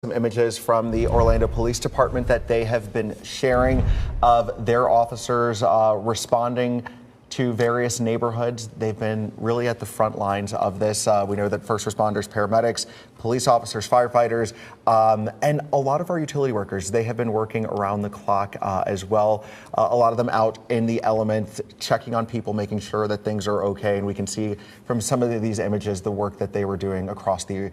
Some images from the Orlando Police Department that they have been sharing of their officers responding to various neighborhoods. They've been really at the front lines of this. We know that first responders, paramedics, police officers, firefighters, and a lot of our utility workers, they have been working around the clock as well. A lot of them out in the element, checking on people, making sure that things are okay. And we can see from some of these images the work that they were doing across the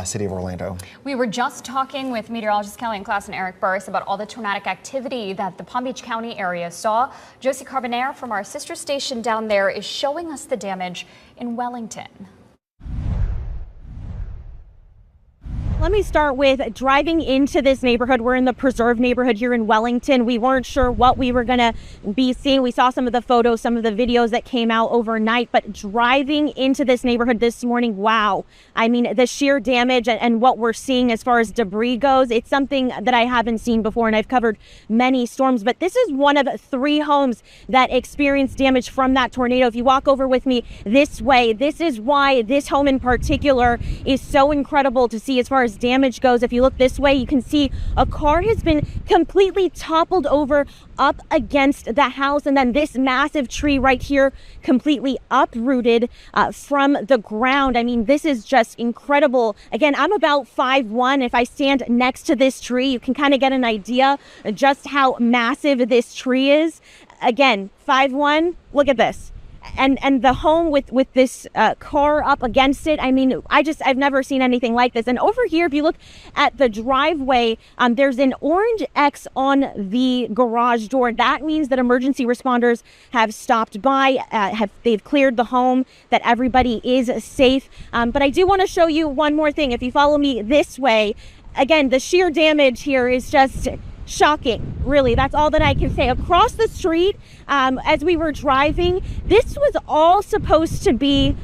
city of Orlando. We were just talking with meteorologist Kelly Klaus and Eric Burris about all the tornadic activity that the Palm Beach County area saw. Josie Carbonare from our sister station down there is showing us the damage in Wellington. Let me start with driving into this neighborhood. We're in the Preserve neighborhood here in Wellington. We weren't sure what we were going to be seeing. We saw some of the photos, some of the videos that came out overnight, but driving into this neighborhood this morning, wow. I mean, the sheer damage and what we're seeing as far as debris goes, it's something that I haven't seen before, and I've covered many storms, but this is one of 3 homes that experienced damage from that tornado. If you walk over with me this way, this is why this home in particular is so incredible to see as far as damage goes. If you look this way, you can see a car has been completely toppled over up against the house, and then this massive tree right here completely uprooted from the ground. I mean, this is just incredible. Again, I'm about 5'1". If I stand next to this tree, you can kind of get an idea just how massive this tree is. Again, 5'1", look at this. And the home with this car up against it, I mean, I've never seen anything like this. And over here, if you look at the driveway, there's an orange X on the garage door. That means that emergency responders have stopped by, they've cleared the home, that everybody is safe. But I do want to show you one more thing. If you follow me this way, again, the sheer damage here is just shocking, really. That's all that I can say. Across the street, as we were driving, this was all supposed to be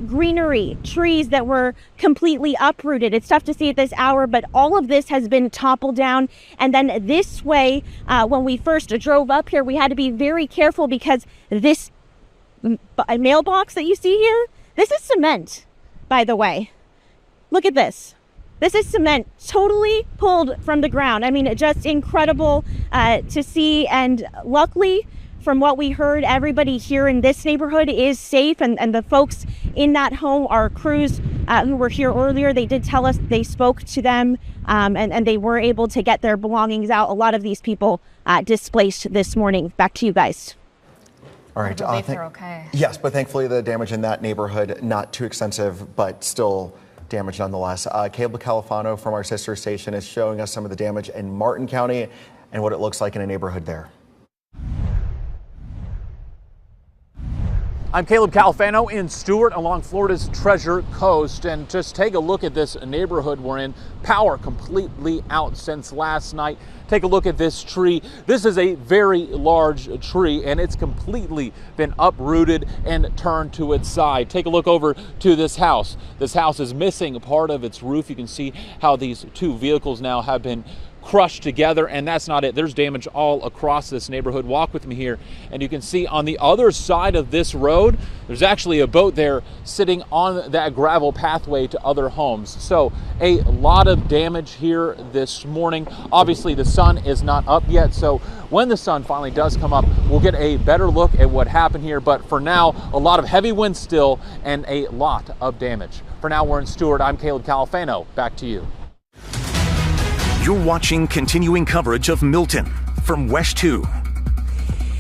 greenery, trees that were completely uprooted. It's tough to see at this hour, but all of this has been toppled down. And then this way, when we first drove up here, we had to be very careful because this mailbox that you see here, this is cement, by the way. Look at this. This is cement totally pulled from the ground. I mean, just incredible to see. And luckily, from what we heard, everybody here in this neighborhood is safe. And the folks in that home, our crews who were here earlier, they did tell us they spoke to them and they were able to get their belongings out. A lot of these people displaced this morning. Back to you guys. All right. I believe they're okay. Yes, but thankfully the damage in that neighborhood, not too extensive, but still damage nonetheless. Caleb Califano from our sister station is showing us some of the damage in Martin County and what it looks like in a neighborhood there. I'm Caleb Califano in Stewart along Florida's Treasure Coast, and just take a look at this neighborhood we're in. Power completely out since last night. Take a look at this tree. This is a very large tree and it's completely been uprooted and turned to its side. Take a look over to this house. This house is missing part of its roof. You can see how these 2 vehicles now have been crushed together, and that's not it. There's damage all across this neighborhood. Walk with me here and you can see on the other side of this road, there's actually a boat there sitting on that gravel pathway to other homes. So a lot of damage here this morning. Obviously the sun is not up yet, so when the sun finally does come up, we'll get a better look at what happened here. But for now, a lot of heavy winds still and a lot of damage. For now, we're in Stewart. I'm Caleb Califano. Back to you. You're watching continuing coverage of Milton from WESH 2.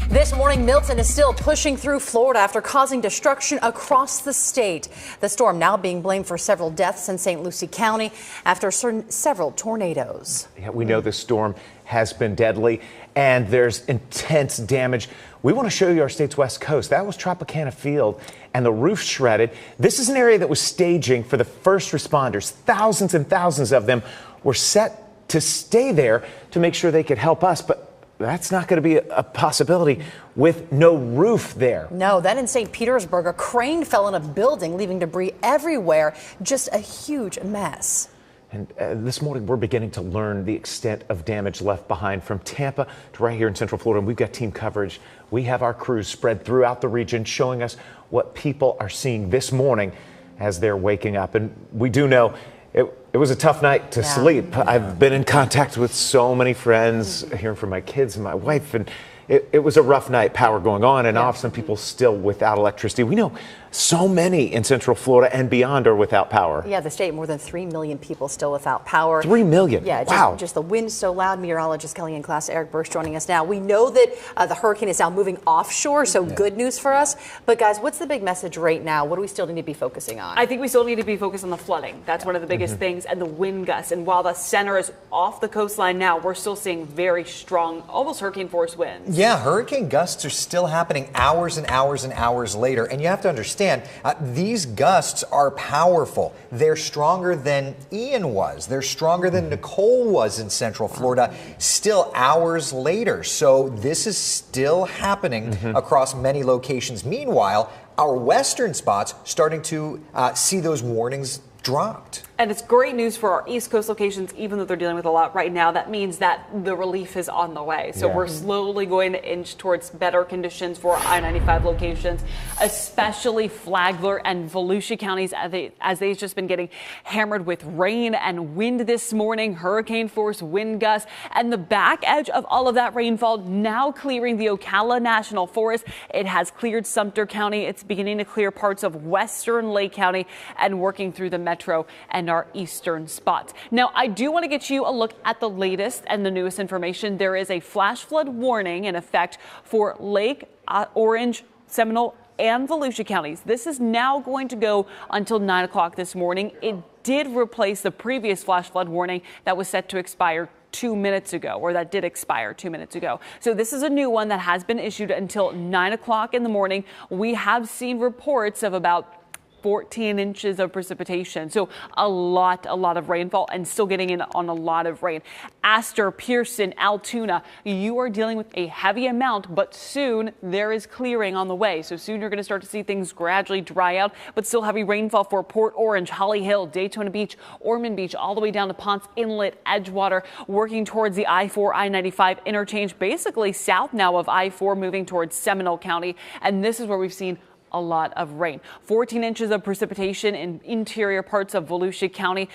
This morning, Milton is still pushing through Florida after causing destruction across the state. The storm now being blamed for several deaths in St. Lucie County after several tornadoes. Yeah, we know this storm has been deadly and there's intense damage. We want to show you our state's west coast. That was Tropicana Field and the roof shredded. This is an area that was staging for the first responders. Thousands and thousands of them were set to stay there to make sure they could help us, but that's not going to be a possibility with no roof there. No, then in St. Petersburg, a crane fell in a building, leaving debris everywhere. Just a huge mess. And this morning, we're beginning to learn the extent of damage left behind from Tampa to right here in Central Florida. And we've got team coverage. We have our crews spread throughout the region showing us what people are seeing this morning as they're waking up. And we do know it It was a tough night to sleep. I've been in contact with so many friends, hearing from my kids and my wife, and it was a rough night, power going on and off, some people still without electricity. We know so many in Central Florida and beyond are without power. Yeah, the state, more than 3 million people still without power. 3 million? Yeah, wow. Just the wind's so loud. Meteorologist Kelly and class Eric Burst joining us now. We know that the hurricane is now moving offshore, so good news for us. But guys, what's the big message right now? What do we still need to be focusing on? I think we still need to be focused on the flooding. That's one of the biggest things, and the wind gusts. And while the center is off the coastline now, we're still seeing very strong, almost hurricane force winds. Yeah, hurricane gusts are still happening hours and hours and hours later. And you have to understand, these gusts are powerful. They're stronger than Ian was. They're stronger than Nicole was in Central Florida, still hours later. So this is still happening across many locations. Meanwhile, our western spots starting to see those warnings dropped. And it's great news for our East Coast locations, even though they're dealing with a lot right now. That means that the relief is on the way. So we're slowly going to inch towards better conditions for I-95 locations, especially Flagler and Volusia counties, as they've just been getting hammered with rain and wind this morning, hurricane force wind gusts, and the back edge of all of that rainfall now clearing the Ocala National Forest. It has cleared Sumter County. It's beginning to clear parts of western Lake County and working through the metro and our eastern spots. Now, I do want to get you a look at the latest and the newest information. There is a flash flood warning in effect for Lake, Orange, Seminole, and Volusia counties. This is now going to go until 9 o'clock this morning. It did replace the previous flash flood warning that was set to expire 2 minutes ago, or that did expire 2 minutes ago. So this is a new one that has been issued until 9 o'clock in the morning. We have seen reports of about 14 inches of precipitation. So a lot of rainfall, and still getting in on a lot of rain. Astor, Pearson, Altoona, you are dealing with a heavy amount, but soon there is clearing on the way. So soon you're going to start to see things gradually dry out, but still heavy rainfall for Port Orange, Holly Hill, Daytona Beach, Ormond Beach, all the way down to Ponce Inlet, Edgewater, working towards the I-4, I-95 interchange, basically south now of I-4, moving towards Seminole County. And this is where we've seen a lot of rain. 14 inches of precipitation in interior parts of Volusia County.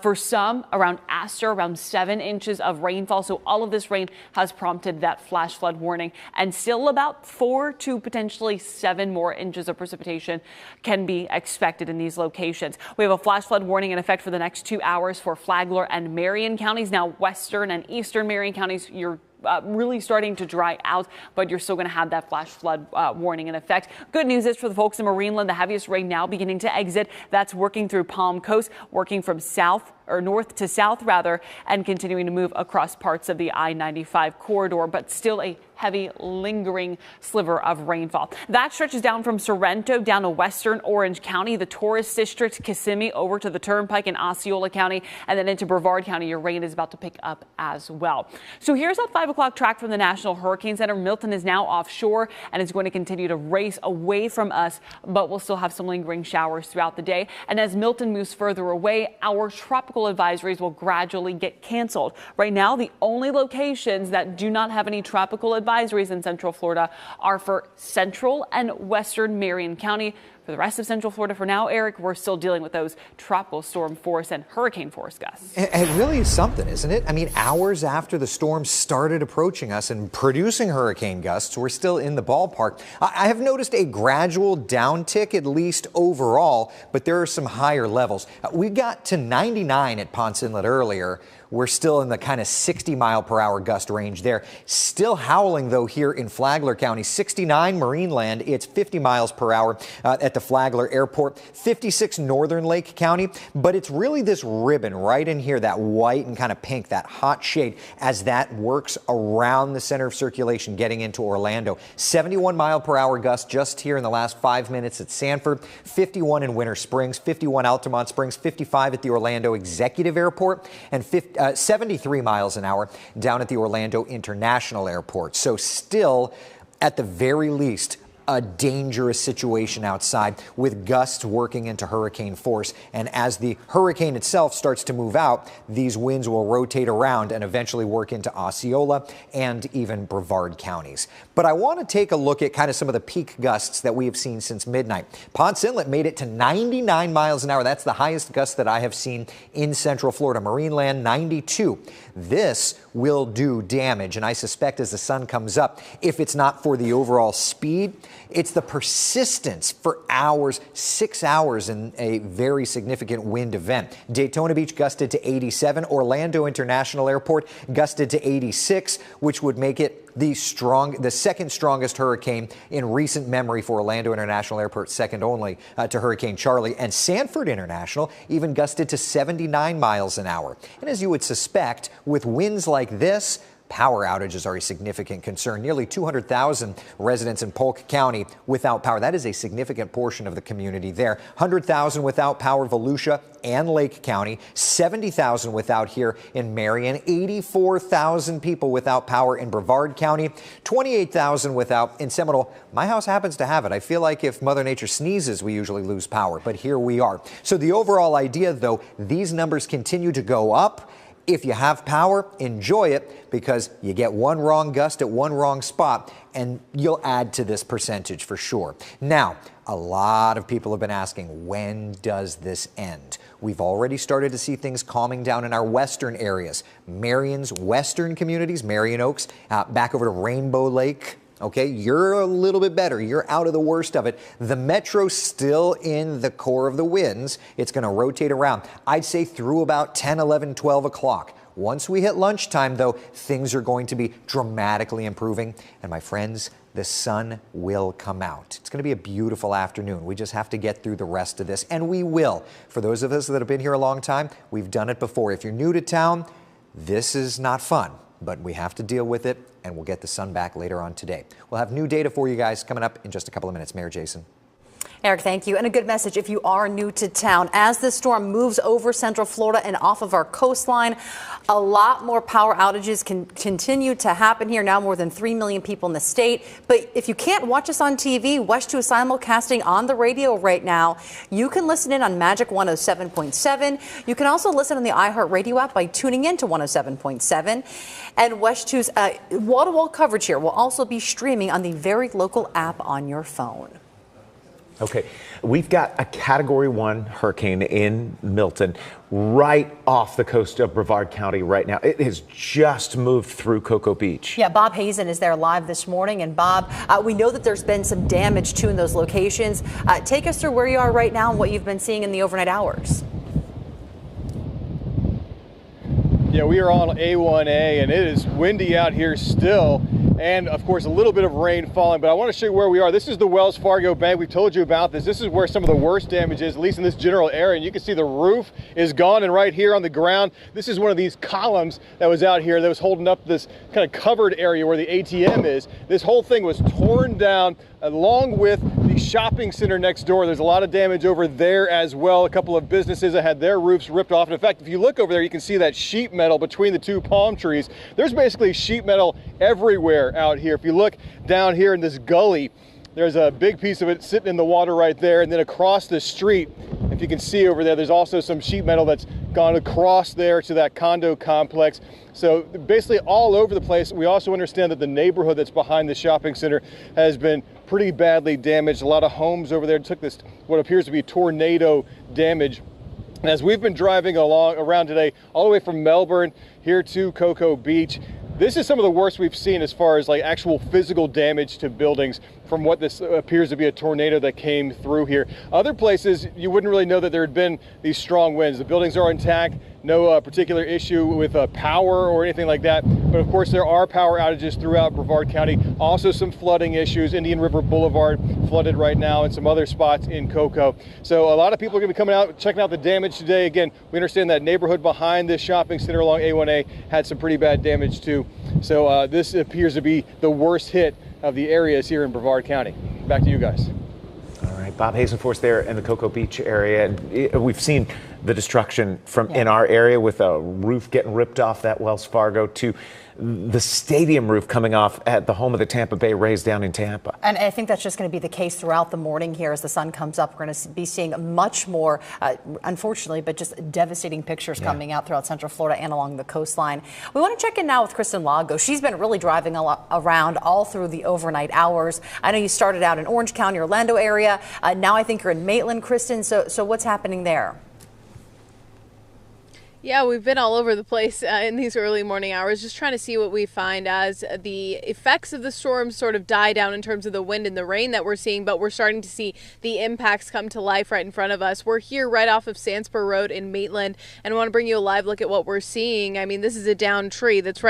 For some, around Astor, around 7 inches of rainfall. So all of this rain has prompted that flash flood warning, and still about 4 to potentially 7 more inches of precipitation can be expected in these locations. We have a flash flood warning in effect for the next 2 hours for Flagler and Marion counties. Now, western and eastern Marion counties, you're really starting to dry out, but you're still going to have that flash flood warning in effect. Good news is for the folks in Marineland, the heaviest rain now beginning to exit. That's working through Palm Coast, working from south or north to south rather, and continuing to move across parts of the I-95 corridor, but still a heavy lingering sliver of rainfall. That stretches down from Sorrento down to western Orange County, the tourist district, Kissimmee, over to the Turnpike in Osceola County, and then into Brevard County. Your rain is about to pick up as well. So here's that 5 o'clock track from the National Hurricane Center. Milton is now offshore and is going to continue to race away from us, but we'll still have some lingering showers throughout the day. And as Milton moves further away, our tropical advisories will gradually get canceled. Right now, the only locations that do not have any tropical advisories in Central Florida are for central and western Marion County. For the rest of Central Florida for now, Eric, we're still dealing with those tropical storm force and hurricane force gusts. It really is something, isn't it? I mean, hours after the storm started approaching us and producing hurricane gusts, we're still in the ballpark. I have noticed a gradual downtick, at least overall, but there are some higher levels. We got to 99 at Ponce Inlet earlier. We're still in the kind of 60-mile-per-hour gust range there. Still howling, though, here in Flagler County. 69 Marineland. It's 50 miles per hour at the Flagler Airport. 56 Northern Lake County. But it's really this ribbon right in here, that white and kind of pink, that hot shade, as that works around the center of circulation getting into Orlando. 71-mile-per-hour gust just here in the last 5 minutes at Sanford. 51 in Winter Springs. 51 Altamont Springs. 55 at the Orlando Executive Airport. And 73 miles an hour down at the Orlando International Airport. So still, at the very least, a dangerous situation outside with gusts working into hurricane force. And as the hurricane itself starts to move out, these winds will rotate around and eventually work into Osceola and even Brevard counties. But I want to take a look at kind of some of the peak gusts that we have seen since midnight. Ponce Inlet made it to 99 miles an hour. That's the highest gust that I have seen in Central Florida. Marineland, 92. This will do damage, and I suspect as the sun comes up, if it's not for the overall speed, it's the persistence for hours, 6 hours in a very significant wind event. Daytona Beach gusted to 87. Orlando International Airport gusted to 86, which would make it the second strongest hurricane in recent memory for Orlando International Airport, second only to Hurricane Charlie. And Sanford International even gusted to 79 miles an hour. And as you would suspect, with winds like this, power outages are a significant concern. Nearly 200,000 residents in Polk County without power. That is a significant portion of the community there. 100,000 without power, Volusia and Lake County. 70,000 without here in Marion. 84,000 people without power in Brevard County. 28,000 without in Seminole. My house happens to have it. I feel like if Mother Nature sneezes, we usually lose power, but here we are. So the overall idea, though, these numbers continue to go up. If you have power, enjoy it, because you get one wrong gust at one wrong spot and you'll add to this percentage for sure. Now, a lot of people have been asking, when does this end? We've already started to see things calming down in our western areas. Marion's western communities, Marion Oaks, back over to Rainbow Lake. Okay, you're a little bit better. You're out of the worst of it. The metro's still in the core of the winds. It's going to rotate around, I'd say, through about 10, 11, 12 o'clock. Once we hit lunchtime, though, things are going to be dramatically improving. And my friends, the sun will come out. It's going to be a beautiful afternoon. We just have to get through the rest of this, and we will. For those of us that have been here a long time, we've done it before. If you're new to town, this is not fun, but we have to deal with it, and we'll get the sun back later on today. We'll have new data for you guys coming up in just a couple of minutes. Mayor Jason. Eric, thank you. And a good message if you are new to town. As this storm moves over Central Florida and off of our coastline, a lot more power outages can continue to happen here. Now more than 3 million people in the state. But if you can't watch us on TV, WESH 2 is simulcasting on the radio right now. You can listen in on Magic 107.7. You can also listen on the iHeartRadio app by tuning in to 107.7. And WESH 2's wall-to-wall coverage here will also be streaming on the very local app on your phone. Okay, we've got a Category 1 hurricane in Milton right off the coast of Brevard County right now. It has just moved through Cocoa Beach. Yeah, Bob Hazen is there live this morning. And Bob, we know that there's been some damage too in those locations. Take us through where you are right now and what you've been seeing in the overnight hours. Yeah, we are on A1A and it is windy out here still. And of course, a little bit of rain falling, but I want to show you where we are. This is the Wells Fargo Bank. We've told you about this. This is where some of the worst damage is, at least in this general area. And you can see the roof is gone, and right here on the ground, this is one of these columns that was out here that was holding up this kind of covered area where the ATM is. This whole thing was torn down along with the shopping center next door. There's a lot of damage over there as well. A couple of businesses that had their roofs ripped off. And in fact, if you look over there, you can see that sheet metal between the two palm trees. There's basically sheet metal everywhere out here. If you look down here in this gully, there's a big piece of it sitting in the water right there. And then across the street, if you can see over there, there's also some sheet metal that's gone across there to that condo complex. So basically all over the place. We also understand that the neighborhood that's behind the shopping center has been pretty badly damaged. A lot of homes over there took this, what appears to be tornado damage. And as we've been driving around today, all the way from Melbourne here to Cocoa Beach, this is some of the worst we've seen as far as like actual physical damage to buildings from what this appears to be a tornado that came through here. Other places, you wouldn't really know that there had been these strong winds. The buildings are intact, no particular issue with power or anything like that. But of course, there are power outages throughout Brevard County. Also some flooding issues. Indian River Boulevard flooded right now and some other spots in Cocoa. So a lot of people are gonna be coming out, checking out the damage today. Again, we understand that neighborhood behind this shopping center along A1A had some pretty bad damage too. So this appears to be the worst hit of the areas here in Brevard County. Back to you guys. All right, Bob Hazen for us there in the Cocoa Beach area. We've seen the destruction from in our area with a roof getting ripped off that Wells Fargo to the stadium roof coming off at the home of the Tampa Bay Rays down in Tampa. And I think that's just going to be the case throughout the morning here as the sun comes up. We're going to be seeing much more, unfortunately, but just devastating pictures coming out throughout Central Florida and along the coastline. We want to check in now with Kristen Lago. She's been really driving around all through the overnight hours. I know you started out in Orange County, Orlando area. Now I think you're in Maitland, Kristen. So what's happening there? Yeah, we've been all over the place in these early morning hours, just trying to see what we find as the effects of the storm sort of die down in terms of the wind and the rain that we're seeing, but we're starting to see the impacts come to life right in front of us. We're here right off of Sandsboro Road in Maitland, and I want to bring you a live look at what we're seeing. I mean, this is a downed tree that's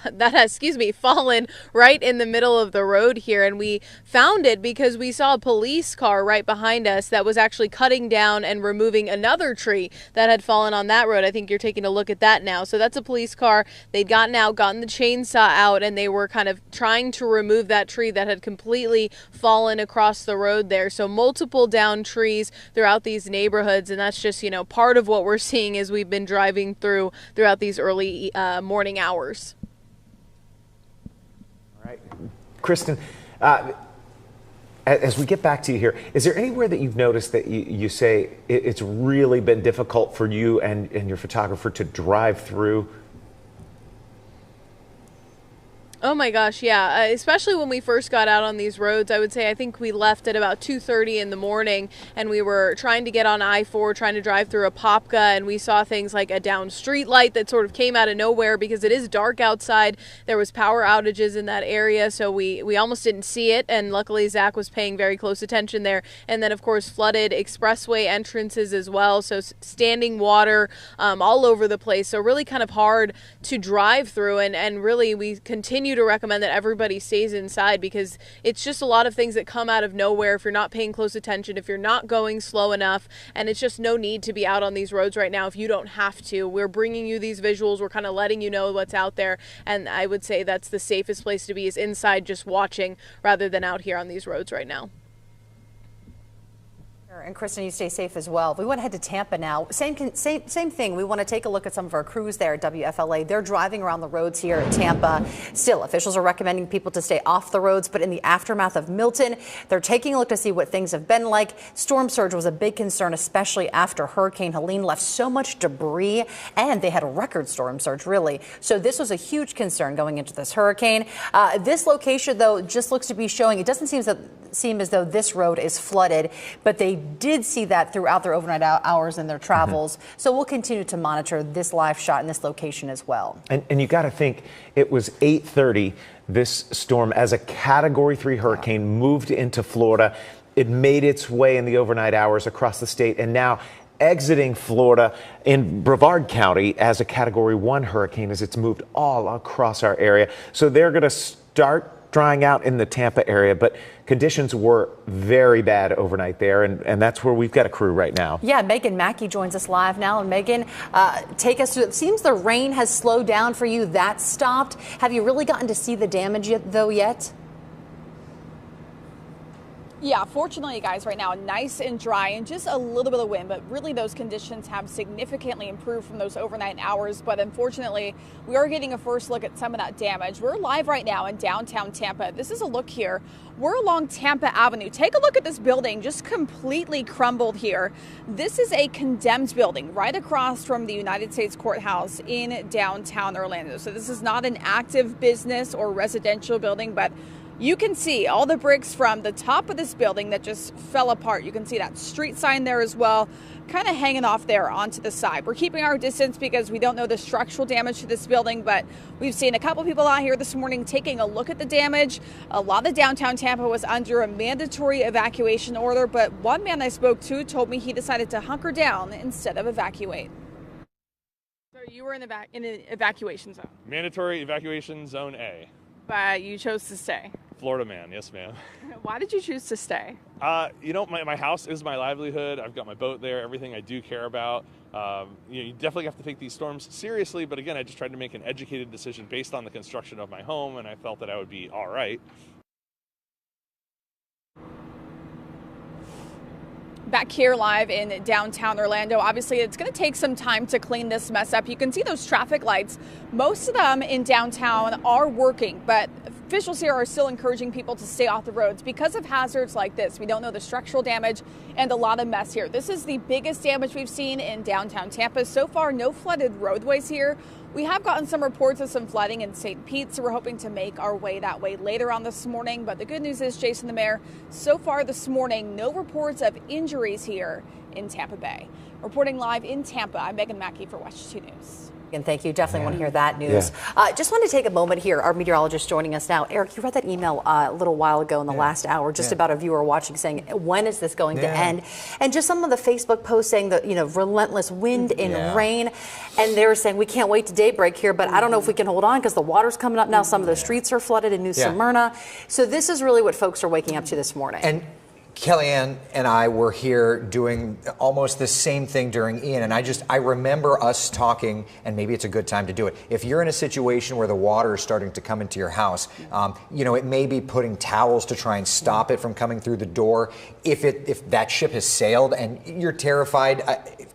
that has, fallen right in the middle of the road here. And we found it because we saw a police car right behind us that was actually cutting down and removing another tree that had fallen on that road. I think you're taking a look at that now. So that's a police car. They'd gotten the chainsaw out, and they were kind of trying to remove that tree that had completely fallen across the road there. So multiple downed trees throughout these neighborhoods. And that's just, part of what we're seeing as we've been driving throughout these early morning hours. Kristen, as we get back to you here, is there anywhere that you've noticed that you say it's really been difficult for you and your photographer to drive through? Oh my gosh, yeah. Especially when we first got out on these roads, I would say I think we left at about 2:30 in the morning, and we were trying to get on I-4, trying to drive through Apopka, and we saw things like a downed street light that sort of came out of nowhere because it is dark outside. There was power outages in that area, so we almost didn't see it, and luckily Zach was paying very close attention there. And then, of course, flooded expressway entrances as well, so standing water all over the place. So really kind of hard to drive through, and really we continue to recommend that everybody stays inside because it's just a lot of things that come out of nowhere if you're not paying close attention, if you're not going slow enough, and it's just no need to be out on these roads right now if you don't have to. We're bringing you these visuals, we're kind of letting you know what's out there, and I would say that's the safest place to be, is inside just watching rather than out here on these roads right now. And Kristen, you stay safe as well. We want to head to Tampa now. Same thing. We want to take a look at some of our crews there at WFLA. They're driving around the roads here in Tampa. Still, officials are recommending people to stay off the roads, but in the aftermath of Milton, they're taking a look to see what things have been like. Storm surge was a big concern, especially after Hurricane Helene left so much debris, and they had a record storm surge, really. So this was a huge concern going into this hurricane. This location, though, just looks to be showing, it doesn't seem as though this road is flooded, but they did see that throughout their overnight hours and their travels. So we'll continue to monitor this live shot in this location as well. And you got to think, it was 8:30. This storm, as a Category 3 hurricane, moved into Florida. It made its way in the overnight hours across the state, and now exiting Florida in Brevard County as a Category 1 hurricane as it's moved all across our area. So they're going to start drying out in the Tampa area, but conditions were very bad overnight there, and that's where we've got a crew right now. Yeah, Megan Mackey joins us live now. And Megan, take us through. It seems the rain has slowed down for you. That stopped. Have you really gotten to see the damage yet? Yeah, fortunately, guys, right now, nice and dry and just a little bit of wind, but really those conditions have significantly improved from those overnight hours. But unfortunately, we are getting a first look at some of that damage. We're live right now in downtown Tampa. This is a look here. We're along Tampa Avenue. Take a look at this building, just completely crumbled here. This is a condemned building right across from the United States Courthouse in downtown Orlando. So this is not an active business or residential building, but you can see all the bricks from the top of this building that just fell apart. You can see that street sign there as well, kind of hanging off there onto the side. We're keeping our distance because we don't know the structural damage to this building, but we've seen a couple people out here this morning taking a look at the damage. A lot of downtown Tampa was under a mandatory evacuation order, but one man I spoke to told me he decided to hunker down instead of evacuate. So you were in an evacuation zone? Mandatory evacuation zone A. But you chose to stay? Florida man, yes ma'am. Why did you choose to stay? My house is my livelihood. I've got my boat there, everything I do care about. You definitely have to take these storms seriously, but again, I just tried to make an educated decision based on the construction of my home, and I felt that I would be all right. Back here live in downtown Orlando. Obviously, it's going to take some time to clean this mess up. You can see those traffic lights. Most of them in downtown are working, but officials here are still encouraging people to stay off the roads because of hazards like this. We don't know the structural damage and a lot of mess here. This is the biggest damage we've seen in downtown Tampa. So far, no flooded roadways here. We have gotten some reports of some flooding in St. Pete, so we're hoping to make our way that way later on this morning. But the good news is, Jason, the mayor, so far this morning, no reports of injuries here in Tampa Bay. Reporting live in Tampa, I'm Megan Mackey for WESH 2 News. And thank you. Definitely want to hear that news. Just want to take a moment here. Our meteorologist joining us now. Eric, you read that email a little while ago in the last hour, just about a viewer watching saying, when is this going to end? And just some of the Facebook posts saying that, relentless wind and rain. And they were saying, we can't wait to daybreak here, but I don't know if we can hold on because the water's coming up now. Some of the streets are flooded in New Smyrna. So this is really what folks are waking up to this morning. And Kellyanne and I were here doing almost the same thing during Ian, and I remember us talking, and maybe it's a good time to do it. If you're in a situation where the water is starting to come into your house, it may be putting towels to try and stop it from coming through the door. If that ship has sailed and you're terrified,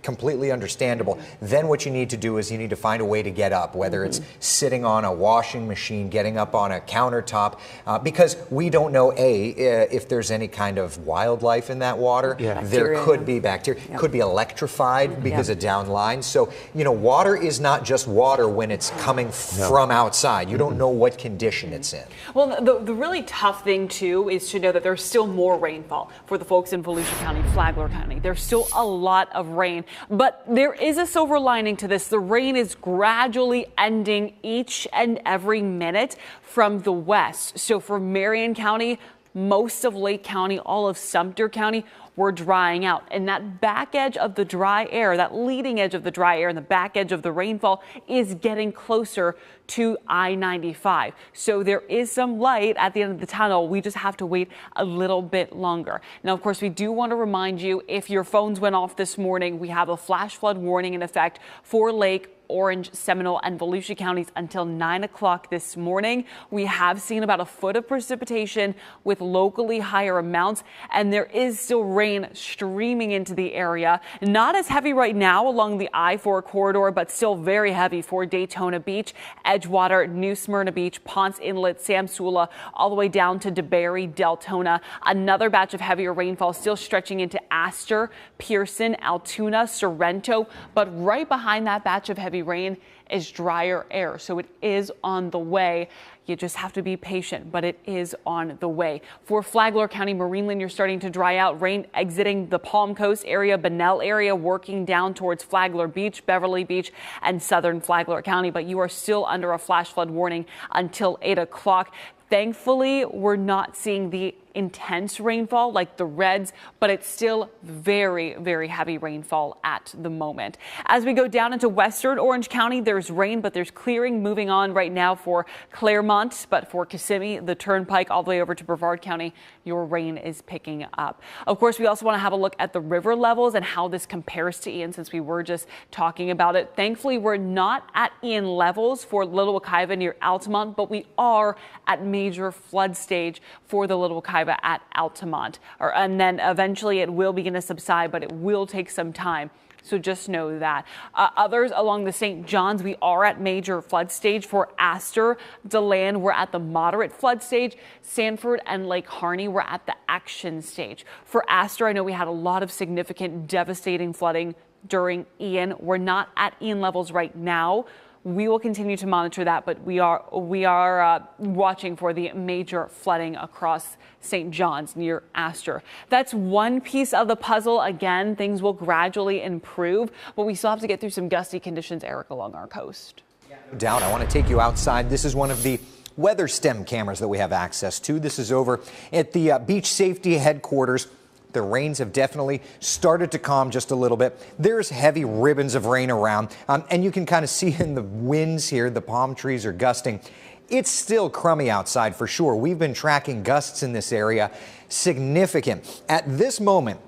completely understandable. Then what you need to do is you need to find a way to get up, whether it's sitting on a washing machine, getting up on a countertop, because we don't know, if there's any kind of wildlife in that water. There could be bacteria, could be electrified because of downline. So, water is not just water when it's coming from outside. You don't know what condition it's in. Well, the really tough thing, too, is to know that there's still more rainfall for the folks in Volusia County, Flagler County. There's still a lot of rain, but there is a silver lining to this. The rain is gradually ending each and every minute from the west. So for Marion County, most of Lake County, all of Sumter County, we're drying out. And that back edge of the dry air, that leading edge of the dry air and the back edge of the rainfall is getting closer to I-95. So there is some light at the end of the tunnel. We just have to wait a little bit longer. Now, of course, we do want to remind you, if your phones went off this morning, we have a flash flood warning in effect for Lake, Orange, Seminole, and Volusia counties until 9 o'clock this morning. We have seen about a foot of precipitation with locally higher amounts, and there is still rain streaming into the area. Not as heavy right now along the I-4 corridor, but still very heavy for Daytona Beach, Edgewater, New Smyrna Beach, Ponce Inlet, Samsula, all the way down to DeBary, Deltona. Another batch of heavier rainfall still stretching into Astor, Pearson, Altoona, Sorrento, but right behind that batch of heavy rain is drier air. So it is on the way. You just have to be patient, but it is on the way. For Flagler County, Marineland, you're starting to dry out. Rain exiting the Palm Coast area, Bunnell area, working down towards Flagler Beach, Beverly Beach, and southern Flagler County. But you are still under a flash flood warning until 8 o'clock. Thankfully, we're not seeing the intense rainfall like the reds, but it's still very, very heavy rainfall at the moment. As we go down into western Orange County, there's rain, but there's clearing moving on right now for Claremont. But for Kissimmee, the Turnpike, all the way over to Brevard County, your rain is picking up. Of course, we also want to have a look at the river levels and how this compares to Ian, since we were just talking about it. Thankfully, we're not at Ian levels for Little Wekiva near Altamont, but we are at major flood stage for the Little Wekiva at Altamont, and then eventually it will begin to subside, but it will take some time. So just know that. Others along the St. Johns, we are at major flood stage. For Astor, DeLand, we're at the moderate flood stage. Sanford and Lake Harney, we're at the action stage. For Astor, I know we had a lot of significant, devastating flooding during Ian. We're not at Ian levels right now. We will continue to monitor that, but we are watching for the major flooding across St. John's near Astor. That's one piece of the puzzle. Again, things will gradually improve, but we still have to get through some gusty conditions, Eric, along our coast. No doubt. I want to take you outside. This is one of the weather stem cameras that we have access to. This is over at the beach safety headquarters. The rains have definitely started to calm just a little bit. There's heavy ribbons of rain around, and you can kind of see in the winds here, the palm trees are gusting. It's still crummy outside for sure. We've been tracking gusts in this area, significant. At this moment,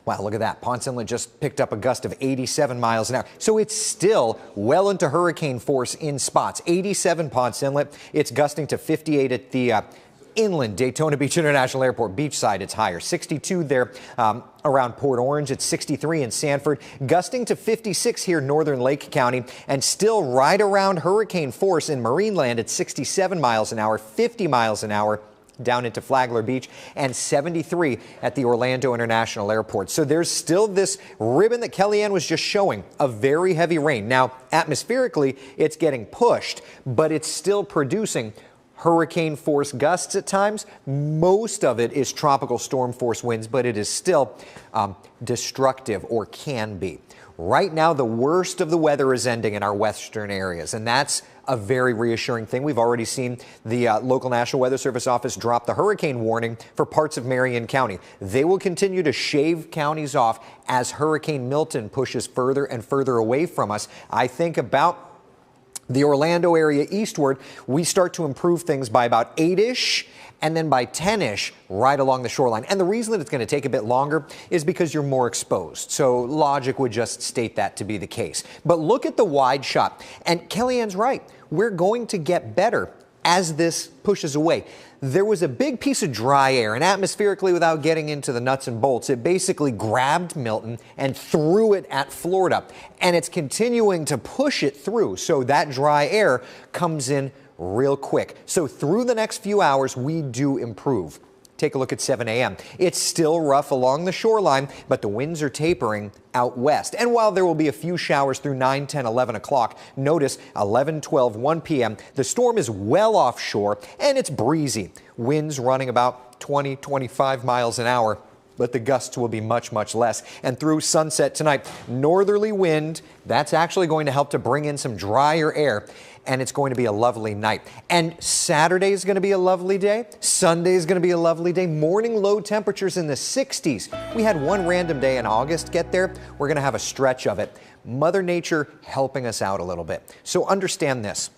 wow, look at that. Ponce Inlet just picked up a gust of 87 miles an hour. So it's still well into hurricane force in spots. 87 Ponce Inlet. It's gusting to 58 at the inland, Daytona Beach International Airport, beachside, it's higher. 62 there around Port Orange. It's 63 in Sanford, gusting to 56 here northern Lake County, and still right around hurricane force in Marineland at 67 miles an hour, 50 miles an hour down into Flagler Beach, and 73 at the Orlando International Airport. So there's still this ribbon that Kellyanne was just showing of very heavy rain. Now, atmospherically, it's getting pushed, but it's still producing hurricane force gusts at times. Most of it is tropical storm force winds, but it is still destructive, or can be. Right now, the worst of the weather is ending in our western areas, and that's a very reassuring thing. We've already seen the local National Weather Service office drop the hurricane warning for parts of Marion County. They will continue to shave counties off as Hurricane Milton pushes further and further away from us. I think about the Orlando area eastward, we start to improve things by about 8-ish, and then by 10-ish right along the shoreline. And the reason that it's going to take a bit longer is because you're more exposed. So logic would just state that to be the case. But look at the wide shot. And Kellyanne's right. We're going to get better as this pushes away. There was a big piece of dry air, and atmospherically, without getting into the nuts and bolts, it basically grabbed Milton and threw it at Florida. And it's continuing to push it through. So that dry air comes in real quick. So through the next few hours, we do improve. Take a look at 7 a.m. It's still rough along the shoreline, but the winds are tapering out west. And while there will be a few showers through 9, 10, 11 o'clock, notice 11, 12, 1 p.m. The storm is well offshore and it's breezy. Winds running about 20, 25 miles an hour. But the gusts will be much, much less. And through sunset tonight, northerly wind, that's actually going to help to bring in some drier air. And it's going to be a lovely night. And Saturday is going to be a lovely day. Sunday is going to be a lovely day. Morning low temperatures in the 60s. We had one random day in August get there. We're going to have a stretch of it. Mother Nature helping us out a little bit. So understand this.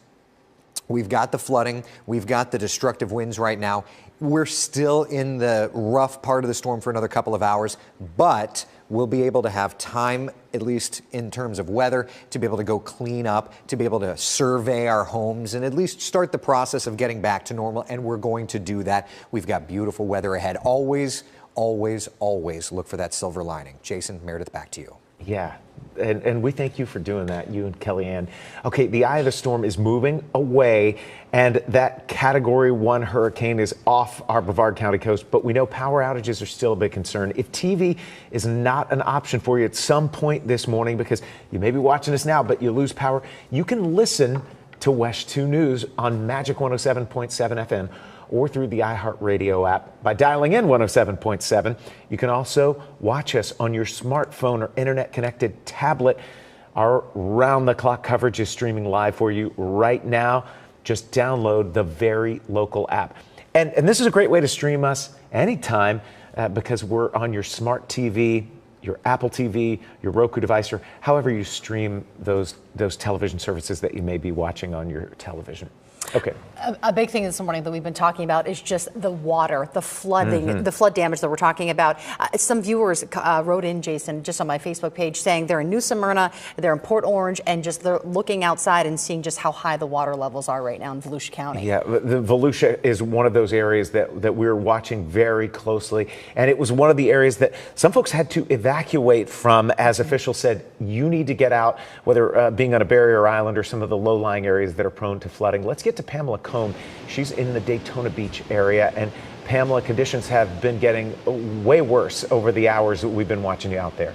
We've got the flooding. We've got the destructive winds right now. We're still in the rough part of the storm for another couple of hours, but we'll be able to have time, at least in terms of weather, to be able to go clean up, to be able to survey our homes, and at least start the process of getting back to normal. And we're going to do that. We've got beautiful weather ahead. Always, always, always look for that silver lining. Jason, Meredith, back to you. Yeah, and we thank you for doing that, you and Kellyanne. Okay, the eye of the storm is moving away, and that Category 1 hurricane is off our Brevard County coast, but we know power outages are still a big concern. If TV is not an option for you at some point this morning, because you may be watching us now, but you lose power, you can listen to WESH 2 News on Magic 107.7 FM or through the iHeartRadio app by dialing in 107.7. You can also watch us on your smartphone or internet-connected tablet. Our round-the-clock coverage is streaming live for you right now. Just download the Very Local app. And this is a great way to stream us anytime because we're on your smart TV, your Apple TV, your Roku device, or however you stream those television services that you may be watching on your television. Okay. A big thing this morning that we've been talking about is just the water, the flooding, the flood damage that we're talking about. Some viewers wrote in, Jason, just on my Facebook page saying they're in New Smyrna, they're in Port Orange, and just they're looking outside and seeing just how high the water levels are right now in Volusia County. Yeah, the Volusia is one of those areas that we're watching very closely. And it was one of the areas that some folks had to evacuate from, as officials said, you need to get out, whether being on a barrier island or some of the low-lying areas that are prone to flooding. Let's get to Pamela Combe. She's in the Daytona Beach area. And Pamela, conditions have been getting way worse over the hours that we've been watching you out there.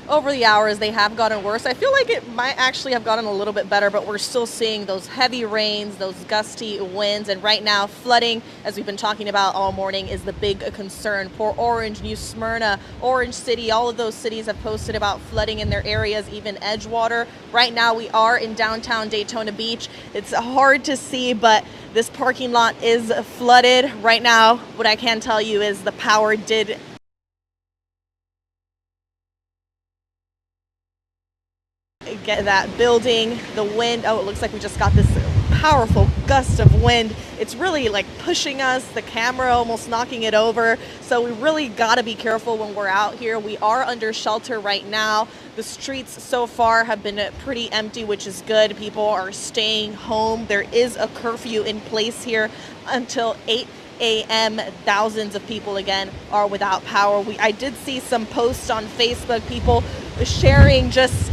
Over the hours, they have gotten worse. I feel like it might actually have gotten a little bit better, but we're still seeing those heavy rains, those gusty winds, and right now flooding, as we've been talking about all morning, is the big concern. Port Orange, New Smyrna, Orange City, all of those cities have posted about flooding in their areas, even Edgewater. Right now we are in downtown Daytona Beach. It's hard to see, but this parking lot is flooded. Right now, what I can tell you is the power did get that building, the wind. Oh, it looks like we just got this powerful gust of wind. It's really like pushing us, the camera almost knocking it over. So we really got to be careful when we're out here. We are under shelter right now. The streets so far have been pretty empty, which is good. People are staying home. There is a curfew in place here until 8 a.m. Thousands of people again are without power. I did see some posts on Facebook, people sharing just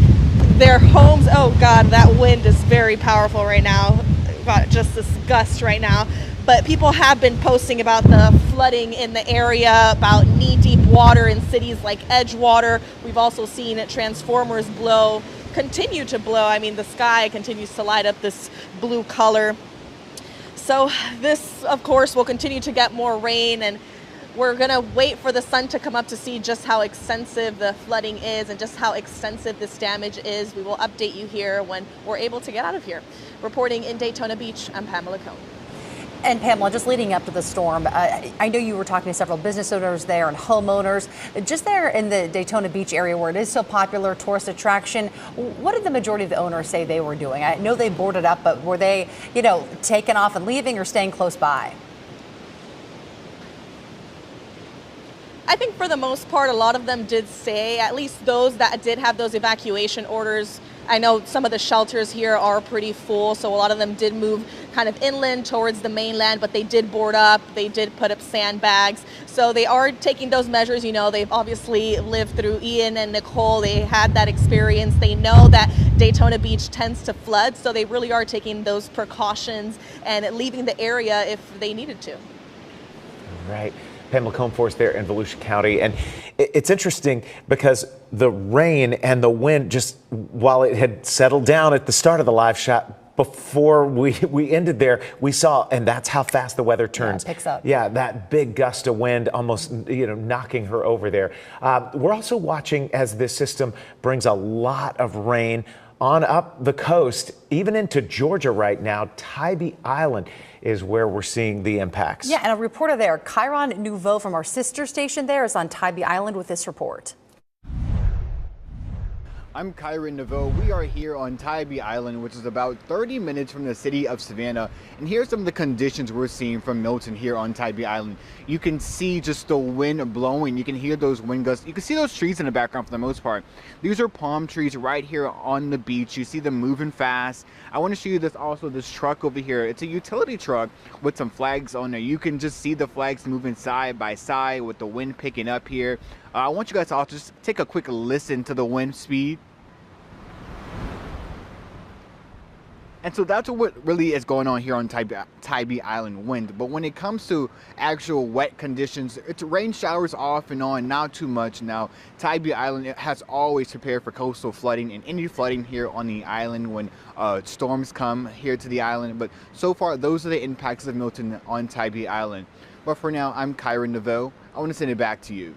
their homes. Oh God, that wind is very powerful right now. Got just this gust right now. But people have been posting about the flooding in the area, about knee-deep water in cities like Edgewater. We've also seen transformers continue to blow. I mean, the sky continues to light up this blue color. So this, of course, will continue to get more rain, and we're going to wait for the sun to come up to see just how extensive the flooding is and just how extensive this damage is. We will update you here when we're able to get out of here. Reporting in Daytona Beach, I'm Pamela Cohn. And Pamela, just leading up to the storm, I know you were talking to several business owners there and homeowners. Just there in the Daytona Beach area where it is so popular, tourist attraction, what did the majority of the owners say they were doing? I know they boarded up, but were they, taking off and leaving or staying close by? I think for the most part, a lot of them did stay, at least those that did have those evacuation orders. I know some of the shelters here are pretty full, so a lot of them did move kind of inland towards the mainland, but they did board up, they did put up sandbags. So they are taking those measures. They've obviously lived through Ian and Nicole. They had that experience. They know that Daytona Beach tends to flood, so they really are taking those precautions and leaving the area if they needed to. Right. Pamela Cohn for us there in Volusia County. And it's interesting because the rain and the wind, just while it had settled down at the start of the live shot, before we ended there, we saw, and that's how fast the weather turns. Yeah, it picks up. Yeah, that big gust of wind almost, knocking her over there. We're also watching as this system brings a lot of rain on up the coast, even into Georgia right now. Tybee Island is where we're seeing the impacts. Yeah, and a reporter there, Kyron Nouveau from our sister station there, is on Tybee Island with this report. I'm Kyron Nouveau. We are here on Tybee Island, which is about 30 minutes from the city of Savannah. And here's some of the conditions we're seeing from Milton here on Tybee Island. You can see just the wind blowing. You can hear those wind gusts. You can see those trees in the background for the most part. These are palm trees right here on the beach. You see them moving fast. I want to show you this truck over here. It's a utility truck with some flags on there. You can just see the flags moving side by side with the wind picking up here. I want you guys to also just take a quick listen to the wind speed. And so that's what really is going on here on Tybee Island wind. But when it comes to actual wet conditions, it's rain showers off and on, not too much. Now, Tybee Island has always prepared for coastal flooding and any flooding here on the island when storms come here to the island. But so far, those are the impacts of Milton on Tybee Island. But for now, I'm Kyron Nouveau. I want to send it back to you.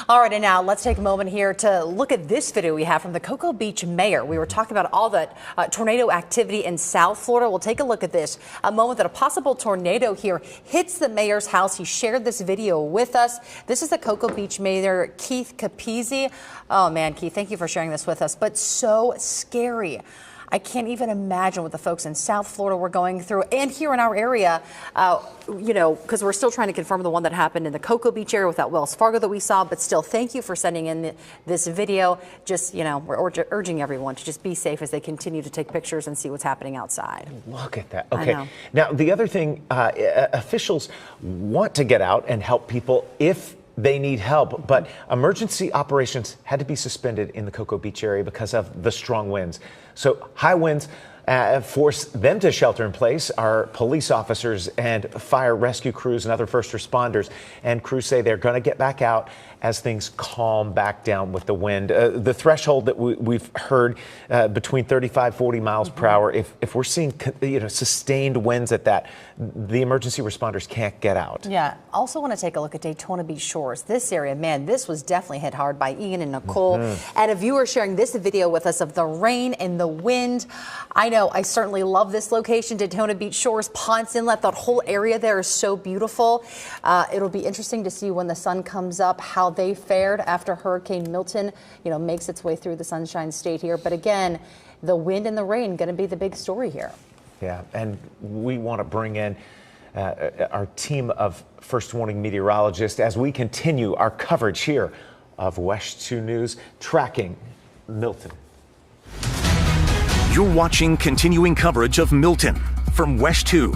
All right, and now let's take a moment here to look at this video we have from the Cocoa Beach mayor. We were talking about all the tornado activity in South Florida. We'll take a look at this, a moment that a possible tornado here hits the mayor's house. He shared this video with us. This is the Cocoa Beach mayor, Keith Capizzi. Oh man, Keith, thank you for sharing this with us, but so scary. I can't even imagine what the folks in South Florida were going through, and here in our area, because we're still trying to confirm the one that happened in the Cocoa Beach area with that Wells Fargo that we saw. But still, thank you for sending in this video. Just, we're urging everyone to just be safe as they continue to take pictures and see what's happening outside. Look at that. Okay. Now, the other thing, officials want to get out and help people if they need help, but emergency operations had to be suspended in the Cocoa Beach area because of the strong winds. So high winds force them to shelter in place. Our police officers and fire rescue crews and other first responders and crews say they're going to get back out as things calm back down with the wind. The threshold that we've heard between 35, 40 miles per hour, if we're seeing sustained winds at that, the emergency responders can't get out. Yeah. Also want to take a look at Daytona Beach shores. This area, man, this was definitely hit hard by Ian and Nicole. And a viewer sharing this video with us of the rain and the wind. I know, I certainly love this location, Daytona Beach shores, Ponce Inlet. That whole area there is so beautiful. It'll be interesting to see when the sun comes up how they fared after Hurricane Milton, makes its way through the Sunshine State here. But again, the wind and the rain going to be the big story here. Yeah, and we want to bring in our team of first warning meteorologists as we continue our coverage here of WESH 2 News tracking Milton. You're watching continuing coverage of Milton from WESH 2.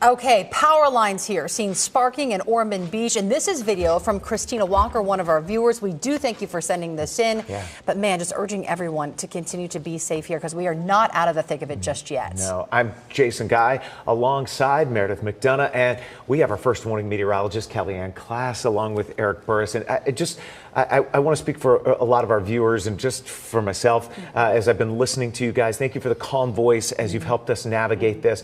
Okay, power lines here seen sparking in Ormond Beach, and this is video from Christina Walker, one of our viewers. We do thank you for sending this in, but man, just urging everyone to continue to be safe here because we are not out of the thick of it just yet. No, I'm Jason Guy alongside Meredith McDonough, and we have our first warning meteorologist, Kellyanne Klass, along with Eric Burris. And I want to speak for a lot of our viewers and just for myself as I've been listening to you guys. Thank you for the calm voice as you've helped us navigate this.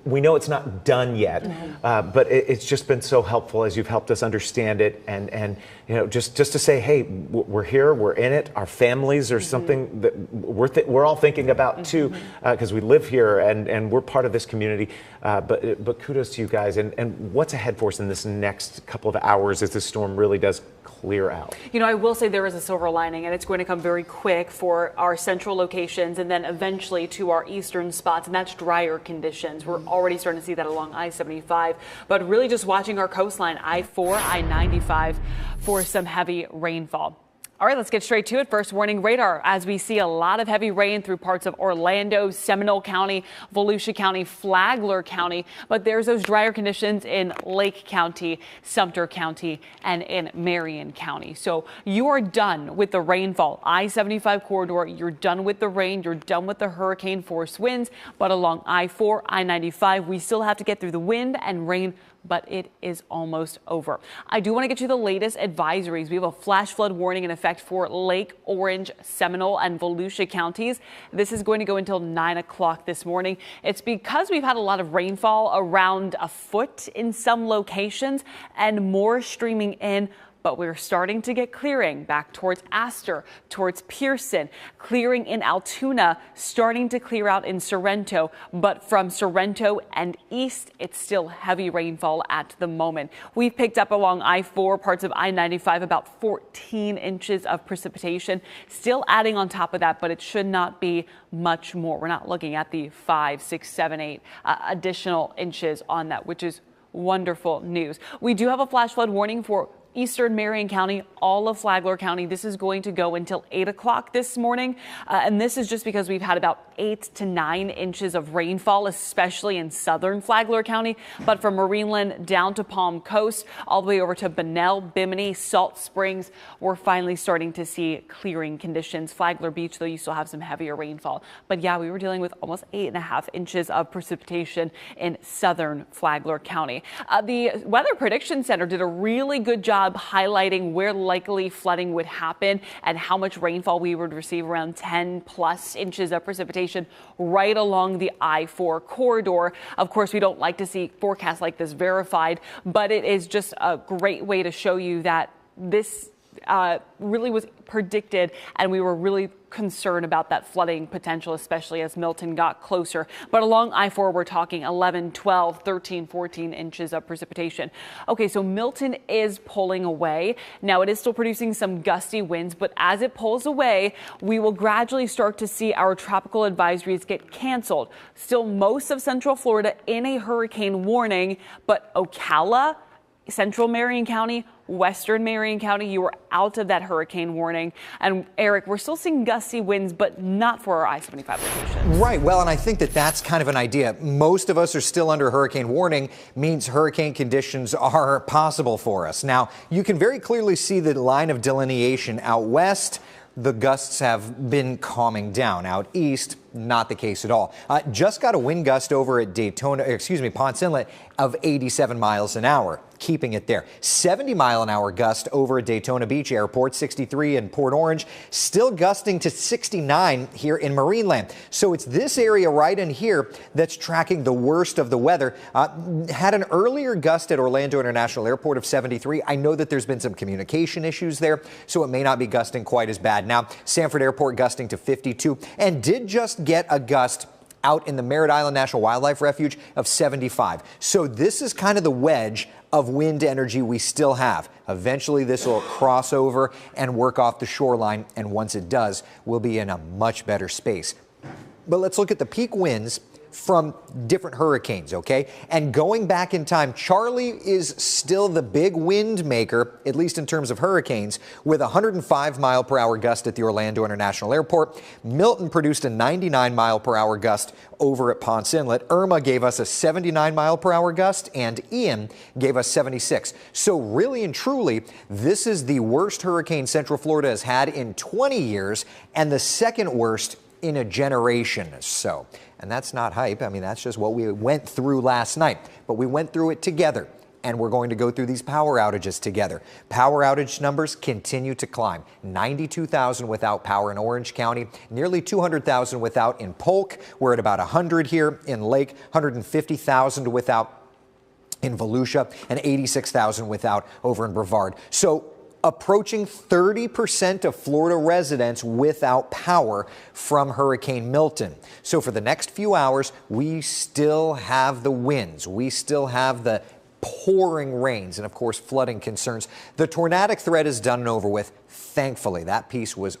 We know it's not done yet, but it's just been so helpful as you've helped us understand it, and you know, just to say, hey, we're here, we're in it. Our families are something that we're all thinking about too, because we live here and we're part of this community. But kudos to you guys, and what's ahead for us in this next couple of hours as this storm really does clear out? You know, I will say there is a silver lining, and it's going to come very quick for our central locations and then eventually to our eastern spots, and that's drier conditions. We're already starting to see that along I-75, but really just watching our coastline, I-4, I-95 for some heavy rainfall. All right, let's get straight to it. First warning radar as we see a lot of heavy rain through parts of Orlando, Seminole County, Volusia County, Flagler County. But there's those drier conditions in Lake County, Sumter County, and in Marion County. So you are done with the rainfall. I-75 corridor, you're done with the rain. You're done with the hurricane force winds. But along I-4, I-95, we still have to get through the wind and rain, but it is almost over. I do want to get you the latest advisories. We have a flash flood warning in effect for Lake, Orange, Seminole, and Volusia counties. This is going to go until 9 o'clock this morning. It's because we've had a lot of rainfall, around a foot in some locations, and more streaming in. But we're starting to get clearing back towards Astor, towards Pearson, clearing in Altoona, starting to clear out in Sorrento. But from Sorrento and east, it's still heavy rainfall at the moment. We've picked up along I-4, parts of I-95, about 14 inches of precipitation. Still adding on top of that, but it should not be much more. We're not looking at the 5, 6, 7, 8 additional inches on that, which is wonderful news. We do have a flash flood warning for eastern Marion County, all of Flagler County. This is going to go until 8 o'clock this morning. And this is just because we've had about 8 to 9 inches of rainfall, especially in southern Flagler County. But from Marineland down to Palm Coast, all the way over to Bunnell, Bimini, Salt Springs, we're finally starting to see clearing conditions. Flagler Beach, though, you still have some heavier rainfall. But yeah, we were dealing with almost 8.5 inches of precipitation in southern Flagler County. The Weather Prediction Center did a really good job highlighting where likely flooding would happen and how much rainfall we would receive, around 10 plus inches of precipitation right along the I-4 corridor. Of course, we don't like to see forecasts like this verified, but it is just a great way to show you that this really was predicted, and we were really concerned about that flooding potential, especially as Milton got closer. But along I-4, we're talking 11, 12, 13, 14 inches of precipitation. Okay, so Milton is pulling away. Now, it is still producing some gusty winds, but as it pulls away, we will gradually start to see our tropical advisories get canceled. Still, most of Central Florida in a hurricane warning, but Ocala, Central Marion County, Western Marion County, you were out of that hurricane warning. And Eric, we're still seeing gusty winds, but not for our I-75 locations. Right. Well, and I think that that's kind of an idea. Most of us are still under hurricane warning, means hurricane conditions are possible for us. Now, you can very clearly see the line of delineation out west. The gusts have been calming down. Out east, not the case at all. Just got a wind gust over at Ponce Inlet of 87 miles an hour, keeping it there. 70-mile-an-hour gust over at Daytona Beach Airport, 63 in Port Orange, still gusting to 69 here in Marineland. So it's this area right in here that's tracking the worst of the weather. Had an earlier gust at Orlando International Airport of 73. I know that there's been some communication issues there, so it may not be gusting quite as bad now. Sanford Airport gusting to 52, and did just get a gust Out in the Merritt Island National Wildlife Refuge of 75. So this is kind of the wedge of wind energy we still have. Eventually this will cross over and work off the shoreline, and once it does, we'll be in a much better space. But let's look at the peak winds from different hurricanes, okay? And going back in time, Charlie is still the big wind maker, at least in terms of hurricanes, with 105-mile-per-hour gust at the Orlando International Airport. Milton produced a 99-mile-per-hour gust over at Ponce Inlet. Irma gave us a 79-mile-per-hour gust, and Ian gave us 76. So really and truly, this is the worst hurricane Central Florida has had in 20 years, and the second worst in a generation or so. And that's not hype. I mean, that's just what we went through last night. But we went through it together, and we're going to go through these power outages together. Power outage numbers continue to climb. 92,000 without power in Orange County, nearly 200,000 without in Polk. We're at about 100 here in Lake, 150,000 without in Volusia, and 86,000 without over in Brevard. So approaching 30% of Florida residents without power from Hurricane Milton. So for the next few hours, we still have the winds. We still have the pouring rains and, of course, flooding concerns. The tornadic threat is done and over with. Thankfully, that piece was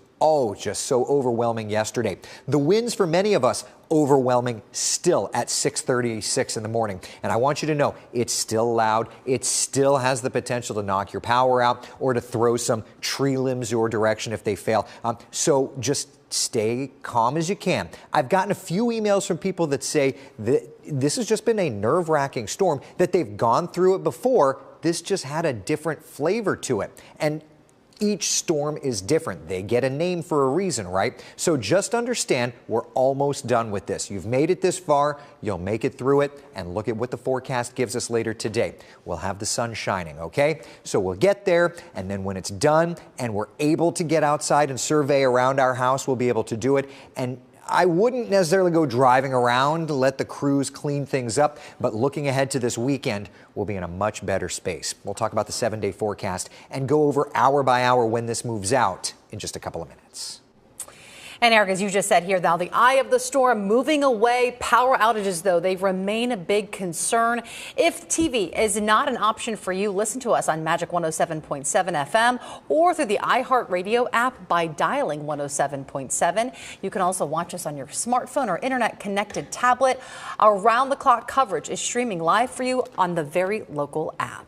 just so overwhelming yesterday. The winds for many of us overwhelming still at 6:36 in the morning. And I want you to know it's still loud. It still has the potential to knock your power out or to throw some tree limbs your direction if they fail. So just stay calm as you can. I've gotten a few emails from people that say that this has just been a nerve-wracking storm, that they've gone through it before. This just had a different flavor to it. And each storm is different. They get a name for a reason, right? So just understand we're almost done with this. You've made it this far. You'll make it through it. And look at what the forecast gives us later today. We'll have the sun shining, okay? So we'll get there. And then when it's done and we're able to get outside and survey around our house, we'll be able to do it. And I wouldn't necessarily go driving around to let the crews clean things up, but looking ahead to this weekend, we'll be in a much better space. We'll talk about the 7-day forecast and go over hour by hour when this moves out in just a couple of minutes. And Eric, as you just said here, now the eye of the storm moving away. Power outages, though, they remain a big concern. If TV is not an option for you, listen to us on Magic 107.7 FM or through the iHeartRadio app by dialing 107.7. You can also watch us on your smartphone or internet-connected tablet. Around-the-clock coverage is streaming live for you on the very local app.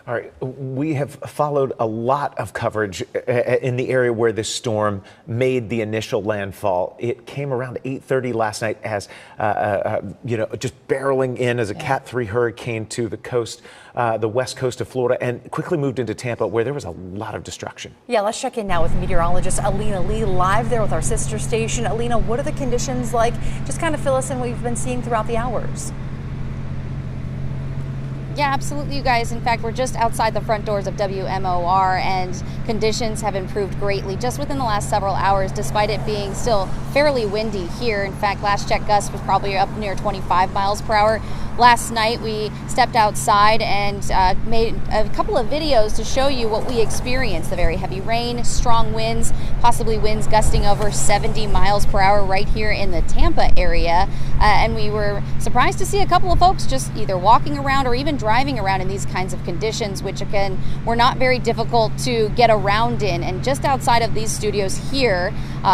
All right, we have followed a lot of coverage in the area where this storm made the initial landfall. It came around 8:30 last night as, just barreling in as a Cat 3 hurricane to the coast, the west coast of Florida, and quickly moved into Tampa, where there was a lot of destruction. Yeah, let's check in now with meteorologist Alina Lee, live there with our sister station. Alina, what are the conditions like? Just kind of fill us in what we've been seeing throughout the hours. Yeah, absolutely, you guys. In fact, we're just outside the front doors of WMOR, and conditions have improved greatly just within the last several hours, despite it being still fairly windy here. In fact, last check gust was probably up near 25 miles per hour. Last night, we stepped outside and made a couple of videos to show you what we experienced. The very heavy rain, strong winds, possibly winds gusting over 70 miles per hour right here in the Tampa area. And we were surprised to see a couple of folks just either walking around or even driving around in these kinds of conditions, which again were not very difficult to get around in. And just outside of these studios here,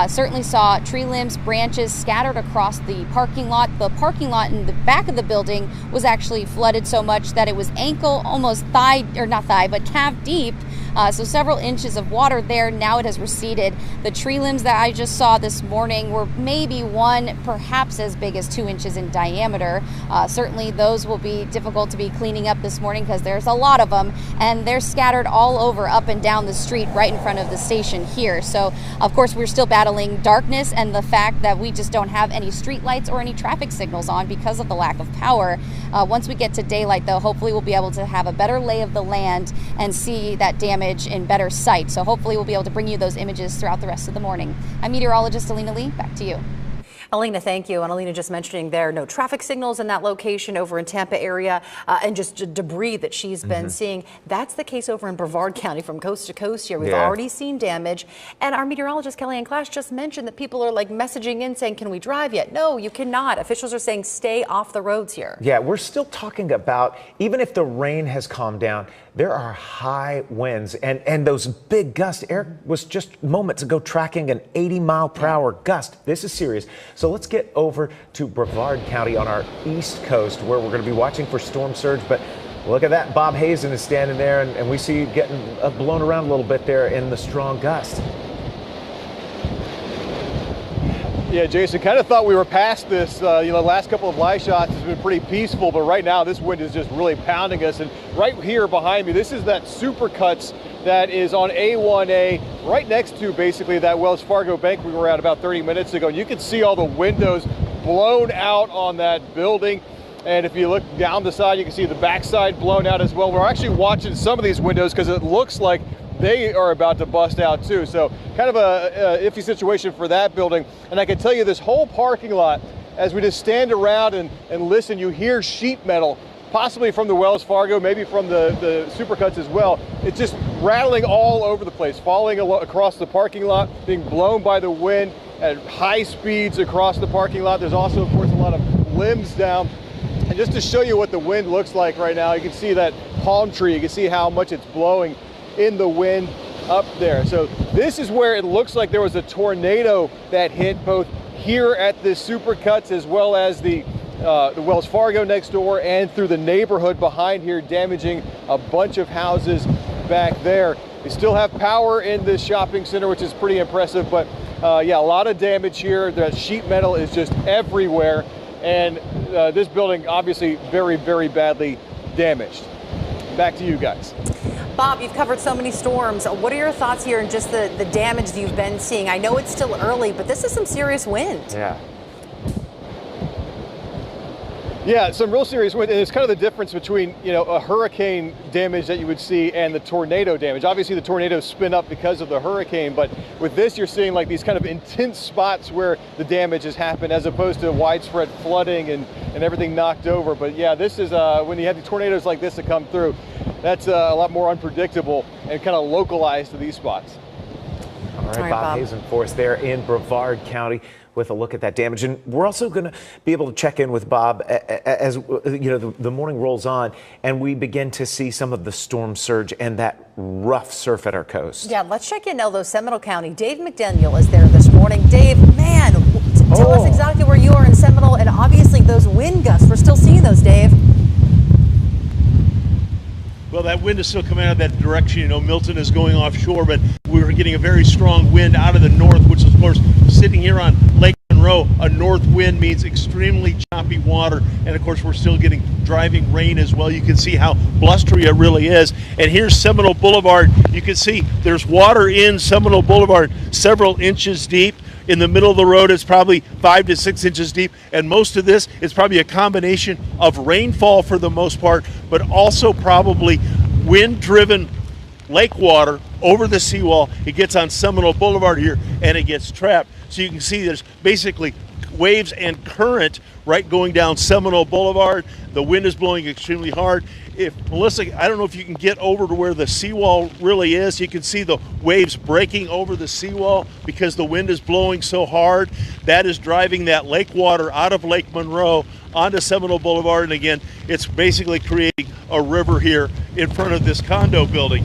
certainly saw tree limbs, branches scattered across the parking lot. The parking lot in the back of the building was actually flooded so much that it was ankle, almost thigh, or not thigh, but calf deep. So several inches of water there. Now it has receded. The tree limbs that I just saw this morning were maybe one, perhaps as big as 2 inches in diameter. Certainly those will be difficult to be cleaning up this morning because there's a lot of them, and they're scattered all over up and down the street right in front of the station here. So of course we're still battling darkness and the fact that we just don't have any street lights or any traffic signals on because of the lack of power. Once we get to daylight, though, hopefully we'll be able to have a better lay of the land and see that damage in better sight. So hopefully we'll be able to bring you those images throughout the rest of the morning. I'm meteorologist Alina Lee. Back to you. Alina, thank you. And Alina just mentioning there no traffic signals in that location over in Tampa area and just debris that she's been seeing. That's the case over in Brevard County from coast to coast here. We've already seen damage. And our meteorologist, Kellyanne Clash, just mentioned that people are like messaging in saying, can we drive yet? No, you cannot. Officials are saying stay off the roads here. Yeah, we're still talking about, even if the rain has calmed down, there are high winds and those big gusts. Eric was just moments ago tracking an 80-mile-per-hour gust. This is serious. So let's get over to Brevard County on our east coast where we're going to be watching for storm surge. But look at that. Bob Hazen is standing there, and we see you getting blown around a little bit there in the strong gust. Yeah, Jason, kind of thought we were past this. Last couple of live shots has been pretty peaceful, but right now this wind is just really pounding us. And right here behind me, this is that Supercuts that is on A1A, right next to basically that Wells Fargo bank we were at about 30 minutes ago. And you can see all the windows blown out on that building. And if you look down the side, you can see the backside blown out as well. We're actually watching some of these windows because it looks like they are about to bust out too. So kind of a iffy situation for that building. And I can tell you this whole parking lot, as we just stand around and listen, you hear sheet metal, possibly from the Wells Fargo, maybe from the Supercuts as well. It's just rattling all over the place, falling across the parking lot, being blown by the wind at high speeds across the parking lot. There's also, of course, a lot of limbs down. And just to show you what the wind looks like right now, you can see that palm tree. You can see how much it's blowing in the wind up there. So this is where it looks like there was a tornado that hit both here at the Supercuts as well as the Wells Fargo next door and through the neighborhood behind here, damaging a bunch of houses back there. They still have power in this shopping center, which is pretty impressive, but yeah, a lot of damage here. The sheet metal is just everywhere, and this building obviously very, very badly damaged. Back to you guys. Bob, you've covered so many storms. What are your thoughts here and just the damage that you've been seeing? I know it's still early, but this is some serious wind. Yeah, some real serious wind, and it's kind of the difference between, a hurricane damage that you would see and the tornado damage. Obviously, the tornadoes spin up because of the hurricane, but with this, you're seeing like these kind of intense spots where the damage has happened as opposed to widespread flooding and everything knocked over. But yeah, this is when you have the tornadoes like this that come through, that's a lot more unpredictable and kind of localized to these spots. All right, Bob Hazen for us there in Brevard County with a look at that damage. And we're also going to be able to check in with Bob as the morning rolls on and we begin to see some of the storm surge and that rough surf at our coast. Yeah, let's check in although Seminole County. Dave McDaniel is there this morning. Dave, man, tell us exactly where you are in Seminole, and obviously those wind gusts, we're still seeing those, Dave. Well, that wind is still coming out of that direction. Milton is going offshore, but we're getting a very strong wind out of the north, which is, of course, sitting here on Lake Monroe. A north wind means extremely choppy water, and of course, we're still getting driving rain as well. You can see how blustery it really is. And here's Seminole Boulevard. You can see there's water in Seminole Boulevard several inches deep. In the middle of the road, it's probably 5 to 6 inches deep, and most of this is probably a combination of rainfall for the most part, but also probably wind-driven lake water over the seawall. It gets on Seminole Boulevard here, and it gets trapped. So you can see there's basically waves and current right going down Seminole Boulevard. The wind is blowing extremely hard. Melissa, I don't know if you can get over to where the seawall really is. You can see the waves breaking over the seawall because the wind is blowing so hard. That is driving that lake water out of Lake Monroe onto Seminole Boulevard. And again, it's basically creating a river here in front of this condo building.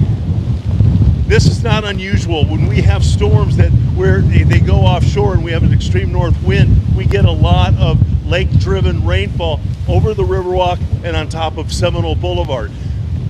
This is not unusual. When we have storms where they go offshore and we have an extreme north wind, we get a lot of lake-driven rainfall over the Riverwalk and on top of Seminole Boulevard.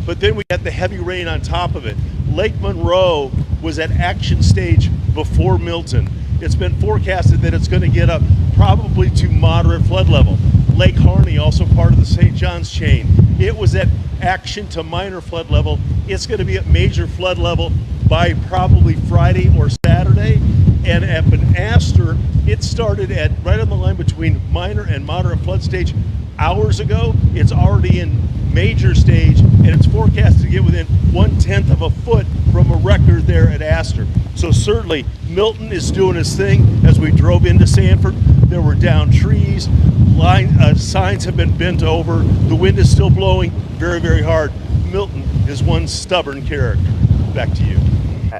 But then we got the heavy rain on top of it. Lake Monroe was at action stage before Milton. It's been forecasted that it's going to get up probably to moderate flood level. Lake Harney, also part of the St. John's chain, it was at action to minor flood level. It's going to be at major flood level by probably Friday or Saturday. And at Astor, it started at right on the line between minor and moderate flood stage hours ago. It's already in major stage, and it's forecasted to get within 1/10 of a foot from a record there at Astor. So certainly Milton is doing his thing. As we drove into Sanford, there were down trees, signs have been bent over, the wind is still blowing very, very hard. Milton is one stubborn character. Back to you.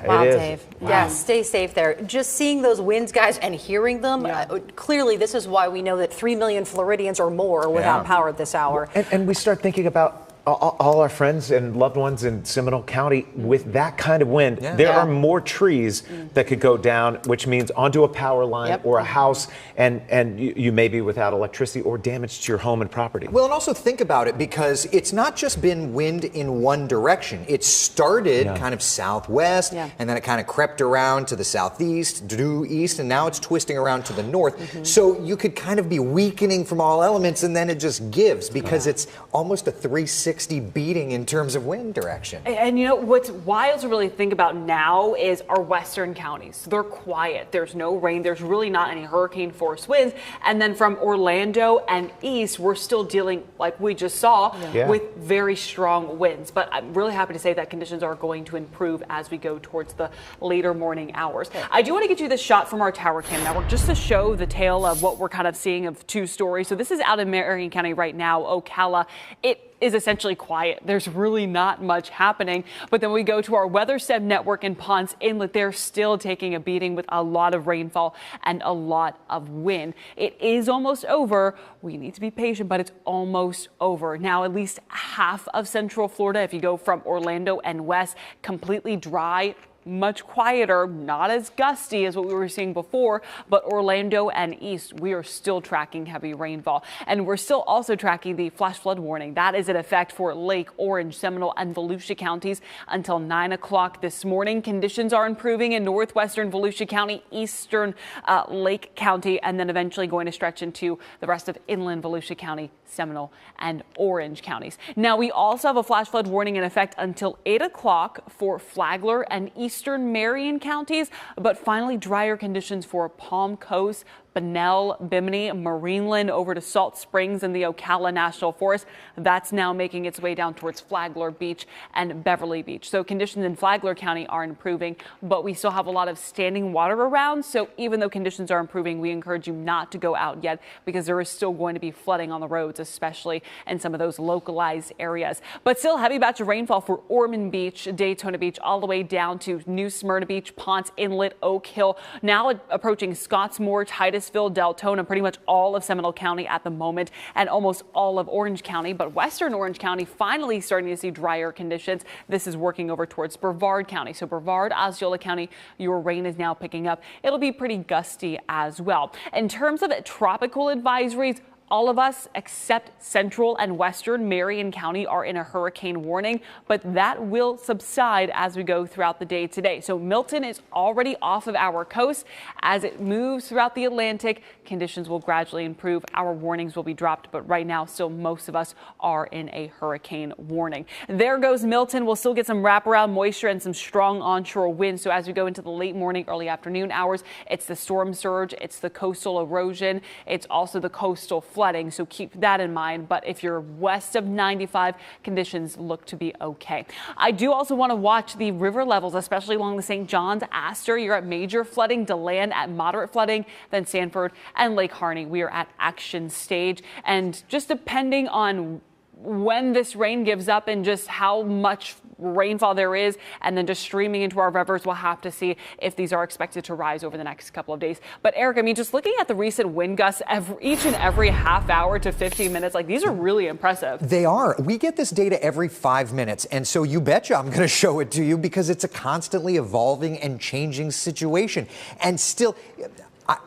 Wow, Dave. Wow. Yeah, stay safe there. Just seeing those winds, guys, and hearing them, clearly this is why we know that 3 million Floridians or more are without power at this hour. And we start thinking about all our friends and loved ones in Seminole County with that kind of wind. There are more trees that could go down, which means onto a power line or a house, and you may be without electricity or damage to your home and property. Well, and also think about it, because it's not just been wind in one direction. It started kind of southwest, and then it kind of crept around to the southeast, due east, and now it's twisting around to the north. So you could kind of be weakening from all elements, and then it just gives, because it's almost a 360 beating in terms of wind direction. And you know what's wild to really think about now is our western counties. They're quiet. There's no rain. There's really not any hurricane force winds. And then from Orlando and east, we're still dealing, like we just saw, with very strong winds. But I'm really happy to say that conditions are going to improve as we go towards the later morning hours. I do want to get you this shot from our tower cam network just to show the tale of what we're kind of seeing of two stories. So this is out in Marion County right now, Ocala. It is essentially quiet. There's really not much happening. But then we go to our WeatherStem network in Ponce Inlet. They're still taking a beating with a lot of rainfall and a lot of wind. It is almost over. We need to be patient, but it's almost over. Now, at least half of Central Florida, if you go from Orlando and west, completely dry, much quieter, not as gusty as what we were seeing before, but Orlando and east, we are still tracking heavy rainfall. And we're still also tracking the flash flood warning. That is in effect for Lake, Orange, Seminole, and Volusia counties until 9 o'clock this morning. Conditions are improving in northwestern Volusia County, eastern Lake County, and then eventually going to stretch into the rest of inland Volusia County, Seminole, and Orange counties. Now, we also have a flash flood warning in effect until 8 o'clock for Flagler and eastern Marion counties, but finally drier conditions for Palm Coast, Bunnell, Bimini, Marineland, over to Salt Springs and the Ocala National Forest. That's now making its way down towards Flagler Beach and Beverly Beach. So conditions in Flagler County are improving, but we still have a lot of standing water around. So even though conditions are improving, we encourage you not to go out yet, because there is still going to be flooding on the roads, especially in some of those localized areas. But still heavy batch of rainfall for Ormond Beach, Daytona Beach, all the way down to New Smyrna Beach, Ponce Inlet, Oak Hill, now approaching Scottsmore, Titusville, Deltona, pretty much all of Seminole County at the moment, and almost all of Orange County. But western Orange County finally starting to see drier conditions. This is working over towards Brevard County. So Brevard, Osceola County, your rain is now picking up. It'll be pretty gusty as well. In terms of tropical advisories, all of us except central and western Marion County are in a hurricane warning, but that will subside as we go throughout the day today. So Milton is already off of our coast. As it moves throughout the Atlantic, conditions will gradually improve. Our warnings will be dropped, but right now still most of us are in a hurricane warning. There goes Milton. We'll still get some wraparound moisture and some strong onshore winds. So as we go into the late morning, early afternoon hours, it's the storm surge, it's the coastal erosion, it's also the coastal flooding, so keep that in mind. But if you're west of 95, conditions look to be okay. I do also want to watch the river levels, especially along the St. John's, Astor. You're at major flooding, DeLand at moderate flooding, then Sanford and Lake Harney, we are at action stage. And just depending on when this rain gives up and just how much rainfall there is, and then just streaming into our rivers, we'll have to see if these are expected to rise over the next couple of days. But Eric, I mean, just looking at the recent wind gusts each and every half hour to 15 minutes, like, these are really impressive. They are. We get this data every 5 minutes, and so you betcha I'm going to show it to you, because it's a constantly evolving and changing situation. And still,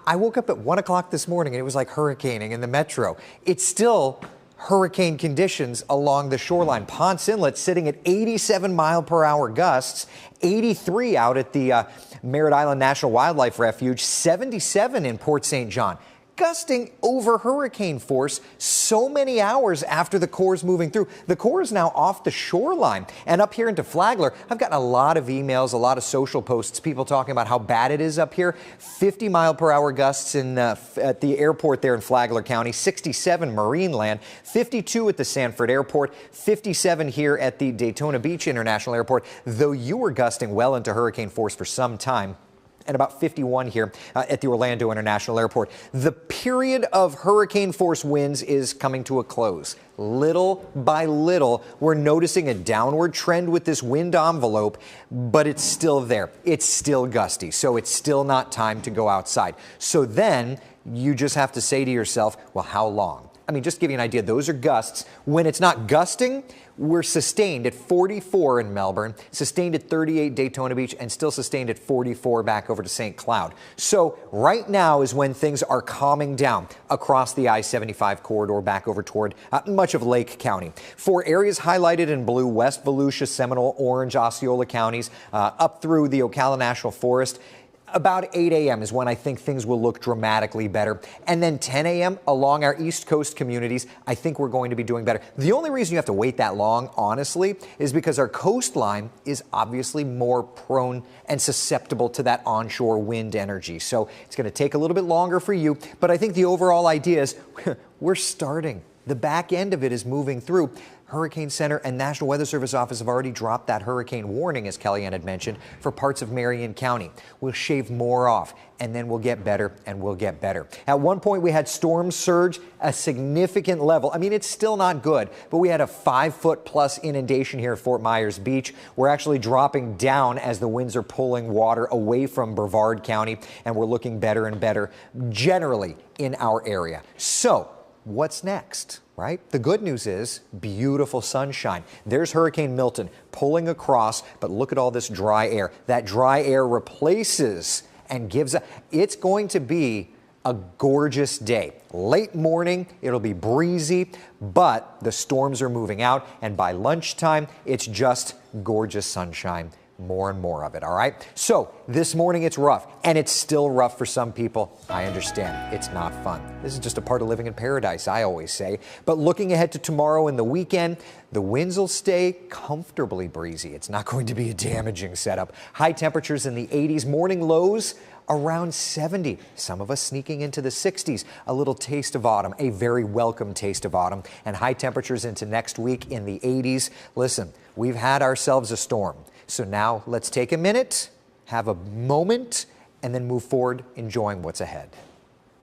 I woke up at 1 o'clock this morning and it was like hurricaning in the metro. It's still hurricane conditions along the shoreline. Ponce Inlet sitting at 87 mile per hour gusts, 83 out at the Merritt Island National Wildlife Refuge, 77 in Port St. John. gusting over hurricane force so many hours after the core is moving through. The core is now off the shoreline and up here into Flagler. I've gotten a lot of emails, a lot of social posts, people talking about how bad it is up here. 50-mile-per-hour gusts at the airport there in Flagler County, 67 Marineland, 52 at the Sanford Airport, 57 here at the Daytona Beach International Airport, though you were gusting well into hurricane force for some time. And about 51 here at the Orlando International Airport. The period of hurricane force winds is coming to a close. Little by little, we're noticing a downward trend with this wind envelope, but it's still there. It's still gusty, so it's still not time to go outside. So then you just have to say to yourself, well, how long? I mean, just to give you an idea, those are gusts. When it's not gusting, we're sustained at 44 in Melbourne, sustained at 38 Daytona Beach, and still sustained at 44 back over to St. Cloud. So right now is when things are calming down across the I-75 corridor back over toward much of Lake County. For areas highlighted in blue, West Volusia, Seminole, Orange, Osceola counties, up through the Ocala National Forest, about 8 a.m. is when I think things will look dramatically better. And then 10 a.m. along our East Coast communities, I think we're going to be doing better. The only reason you have to wait that long, honestly, is because our coastline is obviously more prone and susceptible to that onshore wind energy. So it's going to take a little bit longer for you. But I think the overall idea is we're starting. The back end of it is moving through. Hurricane Center and National Weather Service office have already dropped that hurricane warning, as Kellyanne had mentioned, for parts of Marion County. We'll shave more off, and then we'll get better, and we'll get better. At one point, we had storm surge, a significant level. I mean, it's still not good, but we had a 5-foot-plus inundation here at Fort Myers Beach. We're actually dropping down as the winds are pulling water away from Brevard County, and we're looking better and better generally in our area. So, what's next, right? The good news is beautiful sunshine. There's Hurricane Milton pulling across, but look at all this dry air. That dry air replaces and gives it's going to be a gorgeous day. Late morning, it'll be breezy, but the storms are moving out, and by lunchtime, it's just gorgeous sunshine. More and more of it, all right? So this morning it's rough, and it's still rough for some people. I understand. It's not fun. This is just a part of living in paradise, I always say. But looking ahead to tomorrow and the weekend, the winds will stay comfortably breezy. It's not going to be a damaging setup. High temperatures in the 80s, morning lows around 70. Some of us sneaking into the 60s. A little taste of autumn, a very welcome taste of autumn, and high temperatures into next week in the 80s. Listen, we've had ourselves a storm. So now let's take a minute, have a moment, and then move forward, enjoying what's ahead.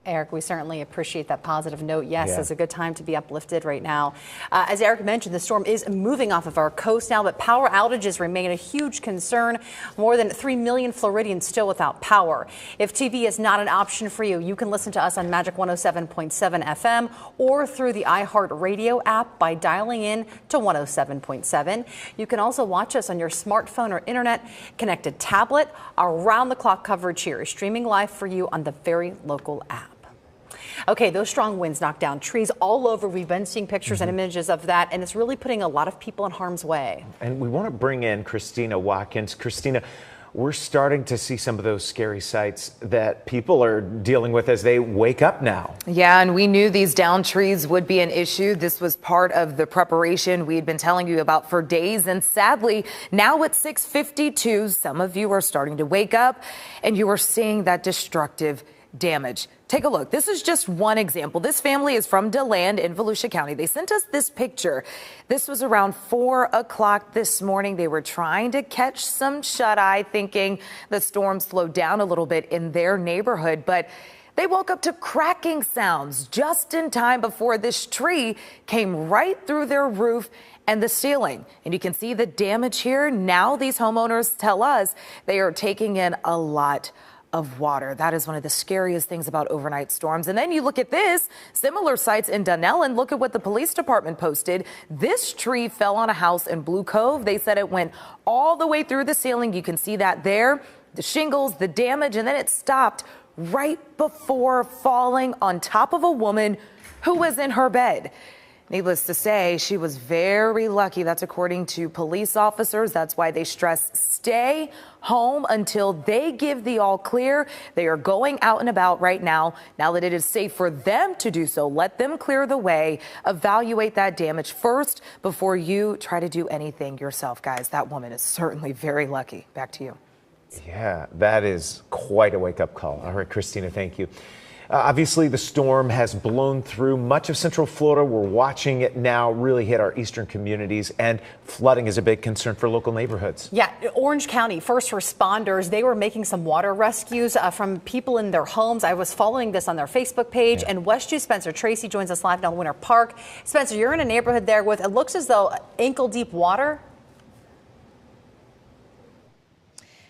Eric, we certainly appreciate that positive note. Yes, it's a good time to be uplifted right now. As Eric mentioned, the storm is moving off of our coast now, but power outages remain a huge concern. More than 3 million Floridians still without power. If TV is not an option for you, you can listen to us on Magic 107.7 FM or through the iHeartRadio app by dialing in to 107.7. You can also watch us on your smartphone or internet connected tablet. Our round-the-clock coverage here is streaming live for you on the very local app. Okay, those strong winds knocked down trees all over. We've been seeing pictures and images of that, and it's really putting a lot of people in harm's way. And we want to bring in Christina Watkins. Christina, we're starting to see some of those scary sights that people are dealing with as they wake up now. Yeah, and we knew these downed trees would be an issue. This was part of the preparation we had been telling you about for days. And sadly, now at 6:52, some of you are starting to wake up and you are seeing that destructive damage. Take a look. This is just one example. This family is from DeLand in Volusia County. They sent us this picture. This was around 4 o'clock this morning. They were trying to catch some shut-eye, thinking the storm slowed down a little bit in their neighborhood, but they woke up to cracking sounds just in time before this tree came right through their roof and the ceiling. And you can see the damage here. Now these homeowners tell us they are taking in a lot of water. That is one of the scariest things about overnight storms. And then you look at this, similar sights in Dunellen. Look at what the police department posted. This tree fell on a house in Blue Cove. They said it went all the way through the ceiling. You can see that there, the shingles, the damage, and then it stopped right before falling on top of a woman who was in her bed. Needless to say, she was very lucky. That's according to police officers. That's why they stress stay home until they give the all clear. They are going out and about right now. Now that it is safe for them to do so, let them clear the way. Evaluate that damage first before you try to do anything yourself, guys. That woman is certainly very lucky. Back to you. Yeah, that is quite a wake-up call. All right, Christina, thank you. Obviously, the storm has blown through much of Central Florida. We're watching it now really hit our eastern communities, and flooding is a big concern for local neighborhoods. Yeah, Orange County first responders, they were making some water rescues from people in their homes. I was following this on their Facebook page, and WESH 2 Spencer Tracy joins us live now in Winter Park. Spencer, you're in a neighborhood there with, it looks as though ankle-deep water.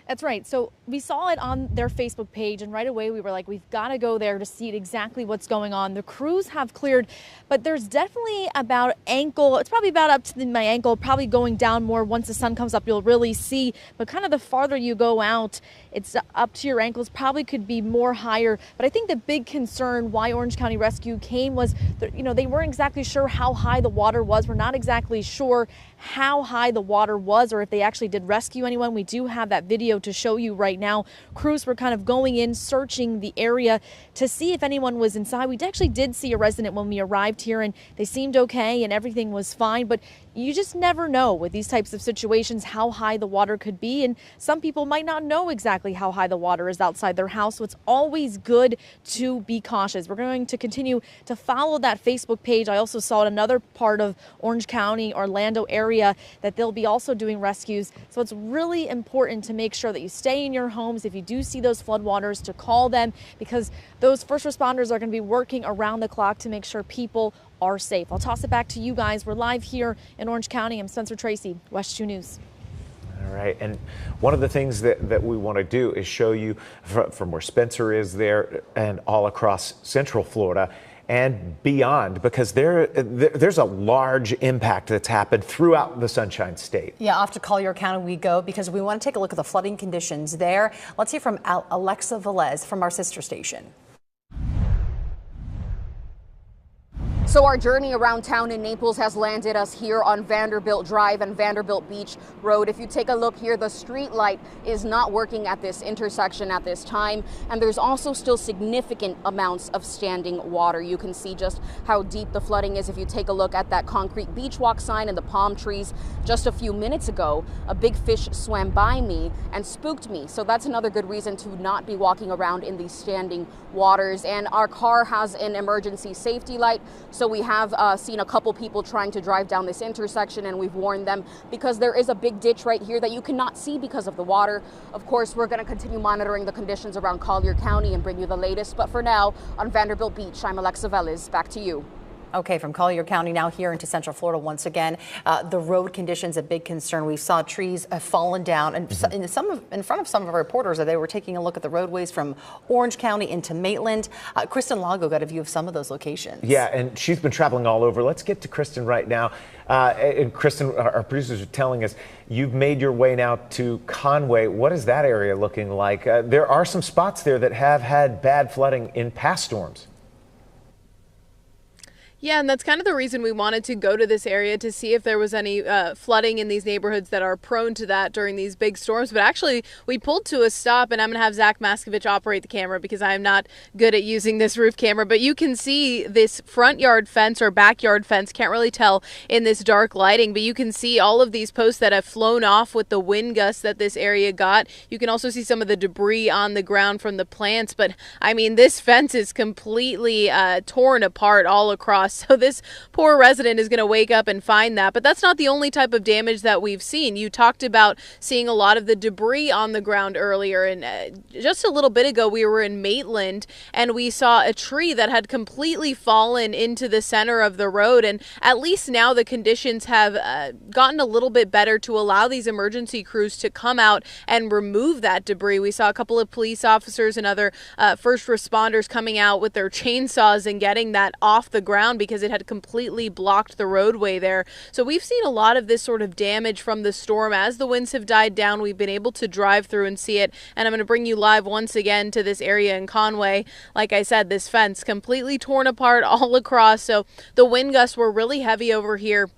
That's right. So we saw it on their Facebook page, and right away we were like, we've got to go there to see exactly what's going on. The crews have cleared, but there's definitely about ankle. It's probably about up to my ankle, probably going down more. Once the sun comes up, you'll really see. But kind of the farther you go out, it's up to your ankles, probably could be more higher. But I think the big concern why Orange County Rescue came was, they weren't exactly sure how high the water was. We're not exactly sure how high the water was or if they actually did rescue anyone. We do have that video to show you right now. Crews were kind of going in, searching the area to see if anyone was inside. We actually did see a resident when we arrived here, and they seemed okay and everything was fine. But you just never know with these types of situations how high the water could be, and some people might not know exactly how high the water is outside their house, so it's always good to be cautious. We're going to continue to follow that Facebook page. I also saw in another part of Orange County, Orlando area, that they'll be also doing rescues, so it's really important to make sure that you stay in your homes. If you do see those floodwaters, to call them, because those first responders are going to be working around the clock to make sure people are safe. I'll toss it back to you guys. We're live here in Orange County. I'm Spencer Tracy, WESH 2 News. All right, and one of the things that we want to do is show you from where Spencer is there and all across Central Florida and beyond, because there's a large impact that's happened throughout the Sunshine State. Yeah, off to Collier County we go, because we want to take a look at the flooding conditions there. Let's hear from Alexa Velez from our sister station. So our journey around town in Naples has landed us here on Vanderbilt Drive and Vanderbilt Beach Road. If you take a look here, the street light is not working at this intersection at this time, and there's also still significant amounts of standing water. You can see just how deep the flooding is if you take a look at that concrete beach walk sign and the palm trees. Just a few minutes ago, a big fish swam by me and spooked me. So that's another good reason to not be walking around in these standing waters. And our car has an emergency safety light. So we have seen a couple people trying to drive down this intersection, and we've warned them because there is a big ditch right here that you cannot see because of the water. Of course, we're going to continue monitoring the conditions around Collier County and bring you the latest. But for now, on Vanderbilt Beach, I'm Alexa Velez. Back to you. Okay, from Collier County now here into Central Florida once again. The road conditions a big concern. We saw trees have fallen down, and in front of some of our reporters, they were taking a look at the roadways from Orange County into Maitland. Kristen Lago got a view of some of those locations. Yeah, and she's been traveling all over. Let's get to Kristen right now. And Kristen, our producers are telling us you've made your way now to Conway. What is that area looking like? There are some spots there that have had bad flooding in past storms. Yeah, and that's kind of the reason we wanted to go to this area, to see if there was any flooding in these neighborhoods that are prone to that during these big storms. But actually, we pulled to a stop, and I'm going to have Zach Maskovich operate the camera because I'm not good at using this roof camera. But you can see this front yard fence or backyard fence. Can't really tell in this dark lighting, but you can see all of these posts that have flown off with the wind gusts that this area got. You can also see some of the debris on the ground from the plants. But, I mean, this fence is completely torn apart all across. So this poor resident is going to wake up and find that. But that's not the only type of damage that we've seen. You talked about seeing a lot of the debris on the ground earlier. And just a little bit ago, we were in Maitland and we saw a tree that had completely fallen into the center of the road. And at least now the conditions have gotten a little bit better to allow these emergency crews to come out and remove that debris. We saw a couple of police officers and other first responders coming out with their chainsaws and getting that off the ground, because it had completely blocked the roadway there. So we've seen a lot of this sort of damage from the storm. As the winds have died down, we've been able to drive through and see it. And I'm going to bring you live once again to this area in Conway. Like I said, this fence completely torn apart all across. So the wind gusts were really heavy over here.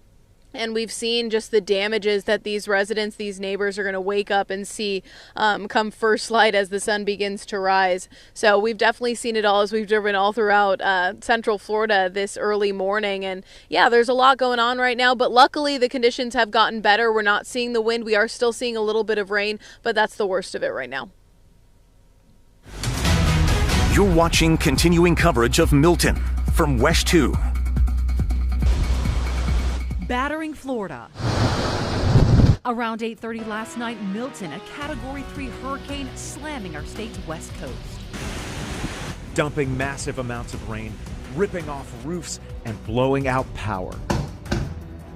And we've seen just the damages that these residents, these neighbors are going to wake up and see come first light as the sun begins to rise. So we've definitely seen it all as we've driven all throughout Central Florida this early morning. And yeah, there's a lot going on right now, but luckily the conditions have gotten better. We're not seeing the wind. We are still seeing a little bit of rain, but that's the worst of it right now. You're watching continuing coverage of Milton from WESH 2. Battering Florida. Around 8:30 last night, Milton, a Category 3 hurricane, slamming our state's west coast. Dumping massive amounts of rain, ripping off roofs, and blowing out power.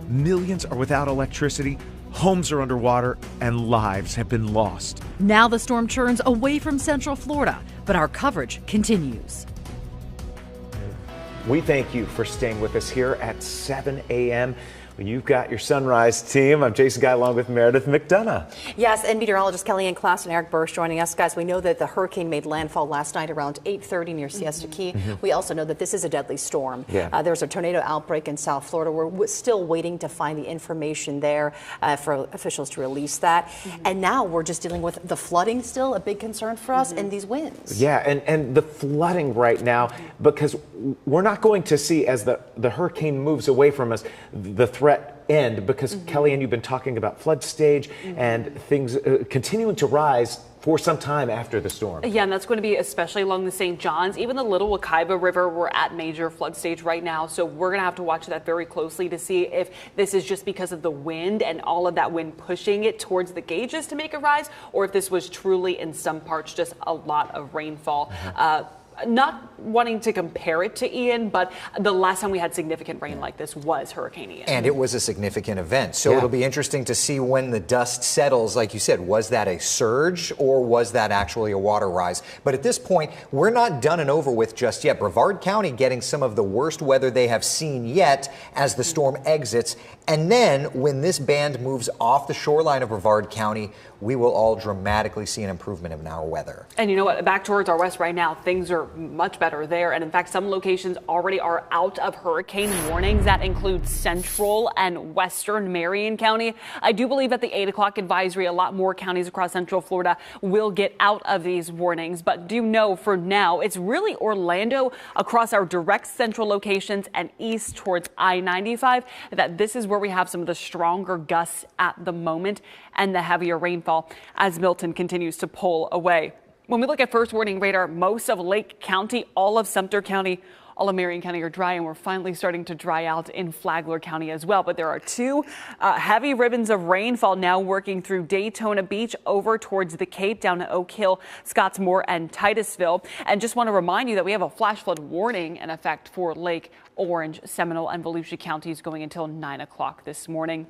Millions are without electricity, homes are underwater, and lives have been lost. Now the storm churns away from Central Florida, but our coverage continues. We thank you for staying with us here at 7 a.m. You've got your Sunrise team. I'm Jason Guy along with Meredith McDonough. Yes, and meteorologist Kellyanne Klass and Eric Bursch joining us. Guys, we know that the hurricane made landfall last night around 8:30 near Siesta Key. We also know that this is a deadly storm. There's a tornado outbreak in South Florida. We're still waiting to find the information there for officials to release that. And now we're just dealing with the flooding still, a big concern for us, and these winds. Yeah, and the flooding right now, because we're not going to see, as the hurricane moves away from us, the threat end, because Kellyanne, you've been talking about flood stage and things continuing to rise for some time after the storm. Yeah, and that's going to be especially along the St. Johns. Even the Little Wekiva River, we're at major flood stage right now. So we're going to have to watch that very closely to see if this is just because of the wind and all of that wind pushing it towards the gauges to make it rise, or if this was truly in some parts just a lot of rainfall. Not wanting to compare it to Ian, but the last time we had significant rain like this was Hurricane Ian. And it was a significant event. So it'll be interesting to see when the dust settles. Like you said, was that a surge or was that actually a water rise? But at this point, we're not done and over with just yet. Brevard County getting some of the worst weather they have seen yet as the storm exits. And then when this band moves off the shoreline of Brevard County, we will all dramatically see an improvement in our weather. And you know what? Back towards our west right now, things are much better there. And in fact, some locations already are out of hurricane warnings. That includes central and western Marion County. I do believe at the 8 o'clock advisory, a lot more counties across Central Florida will get out of these warnings. But do know for now, it's really Orlando across our direct central locations and east towards I-95 that this is where we have some of the stronger gusts at the moment and the heavier rainfall as Milton continues to pull away. When we look at first warning radar, most of Lake County, all of Sumter County, all of Marion County are dry, and we're finally starting to dry out in Flagler County as well. But there are two heavy ribbons of rainfall now working through Daytona Beach over towards the Cape, down to Oak Hill, Scottsmore, and Titusville. And just want to remind you that we have a flash flood warning in effect for Lake, Orange, Seminole, and Volusia counties going until 9 o'clock this morning.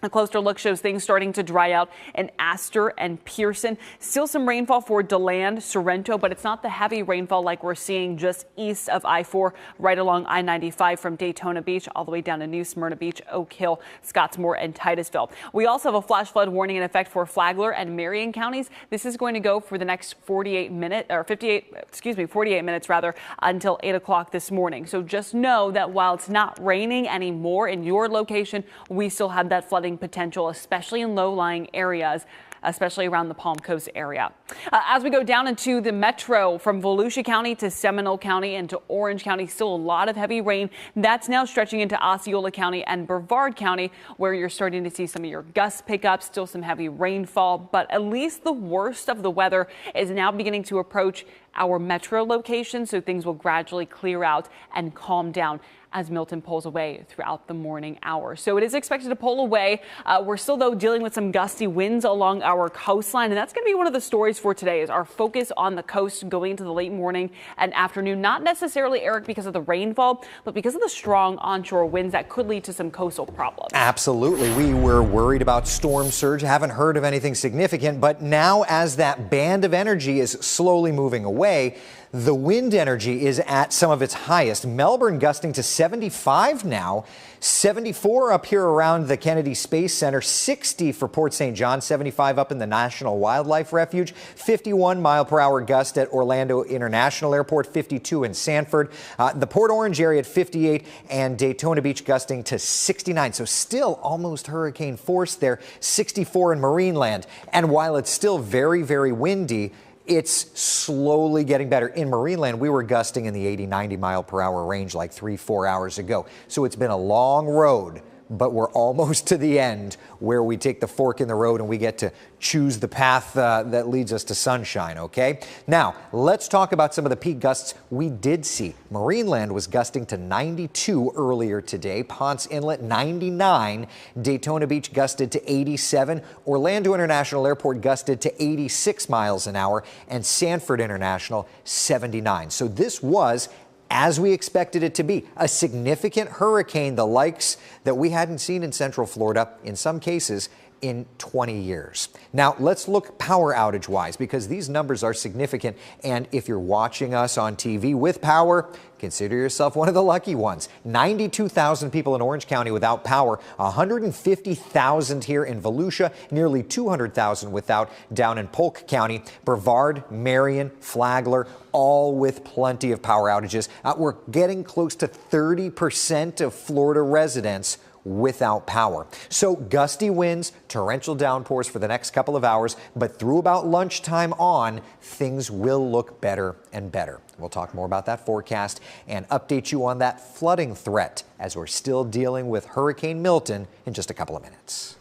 A closer look shows things starting to dry out in Astor and Pearson. Still some rainfall for DeLand, Sorrento, but it's not the heavy rainfall like we're seeing just east of I-4, right along I-95 from Daytona Beach all the way down to New Smyrna Beach, Oak Hill, Scottsmore, and Titusville. We also have a flash flood warning in effect for Flagler and Marion counties. This is going to go for the next 48 minutes rather, until 8 o'clock this morning. So just know that while it's not raining anymore in your location, we still have that flooding potential, especially in low-lying areas, especially around the Palm Coast area. As we go down into the metro from Volusia County to Seminole County and to Orange County, still a lot of heavy rain. That's now stretching into Osceola County and Brevard County, where you're starting to see some of your gusts pick up, still some heavy rainfall, but at least the worst of the weather is now beginning to approach our metro location, so things will gradually clear out and calm down as Milton pulls away throughout the morning hours. So it is expected to pull away. We're still, though, dealing with some gusty winds along our coastline, and that's going to be one of the stories for today, is our focus on the coast going into the late morning and afternoon. Not necessarily, Eric, because of the rainfall, but because of the strong onshore winds that could lead to some coastal problems. Absolutely. We were worried about storm surge, haven't heard of anything significant, but now as that band of energy is slowly moving away, The wind energy is at some of its highest. Melbourne gusting to 75 now, 74 up here around the Kennedy Space Center, 60 for Port St. John, 75 up in the National Wildlife Refuge, 51 mile-per-hour gust at Orlando International Airport, 52 in Sanford, the Port Orange area at 58, and Daytona Beach gusting to 69. So still almost hurricane force there, 64 in Marineland. And while it's still very, very windy, it's slowly getting better. In Marineland, we were gusting in the 80, 90 mile per hour range like 3-4 hours ago. So it's been a long road, but we're almost to the end where we take the fork in the road and we get to choose the path that leads us to sunshine, okay? Now, let's talk about some of the peak gusts we did see. Marineland was gusting to 92 earlier today. Ponce Inlet, 99. Daytona Beach gusted to 87. Orlando International Airport gusted to 86 miles an hour. And Sanford International, 79. So this was, as we expected it to be, a significant hurricane, the likes that we hadn't seen in Central Florida, in some cases, in 20 years. Now, let's look power outage wise, because these numbers are significant. And if you're watching us on TV with power, consider yourself one of the lucky ones. 92,000 people in Orange County without power, 150,000 here in Volusia, nearly 200,000 without down in Polk County, Brevard, Marion, Flagler, all with plenty of power outages. We're getting close to 30% of Florida residents without power. So gusty winds, torrential downpours for the next couple of hours, but through about lunchtime on, things will look better and better. We'll talk more about that forecast and update you on that flooding threat as we're still dealing with Hurricane Milton in just a couple of minutes.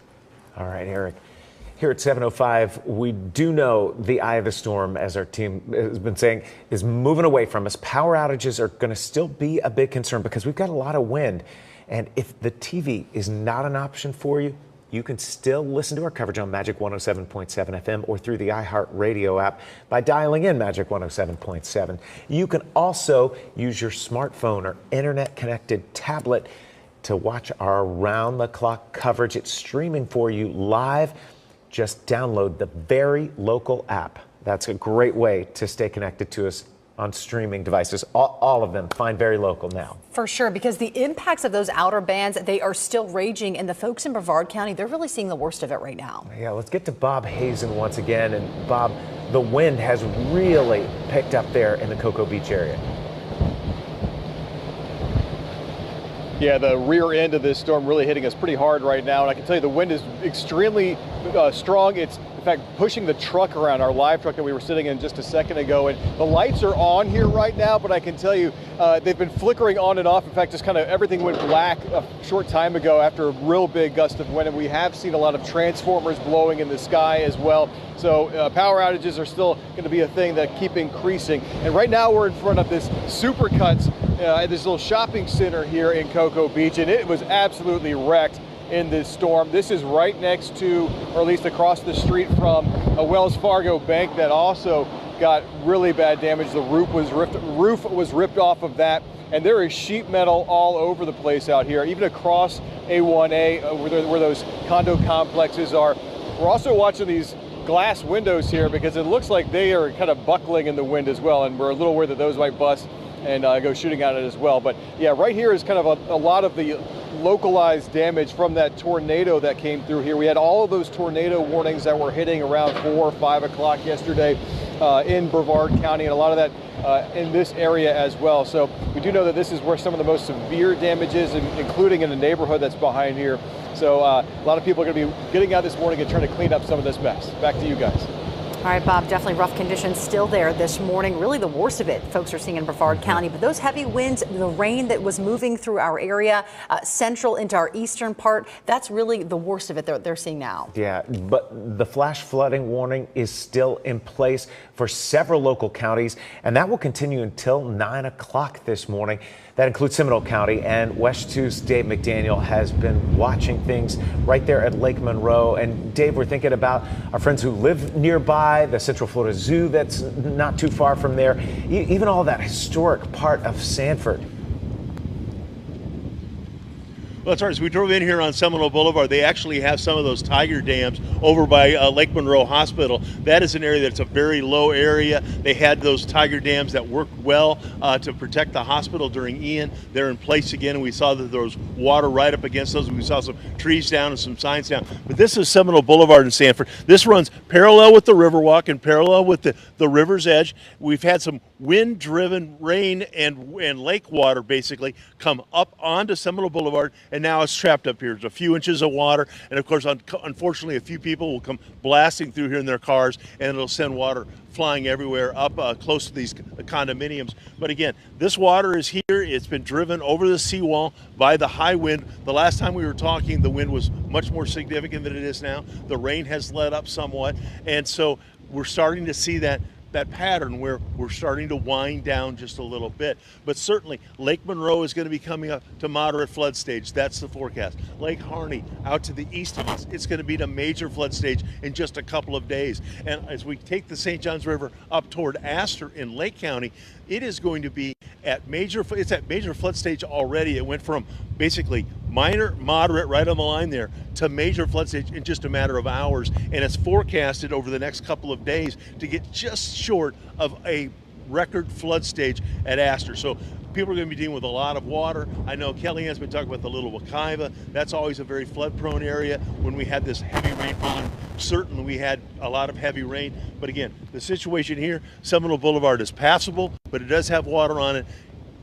All right, Eric. Here at 7:05, we do know the eye of the storm, as our team has been saying, is moving away from us. Power outages are going to still be a big concern because we've got a lot of wind. And if the TV is not an option for you, you can still listen to our coverage on Magic 107.7 FM or through the iHeartRadio app by dialing in Magic 107.7. You can also use your smartphone or internet-connected tablet to watch our around-the-clock coverage. It's streaming for you live. Just download the Very Local app. That's a great way to stay connected to us on streaming devices. All of them. Find Very Local now. For sure, because the impacts of those outer bands, they are still raging, and the folks in Brevard County, they're really seeing the worst of it right now. Yeah, let's get to Bob Hazen once again. And Bob, the wind has really picked up there in the Cocoa Beach area. Yeah, the rear end of this storm really hitting us pretty hard right now. And I can tell you the wind is extremely strong. It's, in fact, pushing the truck around, our live truck that we were sitting in just a second ago. And the lights are on here right now, but I can tell you they've been flickering on and off. In fact, just kind of everything went black a short time ago after a real big gust of wind. And we have seen a lot of transformers blowing in the sky as well. So power outages are still going to be a thing that keep increasing. And right now we're in front of this Supercuts at this little shopping center here in Cocoa Beach, and it was absolutely wrecked in this storm. This is right next to, or at least across the street from, a Wells Fargo bank that also got really bad damage. The roof was ripped off of that, and there is sheet metal all over the place out here, even across A1A where those condo complexes are. We're also watching these glass windows here because it looks like they are kind of buckling in the wind as well, and we're a little worried that those might bust and go shooting at it as well. But yeah, right here is kind of a lot of the localized damage from that tornado that came through here. We had all of those tornado warnings that were hitting around 4 or 5 o'clock yesterday in Brevard County, and a lot of that in this area as well. So we do know that this is where some of the most severe damage is, including in the neighborhood that's behind here. So a lot of people are going to be getting out this morning and trying to clean up some of this mess. Back to you guys. All right, Bob, definitely rough conditions still there this morning. Really the worst of it, folks are seeing in Brevard County. But those heavy winds, the rain that was moving through our area, central into our eastern part, that's really the worst of it they're seeing now. Yeah, but the flash flooding warning is still in place for several local counties, and that will continue until 9 o'clock this morning. That includes Seminole County, and WESH 2's Dave McDaniel has been watching things right there at Lake Monroe. And Dave, we're thinking about our friends who live nearby, the Central Florida Zoo that's not too far from there, even all that historic part of Sanford. Well, that's right. So we drove in here on Seminole Boulevard. They actually have some of those tiger dams over by Lake Monroe Hospital. That is an area that's a very low area. They had those tiger dams that worked well to protect the hospital during Ian. They're in place again, and we saw that there was water right up against those. We saw some trees down and some signs down. But this is Seminole Boulevard in Sanford. This runs parallel with the Riverwalk and parallel with the river's edge. We've had some wind-driven rain and lake water basically come up onto Seminole Boulevard, and now it's trapped up here. There's a few inches of water, and of course, unfortunately, a few people will come blasting through here in their cars, and it'll send water flying everywhere up close to these condominiums. But again, this water is here. It's been driven over the seawall by the high wind. The last time we were talking, the wind was much more significant than it is now. The rain has let up somewhat, and so we're starting to see that pattern where we're starting to wind down just a little bit. But certainly Lake Monroe is going to be coming up to moderate flood stage. That's the forecast. Lake Harney out to the east of us, it's going to be to major flood stage in just a couple of days. And as we take the St. Johns River up toward Astor in Lake County, it is going to be at major flood stage already. It went from basically minor, moderate, right on the line there, to major flood stage in just a matter of hours. And it's forecasted over the next couple of days to get just short of a record flood stage at Astor. So people are going to be dealing with a lot of water. I know Kellyanne's been talking about the Little Wekiva. That's always a very flood-prone area. When we had this heavy rainfall, certainly we had a lot of heavy rain. But again, the situation here, Seminole Boulevard is passable, but it does have water on it.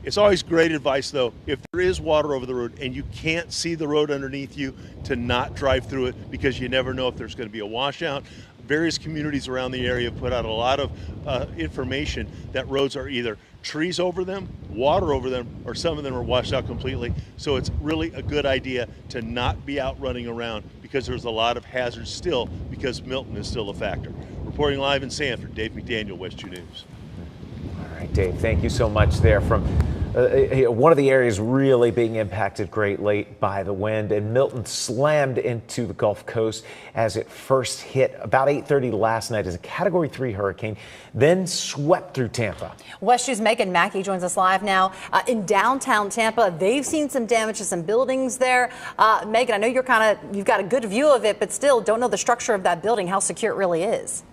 It's always great advice, though, if there is water over the road and you can't see the road underneath you, to not drive through it, because you never know if there's going to be a washout. Various communities around the area put out a lot of information that roads are either trees over them, water over them, or some of them are washed out completely. So it's really a good idea to not be out running around, because there's a lot of hazards still, because Milton is still a factor. Reporting live in Sanford, Dave McDaniel, WESH 2 News. All right, Dave, thank you so much there from one of the areas really being impacted greatly by the wind, and Milton slammed into the Gulf Coast as it first hit about 8:30 last night as a Category 3 hurricane, then swept through Tampa. WESH News' Megan Mackey joins us live now in downtown Tampa. They've seen some damage to some buildings there. Megan, I know you've got a good view of it, but still don't know the structure of that building, how secure it really is.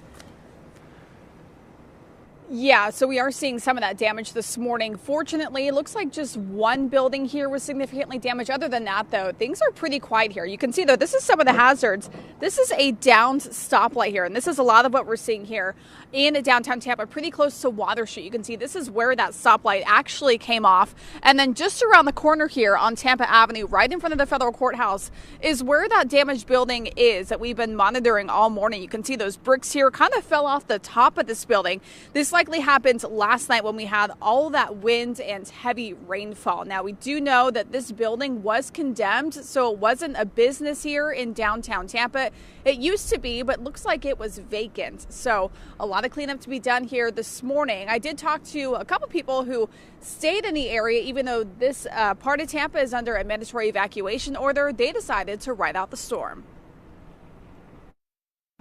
Yeah, so we are seeing some of that damage this morning. Fortunately, it looks like just one building here was significantly damaged. Other than that, though, things are pretty quiet here. You can see, though, this is some of the hazards. This is a downed stoplight here, and this is a lot of what we're seeing here in downtown Tampa, pretty close to Water Street. You can see this is where that stoplight actually came off. And then just around the corner here on Tampa Avenue, right in front of the federal courthouse, is where that damaged building is that we've been monitoring all morning. You can see those bricks here kind of fell off the top of this building. This likely happened last night when we had all that wind and heavy rainfall. Now, we do know that this building was condemned, so it wasn't a business here in downtown Tampa. It used to be, but looks like it was vacant. So a lot of cleanup to be done here this morning. I did talk to a couple people who stayed in the area, even though this part of Tampa is under a mandatory evacuation order. They decided to ride out the storm.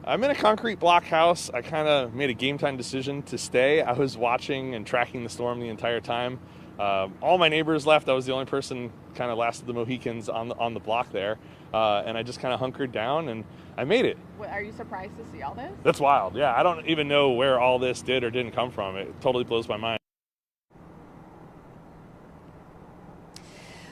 I'm in a concrete block house. I kind of made a game time decision to stay. I was watching and tracking the storm the entire time. All my neighbors left. I was the only person kind of lasted the Mohicans on the block there. And I just kind of hunkered down and I made it. Are you surprised to see all this? That's wild. Yeah, I don't even know where all this did or didn't come from. It totally blows my mind.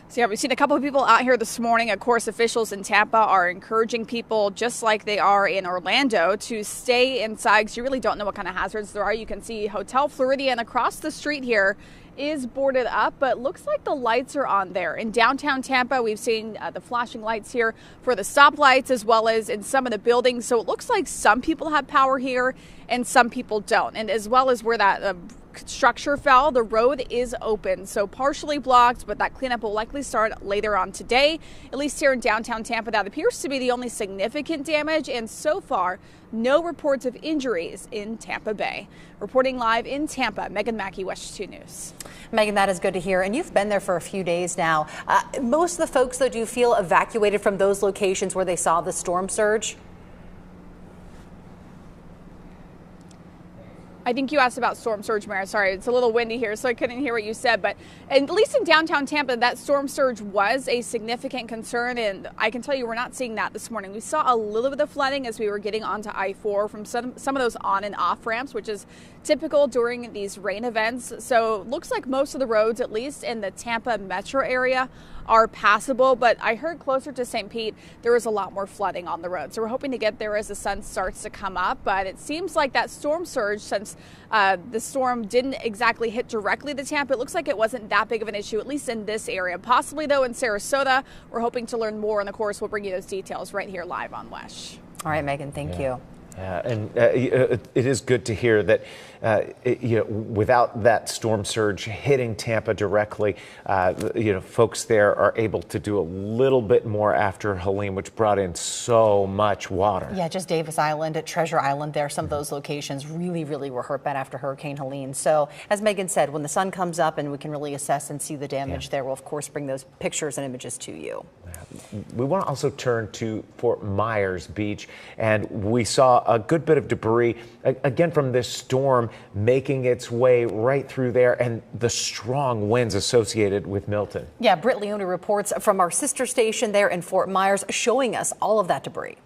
So yeah, we've seen a couple of people out here this morning. Of course, officials in Tampa are encouraging people, just like they are in Orlando, to stay inside because you really don't know what kind of hazards there are. You can see Hotel Floridian across the street here is boarded up, but looks like the lights are on there. In downtown Tampa, we've seen the flashing lights here for the stoplights as well as in some of the buildings. So it looks like some people have power here and some people don't. And as well as where that structure fell, the road is open, so partially blocked, but that cleanup will likely start later on today. At least here in downtown Tampa, that appears to be the only significant damage, and so far, no reports of injuries in Tampa Bay. Reporting live in Tampa, Megan Mackey, WESH 2 News. Megan, that is good to hear, and you've been there for a few days now. Most of the folks, though, do you feel evacuated from those locations where they saw the storm surge? I think you asked about storm surge, Mara. Sorry, it's a little windy here, so I couldn't hear what you said. But at least in downtown Tampa, that storm surge was a significant concern. And I can tell you we're not seeing that this morning. We saw a little bit of flooding as we were getting onto I-4 from some of those on and off ramps, which is typical during these rain events. So looks like most of the roads, at least in the Tampa metro area, are passable, but I heard closer to St. Pete there was a lot more flooding on the road. So we're hoping to get there as the sun starts to come up, but it seems like that storm surge, since the storm didn't exactly hit directly to Tampa, it looks like it wasn't that big of an issue, at least in this area. Possibly though in Sarasota. We're hoping to learn more, and of course we'll bring you those details right here live on WESH. All right, Megan, thank you. And it is good to hear that without that storm surge hitting Tampa directly, folks there are able to do a little bit more after Helene, which brought in so much water. Yeah, just Davis Island, at Treasure Island there, some of those locations really were hurt bad after Hurricane Helene. So as Megan said, when the sun comes up and we can really assess and see the damage there, we'll of course bring those pictures and images to you. We want to also turn to Fort Myers Beach, and we saw a good bit of debris, again, from this storm making its way right through there, and the strong winds associated with Milton. Yeah, Britt Leone reports from our sister station there in Fort Myers, showing us all of that debris.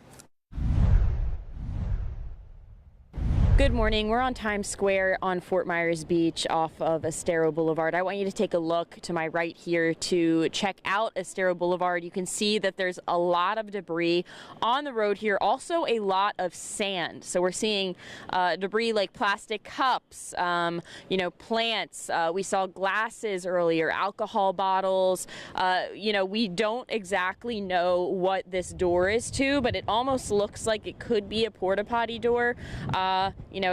Good morning. We're on Times Square on Fort Myers Beach off of Estero Boulevard. I want you to take a look to my right here to check out Estero Boulevard. You can see that there's a lot of debris on the road here, also a lot of sand. So we're seeing debris like plastic cups, plants. We saw glasses earlier, alcohol bottles. We don't exactly know what this door is to, but it almost looks like it could be a porta potty door.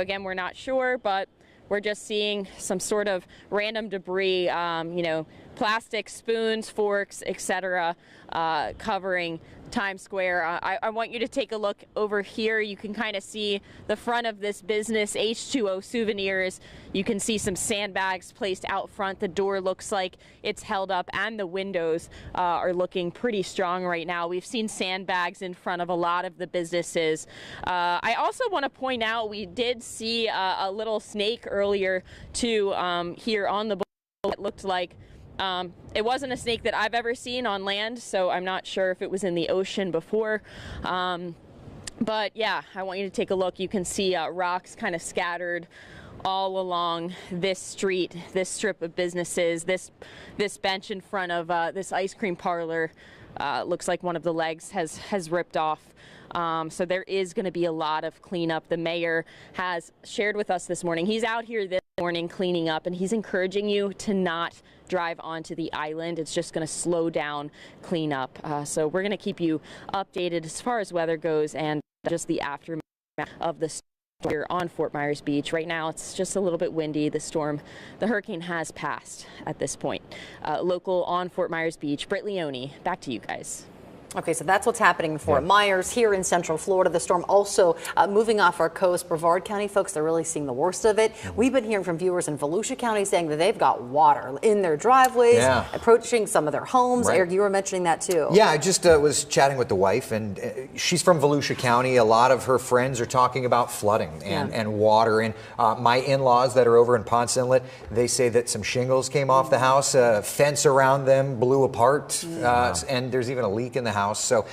Again, we're not sure, but we're just seeing some sort of random debris, plastic spoons, forks, etc., covering Times Square. I want you to take a look over here. You can kind of see the front of this business, H2O Souvenirs. You can see some sandbags placed out front. The door looks like it's held up, and the windows are looking pretty strong right now. We've seen sandbags in front of a lot of the businesses. I also want to point out we did see a little snake earlier too here on the boat. It looked like it wasn't a snake that I've ever seen on land, so I'm not sure if it was in the ocean before. But yeah, I want you to take a look. You can see rocks kind of scattered all along this street, this strip of businesses, this bench in front of this ice cream parlor. Looks like one of the legs has ripped off. So there is going to be a lot of cleanup. The mayor has shared with us this morning. He's out here this morning cleaning up, and he's encouraging you to not drive onto the island. It's just going to slow down cleanup. So we're going to keep you updated as far as weather goes and just the aftermath of the storm here on Fort Myers Beach. Right now it's just a little bit windy. The hurricane has passed at this point. Local on Fort Myers Beach, Britt Leone, back to you guys. Okay, so that's what's happening in Fort Myers. Here in Central Florida, the storm also moving off our coast. Brevard County folks, they're really seeing the worst of it. We've been hearing from viewers in Volusia County saying that they've got water in their driveways, approaching some of their homes. Eric, you were mentioning that too. Yeah, I just was chatting with the wife, and she's from Volusia County. A lot of her friends are talking about flooding and water. And my in-laws that are over in Ponce Inlet, they say that some shingles came off the house, a fence around them blew apart, and there's even a leak in the house. So,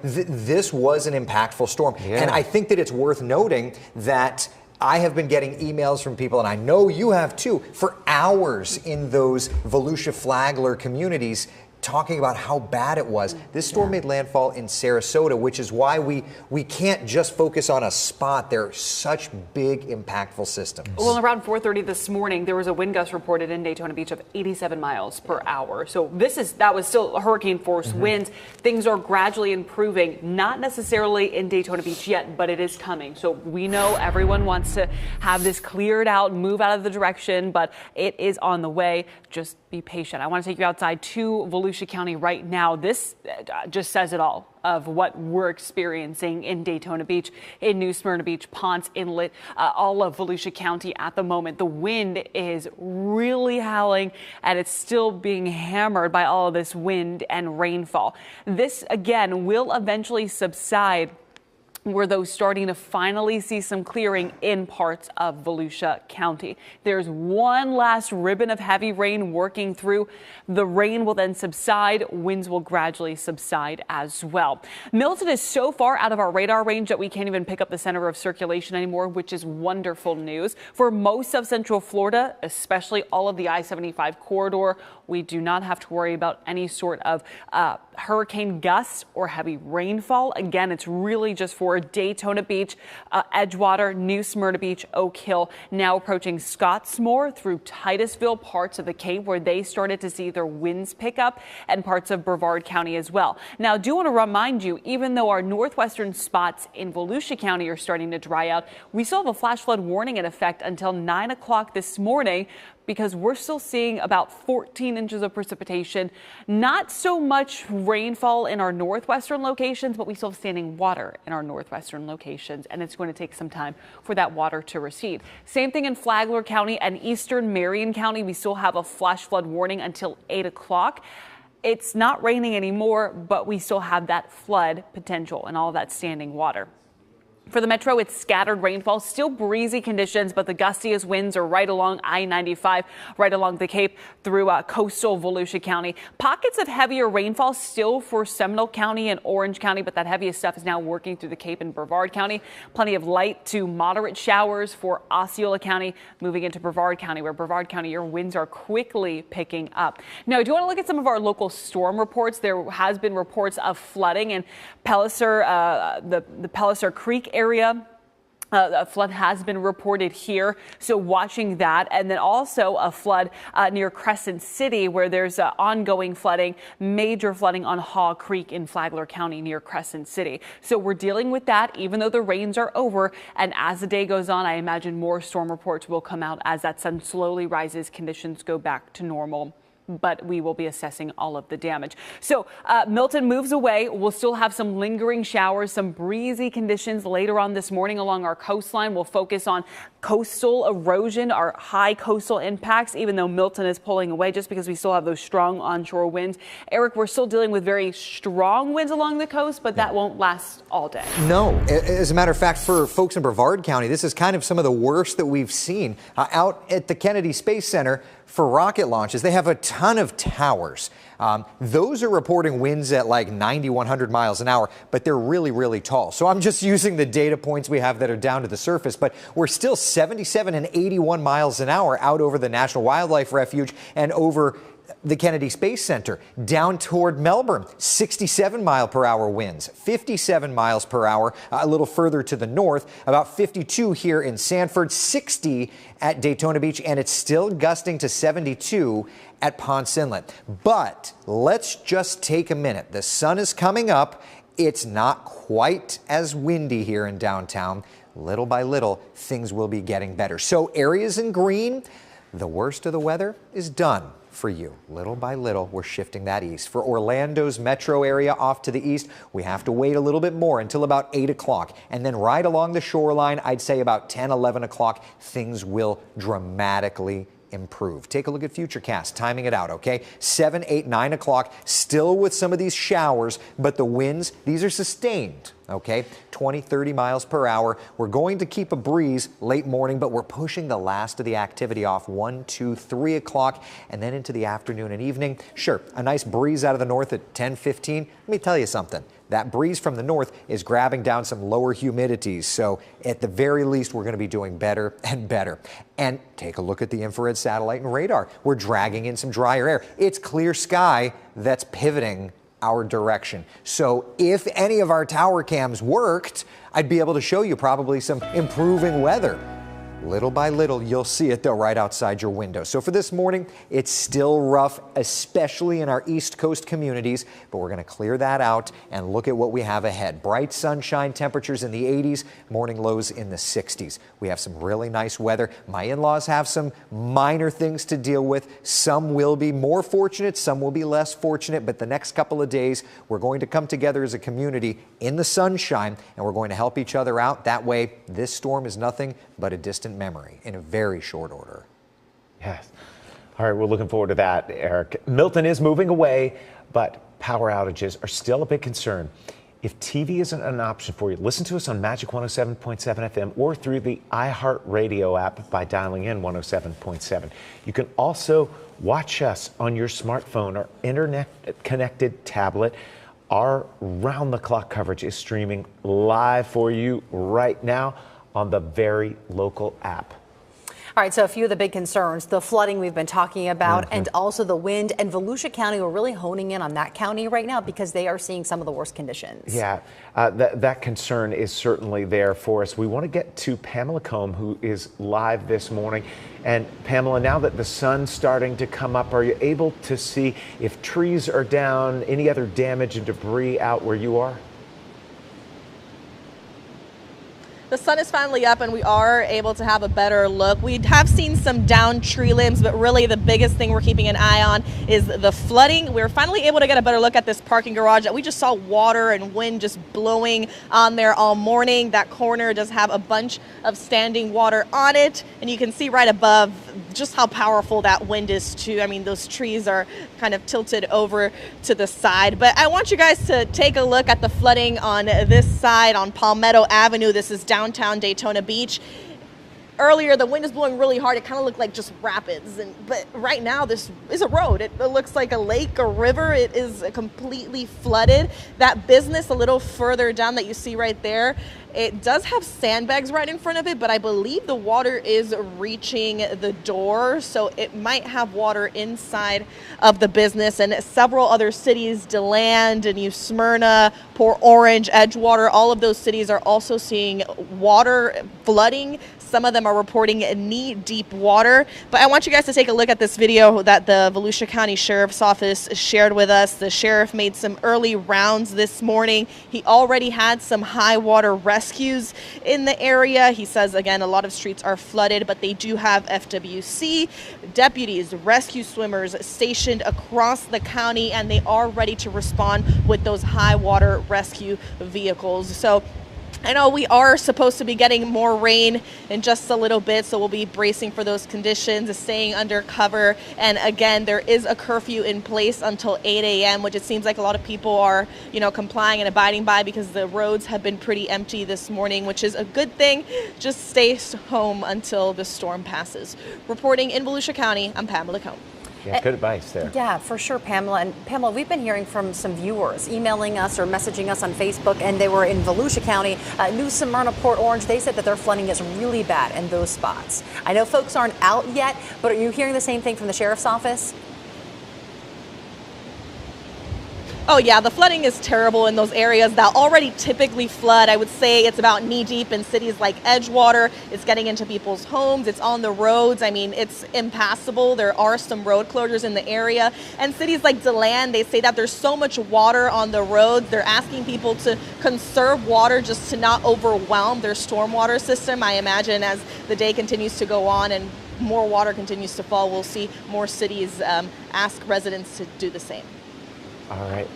this was an impactful storm. And I think that it's worth noting that I have been getting emails from people, and I know you have too, for hours in those Volusia Flagler communities talking about how bad it was. This storm made landfall in Sarasota, which is why we can't just focus on a spot. They're such big, impactful systems. Well, around 4:30 this morning, there was a wind gust reported in Daytona Beach of 87 miles per hour. So that was still hurricane force winds. Things are gradually improving, not necessarily in Daytona Beach yet, but it is coming. So we know everyone wants to have this cleared out, move out of the direction, but it is on the way. Just be patient. I want to take you outside to Volusia County right now. This just says it all of what we're experiencing in Daytona Beach, in New Smyrna Beach, Ponce Inlet, all of Volusia County at the moment. The wind is really howling, and it's still being hammered by all of this wind and rainfall. This, again, will eventually subside We're though starting to finally see some clearing in parts of Volusia County. There's one last ribbon of heavy rain working through. The rain will then subside. Winds will gradually subside as well. Milton is so far out of our radar range that we can't even pick up the center of circulation anymore, which is wonderful news. For most of Central Florida, especially all of the I-75 corridor, we do not have to worry about any sort of hurricane gusts or heavy rainfall. Again, it's really just for Daytona Beach, Edgewater, New Smyrna Beach, Oak Hill, now approaching Scottsmore through Titusville, parts of the Cape where they started to see their winds pick up, and parts of Brevard County as well. Now, I do want to remind you, even though our northwestern spots in Volusia County are starting to dry out, we still have a flash flood warning in effect until 9 o'clock this morning, because we're still seeing about 14 inches of precipitation. Not so much rainfall in our northwestern locations, but we still have standing water in our northwestern locations, and it's going to take some time for that water to recede. Same thing in Flagler County and eastern Marion County. We still have a flash flood warning until 8 o'clock. It's not raining anymore, but we still have that flood potential and all of that standing water. For the metro, it's scattered rainfall, still breezy conditions, but the gustiest winds are right along I-95, right along the Cape through coastal Volusia County. Pockets of heavier rainfall still for Seminole County and Orange County, but that heaviest stuff is now working through the Cape and Brevard County. Plenty of light to moderate showers for Osceola County, moving into Brevard County, where Brevard County, your winds are quickly picking up. Now, do you want to look at some of our local storm reports? There has been reports of flooding in Pellicer, the Pellicer Creek area. A flood has been reported here, so watching that. And then also a flood near Crescent City, where there's ongoing flooding, major flooding on Haw Creek in Flagler County near Crescent City. So we're dealing with that, even though the rains are over. And as the day goes on, I imagine more storm reports will come out as that sun slowly rises, conditions go back to normal. But we will be assessing all of the damage. So Milton moves away. We'll still have some lingering showers, some breezy conditions later on this morning along our coastline. We'll focus on coastal erosion, our high coastal impacts, even though Milton is pulling away, just because we still have those strong onshore winds. Eric, we're still dealing with very strong winds along the coast, but that won't last all day. No. As a matter of fact, for folks in Brevard County, this is kind of some of the worst that we've seen. Out at the Kennedy Space Center for rocket launches, they have a ton of towers. Those are reporting winds at like 90, 100 miles an hour, but they're really, really tall. So I'm just using the data points we have that are down to the surface, but we're still 77 and 81 miles an hour out over the National Wildlife Refuge and over the Kennedy Space Center. Down toward Melbourne, 67 mile per hour winds, 57 miles per hour a little further to the north, about 52 here in Sanford, 60 at Daytona Beach, and it's still gusting to 72 at Ponce Inlet. But let's just take a minute. The sun is coming up. It's not quite as windy here in downtown. Little by little, things will be getting better. So areas in green, the worst of the weather is done for you. Little by little, we're shifting that east. For Orlando's metro area off to the east, we have to wait a little bit more until about 8 o'clock. And then right along the shoreline, I'd say about 10, 11 o'clock, things will dramatically improve. Take a look at Futurecast, timing it out, okay? 7, 8, 9 o'clock, still with some of these showers, but the winds, these are sustained, okay? 20, 30 miles per hour. We're going to keep a breeze late morning, but we're pushing the last of the activity off 1, 2, 3 o'clock, and then into the afternoon and evening. Sure, a nice breeze out of the north at 10, 15. Let me tell you something. That breeze from the north is grabbing down some lower humidities. So at the very least, we're going to be doing better and better. And take a look at the infrared satellite and radar. We're dragging in some drier air. It's clear sky that's pivoting our direction. So if any of our tower cams worked, I'd be able to show you probably some improving weather. Little by little, you'll see it, though, right outside your window. So for this morning, it's still rough, especially in our East Coast communities, but we're going to clear that out and look at what we have ahead. Bright sunshine, temperatures in the 80s, morning lows in the 60s. We have some really nice weather. My in-laws have some minor things to deal with. Some will be more fortunate, some will be less fortunate, but the next couple of days, we're going to come together as a community in the sunshine, and we're going to help each other out. That way, this storm is nothing but a distant memory in a very short order. Yes. All right, we're looking forward to that, Eric. Milton is moving away, but power outages are still a big concern If TV isn't an option for you, listen to us on Magic 107.7 FM or through the iHeartRadio app by dialing in 107.7. You can also watch us on your smartphone or internet-connected tablet. Our round-the-clock coverage is streaming live for you right now on the very local app. All right, so a few of the big concerns, the flooding we've been talking about, and also the wind. And Volusia County, we're really honing in on that county right now because they are seeing some of the worst conditions. Yeah, that concern is certainly there for us. We want to get to Pamela Combe, who is live this morning. And Pamela, now that the sun's starting to come up, are you able to see if trees are down, any other damage and debris out where you are? The sun is finally up and we are able to have a better look. We have seen some downed tree limbs, but really the biggest thing we're keeping an eye on is the flooding. We're finally able to get a better look at this parking garage that we just saw water and wind just blowing on there all morning. That corner does have a bunch of standing water on it, and you can see right above just how powerful that wind is too. I mean, those trees are kind of tilted over to the side. But I want you guys to take a look at the flooding on this side on Palmetto Avenue. This is downtown Daytona Beach. Earlier, the wind is blowing really hard. It kind of looked like just rapids. But right now, this is a road. It looks like a lake, a river. It is completely flooded. That business a little further down that you see right there, it does have sandbags right in front of it, but I believe the water is reaching the door, so it might have water inside of the business. And several other cities, DeLand, New Smyrna, Port Orange, Edgewater, all of those cities are also seeing water flooding. Some of them are reporting knee-deep water. But I want you guys to take a look at this video that the Volusia County Sheriff's Office shared with us. The sheriff made some early rounds this morning. He already had some high water rescues in the area. He says, again, a lot of streets are flooded, but they do have FWC, deputies, rescue swimmers stationed across the county, and they are ready to respond with those high water rescue vehicles. So I know we are supposed to be getting more rain in just a little bit, so we'll be bracing for those conditions, staying under cover. And again, there is a curfew in place until 8 a.m., which it seems like a lot of people are, complying and abiding by because the roads have been pretty empty this morning, which is a good thing. Just stay home until the storm passes. Reporting in Volusia County, I'm Pamela Combe. Yeah, good advice there. Yeah, for sure, Pamela. And Pamela, we've been hearing from some viewers emailing us or messaging us on Facebook, and they were in Volusia County, New Smyrna, Port Orange. They said that their flooding is really bad in those spots. I know folks aren't out yet, but are you hearing the same thing from the sheriff's office? Oh yeah, the flooding is terrible in those areas that already typically flood. I would say it's about knee deep in cities like Edgewater. It's getting into people's homes. It's on the roads. I mean, it's impassable. There are some road closures in the area. And cities like DeLand, they say that there's so much water on the roads. They're asking people to conserve water just to not overwhelm their stormwater system. I imagine as the day continues to go on and more water continues to fall, we'll see more cities ask residents to do the same. All right.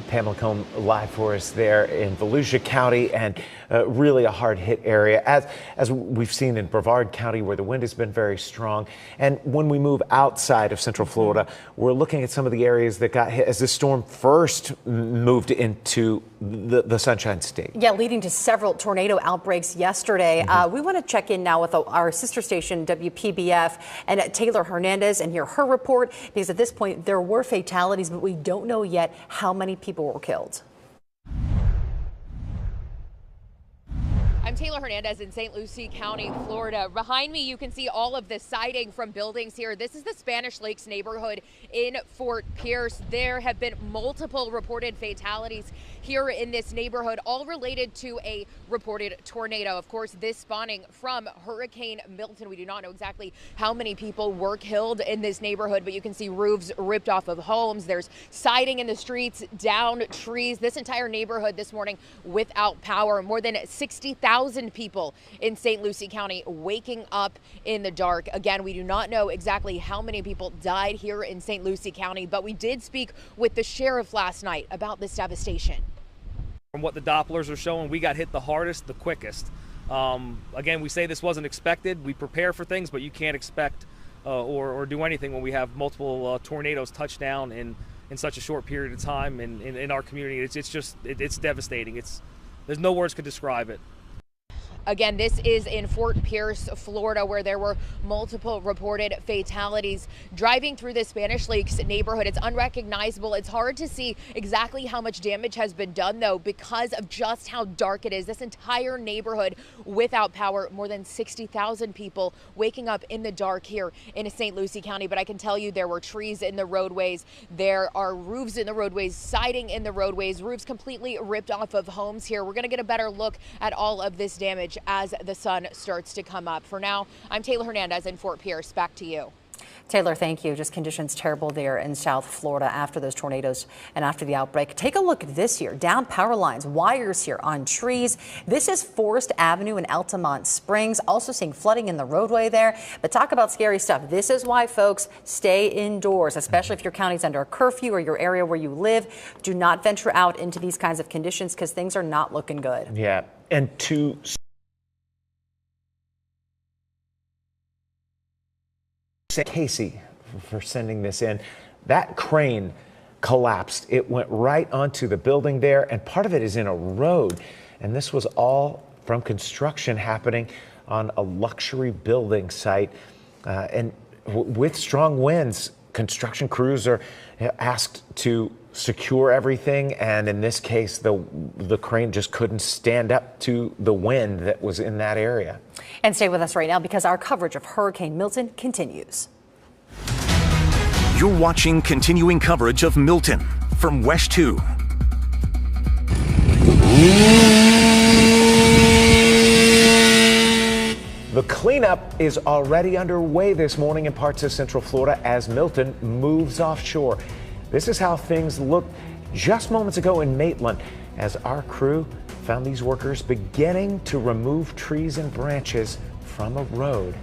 Pamela Combe live for us there in Volusia County, and really a hard hit area as we've seen in Brevard County, where the wind has been very strong. And when we move outside of Central Florida, we're looking at some of the areas that got hit as the storm first moved into the Sunshine State. Yeah, leading to several tornado outbreaks yesterday. We want to check in now with our sister station, WPBF, and Taylor Hernandez, and hear her report, because at this point there were fatalities, but we don't know yet how many people were killed. I'm Taylor Hernandez in St. Lucie County, Florida. Behind me, you can see all of the siding from buildings here. This is the Spanish Lakes neighborhood in Fort Pierce. There have been multiple reported fatalities here in this neighborhood, all related to a reported tornado. Of course, this spawning from Hurricane Milton. We do not know exactly how many people were killed in this neighborhood, but you can see roofs ripped off of homes. There's siding in the streets, downed trees. This entire neighborhood this morning without power. More than 60,000 people in St. Lucie County waking up in the dark. Again, we do not know exactly how many people died here in St. Lucie County, but we did speak with the sheriff last night about this devastation. From what the Dopplers are showing, we got hit the hardest, the quickest. Again, we say this wasn't expected. We prepare for things, but you can't expect or do anything when we have multiple tornadoes touch down in in such a short period of time in our community. It's devastating. There's no words could describe it. Again, this is in Fort Pierce, Florida, where there were multiple reported fatalities. Driving through the Spanish Lakes neighborhood, it's unrecognizable. It's hard to see exactly how much damage has been done, though, because of just how dark it is. This entire neighborhood without power, more than 60,000 people waking up in the dark here in St. Lucie County. But I can tell you there were trees in the roadways. There are roofs in the roadways, siding in the roadways, roofs completely ripped off of homes here. We're going to get a better look at all of this damage as the sun starts to come up. For now, I'm Taylor Hernandez in Fort Pierce. Back to you. Taylor, thank you. Just conditions terrible there in South Florida after those tornadoes and after the outbreak. Take a look at this here. Down power lines, wires here on trees. This is Forest Avenue in Altamont Springs. Also seeing flooding in the roadway there. But talk about scary stuff. This is why, folks, stay indoors, especially if your county's under a curfew or your area where you live. Do not venture out into these kinds of conditions because things are not looking good. Yeah. And to Casey for sending this in. That crane collapsed. It went right onto the building there, and part of it is in a road. And this was all from construction happening on a luxury building site. And with strong winds, construction crews are asked to secure everything. And in this case, the crane just couldn't stand up to the wind that was in that area. And stay with us right now because our coverage of Hurricane Milton continues. You're watching continuing coverage of Milton from WESH 2. The cleanup is already underway this morning in parts of Central Florida as Milton moves offshore. This is how things looked just moments ago in Maitland as our crew found these workers beginning to remove trees and branches from a road.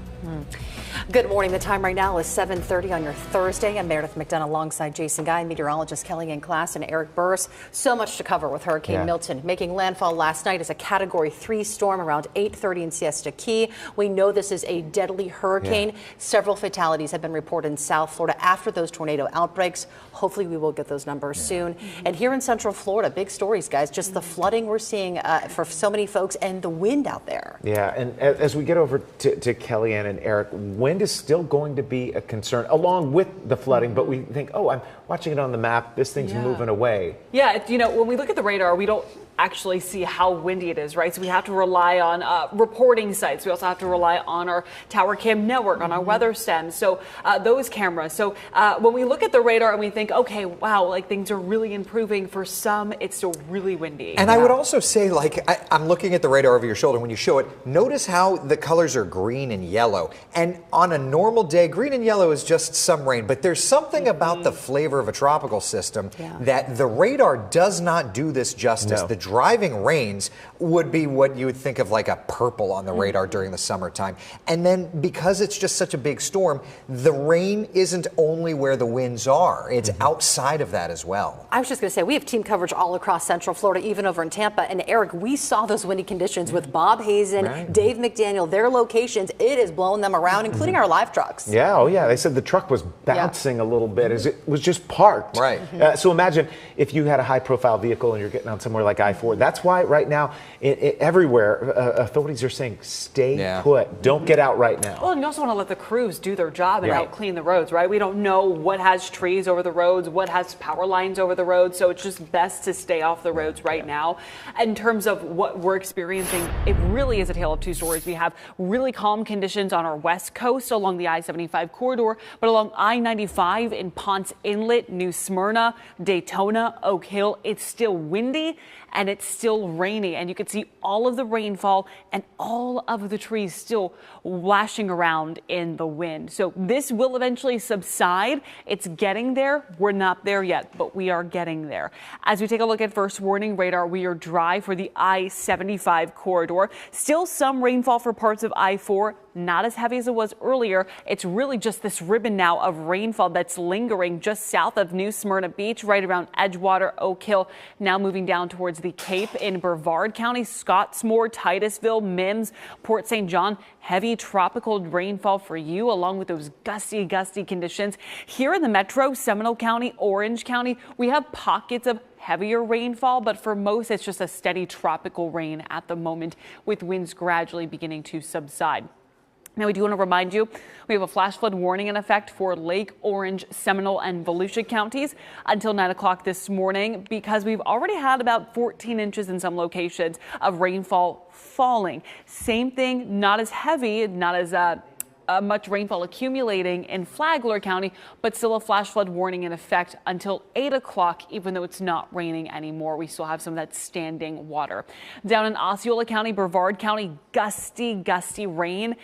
Good morning. The time right now is 7:30 on your Thursday. I'm Meredith McDonough alongside Jason Guy, meteorologist Kellyanne Class, and Eric Burris. So much to cover with Hurricane Milton. Making landfall last night as a Category 3 storm around 8:30 in Siesta Key. We know this is a deadly hurricane. Several fatalities have been reported in South Florida after those tornado outbreaks. Hopefully we will get those numbers soon. And here in Central Florida, big stories, guys. Just the flooding we're seeing for so many folks and the wind out there. Yeah, and as we get over to Kellyanne and Eric, wind is still going to be a concern along with the flooding, but we think, oh, I'm watching it on the map, this thing's moving away. Yeah, you know, when we look at the radar, we don't actually see how windy it is, right? So we have to rely on reporting sites. We also have to rely on our tower cam network, on our weather stems, so those cameras. So when we look at the radar and we think, okay, wow, like things are really improving, for some it's still really windy. And I would also say, like, I'm looking at the radar over your shoulder. When you show it, notice how the colors are green and yellow. And on a normal day, green and yellow is just some rain, but there's something about the flavor of a tropical system that the radar does not do this justice. No. The driving rains would be what you would think of like a purple on the radar during the summertime. And then because it's just such a big storm, the rain isn't only where the winds are, it's outside of that as well. I was just going to say, we have team coverage all across Central Florida, even over in Tampa. And Eric, we saw those windy conditions with Bob Hazen, Dave McDaniel, their locations. It is blowing them around, including our live trucks. Yeah, oh yeah, they said the truck was bouncing a little bit as it was just parked. Right. So imagine if you had a high profile vehicle and you're getting on somewhere like I-4. That's why right now, everywhere, authorities are saying, stay put. Don't get out right now. Well, and you also want to let the crews do their job and out clean the roads, right? We don't know what has trees over the roads, what has power lines over the roads, so it's just best to stay off the roads right now. In terms of what we're experiencing, it really is a tale of two stories. We have really calm conditions on our west coast along the I-75 corridor, but along I-95 in Ponce Inlet, New Smyrna, Daytona, Oak Hill, it's still windy and it's still rainy, and you can see all of the rainfall and all of the trees still lashing around in the wind. So this will eventually subside. It's getting there. We're not there yet, but we are getting there. As we take a look at first warning radar, we are dry for the I-75 corridor. Still some rainfall for parts of I-4. Not as heavy as it was earlier. It's really just this ribbon now of rainfall that's lingering just south of New Smyrna Beach, right around Edgewater, Oak Hill, now moving down towards the Cape in Brevard County, Scottsmore, Titusville, Mims, Port St. John. Heavy tropical rainfall for you, along with those gusty conditions. Here in the metro, Seminole County, Orange County, we have pockets of heavier rainfall, but for most, it's just a steady tropical rain at the moment, with winds gradually beginning to subside. Now, we do want to remind you, we have a flash flood warning in effect for Lake, Orange, Seminole, and Volusia counties until 9 o'clock this morning, because we've already had about 14 inches in some locations of rainfall falling. Same thing, not as heavy, not as much rainfall accumulating in Flagler County, but still a flash flood warning in effect until 8 o'clock, even though it's not raining anymore. We still have some of that standing water. Down in Osceola County, Brevard County, gusty rain,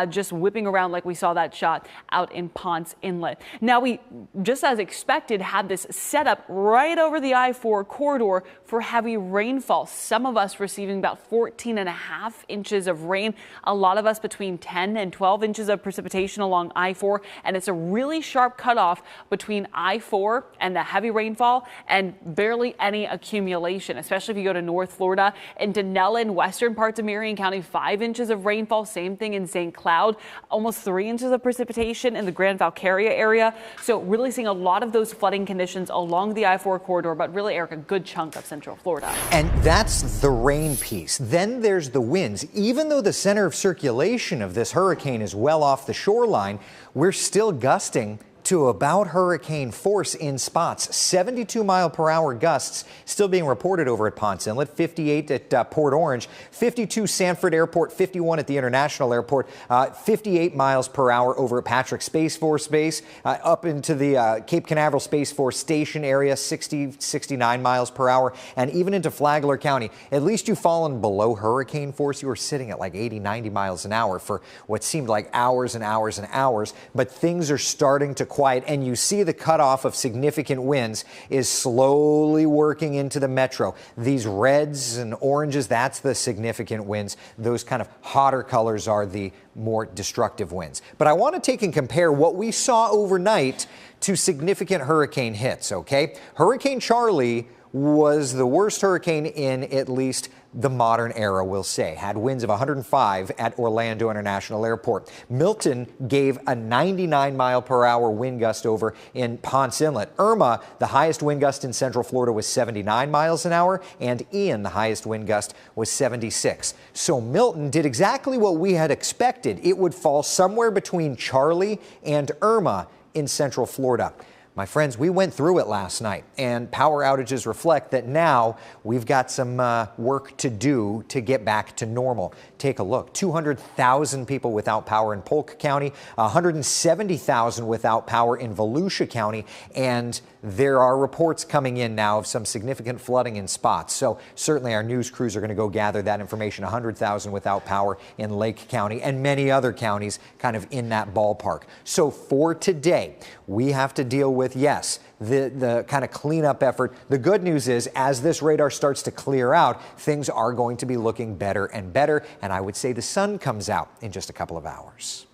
just whipping around like we saw that shot out in Ponce Inlet. Now, we, just as expected, had this set up right over the I-4 corridor for heavy rainfall. Some of us receiving about 14.5 inches of rain, a lot of us between 10 and 12 inches of precipitation along I-4, and it's a really sharp cutoff between I-4 and the heavy rainfall and barely any accumulation, especially if you go to North Florida. In Denellen, western parts of Marion County, 5 inches of rainfall. Same thing in St. Cloud, almost 3 inches of precipitation in the Grand Valcaria area. So really seeing a lot of those flooding conditions along the I-4 corridor, but really, Eric, a good chunk of Central Florida. And that's the rain piece. Then there's the winds. Even though the center of circulation of this hurricane is well off the shoreline, we're still gusting to about hurricane force in spots. 72-mile-per-hour gusts still being reported over at Ponce Inlet, 58 at Port Orange, 52 Sanford Airport, 51 at the International Airport, 58 miles per hour over at Patrick Space Force Base, up into the Cape Canaveral Space Force Station area, 69 miles per hour, and even into Flagler County. At least you've fallen below hurricane force. You were sitting at like 90 miles an hour for what seemed like hours and hours and hours, but things are starting to quiet, and you see the cutoff of significant winds is slowly working into the metro. These reds and oranges, that's the significant winds. Those kind of hotter colors are the more destructive winds. But I want to take and compare what we saw overnight to significant hurricane hits, okay? Hurricane Charlie was the worst hurricane in at least the modern era, we'll say. Had winds of 105 at Orlando International Airport. Milton gave a 99-mile-per-hour wind gust over in Ponce Inlet. Irma, the highest wind gust in Central Florida, was 79 miles an hour, and Ian, the highest wind gust, was 76. So Milton did exactly what we had expected. It would fall somewhere between Charlie and Irma in Central Florida. My friends, we went through it last night, and power outages reflect that now we've got some work to do to get back to normal. Take a look. 200,000 people without power in Polk County, 170,000 without power in Volusia County, and there are reports coming in now of some significant flooding in spots. So certainly our news crews are going to go gather that information. 100,000 without power in Lake County and many other counties kind of in that ballpark. So for today, we have to deal with, yes, the kind of cleanup effort. The good news is, as this radar starts to clear out, things are going to be looking better and better. And I would say the sun comes out in just a couple of hours.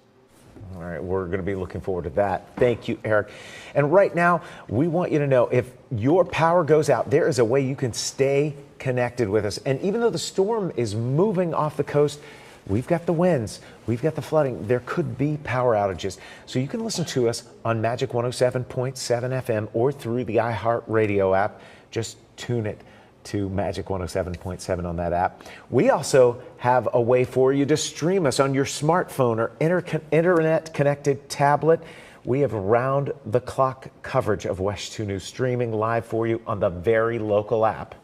All right, we're going to be looking forward to that. Thank you, Eric. And right now, we want you to know, if your power goes out, there is a way you can stay connected with us. And even though the storm is moving off the coast, we've got the winds, we've got the flooding. There could be power outages. So you can listen to us on Magic 107.7 FM or through the iHeartRadio app. Just tune it to Magic 107.7 on that app. We also have a way for you to stream us on your smartphone or internet-connected tablet. We have round-the-clock coverage of WESH 2 News streaming live for you on the very local app.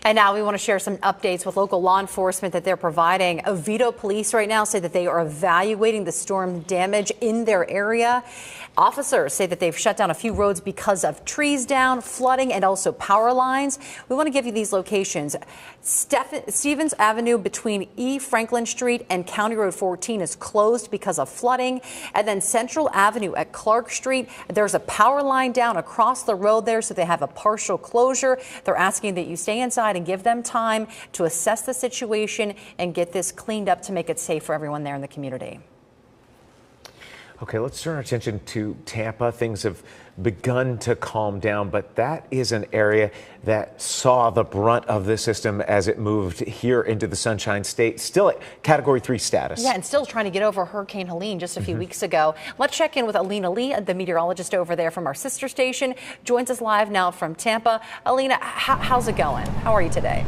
And now we want to share some updates with local law enforcement that they're providing. Oviedo police right now say that they are evaluating the storm damage in their area. Officers say that they've shut down a few roads because of trees down, flooding, and also power lines. We want to give you these locations. Stevens Avenue between E. Franklin Street and County Road 14 is closed because of flooding. And then Central Avenue at Clark Street, there's a power line down across the road there, so they have a partial closure. They're asking that you stay inside and give them time to assess the situation and get this cleaned up to make it safe for everyone there in the community. Okay, let's turn our attention to Tampa. Things have begun to calm down, but that is an area that saw the brunt of this system as it moved here into the Sunshine State, still at Category 3 status. Yeah, and still trying to get over Hurricane Helene just a few weeks ago. Let's check in with Alina Lee, the meteorologist over there from our sister station. Joins us live now from Tampa. Alina, how's it going? How are you today?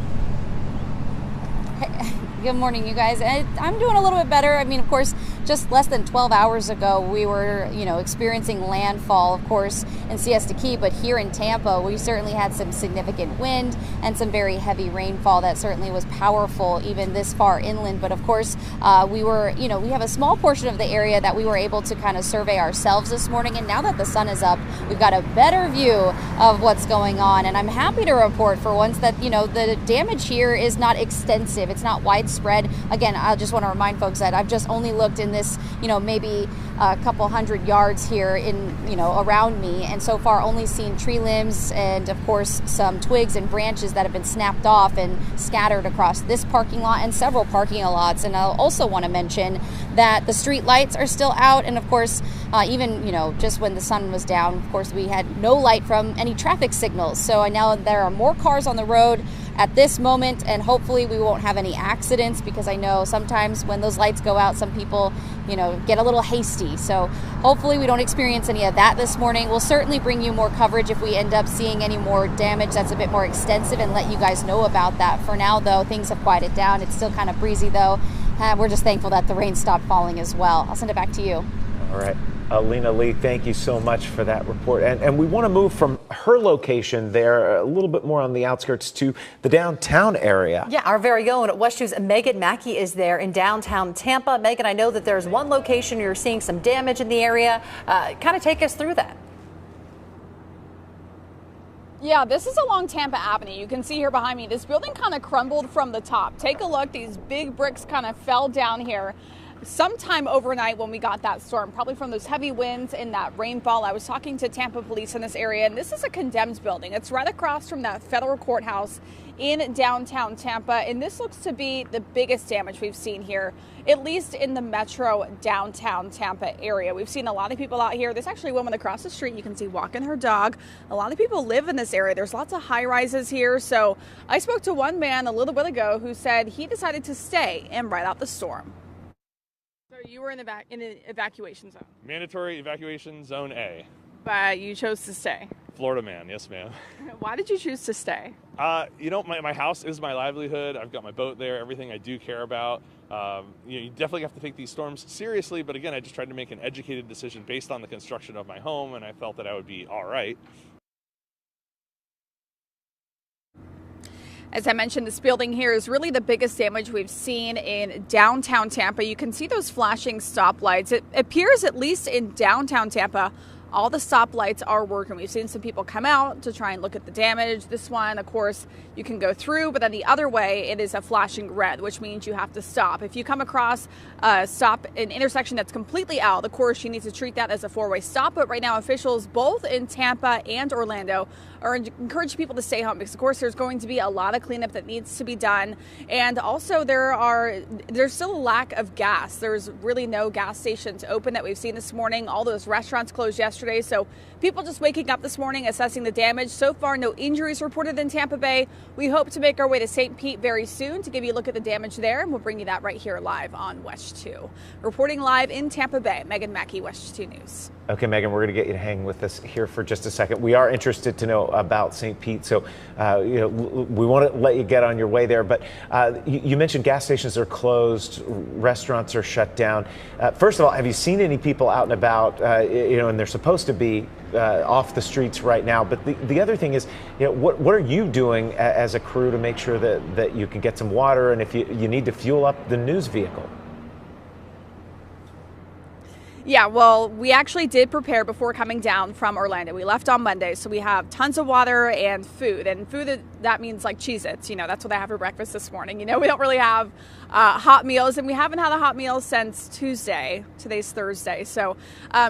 Good morning, you guys. I'm doing a little bit better. I mean, of course, just less than 12 hours ago, we were, experiencing landfall, of course, in Siesta Key. But here in Tampa, we certainly had some significant wind and some very heavy rainfall that certainly was powerful, even this far inland. But of course, we have a small portion of the area that we were able to kind of survey ourselves this morning. And now that the sun is up, we've got a better view of what's going on. And I'm happy to report for once that, the damage here is not extensive. It's not widespread. Again, I just want to remind folks that I've just only looked in this, maybe a couple hundred yards here in, around me. And so far only seen tree limbs and of course some twigs and branches that have been snapped off and scattered across this parking lot and several parking lots. And I'll also want to mention that the street lights are still out. And of course, even, just when the sun was down, of course, we had no light from any traffic signals. So I know there are more cars on the road at this moment, and hopefully we won't have any accidents, because I know sometimes when those lights go out, some people, get a little hasty. So hopefully we don't experience any of that this morning. We'll certainly bring you more coverage if we end up seeing any more damage that's a bit more extensive and let you guys know about that. For now, though, things have quieted down. It's still kind of breezy, though. We're just thankful that the rain stopped falling as well. I'll send it back to you. All right. Alina Lee, thank you so much for that report. And we want to move from her location there a little bit more on the outskirts to the downtown area. Yeah, our very own WESH 2's Megan Mackey is there in downtown Tampa. Megan, I know that there's one location you're seeing some damage in the area. Kind of take us through that. Yeah, this is along Tampa Avenue. You can see here behind me, this building kind of crumbled from the top. Take a look. These big bricks kind of fell down here sometime overnight when we got that storm, probably from those heavy winds and that rainfall. I was talking to Tampa police in this area, and this is a condemned building. It's right across from that federal courthouse in downtown Tampa, and this looks to be the biggest damage we've seen here, at least in the metro downtown Tampa area. We've seen a lot of people out here. There's actually a woman across the street you can see walking her dog. A lot of people live in this area. There's lots of high rises here. So I spoke to one man a little bit ago who said he decided to stay and ride out the storm. So you were in an evacuation zone? Mandatory evacuation zone A. But you chose to stay? Florida man, yes ma'am. Why did you choose to stay? My house is my livelihood. I've got my boat there, everything I do care about. You definitely have to take these storms seriously, but again, I just tried to make an educated decision based on the construction of my home, and I felt that I would be all right. As I mentioned, this building here is really the biggest damage we've seen in downtown Tampa. You can see those flashing stoplights. It appears, at least in downtown Tampa, all the stoplights are working. We've seen some people come out to try and look at the damage. This one, of course, you can go through, but then the other way, it is a flashing red, which means you have to stop. If you come across an intersection that's completely out, of course, you need to treat that as a four-way stop. But right now, officials both in Tampa and Orlando are encouraging people to stay home because, of course, there's going to be a lot of cleanup that needs to be done. And also, there's still a lack of gas. There's really no gas stations open that we've seen this morning. All those restaurants closed yesterday. So people just waking up this morning, assessing the damage. So far, no injuries reported in Tampa Bay. We hope to make our way to St. Pete very soon to give you a look at the damage there. And we'll bring you that right here live on WESH 2. Reporting live in Tampa Bay, Megan Mackey, WESH 2 News. Okay, Megan, we're going to get you to hang with us here for just a second. We are interested to know about St. Pete, so we want to let you get on your way there. But you mentioned gas stations are closed, restaurants are shut down. First of all, have you seen any people out and about? And they're supposed to be off the streets right now. But the other thing is, what are you doing as a crew to make sure that you can get some water, and if you need to fuel up the news vehicle? Yeah, well, we actually did prepare before coming down from Orlando. We left on Monday, so we have tons of water and food. And food that means like Cheez-Its. You know, that's what I have for breakfast this morning. You know, we don't really have hot meals, and we haven't had a hot meal since Tuesday. Today's Thursday. So,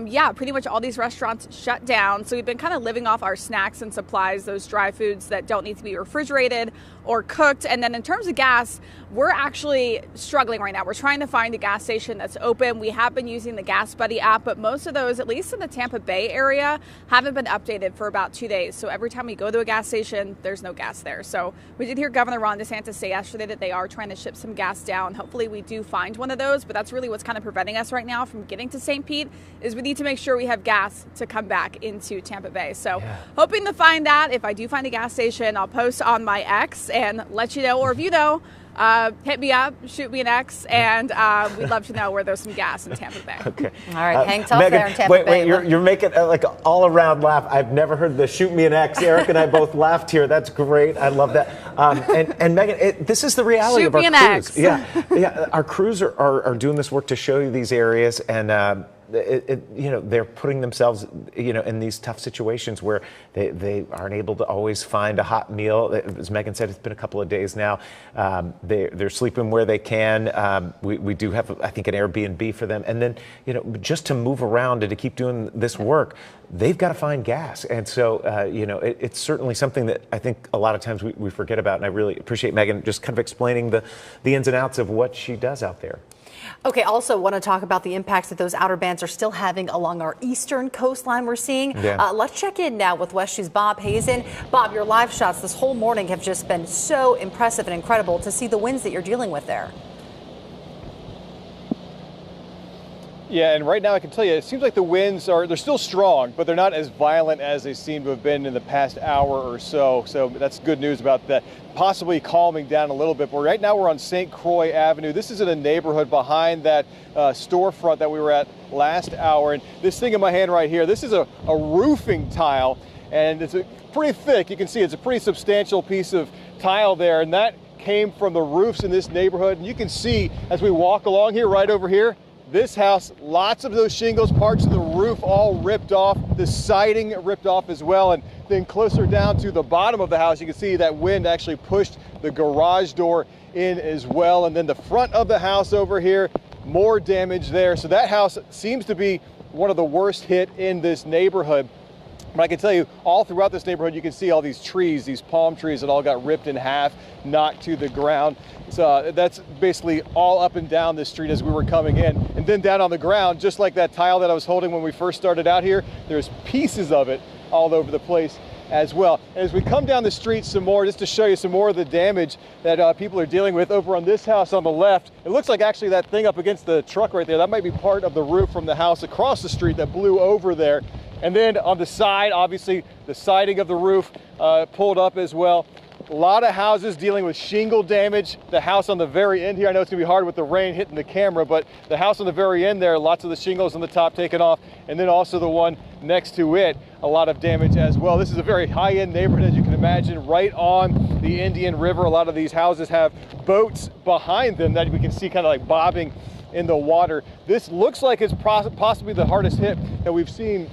yeah, pretty much all these restaurants shut down. So we've been kind of living off our snacks and supplies, those dry foods that don't need to be refrigerated or cooked. And then in terms of gas, we're actually struggling right now. We're trying to find a gas station that's open. We have been using the Gas Buddy app, but most of those, at least in the Tampa Bay area, haven't been updated for about 2 days. So every time we go to a gas station, there's no gas there. So we did hear Governor Ron DeSantis say yesterday that they are trying to ship some gas down. Hopefully we do find one of those, but that's really what's kind of preventing us right now from getting to St. Pete, is we need to make sure we have gas to come back into Tampa Bay. So hoping to find that. If I do find a gas station, I'll post on my X and let you know, or if you know, hit me up, shoot me an X, and we'd love to know where there's some gas in Tampa Bay. Okay. All right, hang tough Megan, there in Tampa Bay. You're making like an all-around laugh. I've never heard the shoot me an X. Eric and I both laughed here. That's great. I love that. And Megan, this is the reality of our crews. Yeah, our crews are doing this work to show you these areas, and they're putting themselves, in these tough situations where they aren't able to always find a hot meal. As Megan said, it's been a couple of days now. They're sleeping where they can. We do have, I think, an Airbnb for them. And then, just to move around and to keep doing this work, they've got to find gas. And so, it's certainly something that I think a lot of times we forget about. And I really appreciate Megan just kind of explaining the ins and outs of what she does out there. Okay, also want to talk about the impacts that those outer bands are still having along our eastern coastline we're seeing. Let's check in now with WESH 2's Bob Hazen. Bob, your live shots this whole morning have just been so impressive and incredible to see the winds that you're dealing with there. Yeah, and right now I can tell you, it seems like the winds they're still strong, but they're not as violent as they seem to have been in the past hour or so. So that's good news about that, possibly calming down a little bit. But right now we're on St. Croix Avenue. This is in a neighborhood behind that storefront that we were at last hour. And this thing in my hand right here, this is a roofing tile, and it's pretty thick. You can see it's a pretty substantial piece of tile there, and that came from the roofs in this neighborhood. And you can see as we walk along here, right over here, this house, lots of those shingles, parts of the roof all ripped off, the siding ripped off as well. And then closer down to the bottom of the house, you can see that wind actually pushed the garage door in as well. And then the front of the house over here, more damage there. So that house seems to be one of the worst hit in this neighborhood. But I can tell you, all throughout this neighborhood, you can see all these trees, these palm trees that all got ripped in half, knocked to the ground. So that's basically all up and down this street as we were coming in. And then down on the ground, just like that tile that I was holding when we first started out here, there's pieces of it all over the place as well. And as we come down the street some more, just to show you some more of the damage that people are dealing with over on this house on the left, it looks like actually that thing up against the truck right there, that might be part of the roof from the house across the street that blew over there. And then on the side, obviously the siding of the roof pulled up as well. A lot of houses dealing with shingle damage. The house on the very end here, I know it's gonna be hard with the rain hitting the camera, but the house on the very end there, lots of the shingles on the top taken off. And then also the one next to it, a lot of damage as well. This is a very high-end neighborhood, as you can imagine, right on the Indian River. A lot of these houses have boats behind them that we can see kind of like bobbing in the water. This looks like it's possibly the hardest hit that we've seen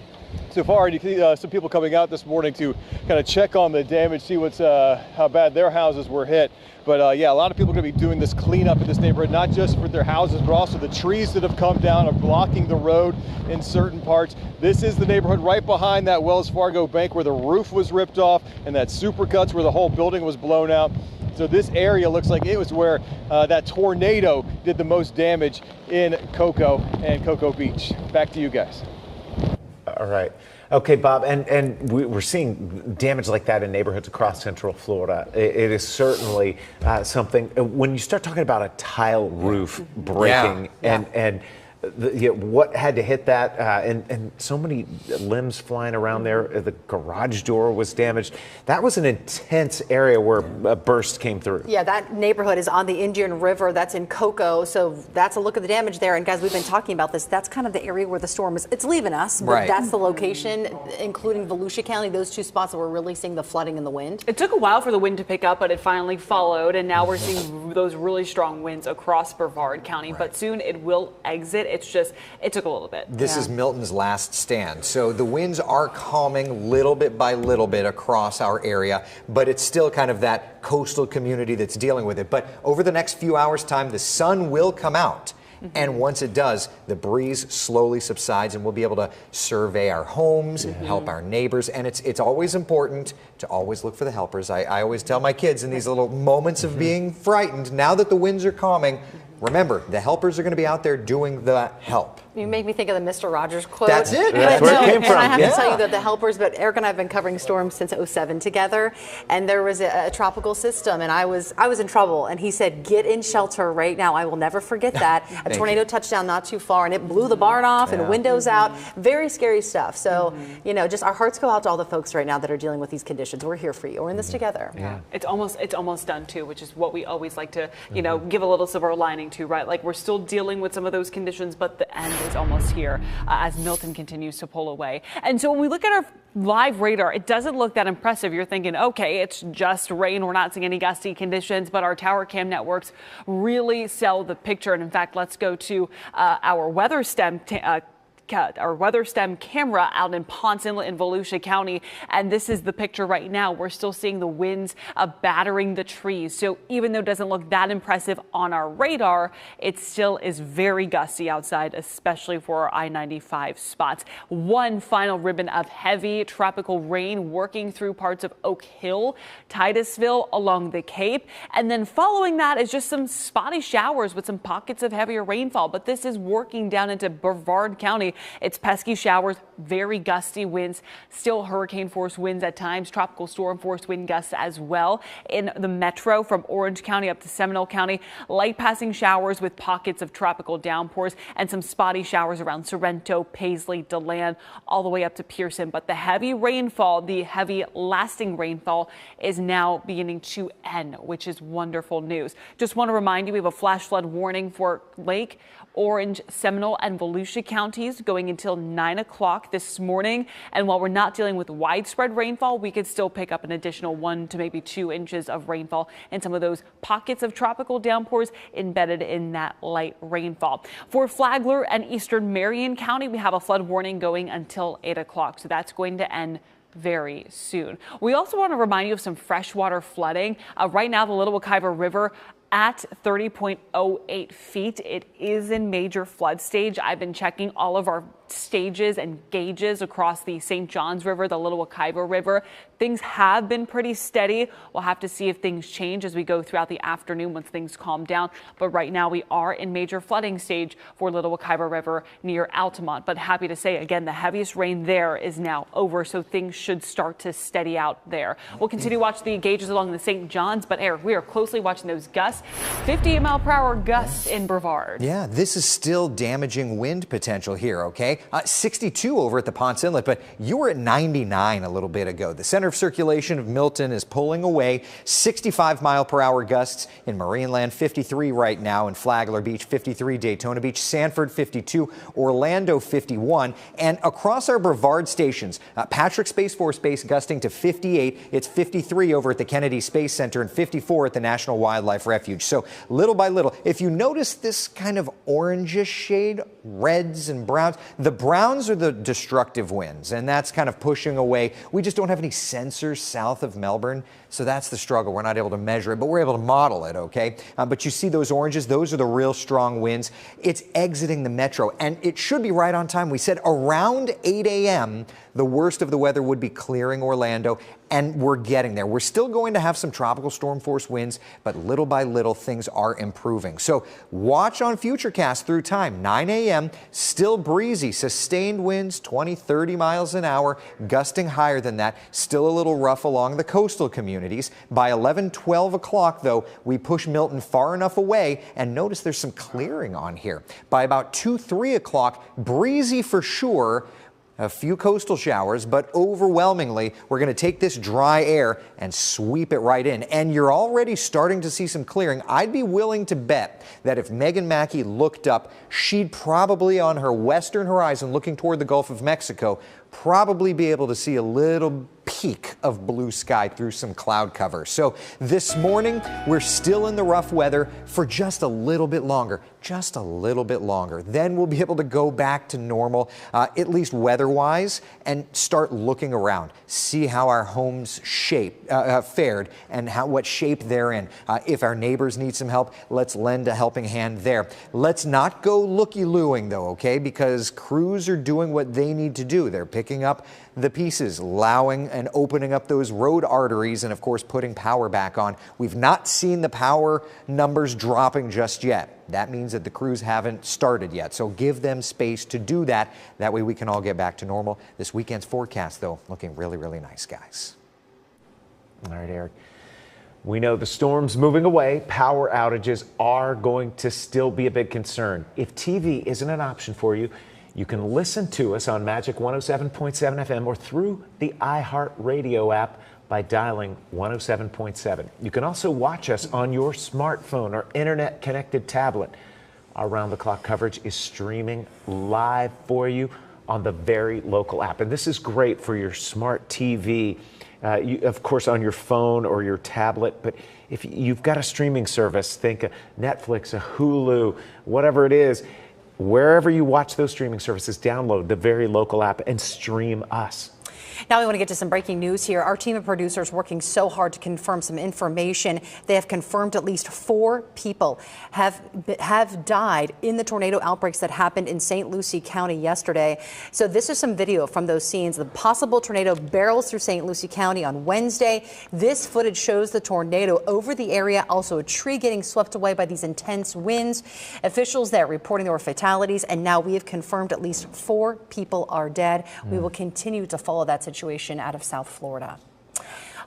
so far. And you can see some people coming out this morning to kind of check on the damage, see what's how bad their houses were hit. But yeah, a lot of people are going to be doing this cleanup in this neighborhood, not just for their houses, but also the trees that have come down are blocking the road in certain parts. This is the neighborhood right behind that Wells Fargo bank where the roof was ripped off, and that Supercuts where the whole building was blown out. So this area looks like it was where that tornado did the most damage in Cocoa and Cocoa Beach. Back to you guys. All right. Okay, Bob, and we're seeing damage like that in neighborhoods across Central Florida. It is certainly something. When you start talking about a tile roof breaking and what had to hit that, and so many limbs flying around there. The garage door was damaged. That was an intense area where a burst came through. Yeah, that neighborhood is on the Indian River. That's in Cocoa. So that's a look at the damage there. And guys, we've been talking about this. That's kind of the area where the storm is. It's leaving us, but that's the location, including Volusia County. Those two spots that we're really seeing the flooding and the wind. It took a while for the wind to pick up, but it finally followed. And now we're seeing those really strong winds across Brevard County. But soon it will exit. It's just, it took a little bit. This is Milton's last stand. So the winds are calming little bit by little bit across our area, but it's still kind of that coastal community that's dealing with it. But over the next few hours' time, the sun will come out. And once it does, the breeze slowly subsides and we'll be able to survey our homes, help our neighbors. And it's always important to always look for the helpers. I always tell my kids in these little moments of being frightened, now that the winds are calming, remember, the helpers are going to be out there doing the help. You make me think of the Mr. Rogers quote. That's it. That's where it came from. And I have to tell you that the helpers, but Eric and I have been covering storms since '07 together, and there was a tropical system, and I was in trouble, and he said, "Get in shelter right now." I will never forget that. A tornado touched down not too far, and it blew the barn off and windows out. Very scary stuff. So, you know, just our hearts go out to all the folks right now that are dealing with these conditions. We're here for you. We're in this together. Yeah. It's almost done too, which is what we always like to, you know, give a little silver lining to, right? Like, we're still dealing with some of those conditions, but the end is almost here. As Milton continues to pull away. And so when we look at our live radar, it doesn't look that impressive. You're thinking, okay, it's just rain. We're not seeing any gusty conditions, but our tower cam networks really sell the picture. And in fact, let's go to our weather stem camera out in Ponce Inlet in Volusia County. And this is the picture right now. We're still seeing the winds battering the trees. So even though it doesn't look that impressive on our radar, it still is very gusty outside, especially for our I-95 spots. One final ribbon of heavy tropical rain working through parts of Oak Hill, Titusville, along the Cape. And then following that is just some spotty showers with some pockets of heavier rainfall. But this is working down into Brevard County. It's pesky showers, very gusty winds, still hurricane force winds at times, tropical storm force wind gusts as well. In the metro from Orange County up to Seminole County, light passing showers with pockets of tropical downpours and some spotty showers around Sorrento, Paisley, DeLand, all the way up to Pearson. But the heavy rainfall, the heavy lasting rainfall is now beginning to end, which is wonderful news. Just want to remind you, we have a flash flood warning for Lake, Orange, Seminole, and Volusia counties going until 9 o'clock this morning. And while we're not dealing with widespread rainfall, we could still pick up an additional 1 to maybe 2 inches of rainfall and some of those pockets of tropical downpours embedded in that light rainfall. For Flagler and eastern Marion County, we have a flood warning going until 8 o'clock. So that's going to end very soon. We also want to remind you of some freshwater flooding. Right now, the Little Wekiva River at 30.08 feet. It is in major flood stage. I've been checking all of our stages and gauges across the St. Johns River, the Little Wekiva River. Things have been pretty steady. We'll have to see if things change as we go throughout the afternoon once things calm down. But right now we are in major flooding stage for Little Wekiva River near Altamont. But happy to say, again, the heaviest rain there is now over, so things should start to steady out there. We'll continue to watch the gauges along the St. Johns, but Eric, we are closely watching those gusts. 58-mile-per-hour gusts in Brevard. Yeah, this is still damaging wind potential here, okay? 62 over at the Ponce Inlet, but you were at 99 a little bit ago. The center of circulation of Milton is pulling away. 65-mile-per-hour gusts in Marineland, 53 right now in Flagler Beach, 53 Daytona Beach, Sanford 52, Orlando 51, and across our Brevard stations, Patrick Space Force Base gusting to 58. It's 53 over at the Kennedy Space Center and 54 at the National Wildlife Refuge. So little by little, if you notice this kind of orangish shade, reds and browns, the browns are the destructive winds, and that's kind of pushing away. We just don't have any sensors south of Melbourne, so that's the struggle. We're not able to measure it, but we're able to model it, okay? But you see those oranges, those are the real strong winds. It's exiting the metro, and it should be right on time. We said around 8 a.m., the worst of the weather would be clearing Orlando, and we're getting there. We're still going to have some tropical storm force winds, but little by little, things are improving. So watch on Futurecast through time. 9 a.m., still breezy, sustained winds, 20, 30 miles an hour, gusting higher than that. Still a little rough along the coastal communities. By 11, 12 o'clock, though, we push Milton far enough away, and notice there's some clearing on here. By about 2, 3 o'clock, breezy for sure. A few coastal showers, but overwhelmingly, we're going to take this dry air and sweep it right in. And you're already starting to see some clearing. I'd be willing to bet that if Megan Mackey looked up, she'd probably on her western horizon looking toward the Gulf of Mexico, probably be able to see a little peak of blue sky through some cloud cover. So this morning, we're still in the rough weather for just a little bit longer. Just a little bit longer. Then we'll be able to go back to normal, at least weather-wise, and start looking around, see how our homes fared and what shape they're in. If our neighbors need some help, let's lend a helping hand there. Let's not go looky-looing though, okay? Because crews are doing what they need to do. They're picking up the pieces, allowing and opening up those road arteries, and of course putting power back on. We've not seen the power numbers dropping just yet. That means that the crews haven't started yet, so give them space to do that. That way we can all get back to normal. This weekend's forecast, though, looking really, really nice, guys. All right, Eric. We know the storm's moving away. Power outages are going to still be a big concern. If TV isn't an option for you, you can listen to us on Magic 107.7 FM or through the iHeartRadio app by dialing 107.7. You can also watch us on your smartphone or internet-connected tablet. Our round-the-clock coverage is streaming live for you on the very local app. And this is great for your smart TV, of course, on your phone or your tablet. But if you've got a streaming service, think a Netflix, a Hulu, whatever it is, wherever you watch those streaming services, download the very local app and stream us. Now we want to get to some breaking news here. Our team of producers working so hard to confirm some information. They have confirmed at least 4 people have died in the tornado outbreaks that happened in St. Lucie County yesterday. So this is some video from those scenes. The possible tornado barrels through St. Lucie County on Wednesday. This footage shows the tornado over the area, also a tree getting swept away by these intense winds. Officials there reporting there were fatalities, and now we have confirmed at least 4 people are dead. We will continue to follow that situation out of South Florida.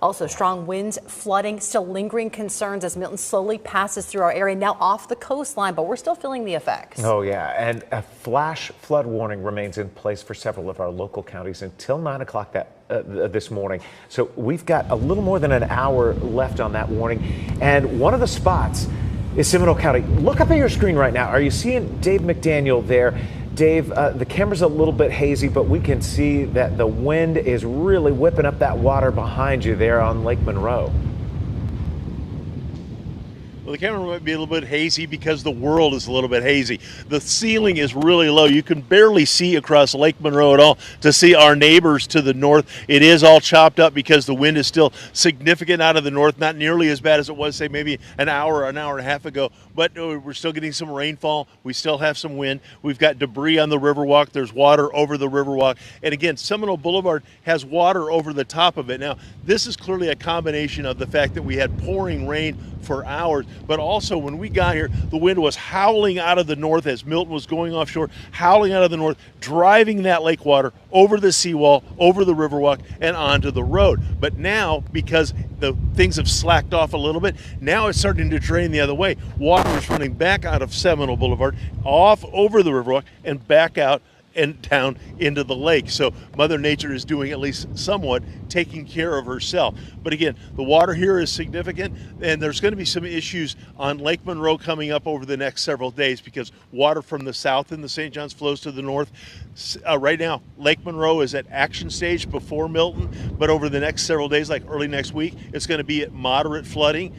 Also, strong winds, flooding, still lingering concerns as Milton slowly passes through our area, now off the coastline, but we're still feeling the effects. Oh, yeah. And a flash flood warning remains in place for several of our local counties until 9 o'clock this morning. So we've got a little more than an hour left on that warning. And one of the spots is Seminole County. Look up at your screen right now. Are you seeing Dave McDaniel there? Dave, the camera's a little bit hazy, but we can see that the wind is really whipping up that water behind you there on Lake Monroe. Well, the camera might be a little bit hazy because the world is a little bit hazy. The ceiling is really low. You can barely see across Lake Monroe at all to see our neighbors to the north. It is all chopped up because the wind is still significant out of the north, not nearly as bad as it was, say, maybe an hour and a half ago. But we're still getting some rainfall. We still have some wind. We've got debris on the Riverwalk. There's water over the Riverwalk. And again, Seminole Boulevard has water over the top of it. Now, this is clearly a combination of the fact that we had pouring rain for hours, but also when we got here, the wind was howling out of the north as Milton was going offshore, howling out of the north, driving that lake water over the seawall, over the Riverwalk, and onto the road. But now, because the things have slacked off a little bit, now it's starting to drain the other way. Water is running back out of Seminole Boulevard, off over the Riverwalk, and back out and down into the lake. So Mother Nature is doing at least somewhat taking care of herself. But again, the water here is significant, and there's going to be some issues on Lake Monroe coming up over the next several days because water from the south in the St. Johns flows to the north. Right now, Lake Monroe is at action stage before Milton, but over the next several days, like early next week, it's going to be at moderate flooding.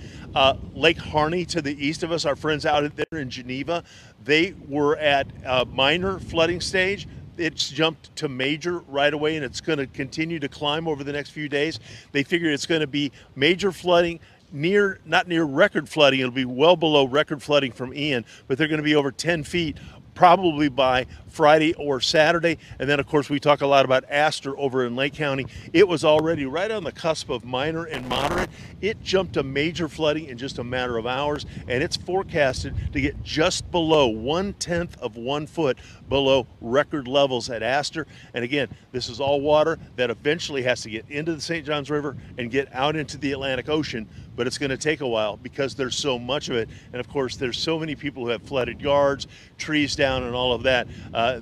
Lake Harney to the east of us, our friends out there in Geneva, they were at minor flooding stage. It's jumped to major right away, and it's going to continue to climb over the next few days. They figure it's going to be major flooding, not near record flooding. It'll be well below record flooding from Ian, but they're going to be over 10 feet probably by Friday or Saturday. And then, of course, we talk a lot about Astor over in Lake County. It was already right on the cusp of minor and moderate. It jumped to major flooding in just a matter of hours, and it's forecasted to get just below 1/10 of 1 foot below record levels at Astor. And again, this is all water that eventually has to get into the St. Johns River and get out into the Atlantic Ocean, but it's going to take a while because there's so much of it. And of course, there's so many people who have flooded yards, trees down, and all of that.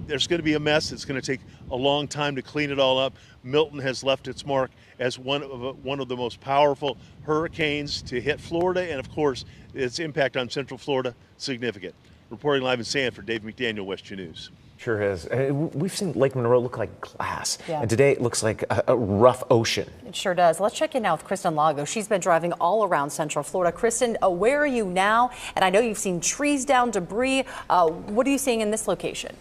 There's going to be a mess. It's going to take a long time to clean it all up. Milton has left its mark as one of the most powerful hurricanes to hit Florida, and of course, its impact on Central Florida, significant. Reporting live in Sanford, Dave McDaniel, WESH 2 News. Sure is. We've seen Lake Monroe look like glass, Yeah. and today it looks like a rough ocean. It sure does. Let's check in now with Kristen Lago. She's been driving all around Central Florida. Kristen, where are you now? And I know you've seen trees down, debris. What are you seeing in this location?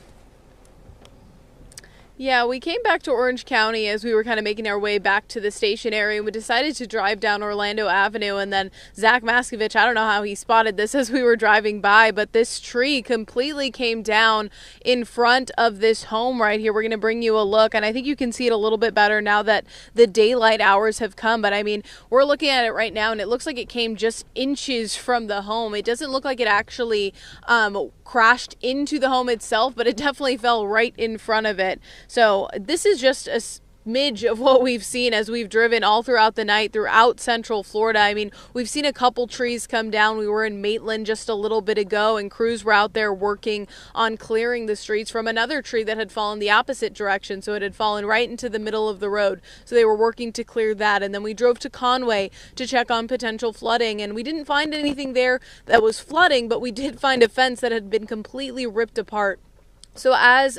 Yeah, we came back to Orange County as we were kind of making our way back to the station area. We decided to drive down Orlando Avenue, and then Zach Maskovich, I don't know how he spotted this as we were driving by, but this tree completely came down in front of this home right here. We're going to bring you a look, and I think you can see it a little bit better now that the daylight hours have come. But I mean, we're looking at it right now, and it looks like it came just inches from the home. It doesn't look like it actually crashed into the home itself, but it definitely fell right in front of it. So this is just a smidge of what we've seen as we've driven all throughout the night throughout Central Florida. I mean, we've seen a couple trees come down. We were in Maitland just a little bit ago, and crews were out there working on clearing the streets from another tree that had fallen the opposite direction. So it had fallen right into the middle of the road. So they were working to clear that. And then we drove to Conway to check on potential flooding, and we didn't find anything there that was flooding, but we did find a fence that had been completely ripped apart. So as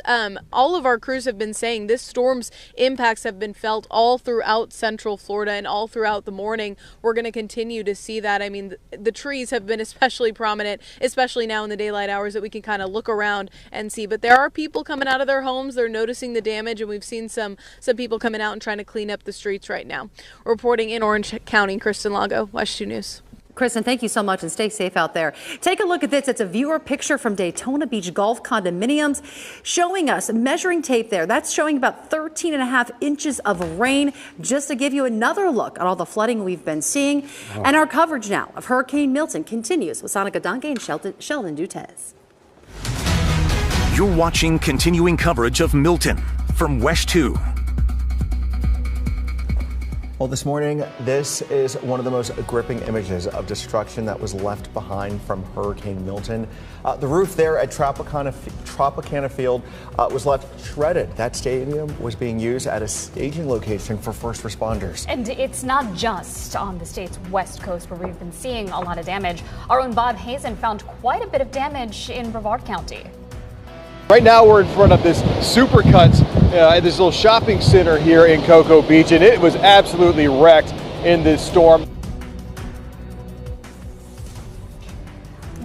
all of our crews have been saying, this storm's impacts have been felt all throughout Central Florida and all throughout the morning. We're going to continue to see that. I mean, the trees have been especially prominent, especially now in the daylight hours that we can kind of look around and see. But there are people coming out of their homes. They're noticing the damage, and we've seen some people coming out and trying to clean up the streets right now. Reporting in Orange County, Kristen Lago, WESH 2 News. Kristen, thank you so much, and stay safe out there. Take a look at this. It's a viewer picture from Daytona Beach Golf Condominiums showing us measuring tape there. That's showing about 13.5 inches of rain, just to give you another look at all the flooding we've been seeing. Oh. And our coverage now of Hurricane Milton continues with Sonica Donke and Sheldon Dutez. You're watching continuing coverage of Milton from WESH 2. Well, this morning, this is one of the most gripping images of destruction that was left behind from Hurricane Milton. The roof there at Tropicana Field was left shredded. That stadium was being used at a staging location for first responders. And it's not just on the state's west coast where we've been seeing a lot of damage. Our own Bob Hazen found quite a bit of damage in Brevard County. Right now we're in front of this Supercuts at this little shopping center here in Cocoa Beach, and it was absolutely wrecked in this storm.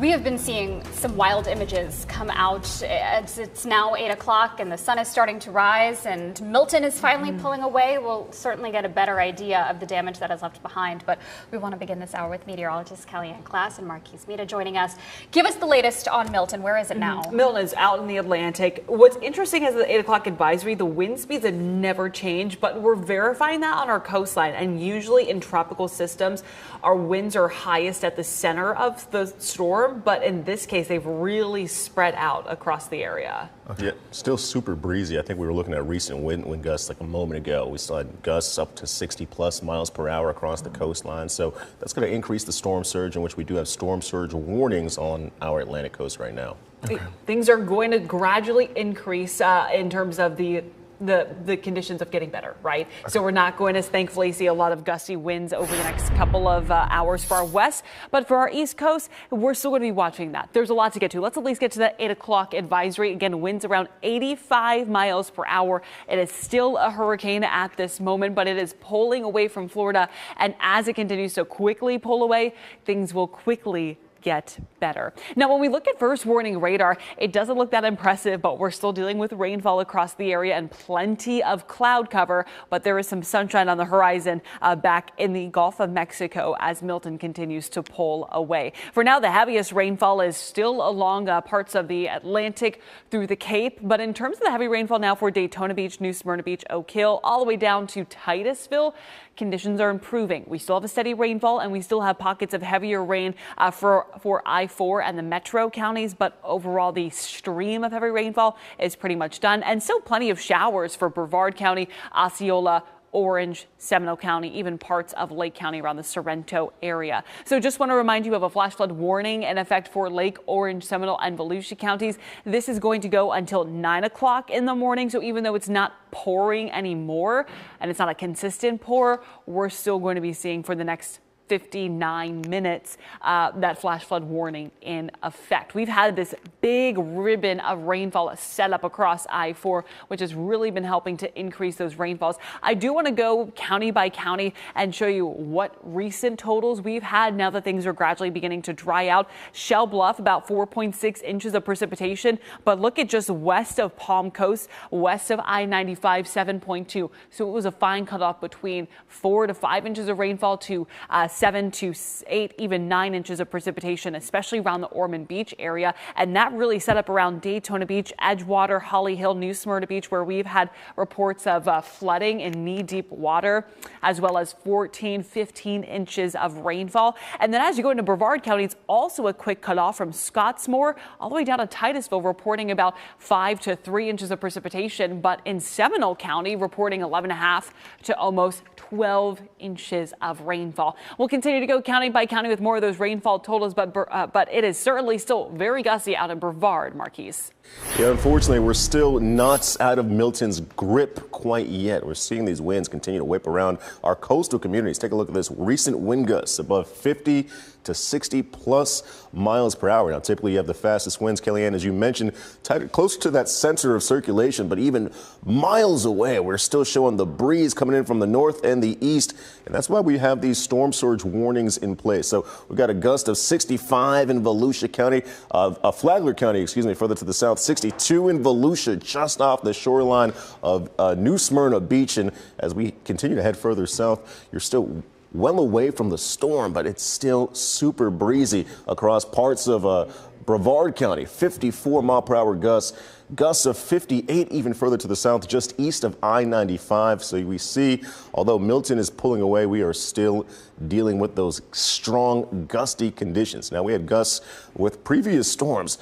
We have been seeing some wild images come out. It's now 8 o'clock and the sun is starting to rise, and Milton is finally pulling away. We'll certainly get a better idea of the damage that is left behind, but we want to begin this hour with meteorologist Kellyanne Klass and Marquise Mita joining us. Give us the latest on Milton. Where is it now? Milton is out in the Atlantic. What's interesting is the 8 o'clock advisory, the wind speeds have never changed, but we're verifying that on our coastline. And usually in tropical systems, our winds are highest at the center of the storm, but in this case, they've really spread out across the area. Yeah, still super breezy. I think we were looking at recent wind gusts like a moment ago. We still had gusts up to 60+ miles per hour across the coastline. So that's going to increase the storm surge, in which we do have storm surge warnings on our Atlantic coast right now. Okay. Things are going to gradually increase in terms of the conditions of getting better, right? Okay. So we're not going to thankfully see a lot of gusty winds over the next couple of hours for our west, but for our east coast, we're still going to be watching that. There's a lot to get to. Let's at least get to the 8 o'clock advisory. Again, winds around 85 miles per hour. It is still a hurricane at this moment, but it is pulling away from Florida, and as it continues to quickly pull away, things will quickly get better. Now, when we look at first warning radar, it doesn't look that impressive, but we're still dealing with rainfall across the area and plenty of cloud cover, but there is some sunshine on the horizon back in the Gulf of Mexico as Milton continues to pull away. For now, the heaviest rainfall is still along parts of the Atlantic through the Cape, but in terms of the heavy rainfall now for Daytona Beach, New Smyrna Beach, Oak Hill, all the way down to Titusville, conditions are improving. We still have a steady rainfall, and we still have pockets of heavier rain for I-4 and the metro counties, but overall the stream of heavy rainfall is pretty much done, and still plenty of showers for Brevard County, Osceola, Orange, Seminole County, even parts of Lake County around the Sorrento area. So just want to remind you of a flash flood warning in effect for Lake, Orange, Seminole, and Volusia counties. This is going to go until 9 o'clock in the morning. So even though it's not pouring anymore and it's not a consistent pour, we're still going to be seeing for the next 59 minutes, that flash flood warning in effect. We've had this big ribbon of rainfall set up across I-4, which has really been helping to increase those rainfalls. I do want to go county by county and show you what recent totals we've had now that things are gradually beginning to dry out. Shell Bluff, about 4.6 inches of precipitation, but look at just west of Palm Coast, west of I-95, 7.2. So it was a fine cutoff between 4 to 5 inches of rainfall to 7 to 8, even 9 inches of precipitation, especially around the Ormond Beach area. And that really set up around Daytona Beach, Edgewater, Holly Hill, New Smyrna Beach, where we've had reports of flooding in knee-deep water, as well as 14, 15 inches of rainfall. And then as you go into Brevard County, it's also a quick cutoff from Scottsmore all the way down to Titusville, reporting about 5 to 3 inches of precipitation. But in Seminole County, reporting 11.5 to almost 12 inches of rainfall. We'll continue to go county by county with more of those rainfall totals, but it is certainly still very gusty out in Brevard, Marquise. Yeah, unfortunately, we're still not out of Milton's grip quite yet. We're seeing these winds continue to whip around our coastal communities. Take a look at this recent wind gusts above 50 to 60 plus miles per hour. Now, typically you have the fastest winds, Kellyanne, as you mentioned, closer to that center of circulation, but even miles away, we're still showing the breeze coming in from the north and the east. And that's why we have these storm surge warnings in place. So we've got a gust of 65 in Volusia County, Flagler County, excuse me, further to the south, 62 in Volusia, just off the shoreline of New Smyrna Beach. And as we continue to head further south, you're still well away from the storm, but it's still super breezy across parts of Brevard County, 54 mile per hour gusts of 58 even further to the south, just east of I-95. So we see, although Milton is pulling away, we are still dealing with those strong gusty conditions. Now, we had gusts with previous storms.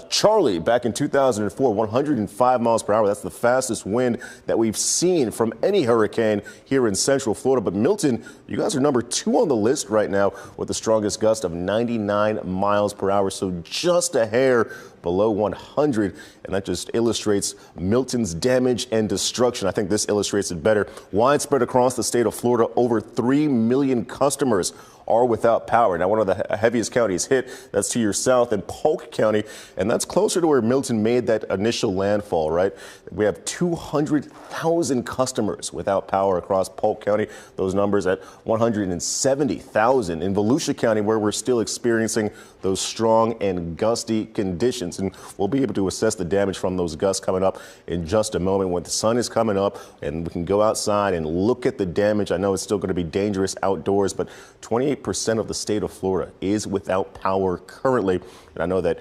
Charlie back in 2004, 105 miles per hour. That's the fastest wind that we've seen from any hurricane here in Central Florida. But Milton, you guys are number 2 on the list right now with the strongest gust of 99 miles per hour. So just a hair below 100, and that just illustrates Milton's damage and destruction. I think this illustrates it better. Widespread across the state of Florida, over 3 million customers are without power. Now, one of the heaviest counties hit, that's to your south in Polk County, and that's closer to where Milton made that initial landfall, right? We have 200,000 customers without power across Polk County. Those numbers at 170,000 in Volusia County, where we're still experiencing those strong and gusty conditions. And we'll be able to assess the damage from those gusts coming up in just a moment when the sun is coming up and we can go outside and look at the damage. I know it's still going to be dangerous outdoors, but 28% of the state of Florida is without power currently. And I know that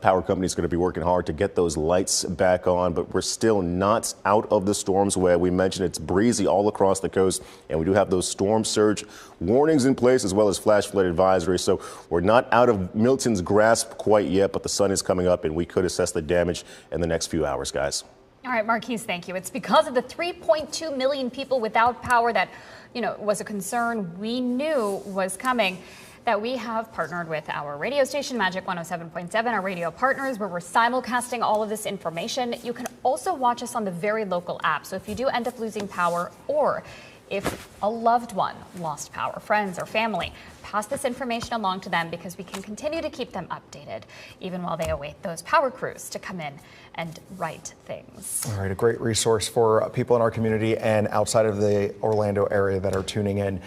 power companies are going to be working hard to get those lights back on, but we're still not out of the storm's way. We mentioned it's breezy all across the coast, and we do have those storm surge warnings in place as well as flash flood advisories. So we're not out of Milton's grasp quite yet, but the sun is coming up and we could assess the damage in the next few hours, guys. All right, Marquise, thank you. It's because of the 3.2 million people without power that, was a concern we knew was coming, that we have partnered with our radio station, Magic 107.7, our radio partners, where we're simulcasting all of this information. You can also watch us on the very local app. So if you do end up losing power, or if a loved one lost power, friends or family, pass this information along to them, because we can continue to keep them updated even while they await those power crews to come in and right things. All right, a great resource for people in our community and outside of the Orlando area that are tuning in.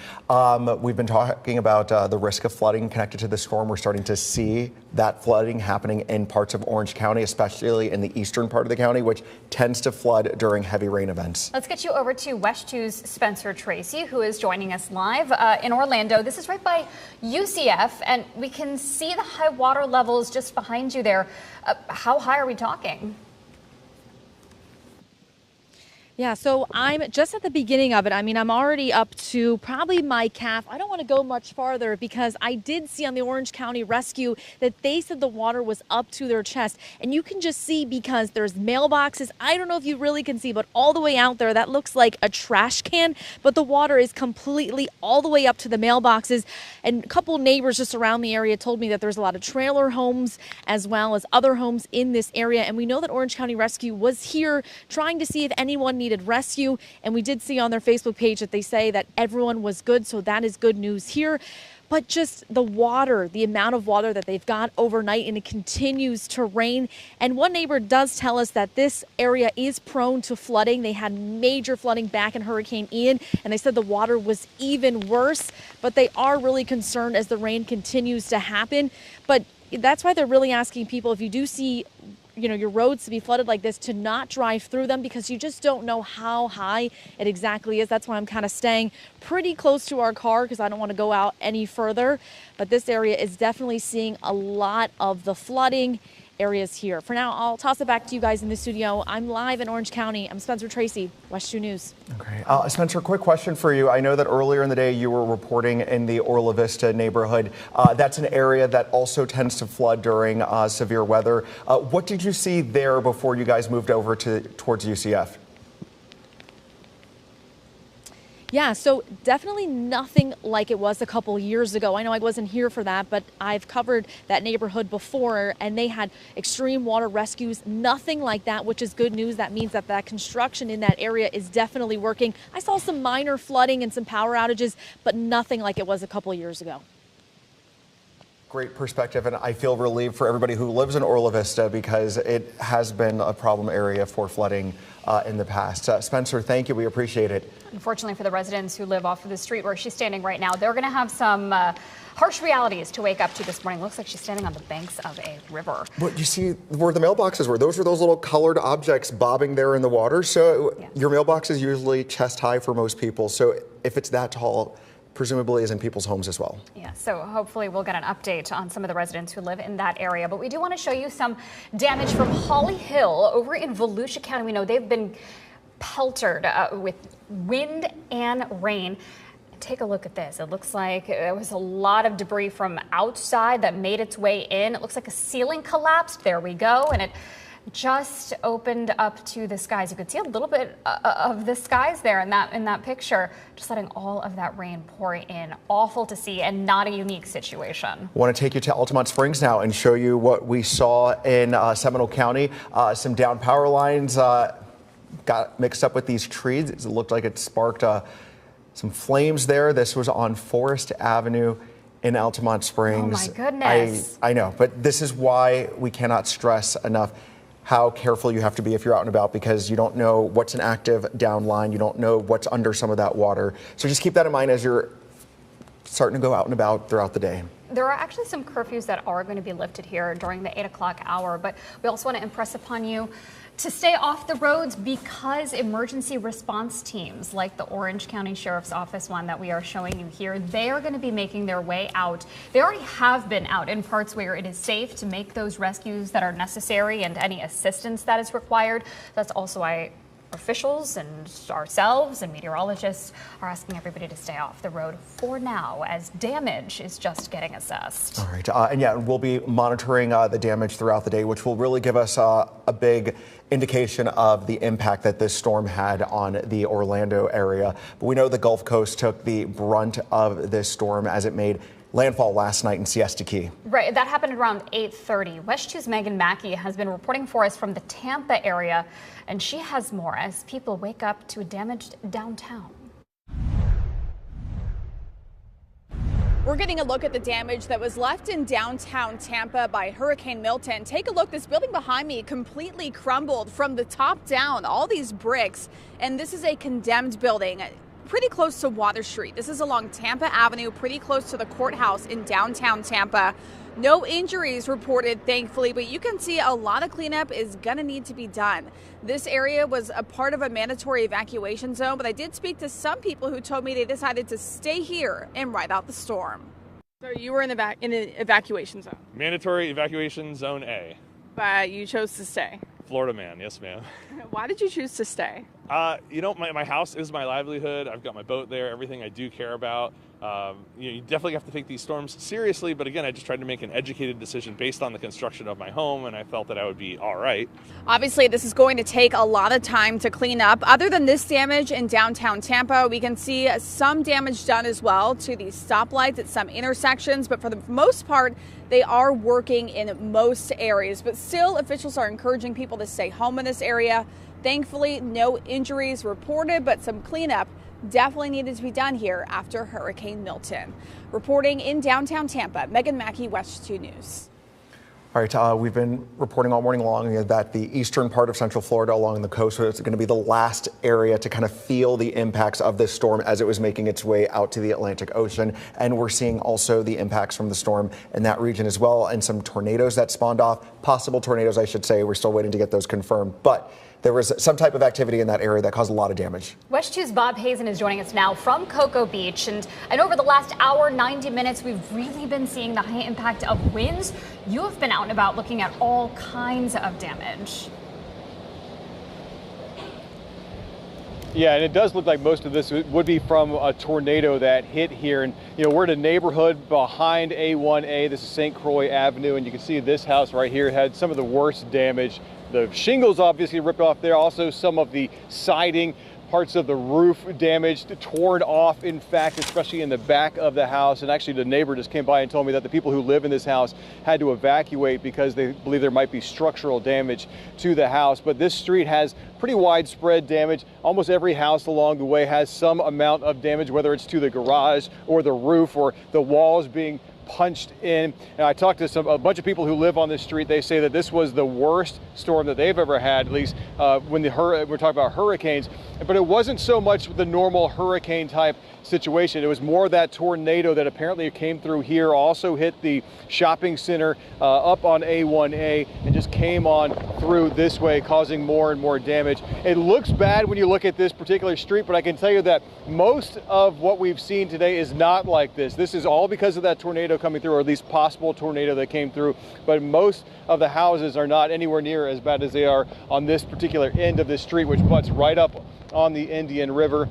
We've been talking about the risk of flooding connected to the storm. We're starting to see that flooding happening in parts of Orange County, especially in the eastern part of the county, which tends to flood during heavy rain events. Let's get you over to WESH 2's Spencer Tracy, who is joining us live in Orlando. This is right by UCF, and we can see the high water levels just behind you there. How high are we talking? Yeah, so I'm just at the beginning of it. I mean, I'm already up to probably my calf. I don't want to go much farther because I did see on the Orange County Rescue that they said the water was up to their chest. And you can just see, because there's mailboxes. I don't know if you really can see, but all the way out there, that looks like a trash can. But the water is completely all the way up to the mailboxes. And a couple neighbors just around the area told me that there's a lot of trailer homes as well as other homes in this area. And we know that Orange County Rescue was here trying to see if anyone needed rescue. And we did see on their Facebook page that they say that everyone was good. So that is good news here. But just the water, the amount of water that they've got overnight, and it continues to rain. And one neighbor does tell us that this area is prone to flooding. They had major flooding back in Hurricane Ian, and they said the water was even worse. But they are really concerned as the rain continues to happen. But that's why they're really asking people, if you do see your roads to be flooded like this, to not drive through them, because you just don't know how high it exactly is. That's why I'm kind of staying pretty close to our car, because I don't want to go out any further. But this area is definitely seeing a lot of the flooding areas here. For now, I'll toss it back to you guys in the studio. I'm live in Orange County. I'm Spencer Tracy, WESH 2 News. Okay. Spencer, quick question for you. I know that earlier in the day you were reporting in the Orla Vista neighborhood. That's an area that also tends to flood during severe weather. What did you see there before you guys moved over towards UCF? Yeah, so definitely nothing like it was a couple years ago. I know I wasn't here for that, but I've covered that neighborhood before, and they had extreme water rescues. Nothing like that, which is good news. That means that construction in that area is definitely working. I saw some minor flooding and some power outages, but nothing like it was a couple years ago. Great perspective, and I feel relieved for everybody who lives in Orla Vista, because it has been a problem area for flooding in the past. Spencer, thank you. We appreciate it. Unfortunately for the residents who live off of the street where she's standing right now, they're going to have some harsh realities to wake up to this morning. Looks like she's standing on the banks of a river. But you see where the mailboxes were? Those were those little colored objects bobbing there in the water. So your mailbox is usually chest high for most people. So if it's that tall, presumably is in people's homes as well. Yeah, so hopefully we'll get an update on some of the residents who live in that area. But we do want to show you some damage from Holly Hill over in Volusia County. We know they've been peltered with wind and rain. Take a look at this. It looks like there was a lot of debris from outside that made its way in. It looks like a ceiling collapsed. There we go. And it just opened up to the skies. You could see a little bit of the skies there in that picture, just letting all of that rain pour in. Awful to see, and not a unique situation. I want to take you to Altamont Springs now and show you what we saw in Seminole County. Some down power lines got mixed up with these trees. It looked like it sparked some flames there. This was on Forest Avenue in Altamont Springs. Oh my goodness. I know, but this is why we cannot stress enough how careful you have to be if you're out and about, because you don't know what's an active down line. You don't know what's under some of that water. So just keep that in mind as you're starting to go out and about throughout the day. There are actually some curfews that are going to be lifted here during the 8 o'clock hour, but we also want to impress upon you to stay off the roads, because emergency response teams like the Orange County Sheriff's Office one that we are showing you here, they are going to be making their way out. They already have been out in parts where it is safe to make those rescues that are necessary and any assistance that is required. That's also why officials and ourselves and meteorologists are asking everybody to stay off the road for now, as damage is just getting assessed. All right. And yeah, we'll be monitoring the damage throughout the day, which will really give us a big indication of the impact that this storm had on the Orlando area. But we know the Gulf Coast took the brunt of this storm as it made landfall last night in Siesta Key. Right, that happened around 8:30. WESH 2's Megan Mackey has been reporting for us from the Tampa area, and she has more as people wake up to a damaged downtown. We're getting a look at the damage that was left in downtown Tampa by Hurricane Milton. Take a look. This building behind me completely crumbled from the top down, all these bricks. And this is a condemned building pretty close to Water Street. This is along Tampa Avenue, pretty close to the courthouse in downtown Tampa. No injuries reported, thankfully, but you can see a lot of cleanup is going to need to be done. This area was a part of a mandatory evacuation zone, but I did speak to some people who told me they decided to stay here and ride out the storm. So you were in an evacuation zone? Mandatory evacuation zone A. But you chose to stay? Florida man, yes ma'am. Why did you choose to stay? You know, my house is my livelihood. I've got my boat there, everything I do care about. You definitely have to take these storms seriously, but again, I just tried to make an educated decision based on the construction of my home, and I felt that I would be all right. Obviously, this is going to take a lot of time to clean up. Other than this damage in downtown Tampa, we can see some damage done as well to these stoplights at some intersections, but for the most part, they are working in most areas. But still, officials are encouraging people to stay home in this area. Thankfully, no injuries reported, but some cleanup definitely needed to be done here after Hurricane Milton. Reporting in downtown Tampa, Megan Mackey, WESH 2 News. All right, we've been reporting all morning long that the eastern part of Central Florida along the coast is going to be the last area to kind of feel the impacts of this storm as it was making its way out to the Atlantic Ocean. And we're seeing also the impacts from the storm in that region as well, and some tornadoes that spawned off, possible tornadoes, I should say. We're still waiting to get those confirmed. But there was some type of activity in that area that caused a lot of damage. WESH 2's Bob Hazen is joining us now from Cocoa Beach. And I know over the last hour, 90 minutes, we've really been seeing the high impact of winds. You have been out and about looking at all kinds of damage. Yeah, and it does look like most of this would be from a tornado that hit here. And, you know, we're in a neighborhood behind A1A. This is St. Croix Avenue, and you can see this house right here had some of the worst damage. The shingles obviously ripped off there. Also, some of the siding, parts of the roof damaged, torn off, in fact, especially in the back of the house. And actually, the neighbor just came by and told me that the people who live in this house had to evacuate because they believe there might be structural damage to the house. But this street has pretty widespread damage. Almost every house along the way has some amount of damage, whether it's to the garage or the roof or the walls being punched in. And I talked to a bunch of people who live on this street. They say that this was the worst storm that they've ever had, at least when we're talking about hurricanes. But it wasn't so much the normal hurricane type situation. It was more that tornado that apparently came through here, also hit the shopping center up on A1A and just came on through this way, causing more and more damage. It looks bad when you look at this particular street, but I can tell you that most of what we've seen today is not like this. This is all because of that tornado coming through, or at least possible tornado that came through. But most of the houses are not anywhere near as bad as they are on this particular end of the street, which butts right up on the Indian River.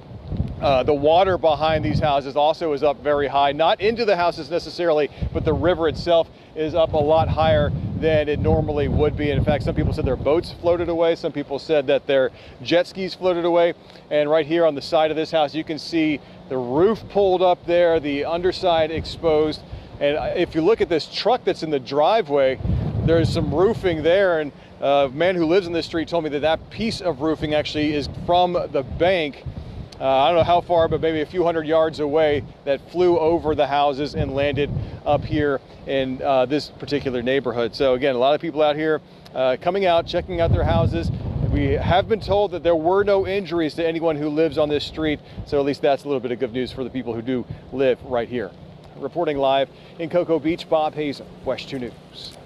The water behind these houses also is up very high, not into the houses necessarily, but the river itself is up a lot higher than it normally would be. And in fact, some people said their boats floated away. Some people said that their jet skis floated away. And right here on the side of this house, you can see the roof pulled up there, the underside exposed. And if you look at this truck that's in the driveway, there's some roofing there. And a man who lives in this street told me that that piece of roofing actually is from the bank. I don't know how far, but maybe a few hundred yards away, that flew over the houses and landed up here in this particular neighborhood. So again, a lot of people out here coming out, checking out their houses. We have been told that there were no injuries to anyone who lives on this street. So at least that's a little bit of good news for the people who do live right here. Reporting live in Cocoa Beach, Bob Hazen, WESH 2 News.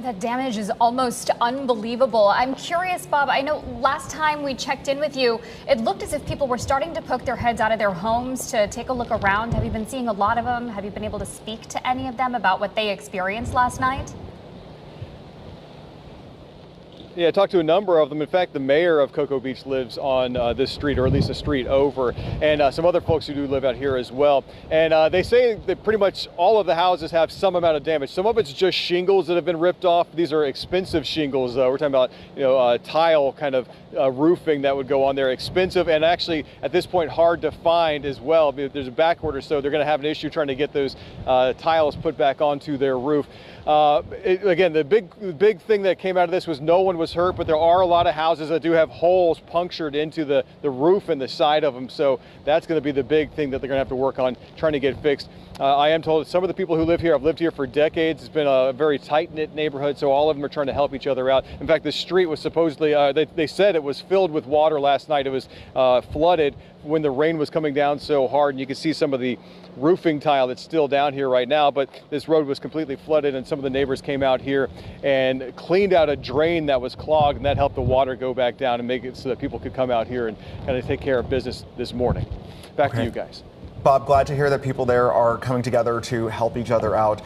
That damage is almost unbelievable. I'm curious, Bob, I know last time we checked in with you, it looked as if people were starting to poke their heads out of their homes to take a look around. Have you been seeing a lot of them? Have you been able to speak to any of them about what they experienced last night? Yeah, I talked to a number of them. In fact, the mayor of Cocoa Beach lives on this street, or at least a street over, and some other folks who do live out here as well. And they say that pretty much all of the houses have some amount of damage. Some of it's just shingles that have been ripped off. These are expensive shingles. We're talking about, tile kind of roofing that would go on there. Expensive, and actually at this point hard to find as well. There's a back order, so they're going to have an issue trying to get those tiles put back onto their roof. Again, the big thing that came out of this was no one was hurt, but there are a lot of houses that do have holes punctured into the roof and the side of them. So that's going to be the big thing that they're going to have to work on trying to get fixed. I am told that some of the people who live here have lived here for decades. It's been a very tight-knit neighborhood, so all of them are trying to help each other out. In fact, the street was supposedly, they said it was filled with water last night. It was flooded when the rain was coming down so hard, and you can see some of the roofing tile that's still down here right now, but this road was completely flooded, and some of the neighbors came out here and cleaned out a drain that was clogged, and that helped the water go back down and make it so that people could come out here and kind of take care of business this morning. Back to you guys. Bob, glad to hear that people there are coming together to help each other out.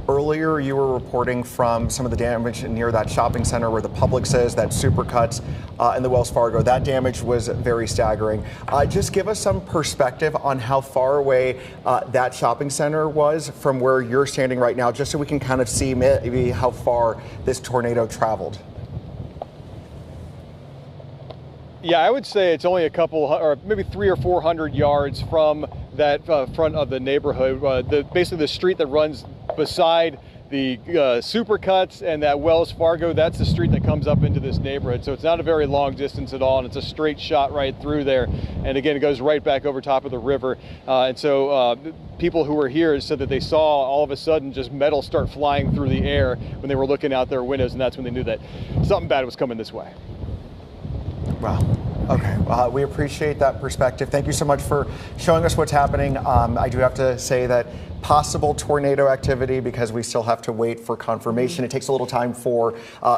Earlier, you were reporting from some of the damage near that shopping center where the Publix is, that Supercuts, and the Wells Fargo. That damage was very staggering. Just give us some perspective on how far away that shopping center was from where you're standing right now, just so we can kind of see maybe how far this tornado traveled. Yeah, I would say it's only a couple, or maybe 300 or 400 yards from that front of the neighborhood. Basically, the street that runs beside the Supercuts and that Wells Fargo, that's the street that comes up into this neighborhood. So it's not a very long distance at all, and it's a straight shot right through there. And again, it goes right back over top of the river. And so people who were here said that they saw all of a sudden just metal start flying through the air when they were looking out their windows, and that's when they knew that something bad was coming this way. Wow. Okay. We appreciate that perspective. Thank you so much for showing us what's happening. I do have to say that possible tornado activity, because we still have to wait for confirmation. It takes a little time for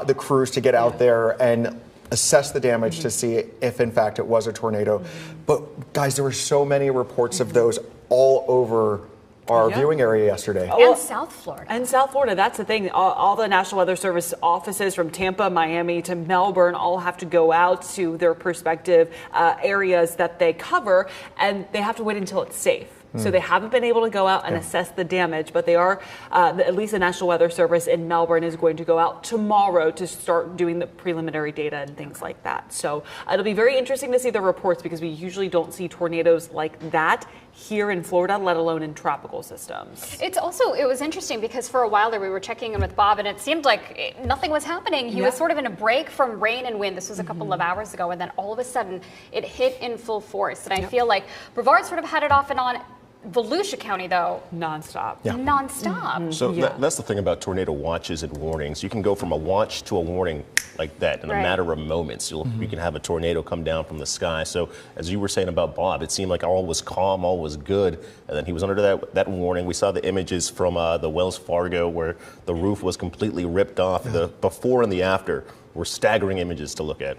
the crews to get out there and assess the damage to see if in fact it was a tornado. But guys, there were so many reports of those all over our viewing area yesterday. And South Florida. And South Florida, that's the thing. All the National Weather Service offices from Tampa, Miami to Melbourne all have to go out to their respective areas that they cover, and they have to wait until it's safe. So they haven't been able to go out and assess the damage, but they are, at least the National Weather Service in Melbourne is going to go out tomorrow to start doing the preliminary data and things like that. So it'll be very interesting to see the reports, because we usually don't see tornadoes like that here in Florida, let alone in tropical systems. It was interesting because for a while there we were checking in with Bob, and it seemed like nothing was happening. He was sort of in a break from rain and wind. This was a couple of hours ago, and then all of a sudden it hit in full force. And I feel like Brevard sort of had it off and on. Volusia County, though, nonstop. Nonstop. So that's the thing about tornado watches and warnings. You can go from a watch to a warning like that in a matter of moments. You can have a tornado come down from the sky. So as you were saying about Bob, it seemed like all was calm, all was good, and then he was under that warning. We saw the images from the Wells Fargo where the roof was completely ripped off. The before and the after were staggering images to look at.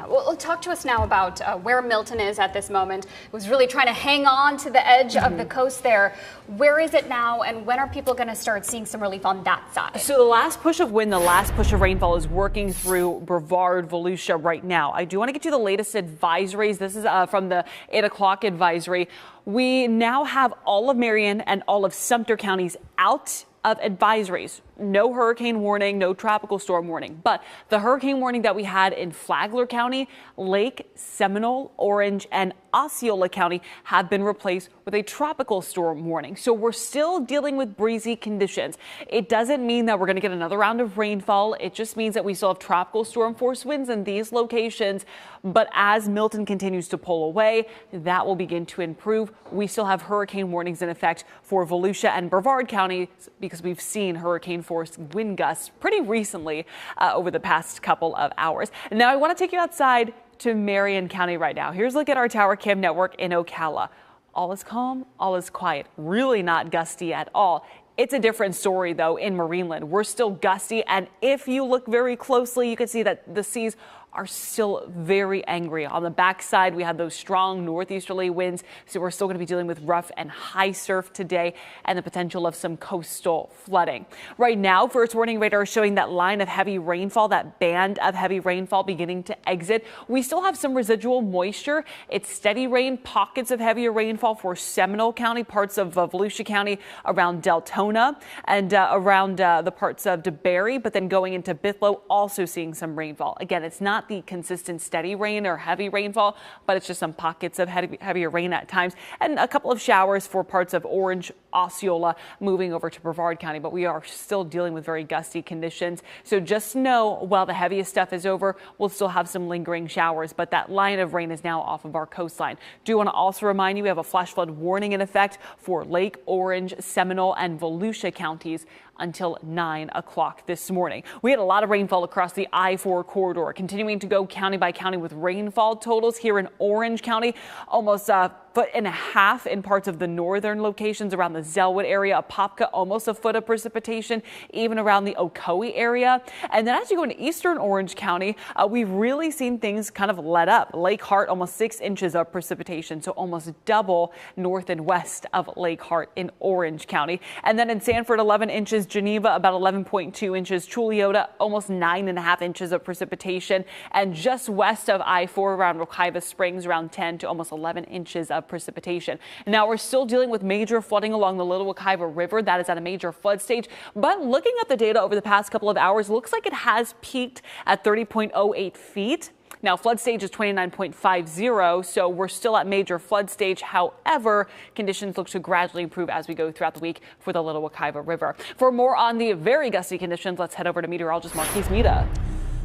Well, talk to us now about where Milton is at this moment. It was really trying to hang on to the edge of the coast there. Where is it now, and when are people going to start seeing some relief on that side? So the last push of wind, the last push of rainfall is working through Brevard, Volusia right now. I do want to get you the latest advisories. This is from the 8 o'clock advisory. We now have all of Marion and all of Sumter counties out of advisories. No hurricane warning, no tropical storm warning. But the hurricane warning that we had in Flagler County, Lake, Seminole, Orange, and Osceola County have been replaced with a tropical storm warning. So we're still dealing with breezy conditions. It doesn't mean that we're going to get another round of rainfall. It just means that we still have tropical storm force winds in these locations. But as Milton continues to pull away, that will begin to improve. We still have hurricane warnings in effect for Volusia and Brevard County, because we've seen hurricane force wind gusts pretty recently over the past couple of hours. And now I want to take you outside to Marion County right now. Here's a look at our Tower Cam network in Ocala. All is calm, all is quiet, really not gusty at all. It's a different story, though, in Marineland. We're still gusty, and if you look very closely, you can see that the seas are still very angry. On the backside, we have those strong northeasterly winds, so we're still going to be dealing with rough and high surf today and the potential of some coastal flooding. Right now, first warning radar is showing that line of heavy rainfall, that band of heavy rainfall beginning to exit. We still have some residual moisture. It's steady rain, pockets of heavier rainfall for Seminole County, parts of Volusia County, around Deltona, and around the parts of DeBary, but then going into Bithlo, also seeing some rainfall. Again, it's not the consistent steady rain or heavy rainfall, but it's just some pockets of heavier rain at times, and a couple of showers for parts of Orange, Osceola, moving over to Brevard County. But we are still dealing with very gusty conditions. So just know, while the heaviest stuff is over, we'll still have some lingering showers, but that line of rain is now off of our coastline. Do want to also remind you we have a flash flood warning in effect for Lake, Orange, Seminole, and Volusia counties until 9 o'clock this morning. We had a lot of rainfall across the I-4 corridor, continuing to go county by county with rainfall totals here in Orange County, almost 1.5 feet in parts of the northern locations around the Zellwood area, Apopka, almost a foot of precipitation, even around the Ocoee area. And then as you go into eastern Orange County, we've really seen things kind of let up. Lake Hart, almost 6 inches of precipitation, so almost double north and west of Lake Hart in Orange County. And then in Sanford, 11 inches, Geneva, about 11.2 inches, Chuliota, almost 9.5 inches of precipitation, and just west of I-4 around Wekiva Springs, around 10 to almost 11 inches of precipitation. Now we're still dealing with major flooding along the Little Wekiva River. That is at a major flood stage, but looking at the data over the past couple of hours, looks like it has peaked at 30.08 feet. Now, flood stage is 29.50, so we're still at major flood stage. However, conditions look to gradually improve as we go throughout the week for the Little Wekiva River. For more on the very gusty conditions, let's head over to meteorologist Marquise Mita.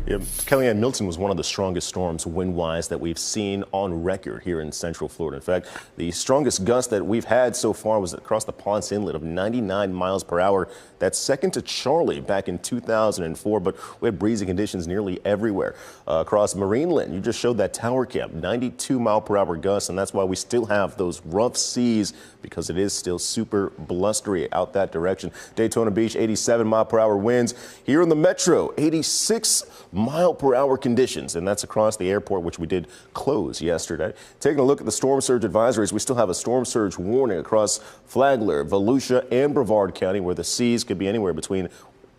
Yeah, Kellyanne, Milton was one of the strongest storms wind-wise that we've seen on record here in Central Florida. In fact, the strongest gust that we've had so far was across the Ponce Inlet of 99 miles per hour. That's second to Charlie back in 2004, but we had breezy conditions nearly everywhere. Across Marineland, you just showed that tower cam, 92 mile per hour gusts, and that's why we still have those rough seas, because it is still super blustery out that direction. Daytona Beach, 87 mile per hour winds. Here in the metro, 86 mile per hour conditions, and that's across the airport, which we did close yesterday. Taking a look at the storm surge advisories, we still have a storm surge warning across Flagler, Volusia, and Brevard County, where the seas could be anywhere between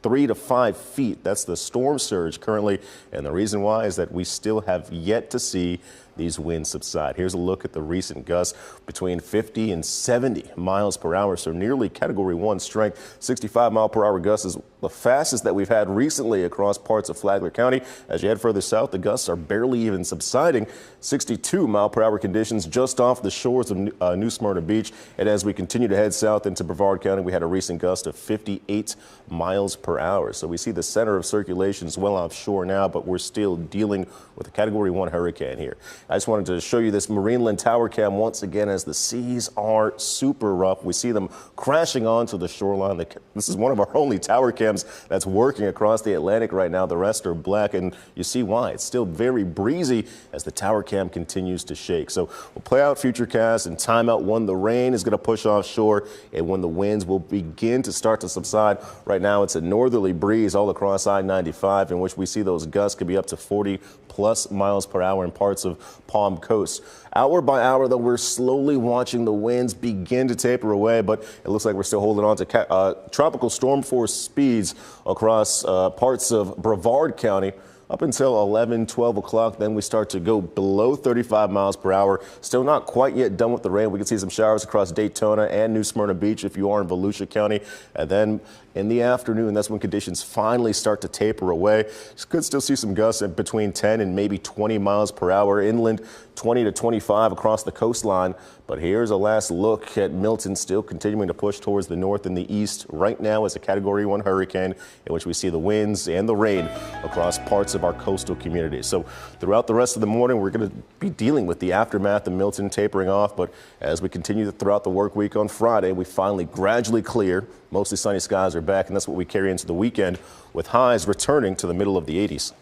3 to 5 feet. That's the storm surge currently, and the reason why is that we still have yet to see these winds subside. Here's a look at the recent gusts between 50 and 70 miles per hour, so nearly Category 1 strength. 65 mile per hour gusts is the fastest that we've had recently across parts of Flagler County. As you head further south, the gusts are barely even subsiding. 62 mile per hour conditions just off the shores of New Smyrna Beach. And as we continue to head south into Brevard County, we had a recent gust of 58 miles per hour. So we see the center of circulation is well offshore now, but we're still dealing with a Category 1 hurricane here. I just wanted to show you this Marineland tower cam once again as the seas are super rough. We see them crashing onto the shoreline. This is one of our only tower cams that's working across the Atlantic right now. The rest are black, and you see why. It's still very breezy as the tower cam continues to shake. So we'll play out future casts and time out when the rain is going to push offshore and when the winds will begin to start to subside. Right now it's a northerly breeze all across I-95, in which we see those gusts could be up to 40 plus miles per hour in parts of Palm Coast. Hour by hour, though, we're slowly watching the winds begin to taper away, but it looks like we're still holding on to tropical storm force speeds across parts of Brevard County up until 11, 12 o'clock. Then we start to go below 35 miles per hour. Still not quite yet done with the rain. We can see some showers across Daytona and New Smyrna Beach if you are in Volusia County. And then in the afternoon, that's when conditions finally start to taper away. You could still see some gusts at between 10 and maybe 20 miles per hour. Inland, 20 to 25 across the coastline. But here's a last look at Milton, still continuing to push towards the north and the east. Right now is a Category 1 hurricane, in which we see the winds and the rain across parts of our coastal communities. So throughout the rest of the morning, we're going to be dealing with the aftermath of Milton tapering off. But as we continue throughout the work week on Friday, we finally gradually clear. Mostly sunny skies are back, and that's what we carry into the weekend, with highs returning to the middle of the 80s.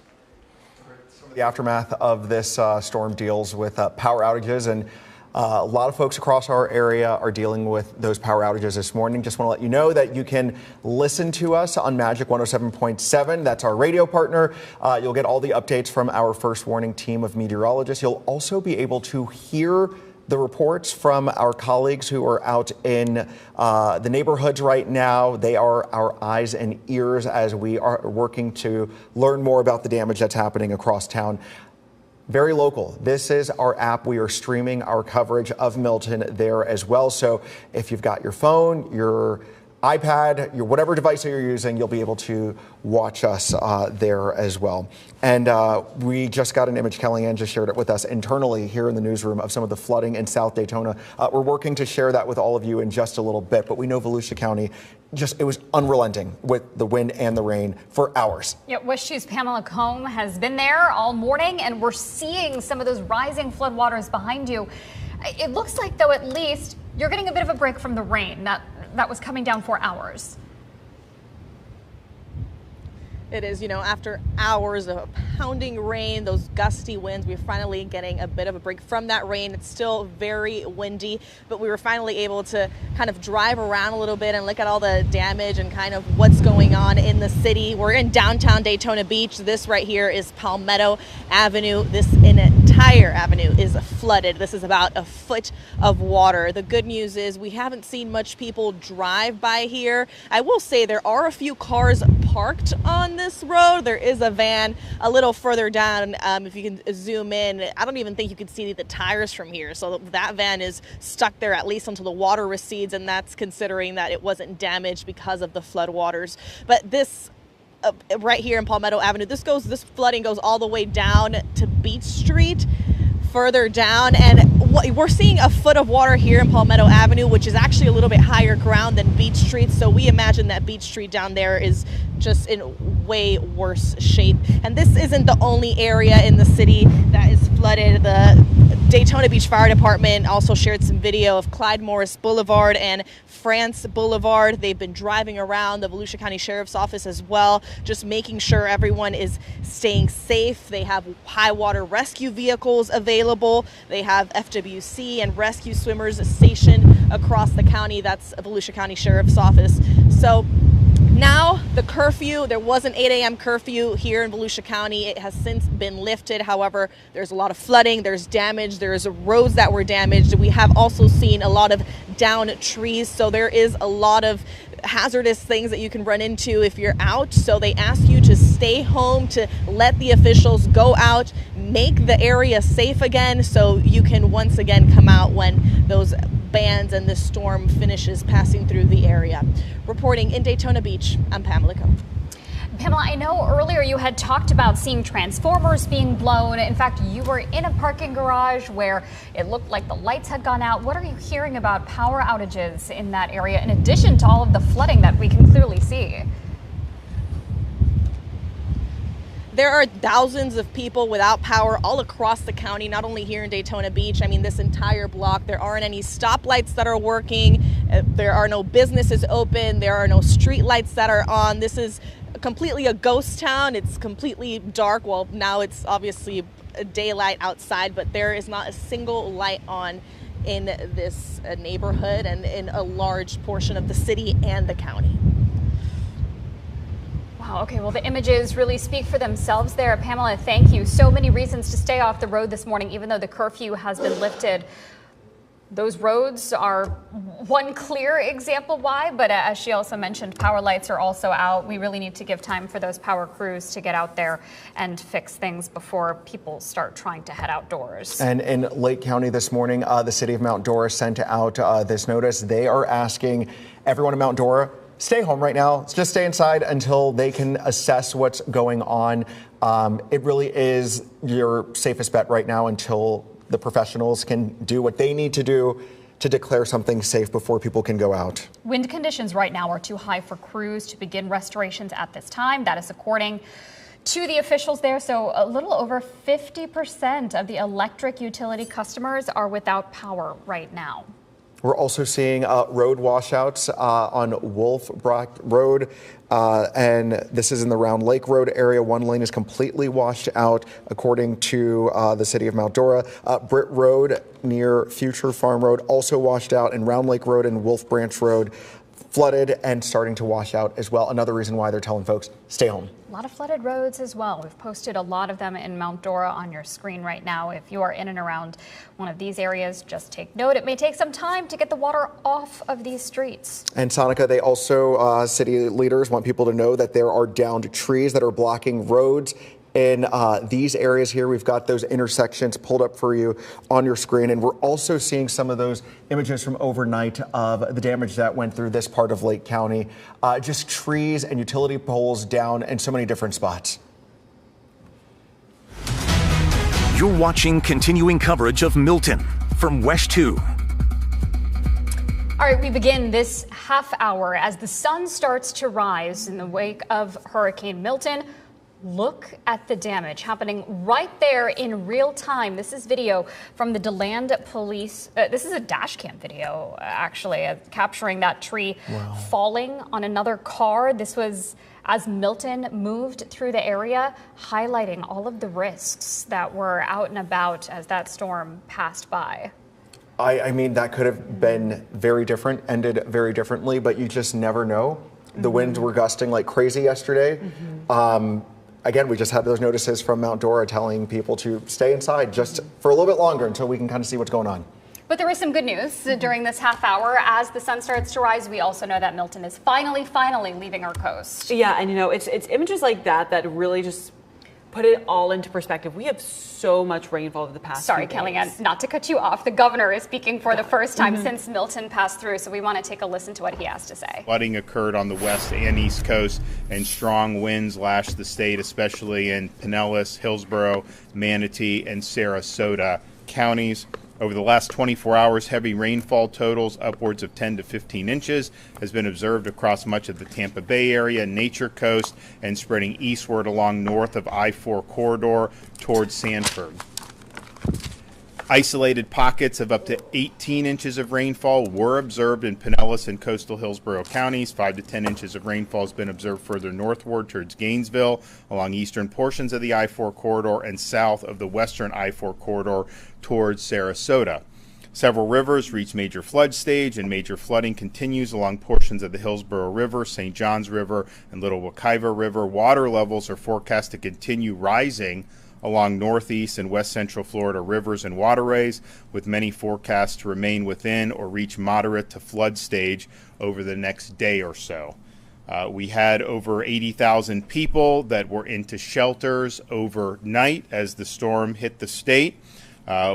The aftermath of this storm deals with power outages, and a lot of folks across our area are dealing with those power outages this morning. Just want to let you know that you can listen to us on Magic 107.7. That's our radio partner. You'll get all the updates from our First Warning team of meteorologists. You'll also be able to hear the reports from our colleagues who are out in the neighborhoods right now. They are our eyes and ears as we are working to learn more about the damage that's happening across town. Very local. This is our app. We are streaming our coverage of Milton there as well. So if you've got your phone, your iPad, your whatever device that you're using, you'll be able to watch us there as well. And we just got an image. Kellyanne just shared it with us internally here in the newsroom of some of the flooding in South Daytona. We're working to share that with all of you in just a little bit, but we know Volusia County, it was unrelenting with the wind and the rain for hours. Yeah, WESH 2's Pamela Combe has been there all morning, and we're seeing some of those rising floodwaters behind you. It looks like, though, at least you're getting a bit of a break from the rain that was coming down for hours. It is, you know, after hours of pounding rain, those gusty winds, we're finally getting a bit of a break from that rain. It's still very windy, but we were finally able to kind of drive around a little bit and look at all the damage and kind of what's going on in the city. We're in downtown Daytona Beach. This right here is Palmetto Avenue. This entire avenue is flooded. This is about a foot of water. The good news is we haven't seen much people drive by here. I will say there are a few cars parked on this road. There is a van a little further down. If you can zoom in, I don't even think you can see the tires from here. So that van is stuck there at least until the water recedes, and that's considering that it wasn't damaged because of the floodwaters. But this right here in Palmetto Avenue, this flooding goes all the way down to Beach Street, further down, and we're seeing a foot of water here in Palmetto Avenue, which is actually a little bit higher ground than Beach Street. So we imagine that Beach Street down there is just in way worse shape. And this isn't the only area in the city that is flooded. The Daytona Beach Fire Department also shared some video of Clyde Morris Boulevard and France Boulevard. They've been driving around, the Volusia County Sheriff's Office as well, just making sure everyone is staying safe. They have high water rescue vehicles available. They have FWC and rescue swimmers stationed across the county. That's a Volusia County Sheriff's Office. So now the curfew, there was an 8 a.m. curfew here in Volusia County. It has since been lifted. However, there's a lot of flooding, there's damage, there's roads that were damaged. We have also seen a lot of downed trees. So there is a lot of hazardous things that you can run into if you're out. So they ask you to stay home, to let the officials go out, make the area safe again, so you can once again come out when those bands and this storm finishes passing through the area. Reporting in Daytona Beach, I'm Pamela Coe. Pamela, I know earlier you had talked about seeing transformers being blown. In fact, you were in a parking garage where it looked like the lights had gone out. What are you hearing about power outages in that area, in addition to all of the flooding that we can clearly see? There are thousands of people without power all across the county, not only here in Daytona Beach. I mean, this entire block, there aren't any stoplights that are working. There are no businesses open. There are no street lights that are on. This is completely a ghost town. It's completely dark. Well, now it's obviously daylight outside, but there is not a single light on in this neighborhood and in a large portion of the city and the county. Wow, okay, well, the images really speak for themselves there. Pamela, thank you. So many reasons to stay off the road this morning, even though the curfew has been lifted. Those roads are one clear example why, but as she also mentioned, power lights are also out. We really need to give time for those power crews to get out there and fix things before people start trying to head outdoors. And in Lake County this morning, the city of Mount Dora sent out this notice. They are asking everyone in Mount Dora, stay home right now. Just stay inside until they can assess what's going on. It really is your safest bet right now until the professionals can do what they need to do to declare something safe before people can go out. Wind conditions right now are too high for crews to begin restorations at this time. That is according to the officials there. So a little over 50% of the electric utility customers are without power right now. We're also seeing road washouts on Wolf Road, and this is in the Round Lake Road area. One lane is completely washed out, according to the city of Mount Dora. Britt Road near Future Farm Road also washed out, and Round Lake Road and Wolf Branch Road flooded and starting to wash out as well. Another reason why they're telling folks, stay home. A lot of flooded roads as well. We've posted a lot of them in Mount Dora on your screen right now. If you are in and around one of these areas, just take note. It may take some time to get the water off of these streets. And Sonica, they also, city leaders want people to know that there are downed trees that are blocking roads in these areas here. We've got those intersections pulled up for you on your screen, and we're also seeing some of those images from overnight of the damage that went through this part of Lake County. Just trees and utility poles down in so many different spots. You're watching continuing coverage of Milton from WESH 2. All right, we begin this half hour as the sun starts to rise in the wake of Hurricane Milton. Look at the damage happening right there in real time. This is video from the DeLand police. This is a dash cam video, actually, capturing that tree falling on another car. This was as Milton moved through the area, highlighting all of the risks that were out and about as that storm passed by. I mean, that could have been very different, ended very differently, but you just never know. The winds were gusting like crazy yesterday. Again, we just had those notices from Mount Dora telling people to stay inside just for a little bit longer until we can kind of see what's going on. But there is some good news during this half hour. As the sun starts to rise, we also know that Milton is finally leaving our coast. Yeah, and you know, it's images like that that really just put it all into perspective. We have so much rainfall over the past Sorry, few days. Kellyanne, not to cut you off. The governor is speaking for the first time since Milton passed through, so we want to take a listen to what he has to say. Flooding occurred on the west and east coast, and strong winds lashed the state, especially in Pinellas, Hillsborough, Manatee, and Sarasota counties. Over the last 24 hours, heavy rainfall totals upwards of 10 to 15 inches has been observed across much of the Tampa Bay area, Nature Coast, and spreading eastward along north of I-4 corridor towards Sanford. Isolated pockets of up to 18 inches of rainfall were observed in Pinellas and coastal Hillsborough counties. 5 to 10 inches of rainfall has been observed further northward towards Gainesville, along eastern portions of the I-4 corridor, and south of the western I-4 corridor towards Sarasota. Several rivers reached major flood stage, and major flooding continues along portions of the Hillsborough River, St. Johns River, and Little Wekiva River. Water levels are forecast to continue rising along northeast and west central Florida rivers and waterways, with many forecasts to remain within or reach moderate to flood stage over the next day or so. We had over 80,000 people that were into shelters overnight as the storm hit the state.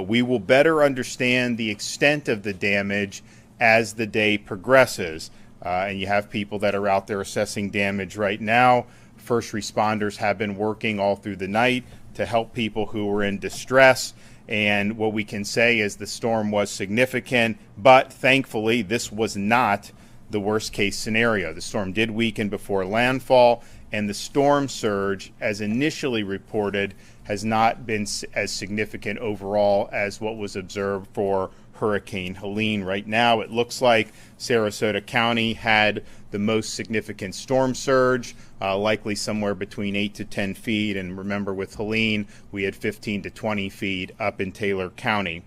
We will better understand the extent of the damage as the day progresses. And you have people that are out there assessing damage right now. First responders have been working all through the night to help people who were in distress. And what we can say is the storm was significant, but thankfully this was not the worst case scenario. The storm did weaken before landfall, and the storm surge, as initially reported, has not been as significant overall as what was observed for Hurricane Helene. Right now, it looks like Sarasota County had the most significant storm surge, likely somewhere between 8 to 10 feet. And remember, with Helene, we had 15 to 20 feet up in Taylor County.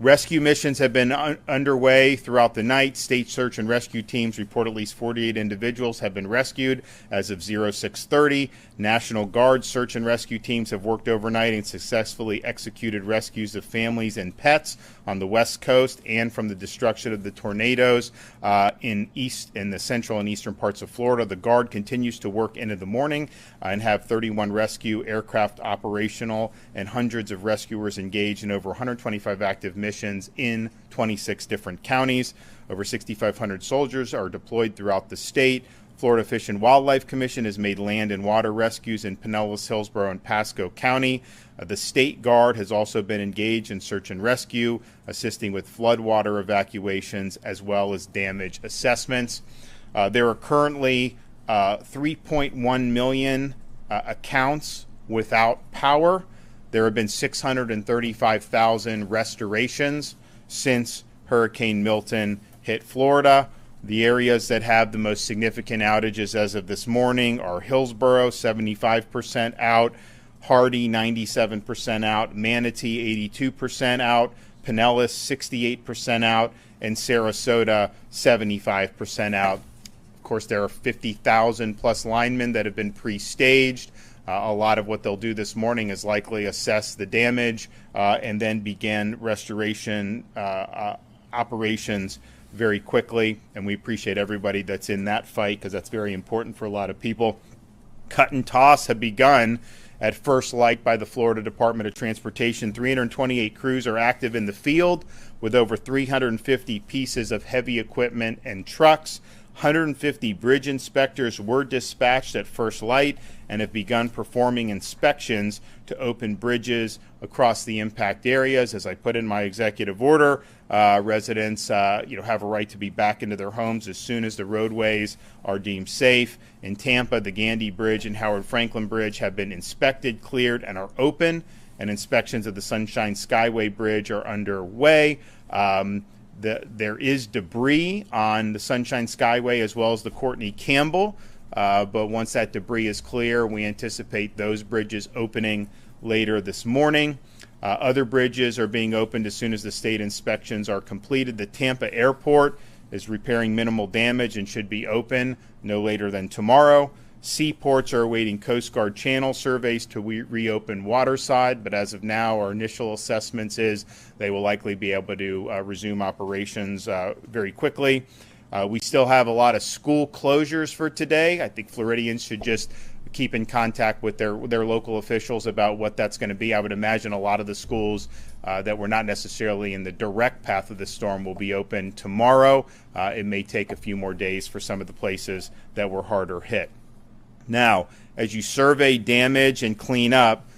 Rescue missions have been underway throughout the night. State search and rescue teams report at least 48 individuals have been rescued as of 0630. National Guard search and rescue teams have worked overnight and successfully executed rescues of families and pets on the West Coast and from the destruction of the tornadoes in the central and eastern parts of Florida. The Guard continues to work into the morning and have 31 rescue aircraft operational and hundreds of rescuers engaged in over 125 active missions in 26 different counties. Over 6,500 soldiers are deployed throughout the state. Florida Fish and Wildlife Commission has made land and water rescues in Pinellas, Hillsborough, and Pasco County. The State Guard has also been engaged in search and rescue, assisting with floodwater evacuations as well as damage assessments. There are currently 3.1 million accounts without power. There have been 635,000 restorations since Hurricane Milton hit Florida. The areas that have the most significant outages as of this morning are Hillsborough, 75% out, Hardy, 97% out, Manatee, 82% out, Pinellas, 68% out, and Sarasota, 75% out. Of course, there are 50,000 plus linemen that have been pre-staged. A lot of what they'll do this morning is likely assess the damage and then begin restoration operations very quickly. And we appreciate everybody that's in that fight because that's very important for a lot of people. Cut and toss have begun at First Light by the Florida Department of Transportation. 328 crews are active in the field with over 350 pieces of heavy equipment and trucks. 150 bridge inspectors were dispatched at first light and have begun performing inspections to open bridges across the impact areas. As I put in my executive order, residents have a right to be back into their homes as soon as the roadways are deemed safe. In Tampa, the Gandy Bridge and Howard Franklin Bridge have been inspected, cleared, and are open, and inspections of the Sunshine Skyway Bridge are underway. There is debris on the Sunshine Skyway as well as the Courtney Campbell, but once that debris is clear, we anticipate those bridges opening later this morning. Other bridges are being opened as soon as the state inspections are completed. The Tampa Airport is repairing minimal damage and should be open no later than tomorrow. Seaports are awaiting Coast Guard channel surveys to reopen waterside, but as of now, our initial assessments is they will likely be able to resume operations very quickly. We still have a lot of school closures for today. I think Floridians should just keep in contact with their local officials about what that's going to be. I would imagine a lot of the schools that were not necessarily in the direct path of the storm will be open tomorrow. It may take a few more days for some of the places that were harder hit. Now, as you survey damage and clean up,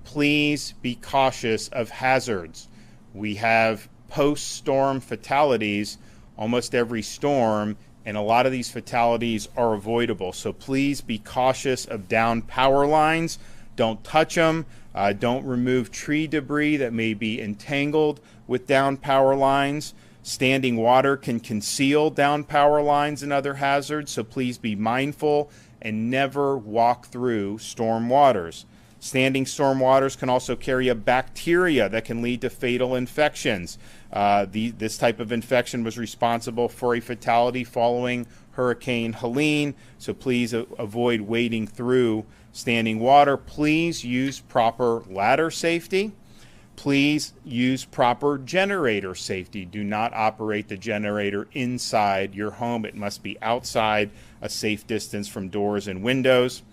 please be cautious of hazards. We have post-storm fatalities almost every storm, and a lot of these fatalities are avoidable. So please be cautious of downed power lines. Don't touch them. Don't remove tree debris that may be entangled with downed power lines. Standing water can conceal downed power lines and other hazards, so please be mindful and never walk through storm waters. Standing storm waters can also carry a bacteria that can lead to fatal infections. This type of infection was responsible for a fatality following Hurricane Helene, so please avoid wading through standing water. Please use proper ladder safety. Please use proper generator safety. Do not operate the generator inside your home. It must be outside, a safe distance from doors and windows.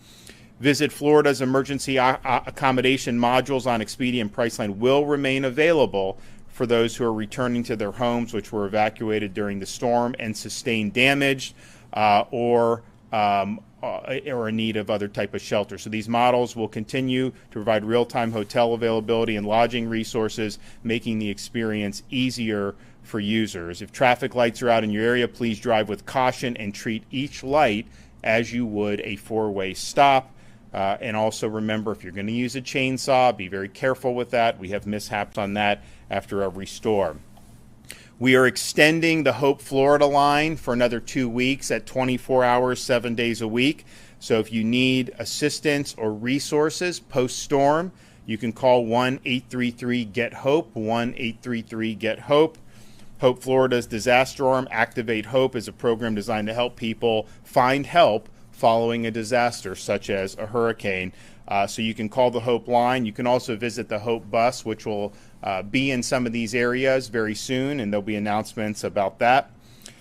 Visit Florida's emergency accommodation modules on Expedia and Priceline will remain available for those who are returning to their homes which were evacuated during the storm and sustained damage or in need of other type of shelter. So these models will continue to provide real-time hotel availability and lodging resources, making the experience easier for users. If traffic lights are out in your area, please drive with caution and treat each light as you would a four-way stop. And also remember, if you're going to use a chainsaw, be very careful with that. We have mishaps on that after every storm. We are extending the Hope Florida line for another 2 weeks at 24 hours, 7 days a week. So if you need assistance or resources post-storm, you can call 1-833-GET-HOPE, 1-833-GET-HOPE. Hope Florida's disaster arm, Activate Hope, is a program designed to help people find help following a disaster such as a hurricane. So you can call the Hope line. You can also visit the Hope bus, which will be in some of these areas very soon, and there'll be announcements about that.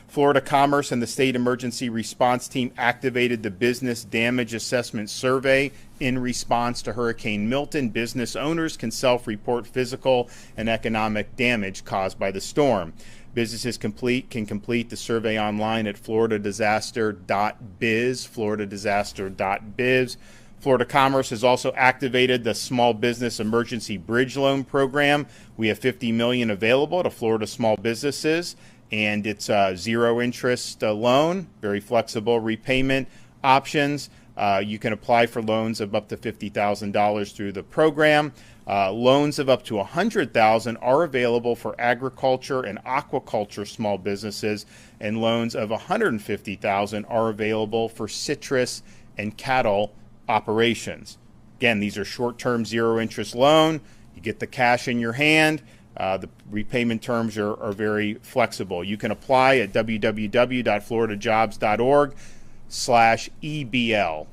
Florida Commerce and the State Emergency Response Team activated the Business Damage Assessment Survey in response to Hurricane Milton. Business owners can self-report physical and economic damage caused by the storm. Businesses can complete the survey online at floridadisaster.biz, floridadisaster.biz. Florida Commerce has also activated the Small Business Emergency Bridge Loan Program. We have $50 million available to Florida small businesses, and it's a zero interest loan, very flexible repayment options. You can apply for loans of up to $50,000 through the program. Loans of up to $100,000 are available for agriculture and aquaculture small businesses, and loans of $150,000 are available for citrus and cattle operations. Again, these are short-term zero-interest loan. You get the cash in your hand. The repayment terms are very flexible. You can apply at www.floridajobs.org/EBL,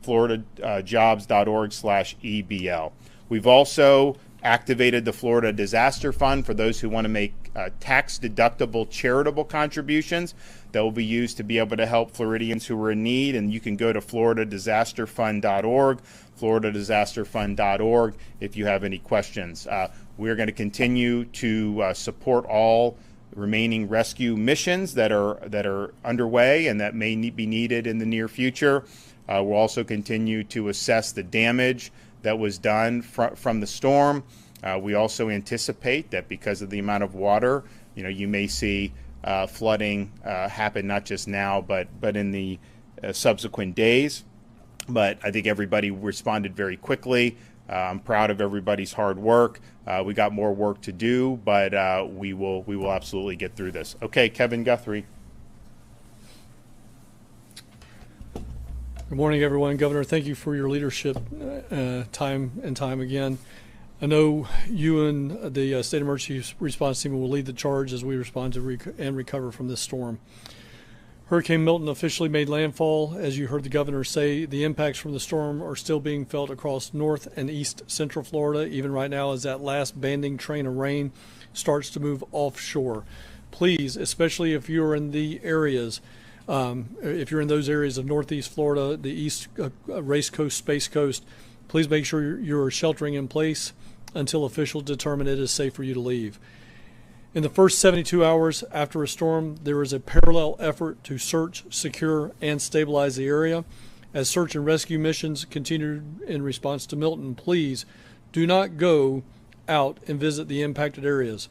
floridajobs.org/EBL. We've also activated the Florida Disaster Fund for those who want to make tax-deductible charitable contributions that will be used to be able to help Floridians who are in need. And you can go to floridadisasterfund.org, floridadisasterfund.org, if you have any questions. We're going to continue to support all remaining rescue missions that are underway and that may be needed in the near future. We'll also continue to assess the damage that was done from the storm. We also anticipate that because of the amount of water, you may see flooding happen not just now, but in the subsequent days. But I think everybody responded very quickly. I'm proud of everybody's hard work. We got more work to do, but we will absolutely get through this. Okay, Kevin Guthrie. Good morning, everyone. Governor, thank you for your leadership time and time again. I know you and the State Emergency Response Team will lead the charge as we respond to and recover from this storm. Hurricane Milton officially made landfall. As you heard the governor say, the impacts from the storm are still being felt across north and east central Florida, even right now as that last banding train of rain starts to move offshore. Please, especially if you're in the areas, if you're in those areas of northeast Florida, the east Race Coast, Space Coast, please make sure you're sheltering in place until officials determine it is safe for you to leave. In the first 72 hours after a storm, there is a parallel effort to search, secure, and stabilize the area. As search and rescue missions continue in response to Milton, please do not go out and visit the impacted areas.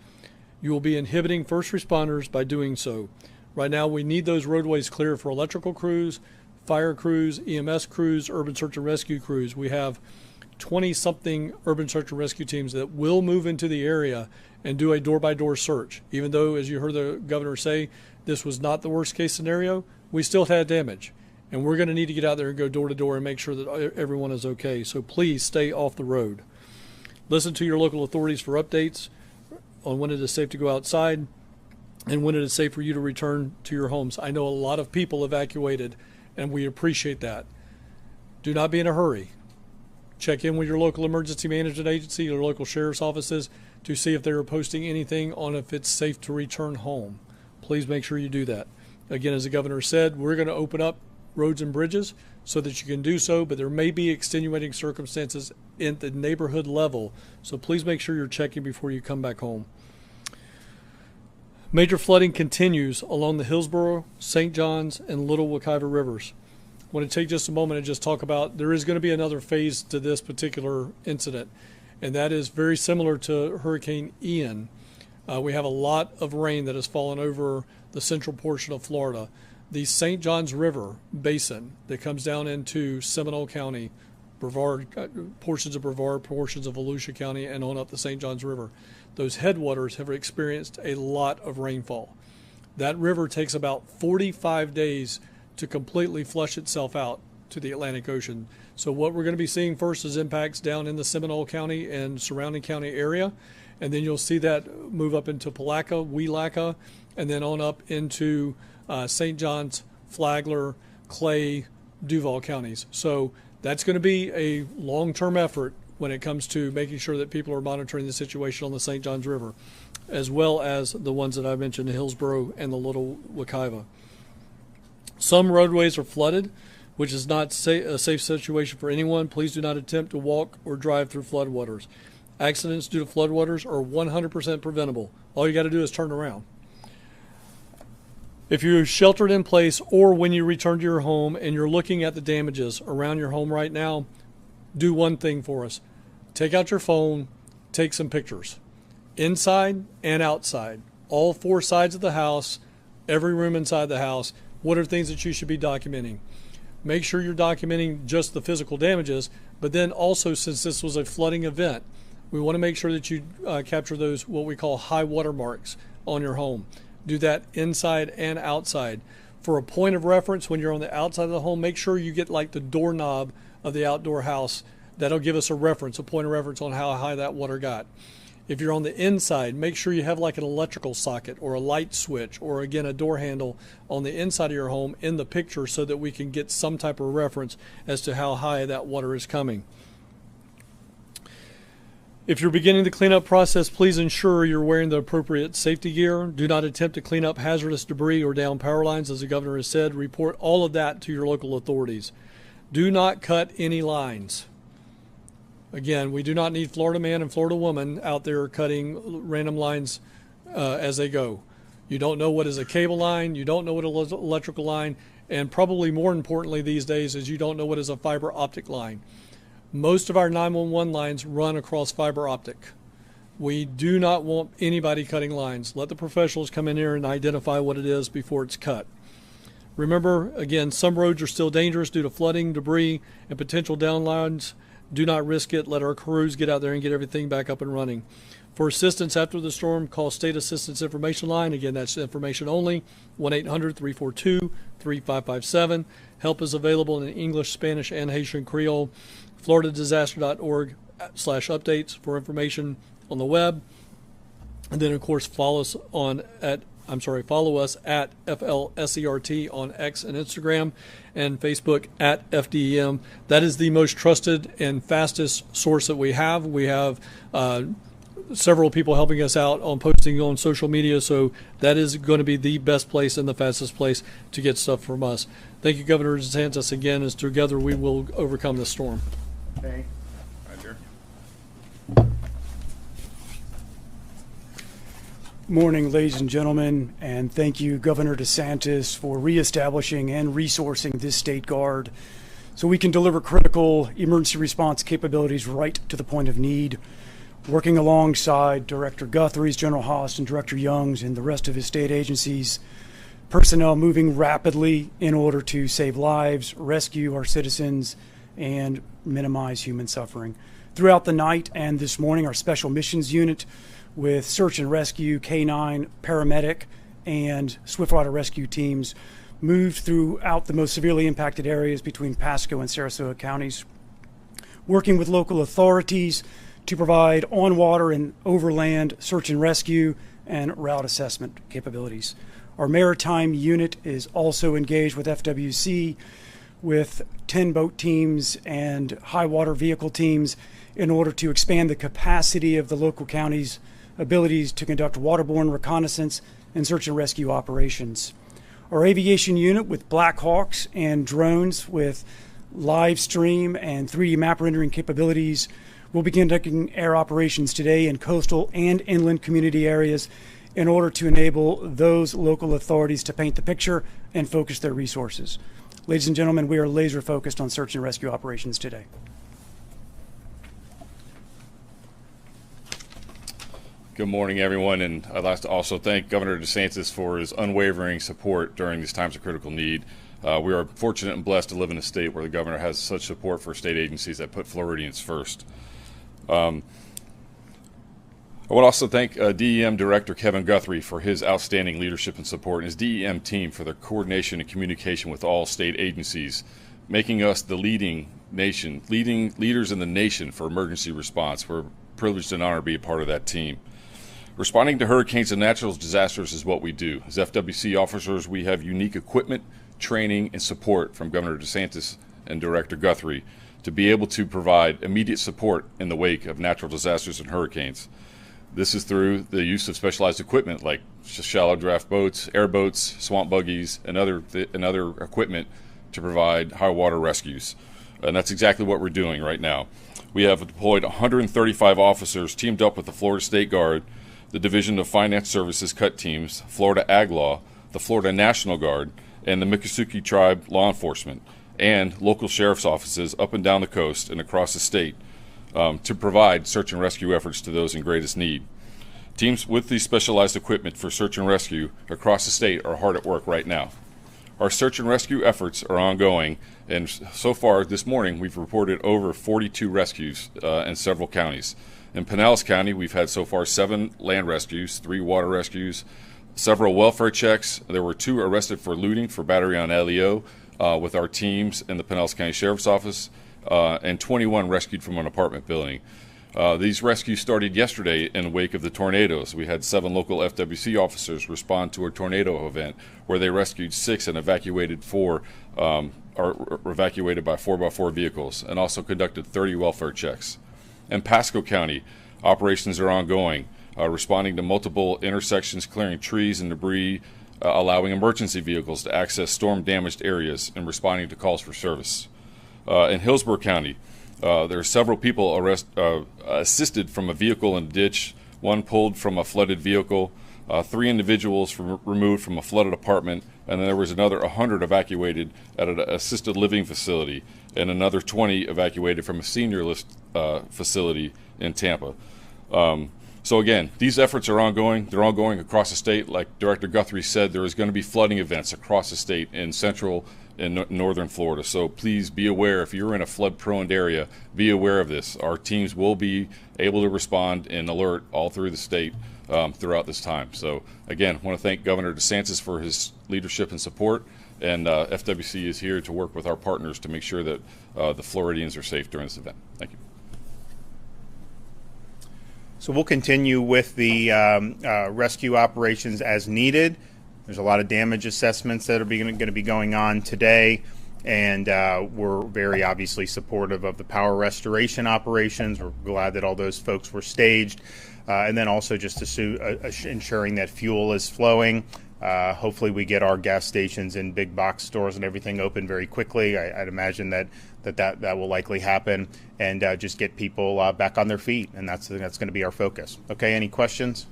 You will be inhibiting first responders by doing so. Right now, we need those roadways clear for electrical crews, fire crews, EMS crews, urban search and rescue crews. We have 20-something urban search and rescue teams that will move into the area and do a door-by-door search. Even though, as you heard the governor say, this was not the worst-case scenario, we still had damage. And we're going to need to get out there and go door-to-door and make sure that everyone is okay. So please stay off the road. Listen to your local authorities for updates on when it is safe to go outside and when it is safe for you to return to your homes. I know a lot of people evacuated, and we appreciate that. Do not be in a hurry. Check in with your local emergency management agency, your local sheriff's offices, to see if they are posting anything on if it's safe to return home. Please make sure you do that. Again, as the governor said, we're going to open up roads and bridges so that you can do so, but there may be extenuating circumstances at the neighborhood level, so please make sure you're checking before you come back home. Major flooding continues along the Hillsborough, St. Johns, and Little Wekiva rivers. I want to take just a moment and just talk about there is going to be another phase to this particular incident, and that is very similar to Hurricane Ian. We have a lot of rain that has fallen over the central portion of Florida. The St. Johns River basin that comes down into Seminole County, Brevard, portions of Brevard, portions of Volusia County, and on up the St. Johns River. Those headwaters have experienced a lot of rainfall. That river takes about 45 days to completely flush itself out to the Atlantic Ocean. So what we're going to be seeing first is impacts down in the Seminole County and surrounding county area, and then you'll see that move up into Palatka, Weelacka, and then on up into St. John's, Flagler, Clay, Duval counties. So that's going to be a long-term effort when it comes to making sure that people are monitoring the situation on the St. Johns River, as well as the ones that I mentioned, the Hillsborough and the Little Wekiva. Some roadways are flooded, which is not a safe situation for anyone. Please do not attempt to walk or drive through floodwaters. Accidents due to floodwaters are 100% preventable. All you got to do is turn around. If you're sheltered in place or when you return to your home and you're looking at the damages around your home right now, do one thing for us. Take out your phone, take some pictures. Inside and outside. All four sides of the house, every room inside the house. What are things that you should be documenting? Make sure you're documenting just the physical damages, but then also, since this was a flooding event, we want to make sure that you capture those what we call high water marks on your home. Do that inside and outside. For a point of reference, when you're on the outside of the home, make sure you get like the doorknob of the outdoor house. That'll give us a reference, a point of reference on how high that water got. If you're on the inside, make sure you have like an electrical socket or a light switch or, again, a door handle on the inside of your home in the picture so that we can get some type of reference as to how high that water is coming. If you're beginning the cleanup process, please ensure you're wearing the appropriate safety gear. Do not attempt to clean up hazardous debris or down power lines, as the governor has said. Report all of that to your local authorities. Do not cut any lines. Again, we do not need Florida man and Florida woman out there cutting random lines as they go. You don't know what is a cable line. You don't know what is an electrical line. And probably more importantly these days is you don't know what is a fiber optic line. Most of our 911 lines run across fiber optic. We do not want anybody cutting lines. Let the professionals come in here and identify what it is before it's cut. Remember, again, some roads are still dangerous due to flooding, debris, and potential downlines. Do not risk it. Let our crews get out there and get everything back up and running. For assistance after the storm, call State Assistance Information Line. Again, that's information only, 1-800-342-3557. Help is available in English, Spanish, and Haitian Creole. FloridaDisaster.org/updates for information on the web. And then, of course, follow us at FLSERT on X and Instagram, and Facebook at FDEM. That is the most trusted and fastest source that we have. We have several people helping us out on posting on social media, so that is going to be the best place and the fastest place to get stuff from us. Thank you, Governor DeSantis, again, as together we will overcome this storm. Thanks. Roger. Morning, ladies and gentlemen, and thank you, Governor DeSantis, for reestablishing and resourcing this state guard so we can deliver critical emergency response capabilities right to the point of need. Working alongside Director Guthrie's, General Haas, and Director Young's and the rest of his state agencies, personnel moving rapidly in order to save lives, rescue our citizens, and minimize human suffering. Throughout the night and this morning, our Special Missions Unit with search and rescue, K-9, paramedic, and swiftwater rescue teams moved throughout the most severely impacted areas between Pasco and Sarasota counties, working with local authorities to provide on-water and overland search and rescue and route assessment capabilities. Our maritime unit is also engaged with FWC with 10 boat teams and high water vehicle teams in order to expand the capacity of the local counties' abilities to conduct waterborne reconnaissance and search and rescue operations. Our aviation unit with Black Hawks and drones with live stream and 3D map rendering capabilities will be conducting air operations today in coastal and inland community areas in order to enable those local authorities to paint the picture and focus their resources. Ladies and gentlemen, we are laser focused on search and rescue operations today. Good morning, everyone, and I'd like to also thank Governor DeSantis for his unwavering support during these times of critical need. We are fortunate and blessed to live in a state where the governor has such support for state agencies that put Floridians first. I want to also thank DEM Director Kevin Guthrie for his outstanding leadership and support, and his DEM team for their coordination and communication with all state agencies, making us the leading leaders in the nation for emergency response. We're privileged and honored to be a part of that team. Responding to hurricanes and natural disasters is what we do. As FWC officers, we have unique equipment, training, and support from Governor DeSantis and Director Guthrie to be able to provide immediate support in the wake of natural disasters and hurricanes. This is through the use of specialized equipment like shallow draft boats, airboats, swamp buggies, and other equipment to provide high water rescues. And that's exactly what we're doing right now. We have deployed 135 officers teamed up with the Florida State Guard, the Division of Finance Services Cut Teams, Florida Ag Law, the Florida National Guard, and the Miccosukee Tribe Law Enforcement, and local sheriff's offices up and down the coast and across the state to provide search and rescue efforts to those in greatest need. Teams with these specialized equipment for search and rescue across the state are hard at work right now. Our search and rescue efforts are ongoing, and so far this morning we've reported over 42 rescues in several counties. In Pinellas County, we've had so far 7 land rescues, 3 water rescues, several welfare checks. There were 2 arrested for looting for battery on LEO with our teams in the Pinellas County Sheriff's Office, and 21 rescued from an apartment building. These rescues started yesterday in the wake of the tornadoes. We had 7 local FWC officers respond to a tornado event where they rescued 6 and evacuated 4, or evacuated by 4x4 vehicles, and also conducted 30 welfare checks. In Pasco County, operations are ongoing, responding to multiple intersections, clearing trees and debris, allowing emergency vehicles to access storm-damaged areas, and responding to calls for service. In Hillsborough County, there are several people assisted from a vehicle in a ditch, one pulled from a flooded vehicle, 3 individuals removed from a flooded apartment, and then there was another 100 evacuated at an assisted living facility, and another 20 evacuated from a senior list facility in Tampa. So again, these efforts are ongoing. They're ongoing across the state. Like Director Guthrie said, there is going to be flooding events across the state in central and northern Florida. So please be aware, if you're in a flood-prone area, be aware of this. Our teams will be able to respond and alert all through the state throughout this time. So again, I want to thank Governor DeSantis for his leadership and support, and FWC is here to work with our partners to make sure that the Floridians are safe during this event. Thank you. So we'll continue with the rescue operations as needed. There's a lot of damage assessments that are going to be going on today, and we're very obviously supportive of the power restoration operations. We're glad that all those folks were staged, and then also just ensuring that fuel is flowing. Hopefully we get our gas stations and big box stores and everything open very quickly. I'd imagine that will likely happen, and just get people back on their feet, and that's going to be our focus. Okay, any questions?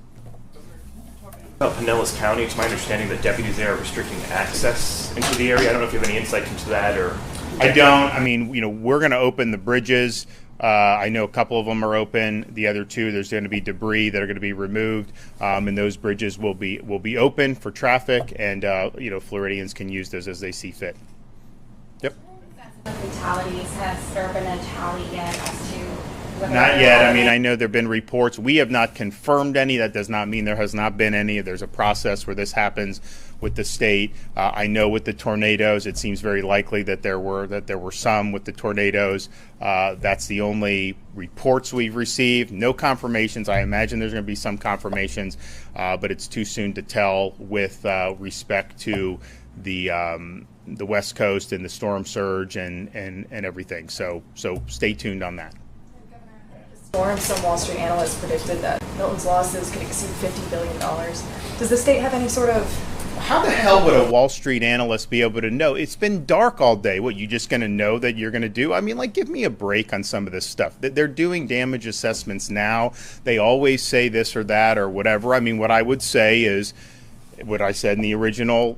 About Pinellas County, it's my understanding that deputies there are restricting access into the area. I don't know if you have any insight into that, or I don't. I mean, we're going to open the bridges. I know a couple of them are open. The other 2, there's going to be debris that are going to be removed, and those bridges will be open for traffic, and Floridians can use those as they see fit. Yep. Fatalities, has there been a tally yet as to whether not yet. I mean, I know there have been reports. We have not confirmed any. That does not mean there has not been any. There's a process where this happens with the state. I know with the tornadoes, it seems very likely that there were some with the tornadoes. That's the only reports we've received. No confirmations. I imagine there's going to be some confirmations, but it's too soon to tell with respect to the West Coast and the storm surge and everything. So stay tuned on that. Storm, some Wall Street analysts predicted that Milton's losses could exceed $50 billion. Does the state have any sort of... How the hell would a Wall Street analyst be able to know? It's been dark all day. What, you just going to know that you're going to do? I mean, like, give me a break on some of this stuff. They're doing damage assessments now. They always say this or that or whatever. I mean, what I would say is what I said in the original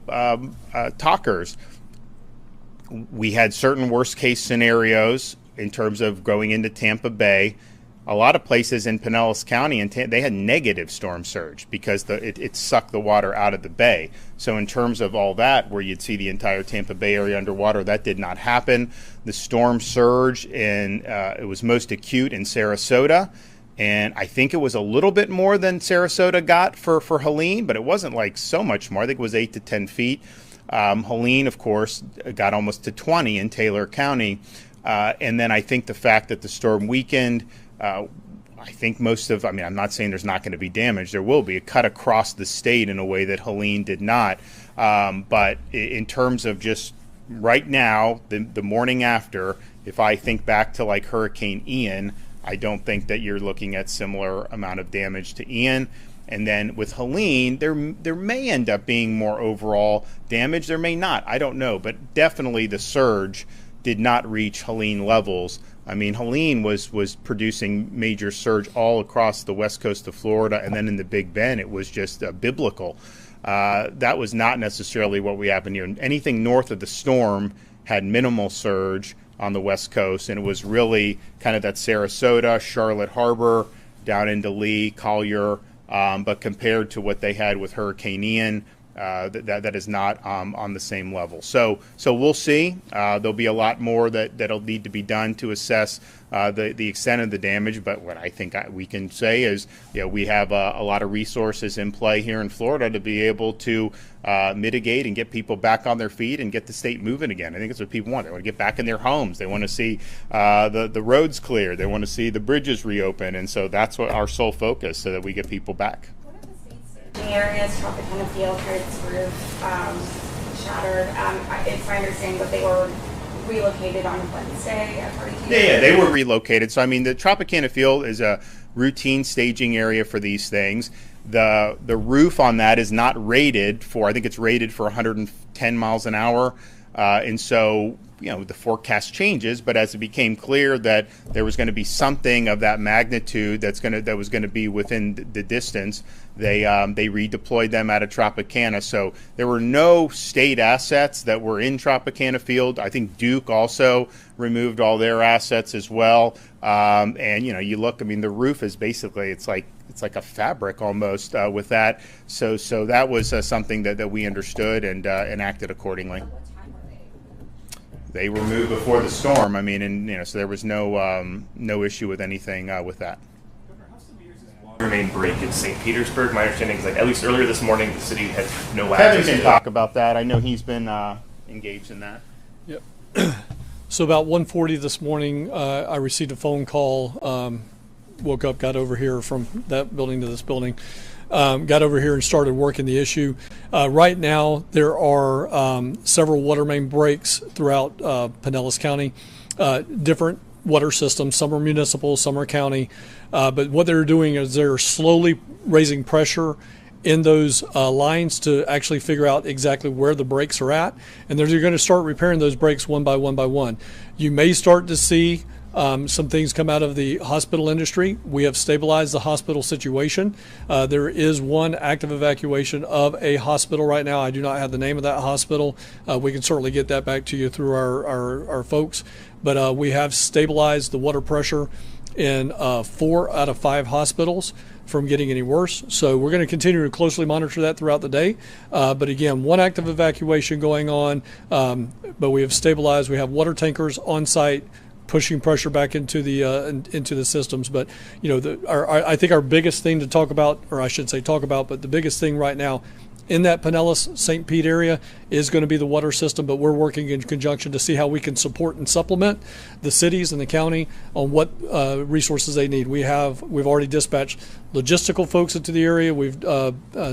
talkers. We had certain worst case scenarios in terms of going into Tampa Bay. A lot of places in Pinellas County, they had negative storm surge because it sucked the water out of the bay. So in terms of all that, where you'd see the entire Tampa Bay area underwater, that did not happen. The storm surge, it was most acute in Sarasota. And I think it was a little bit more than Sarasota got for Helene, but it wasn't like so much more. I think it was 8 to 10 feet. Helene, of course, got almost to 20 in Taylor County. And then I think the fact that the storm weakened, I think I'm not saying there's not going to be damage. There will be. It cut across the state in a way that Helene did not. But in terms of just right now, the morning after, if I think back to like Hurricane Ian, I don't think that you're looking at similar amount of damage to Ian. And then with Helene, there may end up being more overall damage. There may not. I don't know. But definitely the surge did not reach Helene levels. I mean, Helene was producing major surge all across the west coast of Florida, and then in the Big Bend, it was just biblical. That was not necessarily what we happened here. Anything north of the storm had minimal surge on the west coast, and it was really kind of that Sarasota, Charlotte Harbor, down into Lee, Collier, but compared to what they had with Hurricane Ian, that is not on the same level. So we'll see. There'll be a lot more that'll need to be done to assess the extent of the damage. But what I think we can say is, we have a lot of resources in play here in Florida to be able to mitigate and get people back on their feet and get the state moving again. I think that's what people want. They want to get back in their homes. They want to see the roads clear. They want to see the bridges reopen. And so that's what our sole focus, so that we get people back. Areas, Tropicana Field had its roof shattered. It's my understanding that they were relocated on Wednesday, according to you. Yeah, they were relocated. So, I mean, the Tropicana Field is a routine staging area for these things. The roof on that is not rated for, I think it's rated for 110 miles an hour. And so the forecast changes, but as it became clear that there was going to be something of that magnitude that was going to be within the distance, they redeployed them out of Tropicana. So there were no state assets that were in Tropicana Field. I think Duke also removed all their assets as well. And you look, the roof is basically it's like a fabric almost with that. So that was something that we understood and acted accordingly. They were moved before the storm. So there was no issue with anything with that. Remain break in St. Petersburg. My understanding is at least earlier this morning, the city had no Kevin access can to talk about that. I know he's been engaged in that. Yep. So about 1:40 this morning, I received a phone call. Woke up, got over here from that building to this building. Got over here and started working the issue. Right now, there are several water main breaks throughout Pinellas County, different water systems. Some are municipal, some are county. But what they're doing is they're slowly raising pressure in those lines to actually figure out exactly where the breaks are at. And they're going to start repairing those breaks one by one by one. You may start to see some things come out of the hospital industry. We have stabilized the hospital situation. There is one active evacuation of a hospital right now. I do not have the name of that hospital. We can certainly get that back to you through our folks. But we have stabilized the water pressure in 4 out of 5 hospitals from getting any worse. So we're going to continue to closely monitor that throughout the day. But again, one active evacuation going on, but we have stabilized. We have water tankers on site pushing pressure back into the systems. But I think our biggest thing to talk about, or I should say talk about, but the biggest thing right now in that Pinellas, St. Pete area is going to be the water system, but we're working in conjunction to see how we can support and supplement the cities and the county on what resources they need. We've already dispatched logistical folks into the area. We've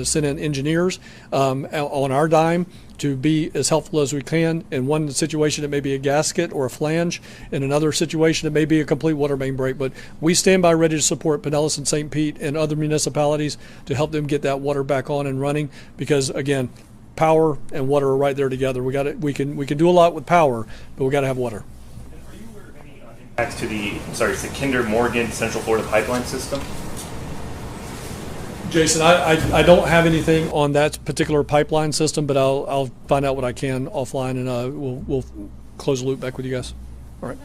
sent in engineers on our dime to be as helpful as we can. In one situation, it may be a gasket or a flange. In another situation, it may be a complete water main break. But we stand by ready to support Pinellas and St. Pete and other municipalities to help them get that water back on and running. Because again, power and water are right there together. We can do a lot with power, but we got to have water. Are you aware of any impacts to the Kinder Morgan Central Florida pipeline system? Jason, I don't have anything on that particular pipeline system, but I'll find out what I can offline, and we'll close the loop back with you guys. All right.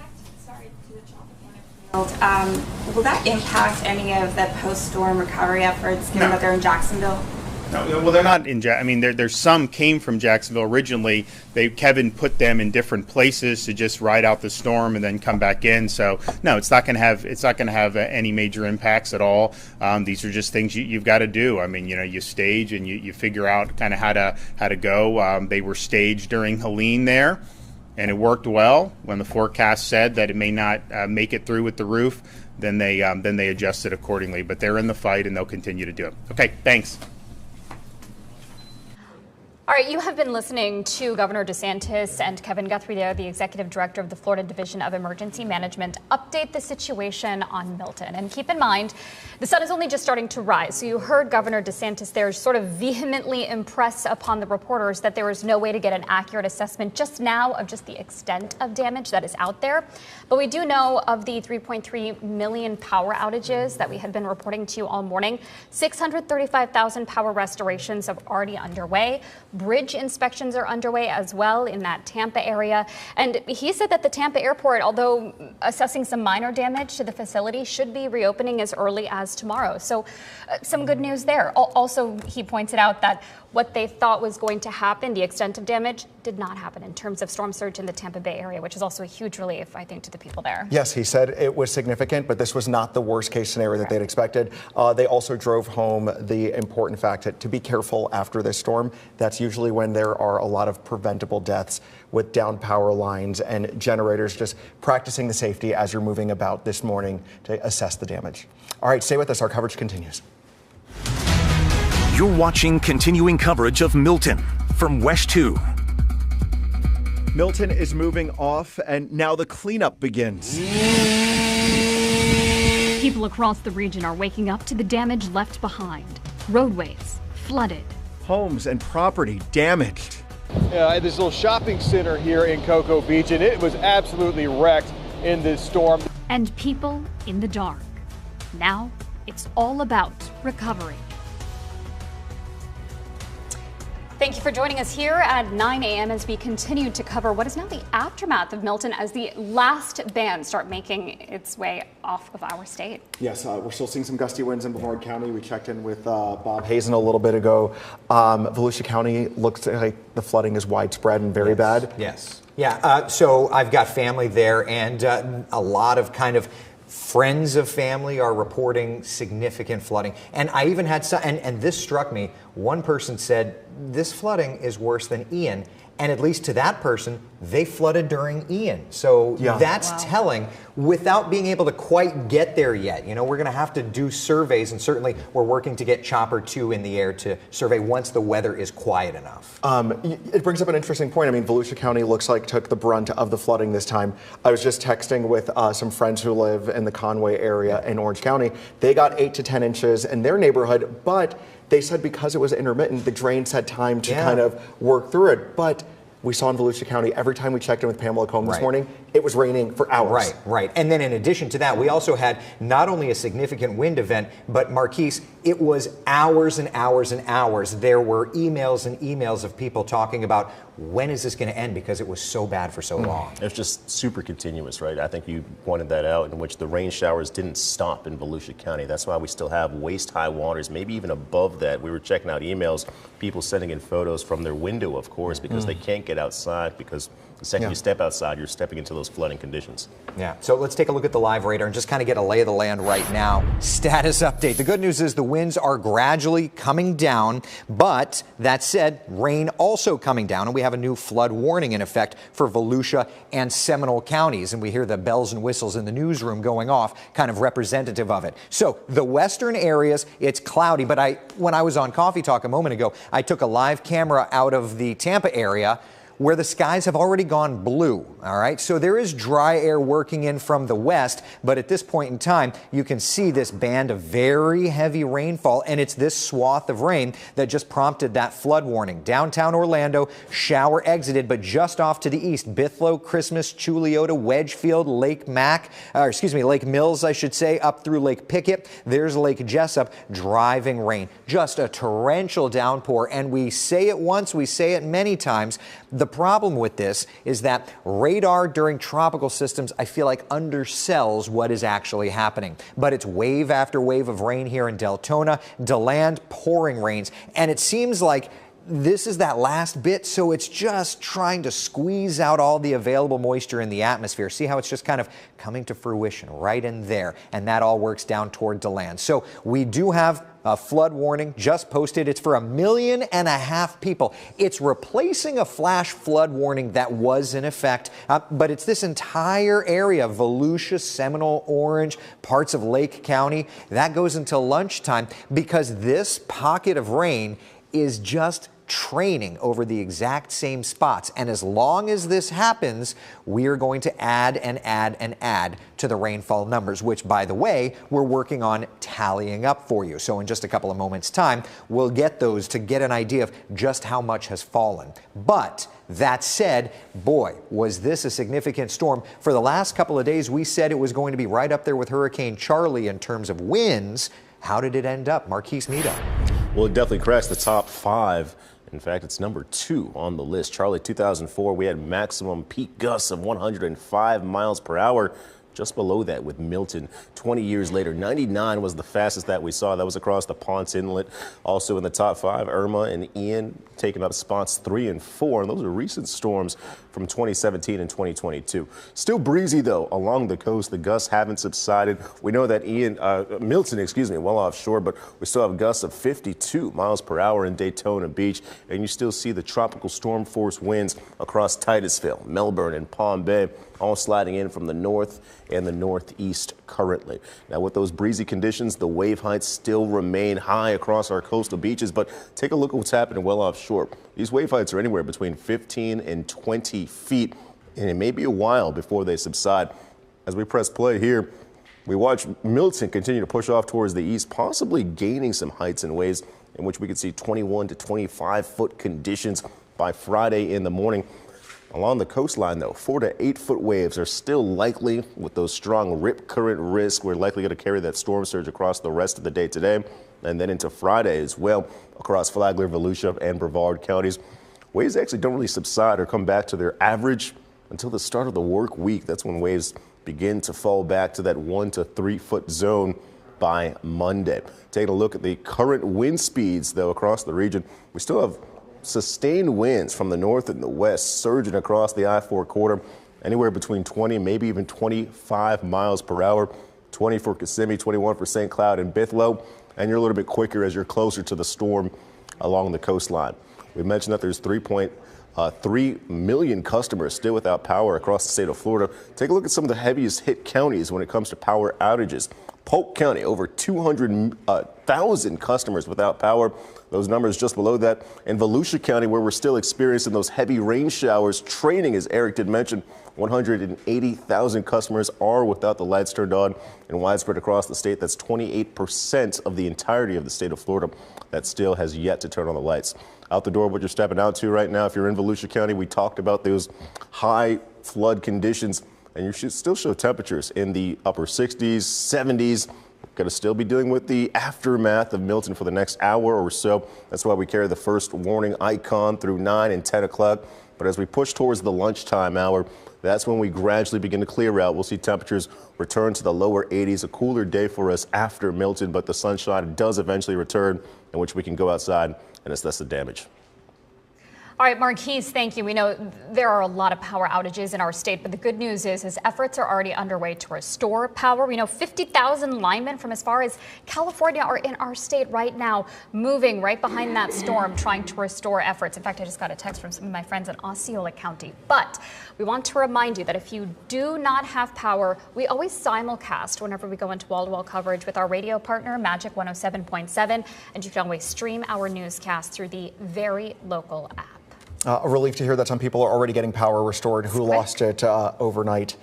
Will that impact any of the post-storm recovery efforts, given that they're in Jacksonville? No, well, they're not in. There's some came from Jacksonville originally. Kevin put them in different places to just ride out the storm and then come back in. So no, it's not going to have any major impacts at all. These are just things you've got to do. You stage and you figure out kind of how to go. They were staged during Helene there, and it worked well. When the forecast said that it may not make it through with the roof, then they adjusted accordingly. But they're in the fight and they'll continue to do it. Okay, thanks. All right, you have been listening to Governor DeSantis and Kevin Guthrie there, the executive director of the Florida Division of Emergency Management, update the situation on Milton. And keep in mind, the sun is only just starting to rise. So you heard Governor DeSantis there sort of vehemently impress upon the reporters that there was no way to get an accurate assessment just now of just the extent of damage that is out there. But we do know of the 3.3 million power outages that we had been reporting to you all morning. 635,000 power restorations are already underway. Bridge inspections are underway as well in that Tampa area. And he said that the Tampa airport, although assessing some minor damage to the facility, should be reopening as early as tomorrow. So some good news there. Also, he pointed out that what they thought was going to happen, the extent of damage, did not happen in terms of storm surge in the Tampa Bay area, which is also a huge relief, I think, to the people there. Yes, he said it was significant, but this was not the worst case scenario that they'd expected. They also drove home the important fact that to be careful after this storm. That's usually when there are a lot of preventable deaths with down power lines and generators, just practicing the safety as you're moving about this morning to assess the damage. All right, stay with us. Our coverage continues. You're watching continuing coverage of Milton from WESH 2. Milton is moving off, and now the cleanup begins. People across the region are waking up to the damage left behind. Roadways flooded. Homes and property damaged. At this little shopping center here in Cocoa Beach, and it was absolutely wrecked in this storm. And people in the dark. Now it's all about recovery. Thank you for joining us here at 9 a.m. as we continue to cover what is now the aftermath of Milton as the last bands start making its way off of our state. Yes, we're still seeing some gusty winds in Brevard County. We checked in with Bob Hazen a little bit ago. Volusia County looks like the flooding is widespread and very bad. Yes. Yeah, so I've got family there, and a lot of kind of friends of family are reporting significant flooding. And I even had some, and this struck me, one person said, this flooding is worse than Ian. And at least to that person, they flooded during Ian. So that's telling without being able to quite get there yet. You know, we're going to have to do surveys, and certainly we're working to get Chopper 2 in the air to survey once the weather is quiet enough. It brings up an interesting point. I mean, Volusia County looks like took the brunt of the flooding this time. I was just texting with some friends who live in the Conway area in Orange County. They got 8 to 10 inches in their neighborhood, but they said because it was intermittent, the drains had time to kind of work through it. But we saw in Volusia County, every time we checked in with Pamela Combe this morning, it was raining for hours. Right. And then in addition to that, we also had not only a significant wind event, but Marquise, it was hours and hours and hours. There were emails and emails of people talking about when is this going to end because it was so bad for so long. It's just super continuous, right? I think you pointed that out, in which the rain showers didn't stop in Volusia County. That's why we still have waist-high waters, maybe even above that. We were checking out emails, people sending in photos from their window, of course, because they can't get outside, because the second you step outside, you're stepping into those flooding conditions. Yeah, so let's take a look at the live radar and just kind of get a lay of the land right now. Status update. The good news is the winds are gradually coming down, but that said, rain also coming down, and we have a new flood warning in effect for Volusia and Seminole counties, and we hear the bells and whistles in the newsroom going off, kind of representative of it. So the western areas, it's cloudy, but when I was on Coffee Talk a moment ago, I took a live camera out of the Tampa area where the skies have already gone blue, all right? So there is dry air working in from the west, but at this point in time, you can see this band of very heavy rainfall, and it's this swath of rain that just prompted that flood warning. Downtown Orlando, shower exited, but just off to the east, Bithlo, Christmas, Chuliota, Wedgefield, Lake Mills, I should say, up through Lake Pickett. There's Lake Jessup, driving rain. Just a torrential downpour, and we say it once, we say it many times. The problem with this is that radar during tropical systems, I feel like, undersells what is actually happening. But it's wave after wave of rain here in Deltona, DeLand, pouring rains, and it seems like this is that last bit, so it's just trying to squeeze out all the available moisture in the atmosphere. See how it's just kind of coming to fruition right in there, and that all works down toward DeLand. So we do have a flood warning just posted. It's for 1.5 million people. It's replacing a flash flood warning that was in effect, but it's this entire area, Volusia, Seminole, Orange, parts of Lake County, that goes until lunchtime because this pocket of rain is just training over the exact same spots. And as long as this happens, we are going to add and add and add to the rainfall numbers, which, by the way, we're working on tallying up for you. So in just a couple of moments' time, we'll get those to get an idea of just how much has fallen. But that said, boy, was this a significant storm. For the last couple of days, we said it was going to be right up there with Hurricane Charlie in terms of winds. How did it end up? Marquise Meadow. Well, it definitely crashed the top 5. In fact, it's number 2 on the list. Charlie, 2004, we had maximum peak gusts of 105 miles per hour. Just below that with Milton. 20 years later, 99 was the fastest that we saw. That was across the Ponce Inlet. Also in the top 5, Irma and Ian taking up spots 3 and 4. And those are recent storms from 2017 and 2022. Still breezy, though, along the coast. The gusts haven't subsided. We know that Milton, well offshore, but we still have gusts of 52 miles per hour in Daytona Beach. And you still see the tropical storm force winds across Titusville, Melbourne, and Palm Bay, all sliding in from the north and the northeast currently. Now, with those breezy conditions, the wave heights still remain high across our coastal beaches, but take a look at what's happening well offshore. These wave heights are anywhere between 15 and 20 feet, and it may be a while before they subside. As we press play here, we watch Milton continue to push off towards the east, possibly gaining some heights and waves in which we could see 21 to 25 foot conditions by Friday in the morning. Along the coastline, though, 4 to 8 foot waves are still likely with those strong rip current risks. We're likely going to carry that storm surge across the rest of the day today and then into Friday as well across Flagler, Volusia, and Brevard counties. Waves actually don't really subside or come back to their average until the start of the work week. That's when waves begin to fall back to that 1 to 3 foot zone by Monday. Taking a look at the current wind speeds, though, across the region, we still have sustained winds from the north and the west surging across the I-4 corridor, anywhere between 20, maybe even 25 miles per hour. 20 for Kissimmee, 21 for St. Cloud and Bithlo, and you're a little bit quicker as you're closer to the storm along the coastline. We mentioned that there's 3 million customers still without power across the state of Florida. Take a look at some of the heaviest hit counties when it comes to power outages. Polk County, over 200,000 customers without power. Those numbers just below that. In Volusia County, where we're still experiencing those heavy rain showers, training, as Eric did mention, 180,000 customers are without the lights turned on, and widespread across the state. That's 28% of the entirety of the state of Florida that still has yet to turn on the lights. Out the door, what you're stepping out to right now, if you're in Volusia County, we talked about those high flood conditions, and you should still show temperatures in the upper 60s, 70s. Going to still be dealing with the aftermath of Milton for the next hour or so. That's why we carry the first warning icon through 9 and 10 o'clock. But as we push towards the lunchtime hour, that's when we gradually begin to clear out. We'll see temperatures return to the lower 80s, a cooler day for us after Milton, but the sunshine does eventually return, in which we can go outside and assess the damage. All right, Marquise, thank you. We know there are a lot of power outages in our state, but the good news is his efforts are already underway to restore power. We know 50,000 linemen from as far as California are in our state right now, moving right behind that storm, trying to restore efforts. In fact, I just got a text from some of my friends in Osceola County. But we want to remind you that if you do not have power, we always simulcast whenever we go into wall-to-wall coverage with our radio partner, Magic 107.7, and you can always stream our newscast through the very local app. A relief to hear that some people are already getting power restored who lost it overnight.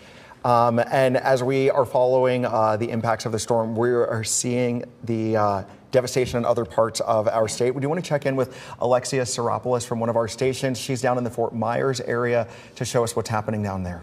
And as we are following the impacts of the storm, we are seeing the devastation in other parts of our state. We do want to check in with Alexia Seropoulos from one of our stations. She's down in the Fort Myers area to show us what's happening down there.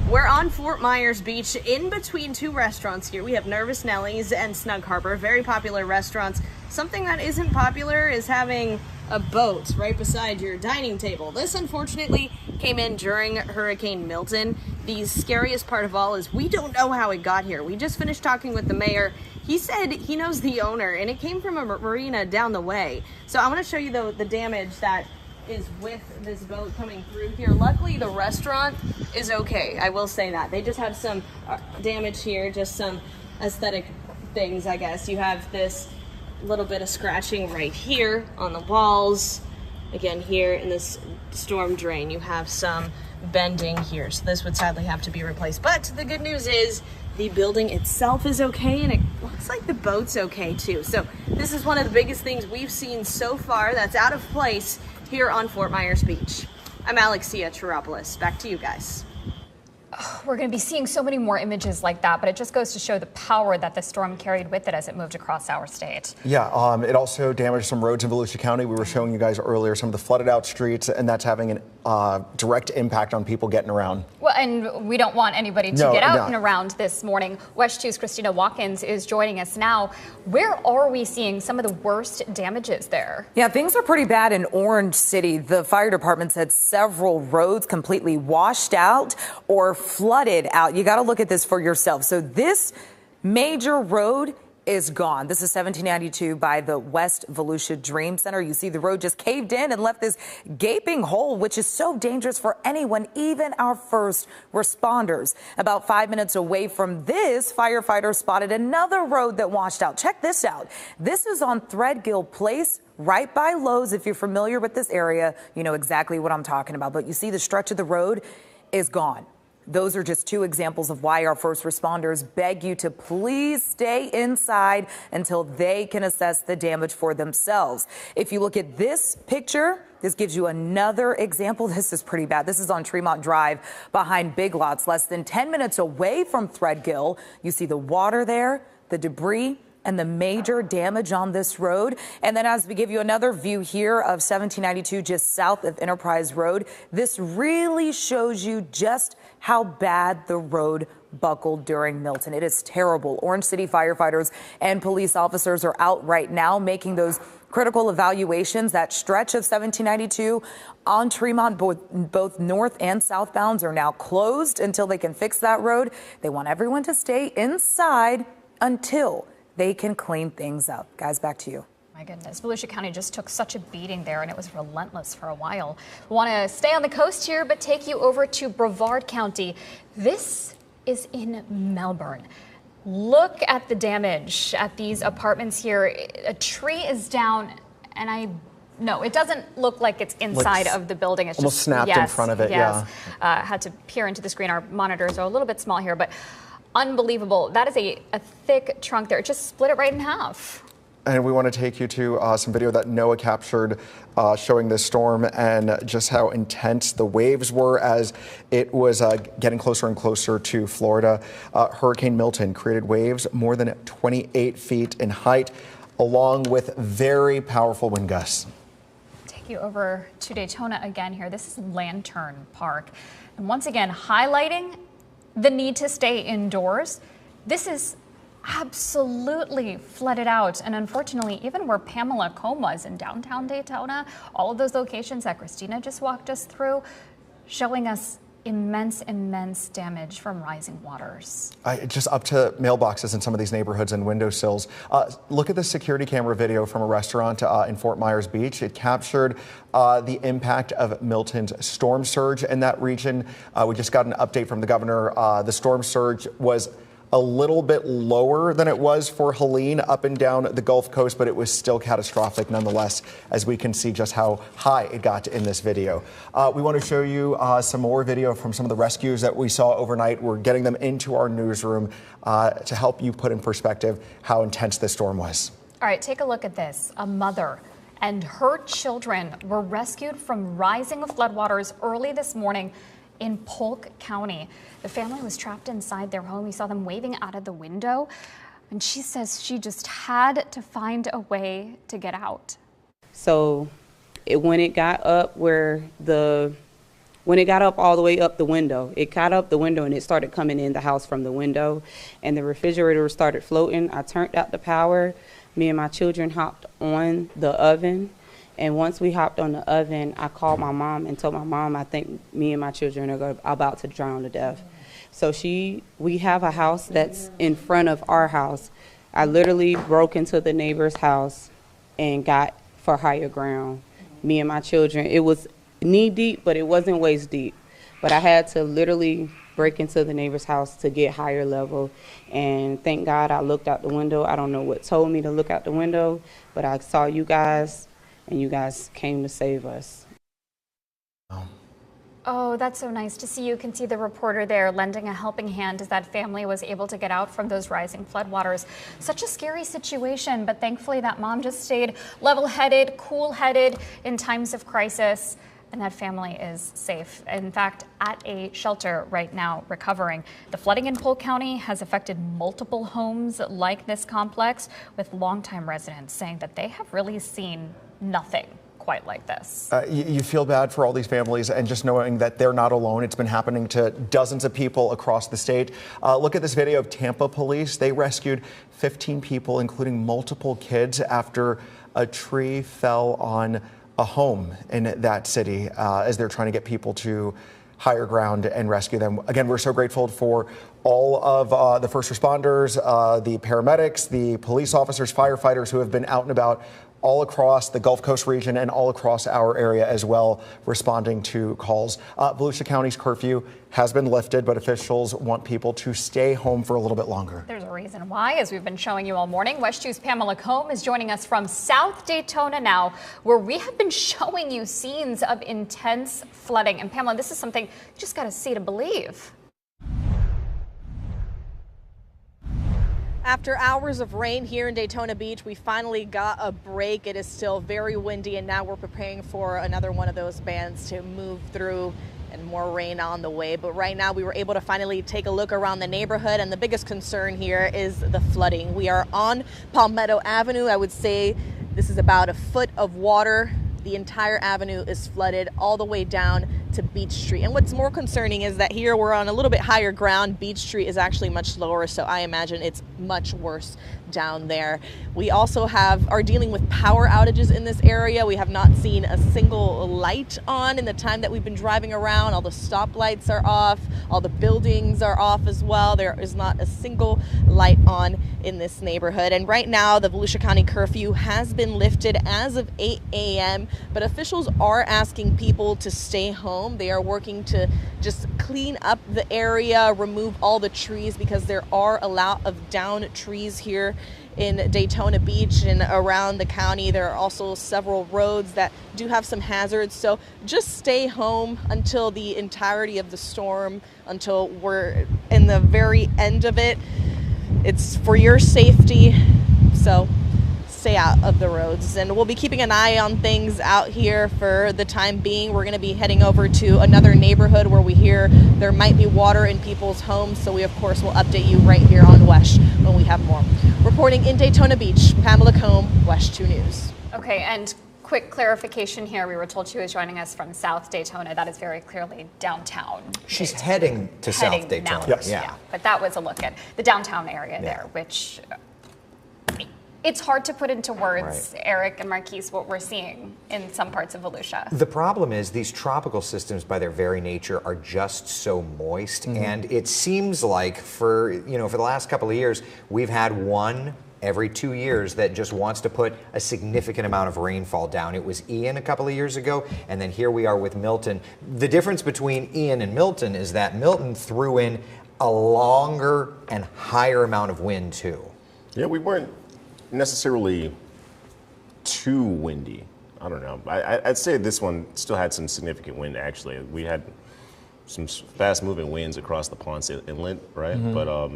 We're on Fort Myers Beach in between two restaurants here. We have Nervous Nelly's and Snug Harbor, very popular restaurants. Something that isn't popular is having a boat right beside your dining table. This unfortunately came in during Hurricane Milton. The scariest part of all is we don't know how it got here. We just finished talking with the mayor. He said he knows the owner and it came from a marina down the way. So I want to show you the damage that is with this boat coming through here. Luckily, the restaurant is okay. I will say that. They just have some damage here, just some aesthetic things, I guess. You have this little bit of scratching right here on the walls. Again, here in this storm drain, you have some bending here. So this would sadly have to be replaced. But the good news is the building itself is okay, and it looks like the boat's okay too. So this is one of the biggest things we've seen so far that's out of place here on Fort Myers Beach. I'm Alexia Seropoulos. Back to you guys. We're going to be seeing so many more images like that, but it just goes to show the power that the storm carried with it as it moved across our state. Yeah, it also damaged some roads in Volusia County. We were showing you guys earlier some of the flooded out streets, and that's having a direct impact on people getting around. Well, and we don't want anybody to get out and around this morning. WESH 2's Christina Watkins is joining us now. Where are we seeing some of the worst damages there? Yeah, things are pretty bad in Orange City. The fire department said several roads completely washed out or flooded out. You got to look at this for yourself. So this major road is gone. This is 1792 by the West Volusia Dream Center. You see the road just caved in and left this gaping hole, which is so dangerous for anyone, even our first responders. About 5 minutes away from this, firefighters spotted another road that washed out. Check this out. This is on Threadgill Place, right by Lowe's. If you're familiar with this area, you know exactly what I'm talking about. But you see the stretch of the road is gone. Those are just two examples of why our first responders beg you to please stay inside until they can assess the damage for themselves. If you look at this picture, this gives you another example. This is pretty bad. This is on Tremont Drive behind Big Lots, less than 10 minutes away from Threadgill. You see the water there, the debris. and the major damage on this road. And then as we give you another view here of 1792 just south of Enterprise Road, this really shows you just how bad the road buckled during Milton. It is terrible. Orange City firefighters and police officers are out right now making those critical evaluations. That stretch of 1792 on Tremont, both north and southbounds, are now closed until they can fix that road. They want everyone to stay inside until they can clean things up. Guys, back to you. My goodness, Volusia County just took such a beating there, and it was relentless for a while. We want to stay on the coast here, but take you over to Brevard County. This is in Melbourne. Look at the damage at these apartments here. A tree is down, and no, it doesn't look like it's inside of the building. It's almost just snapped in front of it. Yes. Had to peer into the screen. Our monitors are a little bit small here, but unbelievable. That is a thick trunk there. It just split it right in half. And we want to take you to some video that NOAA captured showing this storm and just how intense the waves were as it was getting closer and closer to Florida. Hurricane Milton created waves more than 28 feet in height, along with very powerful wind gusts. Take you over to Daytona again here. This is Lantern Park. And once again, highlighting the need to stay indoors. This is absolutely flooded out. And unfortunately, even where Pamela Combe was in downtown Daytona, all of those locations that Christina just walked us through, showing us immense damage from rising waters. Just up to mailboxes in some of these neighborhoods and windowsills. Look at the security camera video from a restaurant in Fort Myers Beach. It captured the impact of Milton's storm surge in that region. We just got an update from the governor. The storm surge was a little bit lower than it was for Helene up and down the Gulf Coast, but it was still catastrophic nonetheless, as we can see just how high it got in this video. We want to show you some more video from some of the rescues that we saw overnight. We're getting them into our newsroom to help you put in perspective how intense this storm was. All right, take a look at this. A mother and her children were rescued from rising floodwaters early this morning in Polk County. The family was trapped inside their home. You saw them waving out of the window. And she says she just had to find a way to get out. So when it got up when it got up all the way up the window, it got up the window and it started coming in the house from the window, and the refrigerator started floating. I turned out the power. Me and my children hopped on the oven. And once we hopped on the oven, I called my mom and told my mom, I think me and my children are about to drown to death. So we have a house that's in front of our house. I literally broke into the neighbor's house and got for higher ground. Me and my children, it was knee deep, but it wasn't waist deep. But I had to literally break into the neighbor's house to get higher level. And thank God I looked out the window. I don't know what told me to look out the window, but I saw you guys, and you guys came to save us. Oh, that's so nice to see. You can see the reporter there lending a helping hand as that family was able to get out from those rising floodwaters. Such a scary situation, but thankfully that mom just stayed level-headed, cool-headed in times of crisis, and that family is safe. In fact, at a shelter right now, recovering. The flooding in Polk County has affected multiple homes like this complex, with longtime residents saying that they have really seen nothing quite like this. You feel bad for all these families, and just knowing that they're not alone. It's been happening to dozens of people across the state. Look at this video of Tampa police. They rescued 15 people, including multiple kids, after a tree fell on a home in that city as they're trying to get people to higher ground and rescue them. Again, we're so grateful for all of the first responders, the paramedics, the police officers, firefighters who have been out and about all across the Gulf Coast region and all across our area as well, responding to calls. Volusia County's curfew has been lifted, but officials want people to stay home for a little bit longer. There's a reason why, as we've been showing you all morning. WESH 2's Pamela Combe is joining us from South Daytona now, where we have been showing you scenes of intense flooding. And Pamela, this is something you just got to see to believe. After hours of rain here in Daytona Beach, we finally got a break. It is still very windy, and now we're preparing for another one of those bands to move through and more rain on the way. But right now we were able to finally take a look around the neighborhood, and the biggest concern here is the flooding. We are on Palmetto Avenue. I would say this is about a foot of water. The entire avenue is flooded all the way down to Beach Street. And what's more concerning is that here we're on a little bit higher ground. Beach Street is actually much lower, so I imagine it's much worse down there. We also are dealing with power outages in this area. We have not seen a single light on in the time that we've been driving around. All the stoplights are off. All the buildings are off as well. There is not a single light on in this neighborhood. And right now, the Volusia County curfew has been lifted as of 8 a.m., but officials are asking people to stay home. They are working to just clean up the area, remove all the trees, because there are a lot of downed trees here in Daytona Beach and around the county. There are also several roads that do have some hazards. So just stay home until the entirety of the storm, until we're in the very end of it. It's for your safety, so stay out of the roads. And we'll be keeping an eye on things out here for the time being. We're going to be heading over to another neighborhood where we hear there might be water in people's homes. So we, of course, will update you right here on WESH when we have more. Reporting in Daytona Beach, Pamela Combe, WESH 2 News. Okay, and quick clarification here. We were told she was joining us from South Daytona. That is very clearly downtown. She's heading to South Daytona. Yes. Yeah. But that was a look at the downtown area there, which it's hard to put into words, Eric and Marquise, what we're seeing in some parts of Volusia. The problem is these tropical systems, by their very nature, are just so moist. And it seems like for the last couple of years, we've had one every 2 years that just wants to put a significant amount of rainfall down. It was Ian a couple of years ago, and then here we are with Milton. The difference between Ian and Milton is that Milton threw in a longer and higher amount of wind too. Yeah, we weren't necessarily too windy. I don't know. I'd say this one still had some significant wind, actually. We had some fast-moving winds across the Ponce Inlet, right? But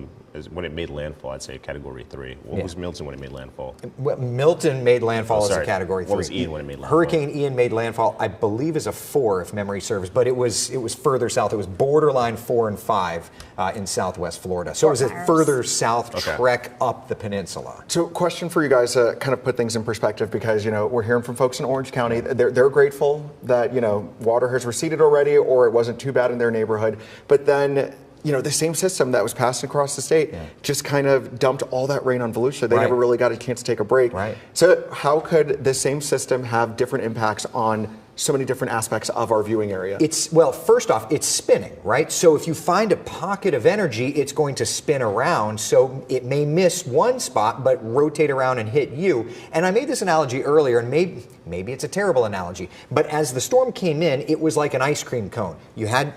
when it made landfall, I'd say Category 3. What was Milton when it made landfall? Milton made landfall as a Category 3. What was Ian when it made landfall? Hurricane Ian made landfall, I believe, as a 4, if memory serves, but it was further south. It was borderline 4 and 5 in Southwest Florida. So it was a further south trek up the peninsula. So question for you guys to kind of put things in perspective, because, we're hearing from folks in Orange County. They're grateful that, water has receded already, or it wasn't too bad in their neighborhood. But then, the same system that was passed across the state just kind of dumped all that rain on Volusia. They never really got a chance to take a break. So how could the same system have different impacts on so many different aspects of our viewing area? Well, first off, it's spinning, right? So if you find a pocket of energy, it's going to spin around. So it may miss one spot, but rotate around and hit you. And I made this analogy earlier, and maybe it's a terrible analogy, but as the storm came in, it was like an ice cream cone. You had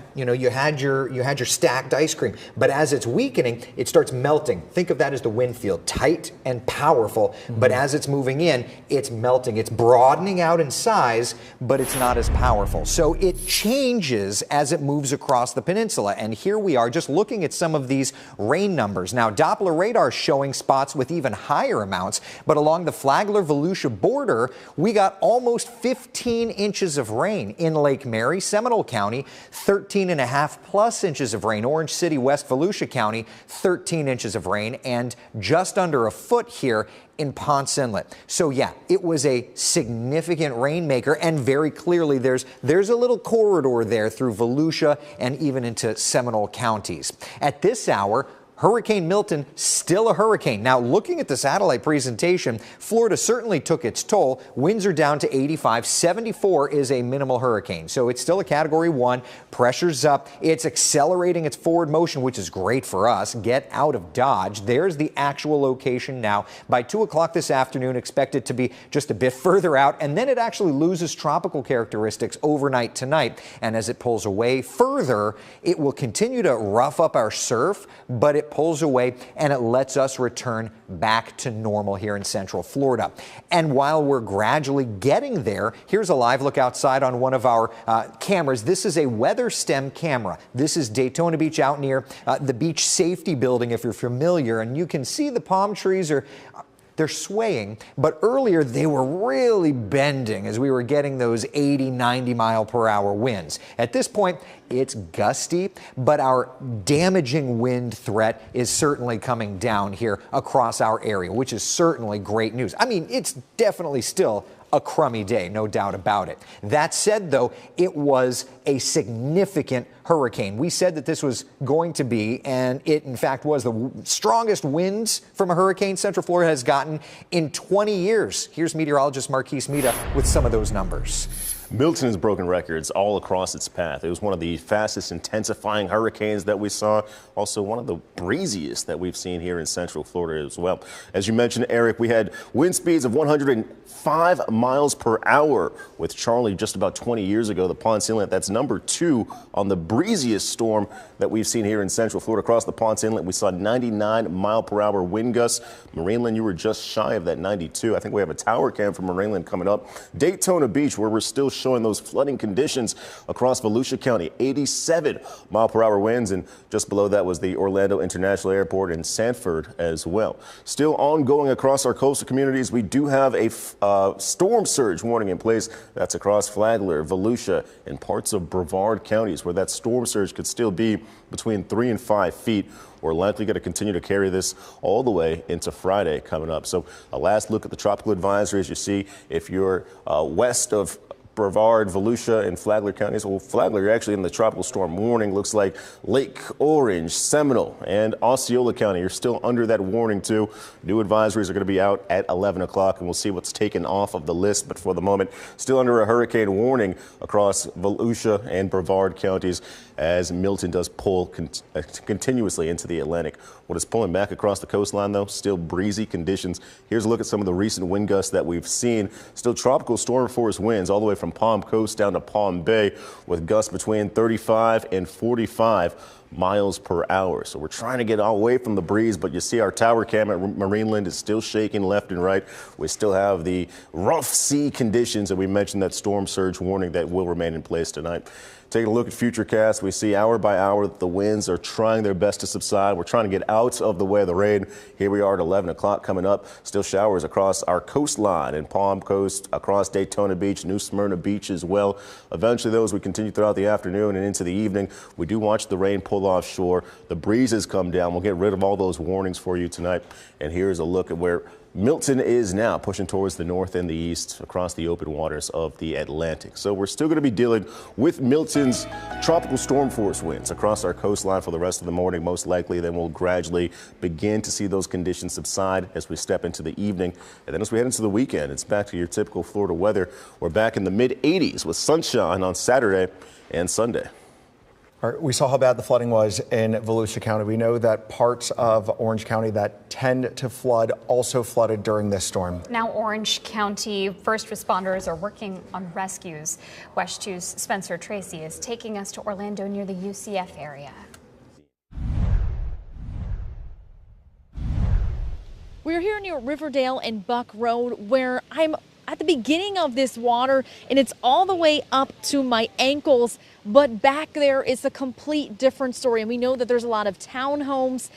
your stacked ice cream, but as it's weakening, it starts melting. Think of that as the wind field, tight and powerful, but as it's moving in, it's melting. It's broadening out in size, but it's not as powerful. So it changes as it moves across the peninsula. And here we are just looking at some of these rain numbers. Now, Doppler radar is showing spots with even higher amounts, but along the Flagler-Volusia border, we got almost 15 inches of rain in Lake Mary, Seminole County, 13.5+ inches of rain. Orange City, West Volusia County, 13 inches of rain, and just under a foot here in Ponce Inlet. So yeah, it was a significant rainmaker, and very clearly there's a little corridor there through Volusia and even into Seminole counties. At this hour, Hurricane Milton, still a hurricane. Now, looking at the satellite presentation, Florida certainly took its toll. Winds are down to 85. 74 is a minimal hurricane. So it's still a Category 1. Pressure's up. It's accelerating its forward motion, which is great for us. Get out of Dodge. There's the actual location now. By 2 o'clock this afternoon, expect it to be just a bit further out. And then it actually loses tropical characteristics overnight tonight. And as it pulls away further, it will continue to rough up our surf, but it pulls away and it lets us return back to normal here in Central Florida. And while we're gradually getting there, here's a live look outside on one of our cameras. This is a weather stem camera. This is Daytona Beach out near the beach safety building, if you're familiar, and you can see the palm trees are they're swaying, but earlier they were really bending as we were getting those 80, 90 mile per hour winds. At this point, it's gusty, but our damaging wind threat is certainly coming down here across our area, which is certainly great news. I mean, it's definitely still a crummy day, no doubt about it. That said, though, it was a significant hurricane. We said that this was going to be, and it in fact was, the strongest winds from a hurricane Central Florida has gotten in 20 years. Here's meteorologist Marquise Mita with some of those numbers. Milton has broken records all across its path. It was one of the fastest intensifying hurricanes that we saw. Also one of the breeziest that we've seen here in Central Florida as well. As you mentioned, Eric, we had wind speeds of 105 miles per hour with Charlie just about 20 years ago. The Ponce Inlet, that's number 2 on the breeziest storm that we've seen here in Central Florida. Across the Ponce Inlet, we saw 99 mile per hour wind gusts. Marineland, you were just shy of that 92. I think we have a tower cam from Marineland coming up. Daytona Beach, where we're still showing those flooding conditions across Volusia County, 87 mile per hour winds, and just below that was the Orlando International Airport in Sanford as well. Still ongoing across our coastal communities, we do have a storm surge warning in place. That's across Flagler, Volusia, and parts of Brevard counties, where that storm surge could still be between 3 and 5 feet. We're likely going to continue to carry this all the way into Friday coming up. So a last look at the tropical advisory. As you see, if you're west of Brevard, Volusia, and Flagler counties. Well, Flagler, you're actually in the tropical storm warning. Looks like Lake Orange, Seminole, and Osceola County, you're still under that warning too. New advisories are going to be out at 11 o'clock, and we'll see what's taken off of the list. But for the moment, still under a hurricane warning across Volusia and Brevard counties as Milton does pull continuously into the Atlantic. What is pulling back across the coastline, though, still breezy conditions. Here's a look at some of the recent wind gusts that we've seen. Still tropical storm force winds all the way from Palm Coast down to Palm Bay, with gusts between 35 and 45 miles per hour. So we're trying to get away from the breeze, but you see our tower cam at Marineland is still shaking left and right. We still have the rough sea conditions, and we mentioned that storm surge warning that will remain in place tonight. Taking a look at Futurecast, we see hour by hour that the winds are trying their best to subside. We're trying to get out of the way of the rain. Here we are at 11 o'clock coming up. Still showers across our coastline and Palm Coast, across Daytona Beach, New Smyrna Beach as well. Eventually, though, as we continue throughout the afternoon and into the evening, we do watch the rain pull offshore. The breezes come down. We'll get rid of all those warnings for you tonight. And here's a look at where Milton is now, pushing towards the north and the east across the open waters of the Atlantic. So we're still going to be dealing with Milton's tropical storm force winds across our coastline for the rest of the morning, most likely. Then we'll gradually begin to see those conditions subside as we step into the evening. And then as we head into the weekend, it's back to your typical Florida weather. We're back in the mid-80s with sunshine on Saturday and Sunday. All right, we saw how bad the flooding was in Volusia County. We know that parts of Orange County that tend to flood also flooded during this storm. Now Orange County first responders are working on rescues. WESH 2's Spencer Tracy is taking us to Orlando near the UCF area. We're here near Riverdale and Buck Road, where I'm at the beginning of this water, and it's all the way up to my ankles. But back there is a complete different story. And we know that there's a lot of townhomes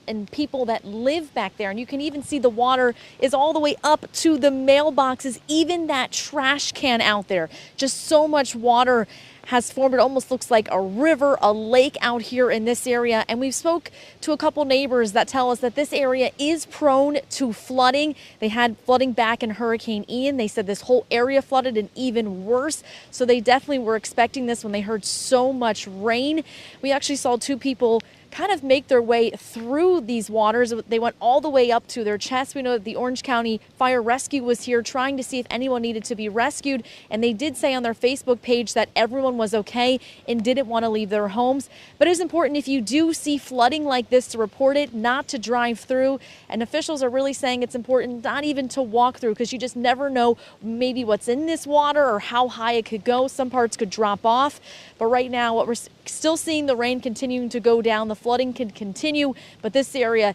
and people that live back there. And you can even see the water is all the way up to the mailboxes, even that trash can out there. Just so much water has formed. It almost looks like a river, a lake out here in this area. And we've spoke to a couple neighbors that tell us that this area is prone to flooding. They had flooding back in Hurricane Ian. They said this whole area flooded and even worse. So they definitely were expecting this when they heard so much rain. We actually saw two people kind of make their way through these waters. They went all the way up to their chest. We know that the Orange County Fire Rescue was here trying to see if anyone needed to be rescued. And they did say on their Facebook page that everyone was okay and didn't want to leave their homes. But it is important, if you do see flooding like this, to report it, not to drive through. And officials are really saying it's important not even to walk through, because you just never know maybe what's in this water or how high it could go. Some parts could drop off. But right now, what we're still seeing, the rain continuing to go down. The flooding can continue, but this area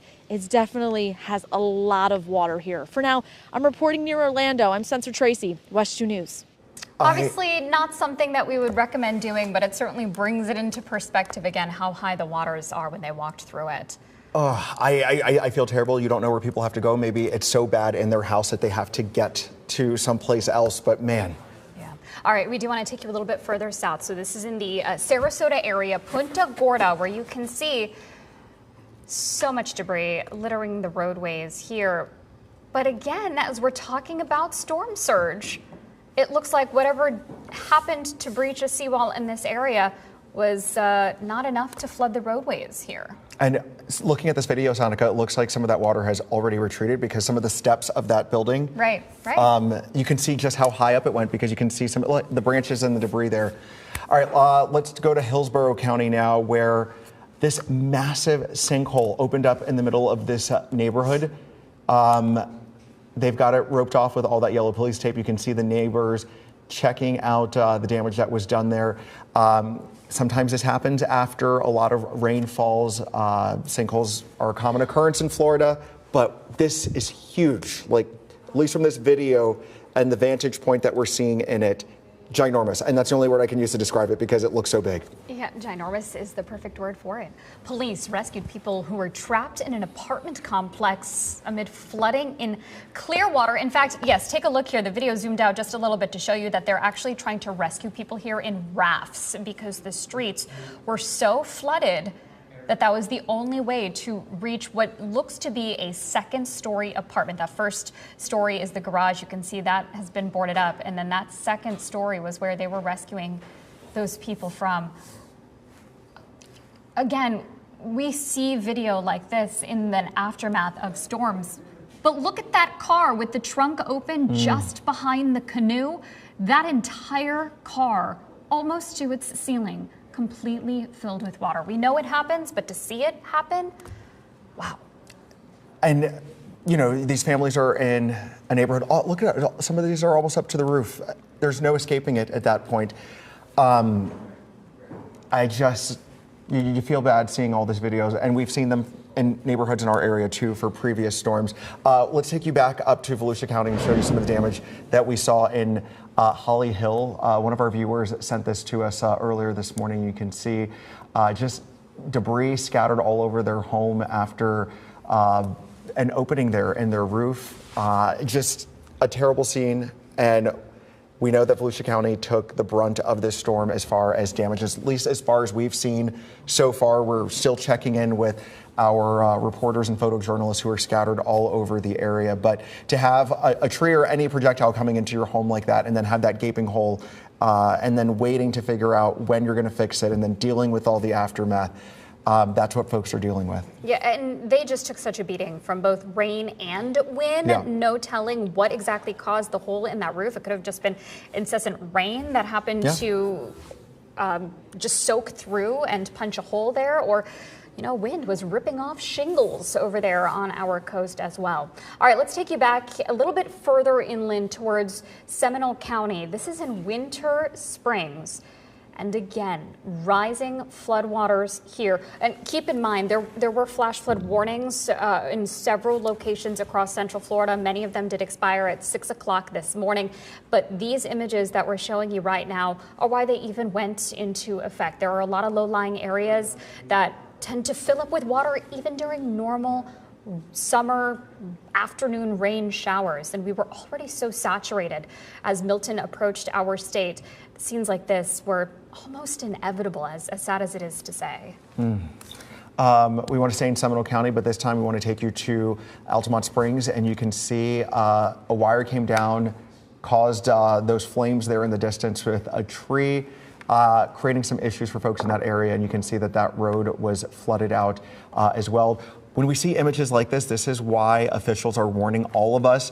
definitely has a lot of water here. For now, I'm reporting near Orlando. I'm Spencer Tracy, WESH 2 News. Obviously not something that we would recommend doing, but it certainly brings it into perspective again how high the waters are when they walked through it. I feel terrible. You don't know where people have to go. Maybe it's so bad in their house that they have to get to someplace else, but man. All right, we do want to take you a little bit further south. So this is in the Sarasota area, Punta Gorda, where you can see so much debris littering the roadways here. But again, as we're talking about storm surge, it looks like whatever happened to breach a seawall in this area was not enough to flood the roadways here. And looking at this video, Sonica, it looks like some of that water has already retreated because some of the steps of that building. Right. You can see just how high up it went because you can see some of the branches and the debris there. All right, let's go to Hillsborough County now, where this massive sinkhole opened up in the middle of this neighborhood. They've got it roped off with all that yellow police tape. You can see the neighbors checking out the damage that was done there. Sometimes this happens after a lot of rain falls. Sinkholes are a common occurrence in Florida, but this is huge. Like, at least from this video and the vantage point that we're seeing in it, ginormous. And that's the only word I can use to describe it because it looks so big. Yeah, ginormous is the perfect word for it. Police rescued people who were trapped in an apartment complex amid flooding in Clearwater. In fact, yes, take a look here. The video zoomed out just a little bit to show you that they're actually trying to rescue people here in rafts because the streets were so flooded that was the only way to reach what looks to be a second-story apartment. That first story is the garage. You can see that has been boarded up. And then that second story was where they were rescuing those people from. Again, we see video like this in the aftermath of storms. But look at that car with the trunk open just behind the canoe. That entire car, almost to its ceiling, completely filled with water. We know it happens, but to see it happen, wow. And, you know, these families are in a neighborhood. Oh, look at it. Some of these are almost up to the roof. There's no escaping it at that point. You feel bad seeing all these videos, and we've seen them in neighborhoods in our area too for previous storms. Let's take you back up to Volusia County and show you some of the damage that we saw in Holly Hill. One of our viewers sent this to us earlier this morning. You can see just debris scattered all over their home after an opening there in their roof. Just a terrible scene, and we know that Volusia County took the brunt of this storm as far as damages, at least as far as we've seen so far. We're still checking in with our reporters and photojournalists who are scattered all over the area. But to have a tree or any projectile coming into your home like that and then have that gaping hole and then waiting to figure out when you're going to fix it and then dealing with all the aftermath, that's what folks are dealing with. Yeah, and they just took such a beating from both rain and wind. Yeah. No telling what exactly caused the hole in that roof. It could have just been incessant rain that happened to just soak through and punch a hole there, or wind was ripping off shingles over there on our coast as well. All right, let's take you back a little bit further inland towards Seminole County. This is in Winter Springs. And again, rising floodwaters here. And keep in mind, there were flash flood warnings in several locations across Central Florida. Many of them did expire at 6 o'clock this morning. But these images that we're showing you right now are why they even went into effect. There are a lot of low-lying areas that tend to fill up with water even during normal summer afternoon rain showers. And we were already so saturated as Milton approached our state. Scenes like this were almost inevitable, as sad as it is to say. We want to stay in Seminole County, but this time we want to take you to Altamont Springs, and you can see a wire came down, caused those flames there in the distance with a tree, creating some issues for folks in that area, and you can see that road was flooded out as well. When we see images like this is why officials are warning all of us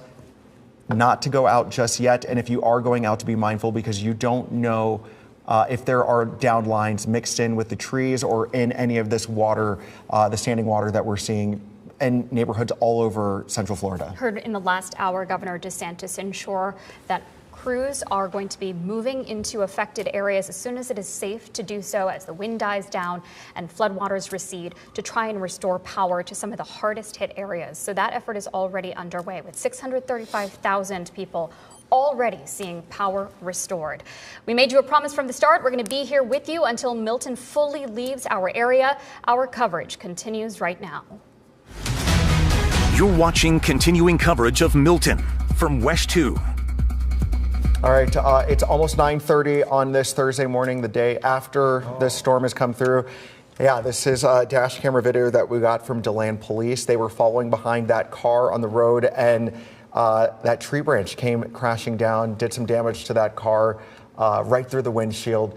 not to go out just yet. And if you are going out, to be mindful, because you don't know if there are downed lines mixed in with the trees or in any of this water, the standing water that we're seeing in neighborhoods all over Central Florida. Heard in the last hour, Governor DeSantis ensure that crews are going to be moving into affected areas as soon as it is safe to do so, as the wind dies down and floodwaters recede, to try and restore power to some of the hardest hit areas. So that effort is already underway, with 635,000 people already seeing power restored. We made you a promise from the start. We're going to be here with you until Milton fully leaves our area. Our coverage continues right now. You're watching continuing coverage of Milton from WESH 2. All right, it's almost 9:30 on this Thursday morning, the day after this storm has come through. Yeah, this is a dash camera video that we got from DeLand Police. They were following behind that car on the road, and that tree branch came crashing down, did some damage to that car right through the windshield.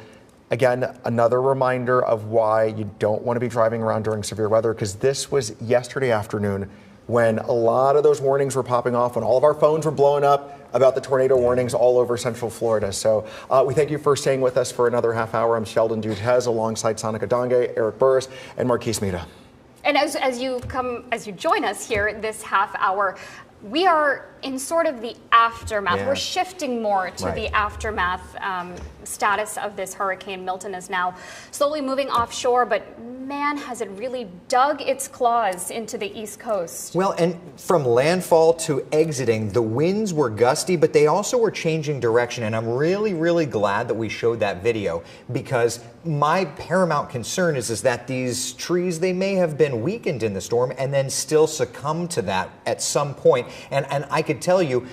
Again, another reminder of why you don't want to be driving around during severe weather, because this was yesterday afternoon when a lot of those warnings were popping off, when all of our phones were blowing up about the tornado warnings all over Central Florida. So we thank you for staying with us for another half hour. I'm Sheldon Dutez alongside Sonica Donge, Eric Burris, and Marquise Mita. And as you join us here this half hour, we are in sort of the aftermath. Yeah. We're shifting more to Right. the aftermath status of this Hurricane. Milton is now slowly moving offshore, but man, has it really dug its claws into the East Coast. Well, and from landfall to exiting, the winds were gusty, but they also were changing direction. And I'm really, really glad that we showed that video, because my paramount concern is that these trees, they may have been weakened in the storm and then still succumb to that at some point. And I could tell you,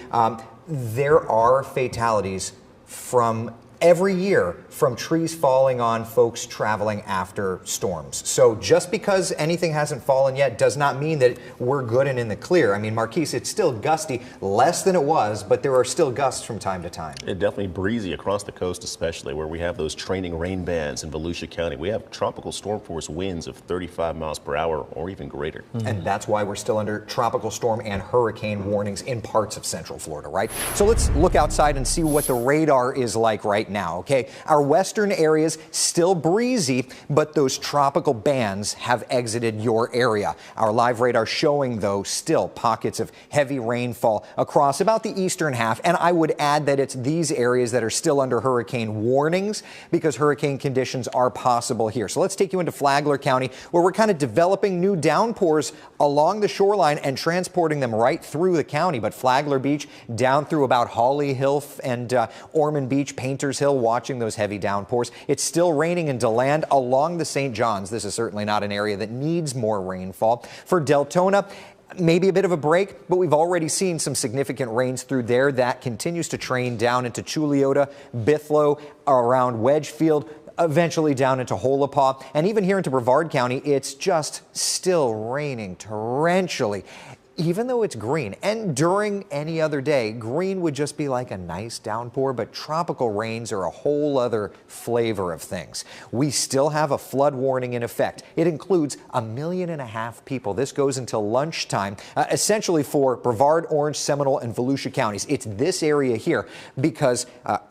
there are fatalities from every year from trees falling on folks traveling after storms. So just because anything hasn't fallen yet does not mean that we're good and in the clear. I mean, Marquise, it's still gusty, less than it was, but there are still gusts from time to time. It definitely breezy across the coast, especially where we have those training rain bands in Volusia County. We have tropical storm force winds of 35 miles per hour or even greater. And that's why we're still under tropical storm and hurricane warnings in parts of Central Florida, right? So let's look outside and see what the radar is like right now, okay? Our western areas still breezy, but those tropical bands have exited your area. Our live radar showing, though, still pockets of heavy rainfall across about the eastern half. And I would add that it's these areas that are still under hurricane warnings, because hurricane conditions are possible here. So let's take you into Flagler County, where we're kind of developing new downpours along the shoreline and transporting them right through the county. But Flagler Beach down through about Holly Hill and Ormond Beach, Painters Hill, watching those heavy downpours. It's still raining in DeLand along the St. Johns. This is certainly not an area that needs more rainfall. For Deltona, maybe a bit of a break, but we've already seen some significant rains through there. That continues to train down into Chuliota, Bithlo, around Wedgefield, eventually down into Holapaw, and even here into Brevard County. It's just still raining torrentially. Even though it's green, and during any other day, green would just be like a nice downpour, but tropical rains are a whole other flavor of things. We still have a flood warning in effect. It includes 1.5 million people. This goes until lunchtime, essentially for Brevard, Orange, Seminole, and Volusia counties. It's this area here because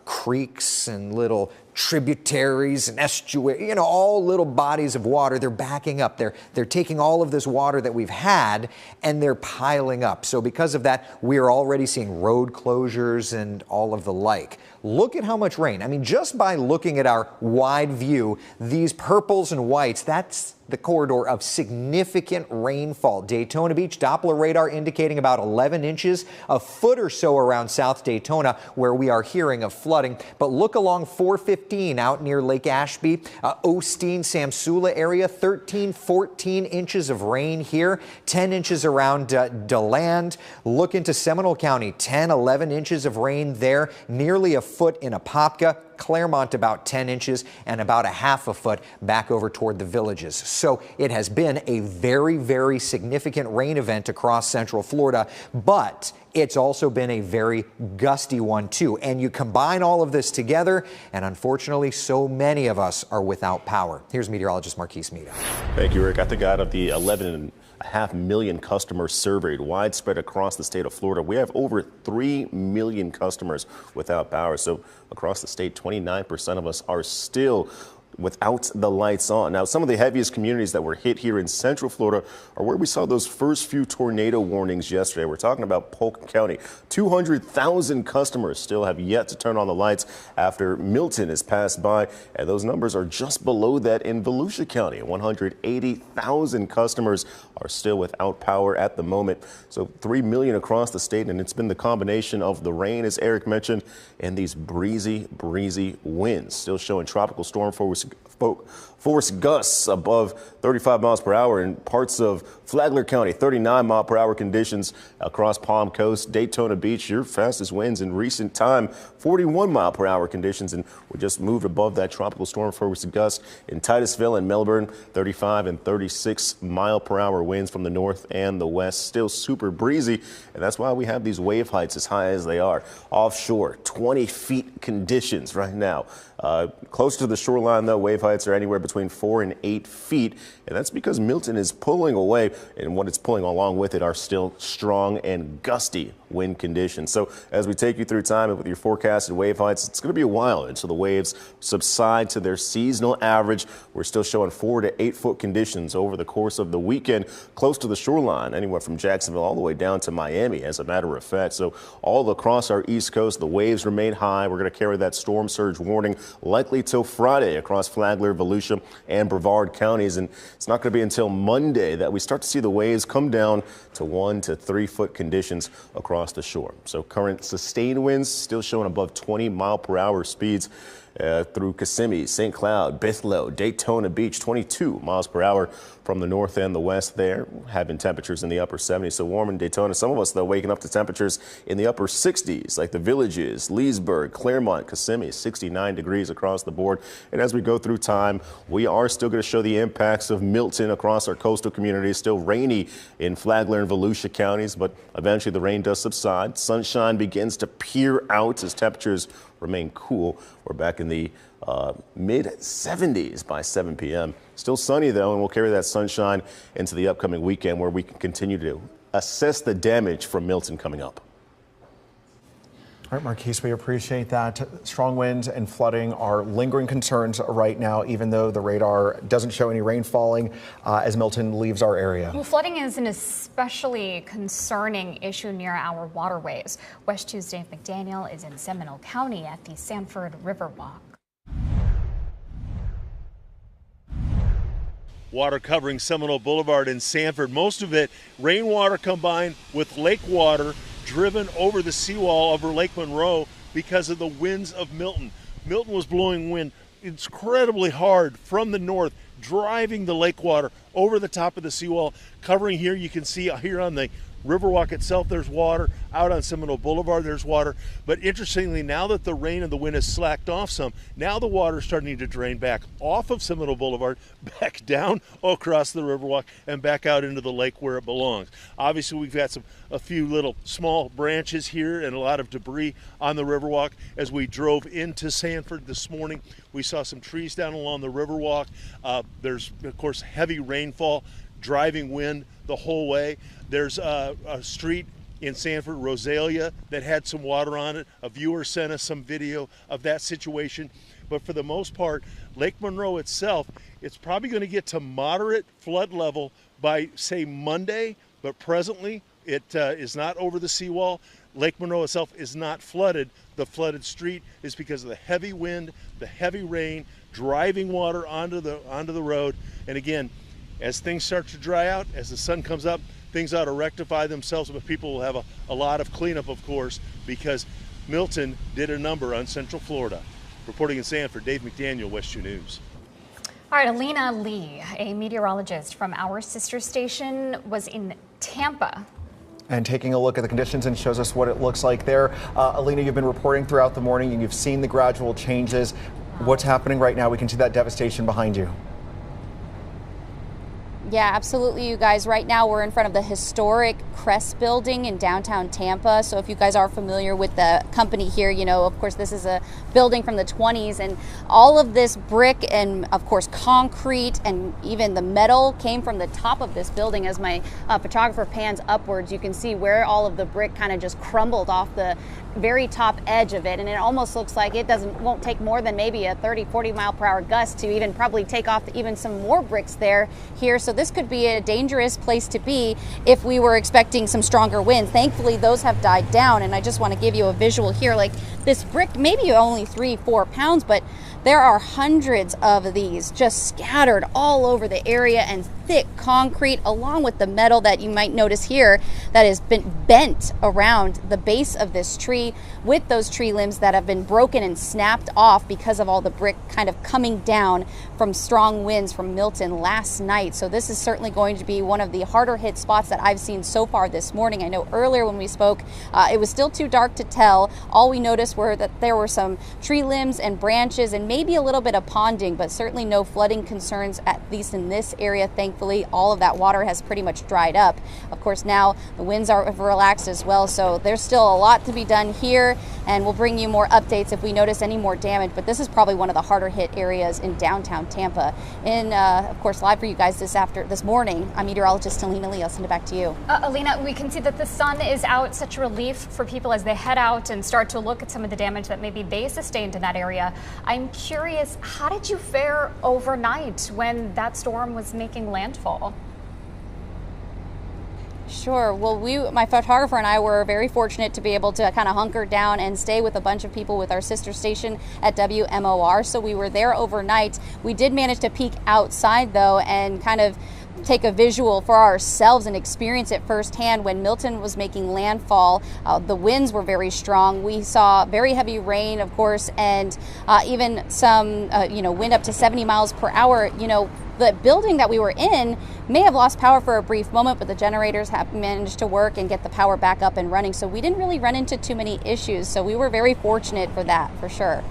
creeks and little tributaries and estuaries, all little bodies of water, they're backing up. They're taking all of this water that we've had and they're piling up. So because of that, we're already seeing road closures and all of the like. Look at how much rain. I mean, just by looking at our wide view, these purples and whites, that's the corridor of significant rainfall. Daytona Beach, Doppler radar indicating about 11 inches, a foot or so around South Daytona, where we are hearing of flooding. But look along 415 out near Lake Ashby, Osteen, Samsula area, 13, 14 inches of rain here, 10 inches around DeLand. Look into Seminole County, 10, 11 inches of rain there, nearly a foot in Apopka. Claremont about 10 inches and about 1/2 foot back over toward the Villages. So it has been a very, very significant rain event across Central Florida, but it's also been a very gusty one too. And you combine all of this together, and unfortunately, so many of us are without power. Here's meteorologist Marquise Mita. Thank you, Rick. I think out of the 11.5 million customers surveyed widespread across the state of Florida, we have over 3 million customers without power. So across the state, 29% of us are still without the lights on. Now, some of the heaviest communities that were hit here in Central Florida are where we saw those first few tornado warnings yesterday. We're talking about Polk County. 200,000 customers still have yet to turn on the lights after Milton has passed by, and those numbers are just below that in Volusia County. 180,000 customers are still without power at the moment. So 3 million across the state, and it's been the combination of the rain, as Eric mentioned, and these breezy winds. Still showing tropical storm force force gusts above 35 miles per hour in parts of Flagler County, 39 mile per hour conditions across Palm Coast, Daytona Beach, your fastest winds in recent time, 41 mile per hour conditions, and we just moved above that tropical storm force gust in Titusville and Melbourne, 35 and 36 mile per hour winds from the north and the west, still super breezy, and that's why we have these wave heights as high as they are. Offshore, 20 feet conditions right now. Close to the shoreline, though, wave heights are anywhere between 4 and 8 feet, and that's because Milton is pulling away, and what it's pulling along with it are still strong and gusty wind conditions. So as we take you through time with your forecasted wave heights, it's going to be a while until the waves subside to their seasonal average. We're still showing 4 to 8 foot conditions over the course of the weekend, close to the shoreline, anywhere from Jacksonville all the way down to Miami, as a matter of fact. So all across our East Coast, the waves remain high. We're going to carry that storm surge warning likely till Friday across Flagler, Volusia, and Brevard counties. And it's not going to be until Monday that we start to see the waves come down to 1 to 3 foot conditions across the shore. So current sustained winds still showing above 20 mile per hour speeds through Kissimmee, St. Cloud, Bithlo, Daytona Beach, 22 miles per hour from the north and the west there, having temperatures in the upper 70s. So warm in Daytona. Some of us, though, waking up to temperatures in the upper 60s, like the Villages, Leesburg, Claremont, Kissimmee, 69 degrees across the board. And as we go through time, we are still going to show the impacts of Milton across our coastal communities. Still rainy in Flagler and Volusia counties, but eventually the rain does subside. Sunshine begins to peer out as temperatures remain cool. We're back in the mid 70s by 7 p.m. Still sunny, though, and we'll carry that sunshine into the upcoming weekend, where we can continue to assess the damage from Milton coming up. All right, Marquise, we appreciate that. Strong winds and flooding are lingering concerns right now, even though the radar doesn't show any rain falling as Milton leaves our area. Well, flooding is an especially concerning issue near our waterways. WESH 2's Dave McDaniel is in Seminole County at the Sanford Riverwalk. Water covering Seminole Boulevard in Sanford. Most of it rainwater combined with lake water driven over the seawall over Lake Monroe because of the winds of Milton. Milton was blowing wind incredibly hard from the north, driving the lake water over the top of the seawall, covering here. You can see here on the Riverwalk itself, there's water. Out on Seminole Boulevard, there's water. But interestingly, now that the rain and the wind has slacked off some, now the water is starting to drain back off of Seminole Boulevard, back down across the Riverwalk, and back out into the lake where it belongs. Obviously, we've got a few little small branches here and a lot of debris on the Riverwalk. As we drove into Sanford this morning, we saw some trees down along the Riverwalk. There's, of course, heavy rainfall, driving wind the whole way. There's a street in Sanford, Rosalia, that had some water on it. A viewer sent us some video of that situation. But for the most part, Lake Monroe itself, it's probably going to get to moderate flood level by, say, Monday, but presently it is not over the seawall. Lake Monroe itself is not flooded. The flooded street is because of the heavy wind, the heavy rain, driving water onto the road. And again, as things start to dry out, as the sun comes up, things ought to rectify themselves, but people will have a lot of cleanup, of course, because Milton did a number on Central Florida. Reporting in Sanford, Dave McDaniel, WESH 2 News. All right, Alina Lee, a meteorologist from our sister station, was in Tampa. And taking a look at the conditions and shows us what it looks like there. Alina, you've been reporting throughout the morning and you've seen the gradual changes. What's happening right now? We can see that devastation behind you. Yeah, absolutely, you guys. Right now, we're in front of the historic Crest building in downtown Tampa. So if you guys are familiar with the company here, you know, of course, this is a building from the 20s. And all of this brick and, of course, concrete and even the metal came from the top of this building. As my photographer pans upwards, you can see where all of the brick kind of just crumbled off the very top edge of it. And it almost looks like it won't take more than maybe a 30-40 mile per hour gust to even probably take off even some more bricks here. So this could be a dangerous place to be if we were expecting some stronger winds. Thankfully, those have died down. And I just want to give you a visual here. Like this brick, maybe only 3-4 pounds, but There are hundreds of these just scattered all over the area, and thick concrete along with the metal that you might notice here that has been bent around the base of this tree, with those tree limbs that have been broken and snapped off because of all the brick kind of coming down from strong winds from Milton last night. So this is certainly going to be one of the harder hit spots that I've seen so far this morning. I know earlier when we spoke, it was still too dark to tell. All we noticed were that there were some tree limbs and branches and maybe a little bit of ponding, but certainly no flooding concerns, at least in this area. Thankfully, all of that water has pretty much dried up. Of course, now the winds have relaxed as well, so there's still a lot to be done here, and we'll bring you more updates if we notice any more damage. But this is probably one of the harder hit areas in downtown Tampa. And of course, live for you guys this morning, I'm meteorologist Alina Lee. I'll send it back to you. Alina, we can see that the sun is out, such relief for people as they head out and start to look at some of the damage that maybe they sustained in that area. I'm curious, how did you fare overnight when that storm was making landfall? Sure. Well, my photographer and I were very fortunate to be able to kind of hunker down and stay with a bunch of people with our sister station at WMOR. So we were there overnight. We did manage to peek outside, though, and kind of take a visual for ourselves and experience it firsthand. When Milton was making landfall, the winds were very strong. We saw very heavy rain, of course, and even some, wind up to 70 miles per hour. The building that we were in may have lost power for a brief moment, but the generators have managed to work and get the power back up and running. So we didn't really run into too many issues. So we were very fortunate for that, for sure.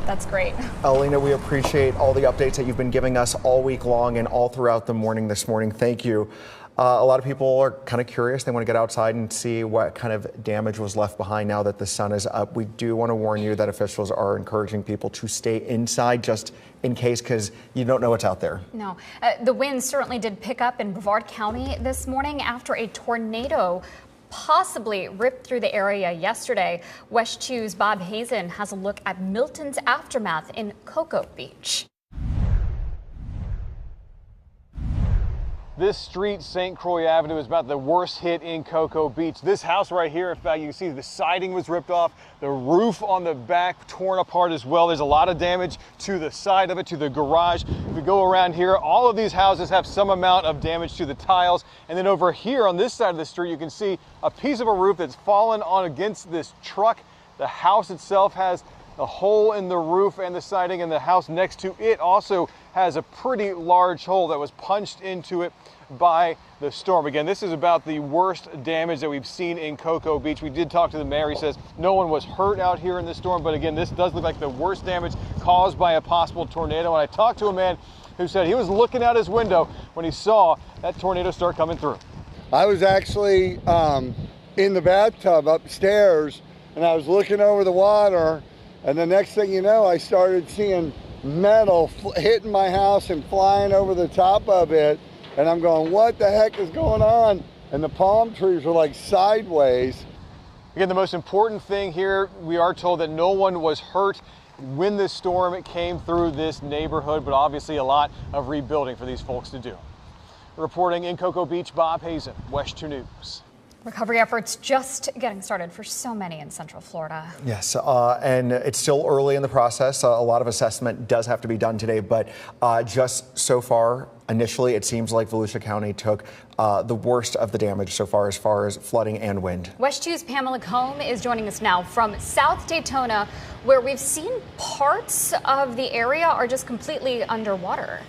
That's great. Alina, we appreciate all the updates that you've been giving us all week long and all throughout the morning this morning. Thank you. A lot of people are kind of curious. They want to get outside and see what kind of damage was left behind now that the sun is up. We do want to warn you that officials are encouraging people to stay inside just in case, because you don't know what's out there. No. The winds certainly did pick up in Brevard County this morning after a tornado possibly ripped through the area yesterday. WESH 2's Bob Hazen has a look at Milton's aftermath in Cocoa Beach. This street, St. Croix Avenue, is about the worst hit in Cocoa Beach. This house right here, in fact, you can see the siding was ripped off, the roof on the back torn apart as well. There's a lot of damage to the side of it, to the garage. If you go around here, all of these houses have some amount of damage to the tiles. And then over here on this side of the street, you can see a piece of a roof that's fallen on against this truck. The house itself has a hole in the roof and the siding, and the house next to it also has a pretty large hole that was punched into it by the storm. Again, this is about the worst damage that we've seen in Cocoa Beach. We did talk to the mayor. He says no one was hurt out here in this storm, but again, this does look like the worst damage caused by a possible tornado. And I talked to a man who said he was looking out his window when he saw that tornado start coming through. I was actually in the bathtub upstairs, and I was looking over the water, and the next thing you know, I started seeing metal hitting my house and flying over the top of it. And I'm going, what the heck is going on? And the palm trees were like sideways. Again, the most important thing here, we are told that no one was hurt when this storm came through this neighborhood, but obviously a lot of rebuilding for these folks to do. Reporting in Cocoa Beach, Bob Hazen, WESH 2 News. Recovery efforts just getting started for so many in Central Florida. Yes, and it's still early in the process. A lot of assessment does have to be done today, but just so far, initially, it seems like Volusia County took the worst of the damage so far as flooding and wind. WESH 2's Pamela Combe is joining us now from South Daytona, where we've seen parts of the area are just completely underwater.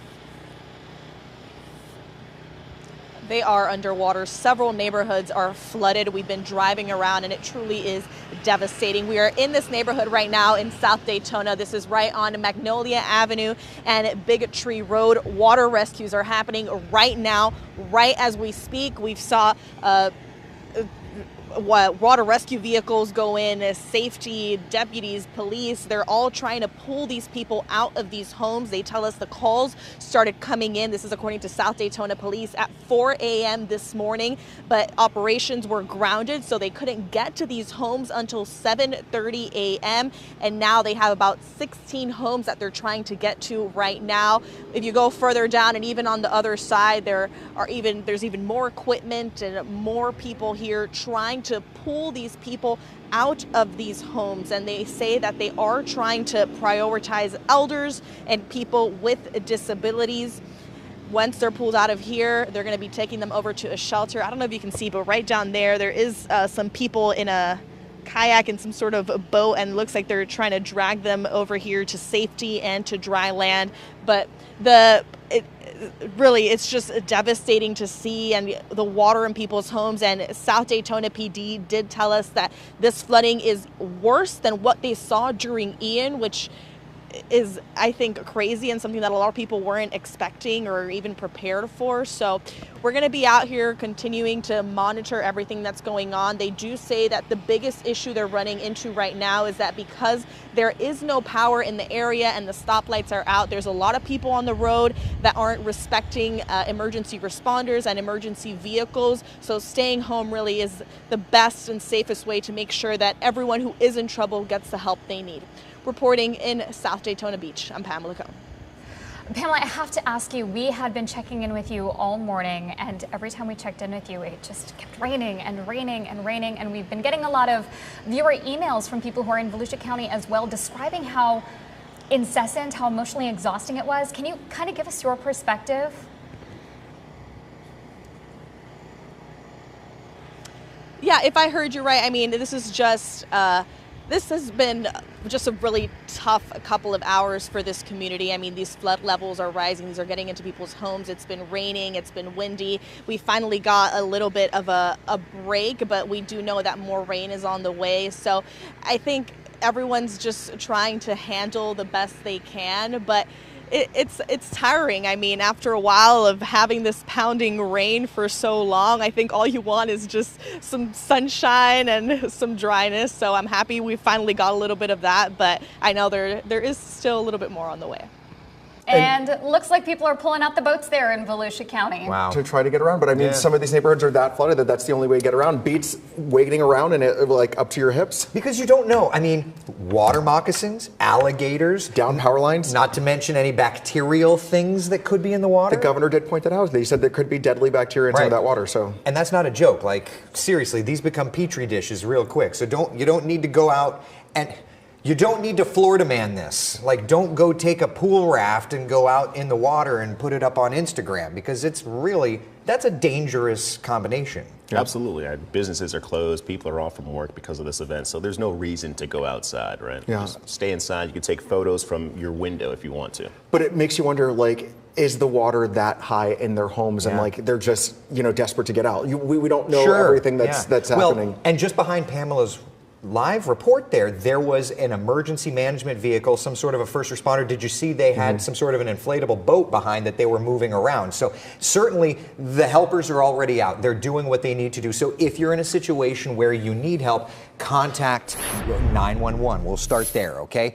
They are underwater. Several neighborhoods are flooded. We've been driving around and it truly is devastating. We are in this neighborhood right now in South Daytona. This is right on Magnolia Avenue and Big Tree Road. Water rescues are happening right now, right as we speak. We've saw water rescue vehicles go in, safety deputies, police. They're all trying to pull these people out of these homes. They tell us the calls started coming in. This is according to South Daytona Police at 4 a.m. this morning, but operations were grounded, so they couldn't get to these homes until 7:30 a.m. And now they have about 16 homes that they're trying to get to right now. If you go further down and even on the other side, there's even more equipment and more people here trying trying to pull these people out of these homes, and they say that they are trying to prioritize elders and people with disabilities. Once they're pulled out of here, they're going to be taking them over to a shelter. I don't know if you can see, but right down there is some people in a kayak and some sort of a boat, and it looks like they're trying to drag them over here to safety and to dry land. But it's just devastating to see, and the water in people's homes. And South Daytona PD did tell us that this flooding is worse than what they saw during Ian, which is, I think, crazy and something that a lot of people weren't expecting or even prepared for. So we're going to be out here continuing to monitor everything that's going on. They do say that the biggest issue they're running into right now is that because there is no power in the area and the stoplights are out, there's a lot of people on the road that aren't respecting emergency responders and emergency vehicles. So staying home really is the best and safest way to make sure that everyone who is in trouble gets the help they need. Reporting in South Daytona Beach, I'm Pamela Cohn. Pamela, I have to ask you, we had been checking in with you all morning, and every time we checked in with you, it just kept raining and raining and raining, and we've been getting a lot of viewer emails from people who are in Volusia County as well, describing how incessant, how emotionally exhausting it was. Can you kind of give us your perspective? Yeah, if I heard you right, I mean, this is just this has been just a really tough couple of hours for this community. I mean, these flood levels are rising. These are getting into people's homes. It's been raining. It's been windy. We finally got a little bit of a break, but we do know that more rain is on the way. So I think everyone's just trying to handle the best they can, but it's tiring. I mean, after a while of having this pounding rain for so long, I think all you want is just some sunshine and some dryness. So I'm happy we finally got a little bit of that, but I know there is still a little bit more on the way. And it looks like people are pulling out the boats there in Volusia County. Wow. To try to get around. But I mean, some of these neighborhoods are that flooded that that's the only way to get around. Beats wading around and it like up to your hips. Because you don't know. I mean, water moccasins, alligators. Down power lines. Not to mention any bacterial things that could be in the water. The governor did point that out. They said there could be deadly bacteria in some of that water. So. And that's not a joke. Like, seriously, these become petri dishes real quick. So you don't need to go out and... You don't need to Florida man this. Like, don't go take a pool raft and go out in the water and put it up on Instagram, because that's a dangerous combination. Absolutely. Businesses are closed. People are off from work because of this event. So there's no reason to go outside, right? Yeah. Just stay inside. You can take photos from your window if you want to. But it makes you wonder, like, is the water that high in their homes and like they're just, desperate to get out? We don't know everything that's happening. Well, and just behind Pamela's live report there was an emergency management vehicle, some sort of a first responder. Did you see they had some sort of an inflatable boat behind that they were moving around? So certainly the helpers are already out. They're doing what they need to do. So if you're in a situation where you need help, contact 911. We'll start there, okay?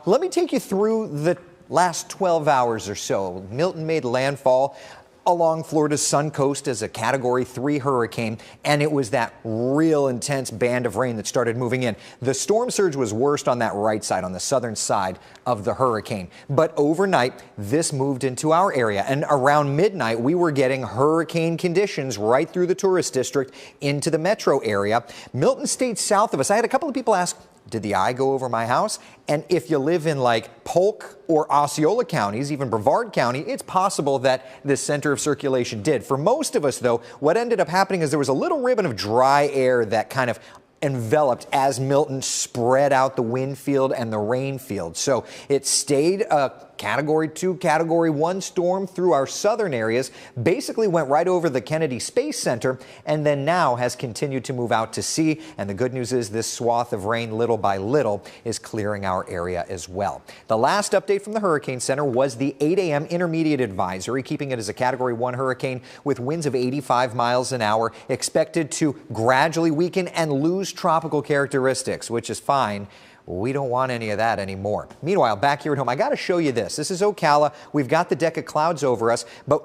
Let me take you through the last 12 hours or so. Milton made landfall along Florida's Sun Coast as a Category 3 hurricane, and it was that real intense band of rain that started moving in. The storm surge was worst on that right side, on the southern side of the hurricane. But overnight, this moved into our area, and around midnight, we were getting hurricane conditions right through the tourist district into the metro area. Milton stayed south of us. I had a couple of people ask, did the eye go over my house? And if you live in like Polk or Osceola counties, even Brevard County, it's possible that this center of circulation did. For most of us, though, what ended up happening is there was a little ribbon of dry air that kind of enveloped as Milton spread out the wind field and the rain field. So it stayed a Category 2, Category 1 storm through our southern areas, basically went right over the Kennedy Space Center, and then now has continued to move out to sea. And the good news is this swath of rain, little by little, is clearing our area as well. The last update from the Hurricane Center was the 8 a.m. intermediate advisory, keeping it as a Category 1 hurricane with winds of 85 miles an hour, expected to gradually weaken and lose tropical characteristics, which is fine. We don't want any of that anymore. Meanwhile, back here at home, I got to show you this. This is Ocala. We've got the deck of clouds over us, but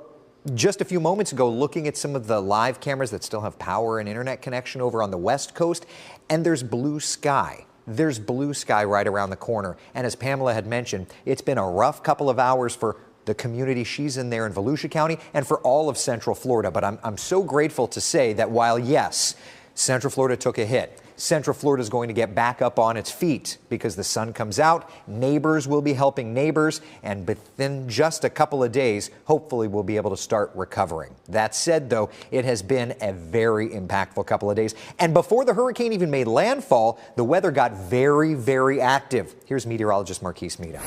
just a few moments ago, looking at some of the live cameras that still have power and internet connection over on the West Coast, and there's blue sky. There's blue sky right around the corner. And as Pamela had mentioned, it's been a rough couple of hours for the community she's in there in Volusia County and for all of Central Florida. But I'm so grateful to say that while, yes, Central Florida took a hit. Central Florida is going to get back up on its feet because the sun comes out. Neighbors will be helping neighbors, and within just a couple of days, hopefully we'll be able to start recovering. That said, though, it has been a very impactful couple of days. And before the hurricane even made landfall, the weather got very, very active. Here's meteorologist Marquise Mida.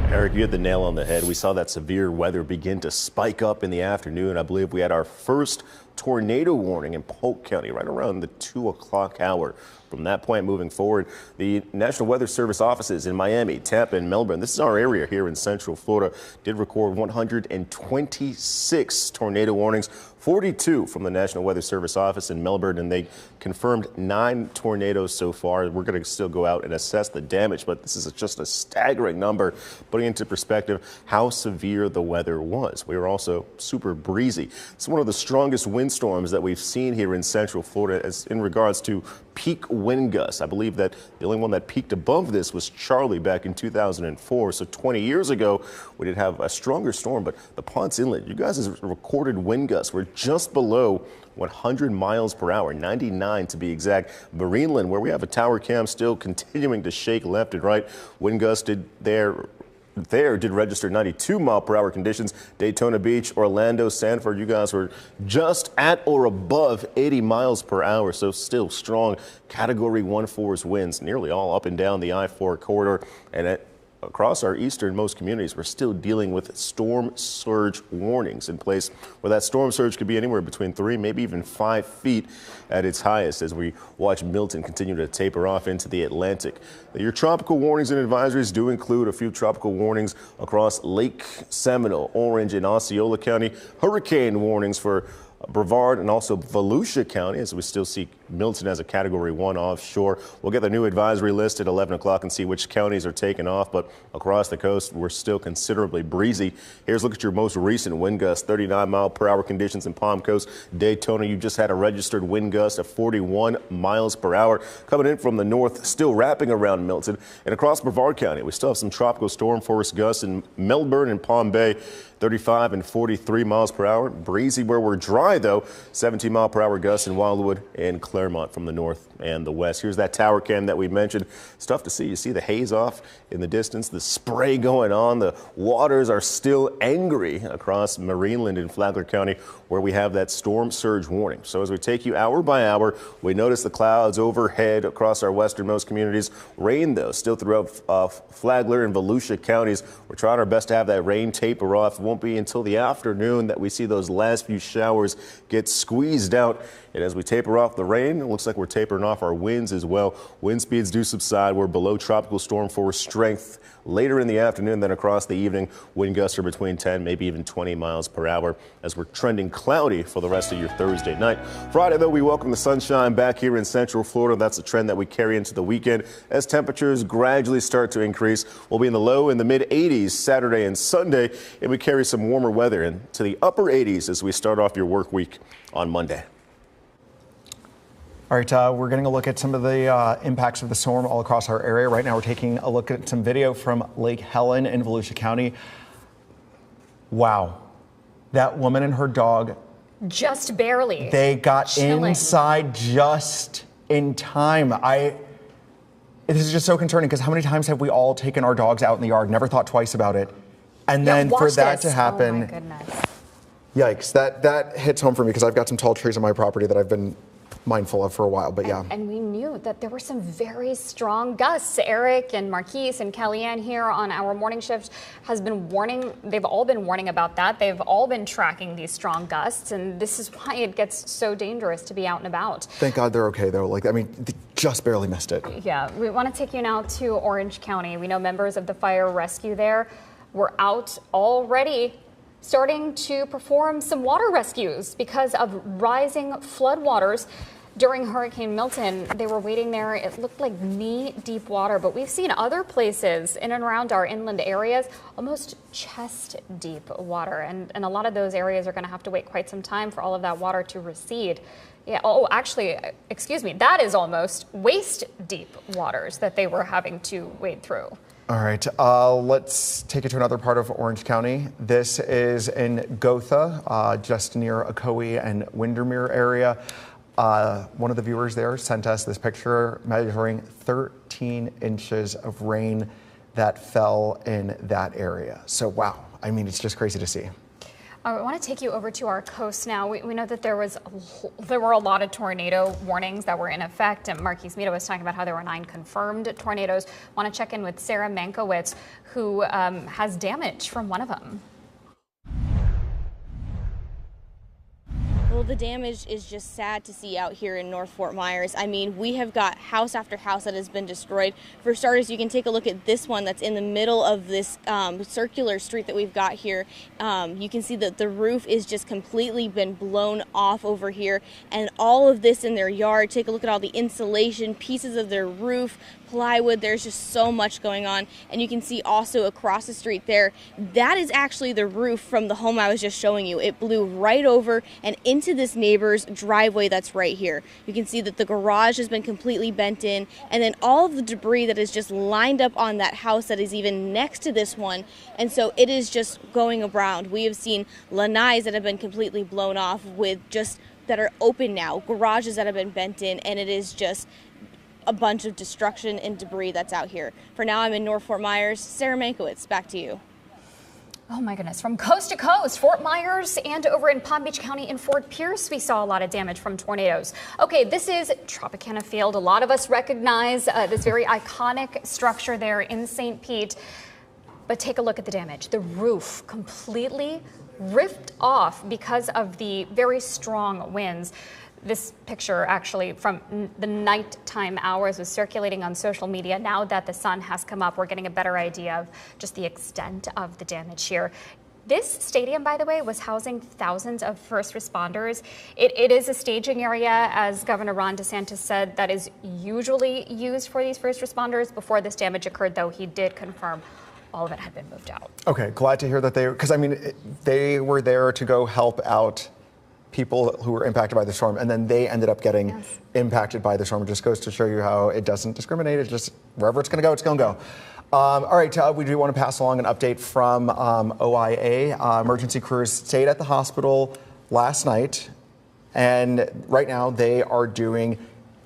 Eric, you hit the nail on the head. We saw that severe weather begin to spike up in the afternoon. I believe we had our first tornado warning in Polk County right around the 2 o'clock hour. From that point moving forward, the National Weather Service offices in Miami, Tampa, and Melbourne, this is our area here in Central Florida, did record 126 tornado warnings, 42 from the National Weather Service office in Melbourne, and they confirmed 9 tornadoes so far. We're going to still go out and assess the damage, but this is just a staggering number, putting into perspective how severe the weather was. We were also super breezy. It's one of the strongest windstorms that we've seen here in Central Florida as in regards to peak wind gusts. I believe that the only one that peaked above this was Charlie back in 2004. So 20 years ago, we did have a stronger storm, but the Ponce Inlet, you guys' recorded wind gusts were just below 100 miles per hour, 99 to be exact. Marineland, where we have a tower cam still continuing to shake left and right. Wind gusts did register 92 mile per hour conditions. Daytona Beach, Orlando, Sanford, you guys were just at or above 80 miles per hour. So still strong Category 1 force winds, nearly all up and down the I-4 corridor. And across our easternmost communities, we're still dealing with storm surge warnings in place, where that storm surge could be anywhere between 3, maybe even 5 feet at its highest as we watch Milton continue to taper off into the Atlantic. Your tropical warnings and advisories do include a few tropical warnings across Lake Seminole, Orange, and Osceola County, hurricane warnings for Brevard and also Volusia County, as we still see Milton as a Category 1 offshore. We'll get the new advisory list at 11 o'clock and see which counties are taken off, but across the coast, we're still considerably breezy. Here's a look at your most recent wind gust, 39 mile per hour conditions in Palm Coast. Daytona, you just had a registered wind gust of 41 miles per hour coming in from the north, still wrapping around Milton. And across Brevard County, we still have some tropical storm force gusts in Melbourne and Palm Bay, 35 and 43 miles per hour. Breezy where we're dry, though. 17 mile per hour gusts in Wildwood and Claremont from the north and the west. Here's that tower cam that we mentioned. It's tough to see. You see the haze off in the distance, the spray going on. The waters are still angry across Marineland and Flagler County, where we have that storm surge warning. So as we take you hour by hour, we notice the clouds overhead across our westernmost communities. Rain, though, still throughout Flagler and Volusia counties. We're trying our best to have that rain taper off. It won't be until the afternoon that we see those last few showers get squeezed out. And as we taper off the rain, it looks like we're tapering off our winds as well. Wind speeds do subside. We're below tropical storm force strength later in the afternoon, then across the evening. Wind gusts are between 10, maybe even 20 miles per hour as we're trending cloudy for the rest of your Thursday night. Friday, though, we welcome the sunshine back here in Central Florida. That's a trend that we carry into the weekend as temperatures gradually start to increase. We'll be in the low and the mid 80s Saturday and Sunday, and we carry some warmer weather into the upper 80s as we start off your work week on Monday. All right, we're getting a look at some of the impacts of the storm all across our area. Right now, we're taking a look at some video from Lake Helen in Volusia County. Wow. That woman and her dog. Just barely. They got chilling inside just in time. This is just so concerning because how many times have we all taken our dogs out in the yard, never thought twice about it? And then for that to happen. Oh my goodness. Yikes. That hits home for me because I've got some tall trees on my property that I've been mindful of for a while, but yeah. And we knew that there were some very strong gusts. Eric and Marquise and Kellyanne here on our morning shift has been warning. They've all been warning about that. They've all been tracking these strong gusts, and this is why it gets so dangerous to be out and about. Thank God they're okay, though. Like, I mean, they just barely missed it. Yeah, we want to take you now to Orange County. We know members of the fire rescue there were out already starting to perform some water rescues because of rising floodwaters. During Hurricane Milton, they were waiting there. It looked like knee-deep water, but we've seen other places in and around our inland areas almost chest-deep water, and a lot of those areas are going to have to wait quite some time for all of that water to recede. Yeah. Oh, actually, excuse me, that is almost waist-deep waters that they were having to wade through. All right, let's take it to another part of Orange County. This is in Gotha, just near Ocoee and Windermere area. One of the viewers there sent us this picture measuring 13 inches of rain that fell in that area. So wow, I mean, it's just crazy to see. I want to take you over to our coast now. We know that there were a lot of tornado warnings that were in effect, and Marquise Mito was talking about how there were 9 confirmed tornadoes. I want to check in with Sarah Mankiewicz, who has damage from one of them. Well, the damage is just sad to see out here in North Fort Myers. I mean, we have got house after house that has been destroyed. For starters, you can take a look at this one that's in the middle of this circular street that we've got here. You can see that the roof is just completely been blown off over here, and all of this in their yard. Take a look at all the insulation, pieces of their roof, plywood. There's just so much going on. And you can see also across the street there, that is actually the roof from the home I was just showing you. It blew right over and into this neighbor's driveway that's right here. You can see that the garage has been completely bent in, and then all of the debris that is just lined up on that house that is even next to this one. And so it is just going around. We have seen lanais that have been completely blown off with just that are open now, garages that have been bent in, and it is just a bunch of destruction and debris that's out here. For now, I'm in North Fort Myers. Sarah Mankiewicz, back to you. Oh my goodness, from coast to coast, Fort Myers and over in Palm Beach County in Fort Pierce, we saw a lot of damage from tornadoes. Okay, this is Tropicana Field. A lot of us recognize this very iconic structure there in St. Pete. But take a look at the damage. The roof completely ripped off because of the very strong winds. This picture actually from the nighttime hours was circulating on social media. Now that the sun has come up, we're getting a better idea of just the extent of the damage here. This stadium, by the way, was housing thousands of first responders. It is a staging area, as Governor Ron DeSantis said, that is usually used for these first responders. Before this damage occurred, though, he did confirm all of it had been moved out. Okay, glad to hear that because I mean, they were there to go help out people who were impacted by the storm, and then they ended up getting impacted by the storm. It just goes to show you how it doesn't discriminate. It's just wherever it's going to go, it's going to go. All right, we do want to pass along an update from OIA. Emergency crews stayed at the hospital last night, and right now they are doing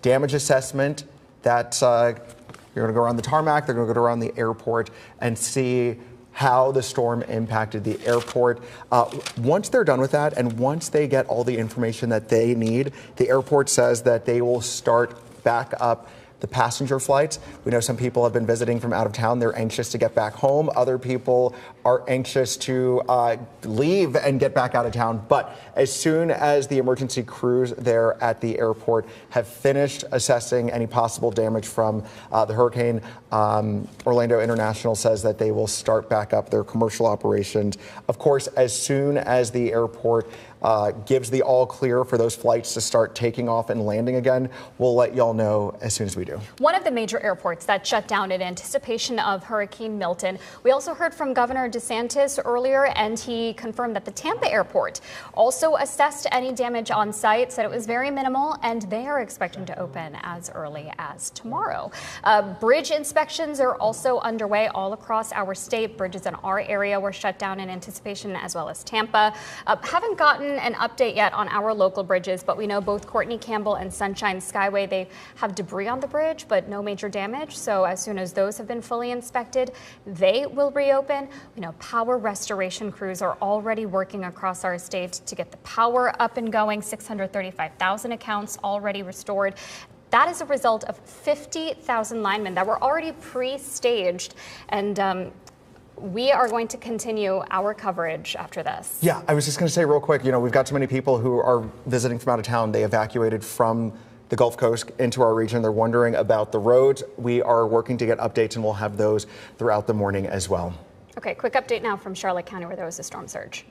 damage assessment. That you're going to go around the tarmac, they're going to go around the airport and see how the storm impacted the airport. Once they're done with that, and once they get all the information that they need, the airport says that they will start back up the passenger flights. We know some people have been visiting from out of town. They're anxious to get back home. Other people are anxious to leave and get back out of town. But as soon as the emergency crews there at the airport have finished assessing any possible damage from the hurricane, Orlando International says that they will start back up their commercial operations. Of course, as soon as the airport gives the all clear for those flights to start taking off and landing again, we'll let y'all know as soon as we do. One of the major airports that shut down in anticipation of Hurricane Milton. We also heard from Governor DeSantis earlier, and he confirmed that the Tampa airport also assessed any damage on site, said it was very minimal, and they are expecting to open as early as tomorrow. Bridge inspections are also underway all across our state. Bridges in our area were shut down in anticipation, as well as Tampa. Haven't gotten an update yet on our local bridges, but we know both Courtney Campbell and Sunshine Skyway, they have debris on the bridge, but no major damage. So as soon as those have been fully inspected, they will reopen. We know power restoration crews are already working across our state to get the power up and going. 635,000 accounts already restored. That is a result of 50,000 linemen that were already pre-staged, and we are going to continue our coverage after this. Yeah, I was just going to say real quick, you know, we've got so many people who are visiting from out of town. They evacuated from the Gulf Coast into our region. They're wondering about the roads. We are working to get updates, and we'll have those throughout the morning as well. Okay, quick update now from Charlotte County, where there was a storm surge.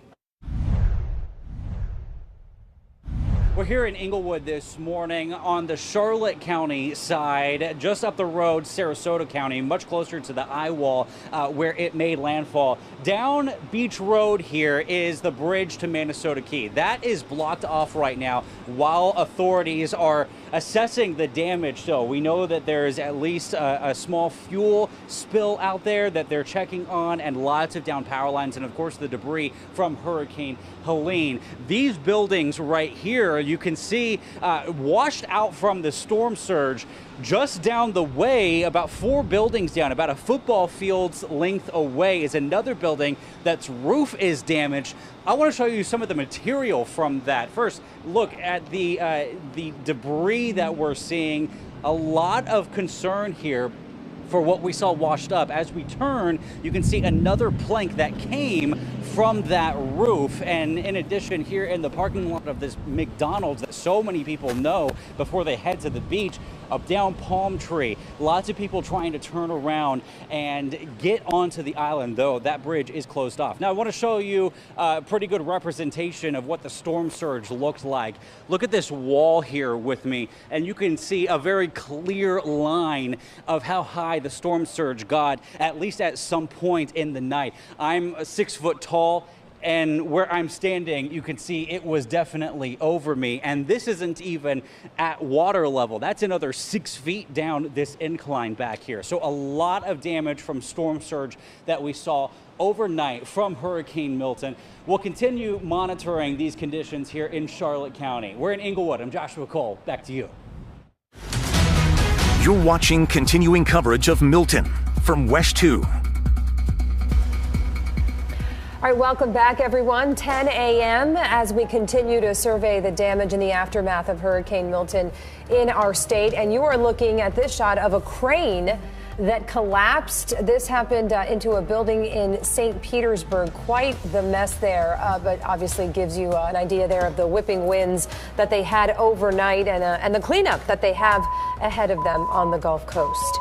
We're here in Inglewood this morning on the Charlotte County side, just up the road, Sarasota County, much closer to the eye wall where it made landfall. Down Beach Road here is the bridge to Minnesota Key. That is blocked off right now while authorities are Assessing the damage, though, we know that there's at least a small fuel spill out there that they're checking on, and lots of down power lines, and of course the debris from Hurricane Helene. These buildings right here, you can see washed out from the storm surge. Just down the way, about 4 buildings down, about a football field's length away, is another building that's roof is damaged. I want to show you some of the material from that. First, look at the debris that we're seeing. A lot of concern here for what we saw washed up. As we turn, you can see another plank that came from that roof. And in addition, here in the parking lot of this McDonald's that so many people know before they head to the beach, a down palm tree. Lots of people trying to turn around and get onto the island, though that bridge is closed off. Now, I want to show you a pretty good representation of what the storm surge looked like. Look at this wall here with me, and you can see a very clear line of how high the storm surge got, at least at some point in the night. I'm 6 foot tall, and where I'm standing, you can see it was definitely over me. And this isn't even at water level. That's another 6 feet down this incline back here. So a lot of damage from storm surge that we saw overnight from Hurricane Milton. We'll continue monitoring these conditions here in Charlotte County. We're in Inglewood. I'm Joshua Cole. Back to you. You're watching continuing coverage of Milton from WESH 2. All right, welcome back, everyone. 10 a.m. as we continue to survey the damage in the aftermath of Hurricane Milton in our state. And you are looking at this shot of a crane that collapsed. This happened into a building in St. Petersburg. Quite the mess there, but obviously gives you an idea there of the whipping winds that they had overnight and the cleanup that they have ahead of them on the Gulf Coast.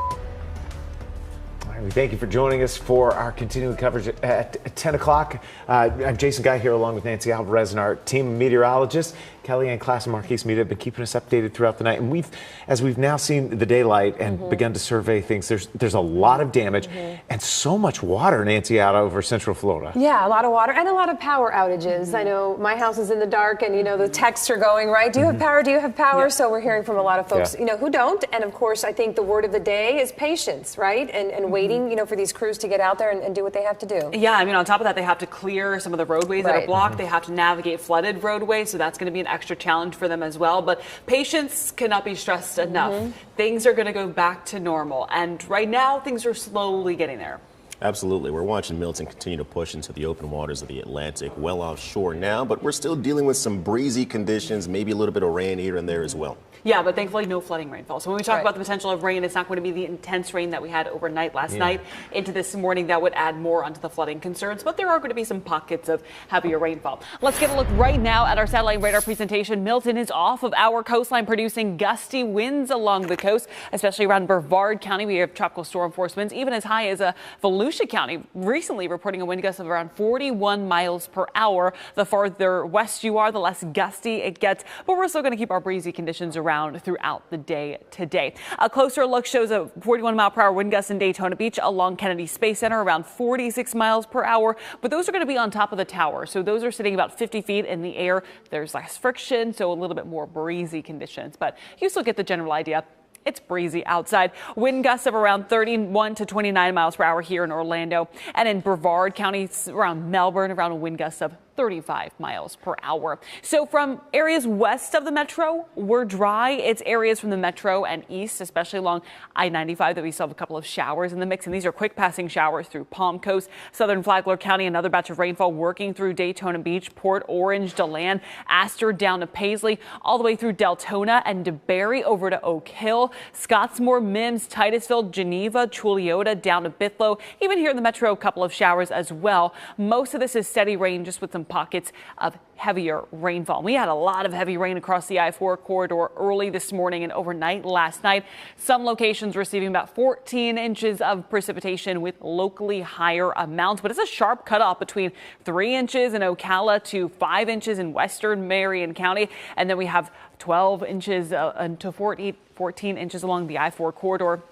We thank you for joining us for our continuing coverage at 10 o'clock. I'm Jason Guy here along with Nancy Alvarez and our team of meteorologists. Kellyanne Class and Marquise Meade have been keeping us updated throughout the night. And as we've now seen the daylight and begun to survey things, there's a lot of damage and so much water, Nancy, out over Central Florida. Yeah, a lot of water and a lot of power outages. I know my house is in the dark and, you know, the texts are going, right? Do you have power? Do you have power? Yeah. So we're hearing from a lot of folks, you know, who don't. And of course, I think the word of the day is patience, right? And waiting, you know, for these crews to get out there and do what they have to do. Yeah, I mean, on top of that, they have to clear some of the roadways that are blocked. They have to navigate flooded roadways, so that's going to be an extra challenge for them as well. But patience cannot be stressed enough. Things are going to go back to normal, and right now things are slowly getting there. Absolutely. We're watching Milton continue to push into the open waters of the Atlantic, well offshore now, but we're still dealing with some breezy conditions, maybe a little bit of rain here and there as well. Yeah, but thankfully no flooding rainfall. So when we talk about the potential of rain, it's not going to be the intense rain that we had overnight last night into this morning that would add more onto the flooding concerns, but there are going to be some pockets of heavier rainfall. Let's get a look right now at our satellite radar presentation. Milton is off of our coastline, producing gusty winds along the coast, especially around Brevard County. We have tropical storm force winds, even as high as Volusia County, recently reporting a wind gust of around 41 miles per hour. The farther west you are, the less gusty it gets, but we're still going to keep our breezy conditions around throughout the day today. A closer look shows a 41 mile per hour wind gust in Daytona Beach along Kennedy Space Center, around 46 miles per hour. But those are going to be on top of the tower. So those are sitting about 50 feet in the air. There's less friction, so a little bit more breezy conditions. But you still get the general idea. It's breezy outside. Wind gusts of around 31 to 29 miles per hour here in Orlando. And in Brevard County, around Melbourne, around a wind gust of 35 miles per hour. So from areas west of the metro, we're dry. It's areas from the metro and east, especially along I-95, that we still have a couple of showers in the mix. And these are quick passing showers through Palm Coast, southern Flagler County. Another batch of rainfall working through Daytona Beach, Port Orange, DeLand, Astor down to Paisley, all the way through Deltona and DeBary over to Oak Hill, Scottsmore, Mims, Titusville, Geneva, Chuliota down to Bithlo. Even here in the metro, a couple of showers as well. Most of this is steady rain, just with some pockets of heavier rainfall. We had a lot of heavy rain across the I-4 corridor early this morning and overnight last night. Some locations receiving about 14 inches of precipitation with locally higher amounts, but it's a sharp cutoff between 3 inches in Ocala to 5 inches in western Marion County. And then we have 12 inches to 14 inches along the I-4 corridor.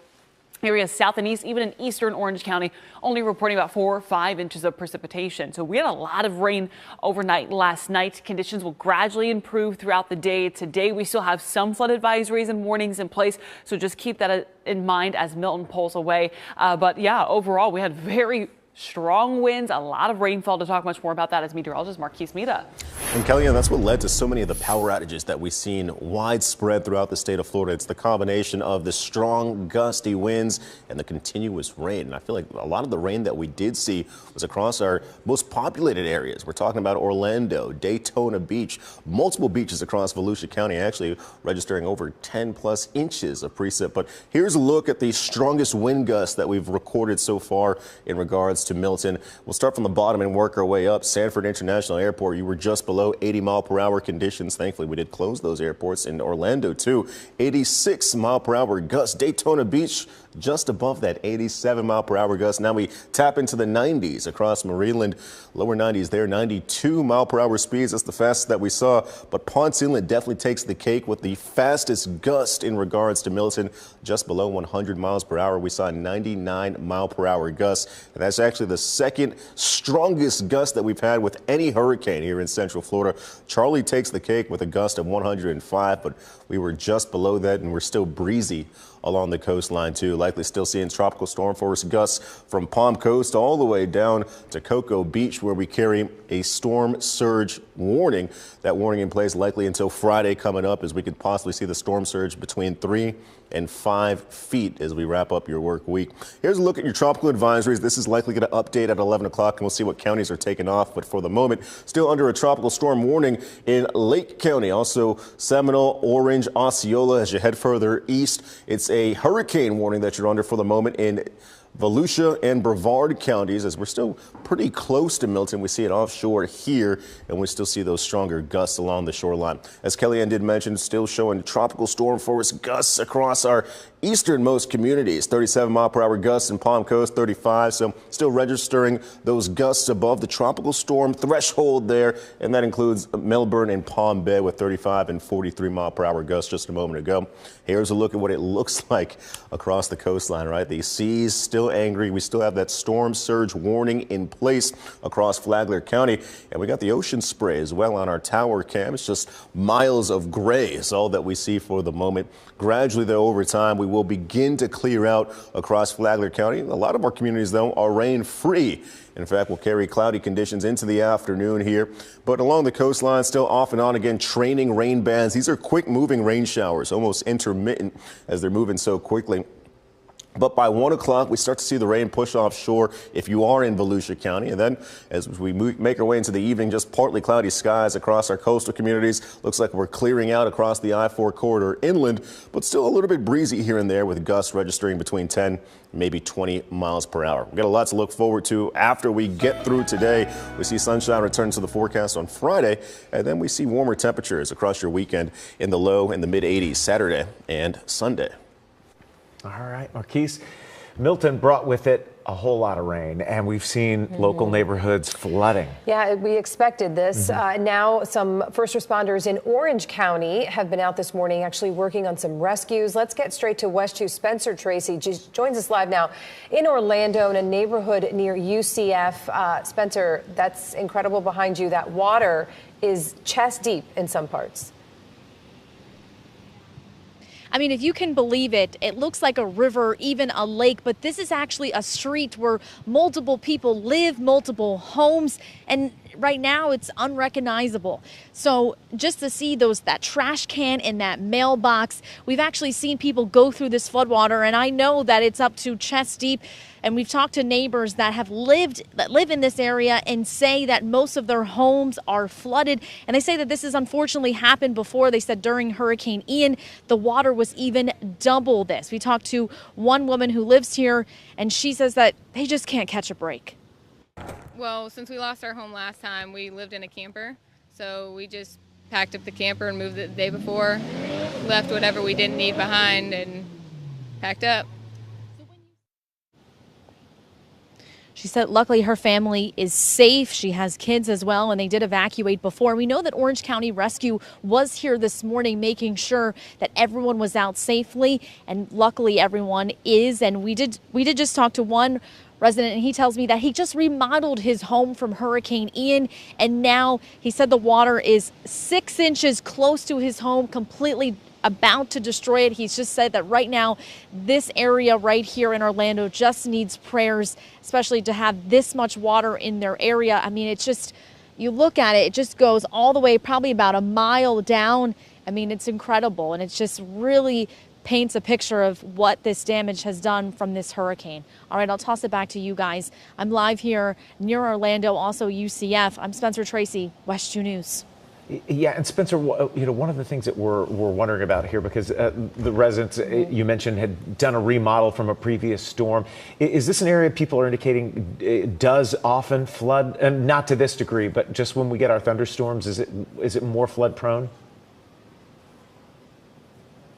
Areas south and east, even in eastern Orange County, only reporting about 4 or 5 inches of precipitation. So we had a lot of rain overnight last night. Conditions will gradually improve throughout the day. Today, we still have some flood advisories and warnings in place. So just keep that in mind as Milton pulls away. But yeah, overall, we had very strong winds, a lot of rainfall. To talk much more about that is meteorologist Marquise Mita. And Kellyanne, that's what led to so many of the power outages that we've seen widespread throughout the state of Florida. It's the combination of the strong gusty winds and the continuous rain. And I feel like a lot of the rain that we did see was across our most populated areas. We're talking about Orlando, Daytona Beach, multiple beaches across Volusia County, actually registering over 10 plus inches of precip. But here's a look at the strongest wind gusts that we've recorded so far in regards to Milton. We'll start from the bottom and work our way up. Sanford International Airport, you were just below 80-mile-per-hour conditions. Thankfully, we did close those airports. In Orlando, too, 86-mile-per-hour gusts. Daytona Beach, just above that 87-mile-per-hour gust. Now we tap into the 90s across Marineland. Lower 90s there, 92-mile-per-hour speeds. That's the fastest that we saw. But Ponce Inlet definitely takes the cake with the fastest gust in regards to Milton. Just below 100 miles per hour, we saw 99-mile-per-hour gusts. And that's actually the second strongest gust that we've had with any hurricane here in Central Florida. Charlie takes the cake with a gust of 105, but we were just below that, and we're still breezy along the coastline too. Likely still seeing tropical storm force gusts from Palm Coast all the way down to Cocoa Beach, where we carry a storm surge warning. That warning in place likely until Friday coming up, as we could possibly see the storm surge between 3 and 5 feet as we wrap up your work week. Here's a look at your tropical advisories. This is likely going to update at 11 o'clock, and we'll see what counties are taking off. But for the moment, still under a tropical storm warning in Lake County. Also Seminole, Orange, Osceola. As you head further east, it's a hurricane warning that you're under for the moment in Volusia and Brevard counties, as we're still pretty close to Milton. We see it offshore here, and we still see those stronger gusts along the shoreline. As Kellyanne did mention, still showing tropical storm force gusts across our easternmost communities. 37-mile-per-hour gusts in Palm Coast, 35. So still registering those gusts above the tropical storm threshold there, and that includes Melbourne and Palm Bay with 35 and 43-mile-per-hour gusts just a moment ago. Here's a look at what it looks like across the coastline, right? The seas still angry. We still have that storm surge warning in place across Flagler County, and we got the ocean spray as well on our tower cam. It's just miles of gray is all that we see for the moment. Gradually, though, over time, we will begin to clear out across Flagler County. A lot of our communities, though, are rain-free. In fact, we'll carry cloudy conditions into the afternoon here. But along the coastline, still off and on again, training rain bands. These are quick-moving rain showers, almost intermittent as they're moving so quickly. But by 1 o'clock, we start to see the rain push offshore if you are in Volusia County. And then as we make our way into the evening, just partly cloudy skies across our coastal communities. Looks like we're clearing out across the I-4 corridor inland, but still a little bit breezy here and there with gusts registering between 10 maybe 20 miles per hour. We've got a lot to look forward to after we get through today. We see sunshine return to the forecast on Friday, and then we see warmer temperatures across your weekend in the low and the mid 80s Saturday and Sunday. All right, Marquise. Milton brought with it a whole lot of rain, and we've seen local neighborhoods flooding. Yeah, we expected this. Now some first responders in Orange County have been out this morning actually working on some rescues. Let's get straight to WESH 2. Spencer Tracy joins us live now in Orlando in a neighborhood near UCF. Spencer, that's incredible behind you. That water is chest deep in some parts. I mean, if you can believe it, it looks like a river, even a lake, but this is actually a street where multiple people live, multiple homes, and right now it's unrecognizable. So just to see that trash can in that mailbox, we've actually seen people go through this floodwater, and I know that it's up to chest deep. And we've talked to neighbors that live in this area and say that most of their homes are flooded. And they say that this has unfortunately happened before. They said during Hurricane Ian, the water was even double this. We talked to one woman who lives here, and she says that they just can't catch a break. Well, since we lost our home last time, we lived in a camper. So we just packed up the camper and moved it the day before, left whatever we didn't need behind and packed up. She said luckily her family is safe. She has kids as well, and they did evacuate before. We know that Orange County Rescue was here this morning making sure that everyone was out safely, and luckily everyone is. And we did just talk to one resident, and he tells me that he just remodeled his home from Hurricane Ian, and now he said the water is 6 inches close to his home, completely about to destroy it. He's just said that right now this area right here in Orlando just needs prayers, especially to have this much water in their area. I mean, it's just, you look at it, it just goes all the way probably about a mile down. I mean, it's incredible, and it's just really paints a picture of what this damage has done from this hurricane. All right, I'll toss it back to you guys. I'm live here near Orlando, also UCF. I'm Spencer Tracy, WESH 2 News. Yeah, and Spencer, one of the things that we're wondering about here, because the residents you mentioned had done a remodel from a previous storm. Is this an area people are indicating does often flood, and not to this degree, but just when we get our thunderstorms, is it more flood prone?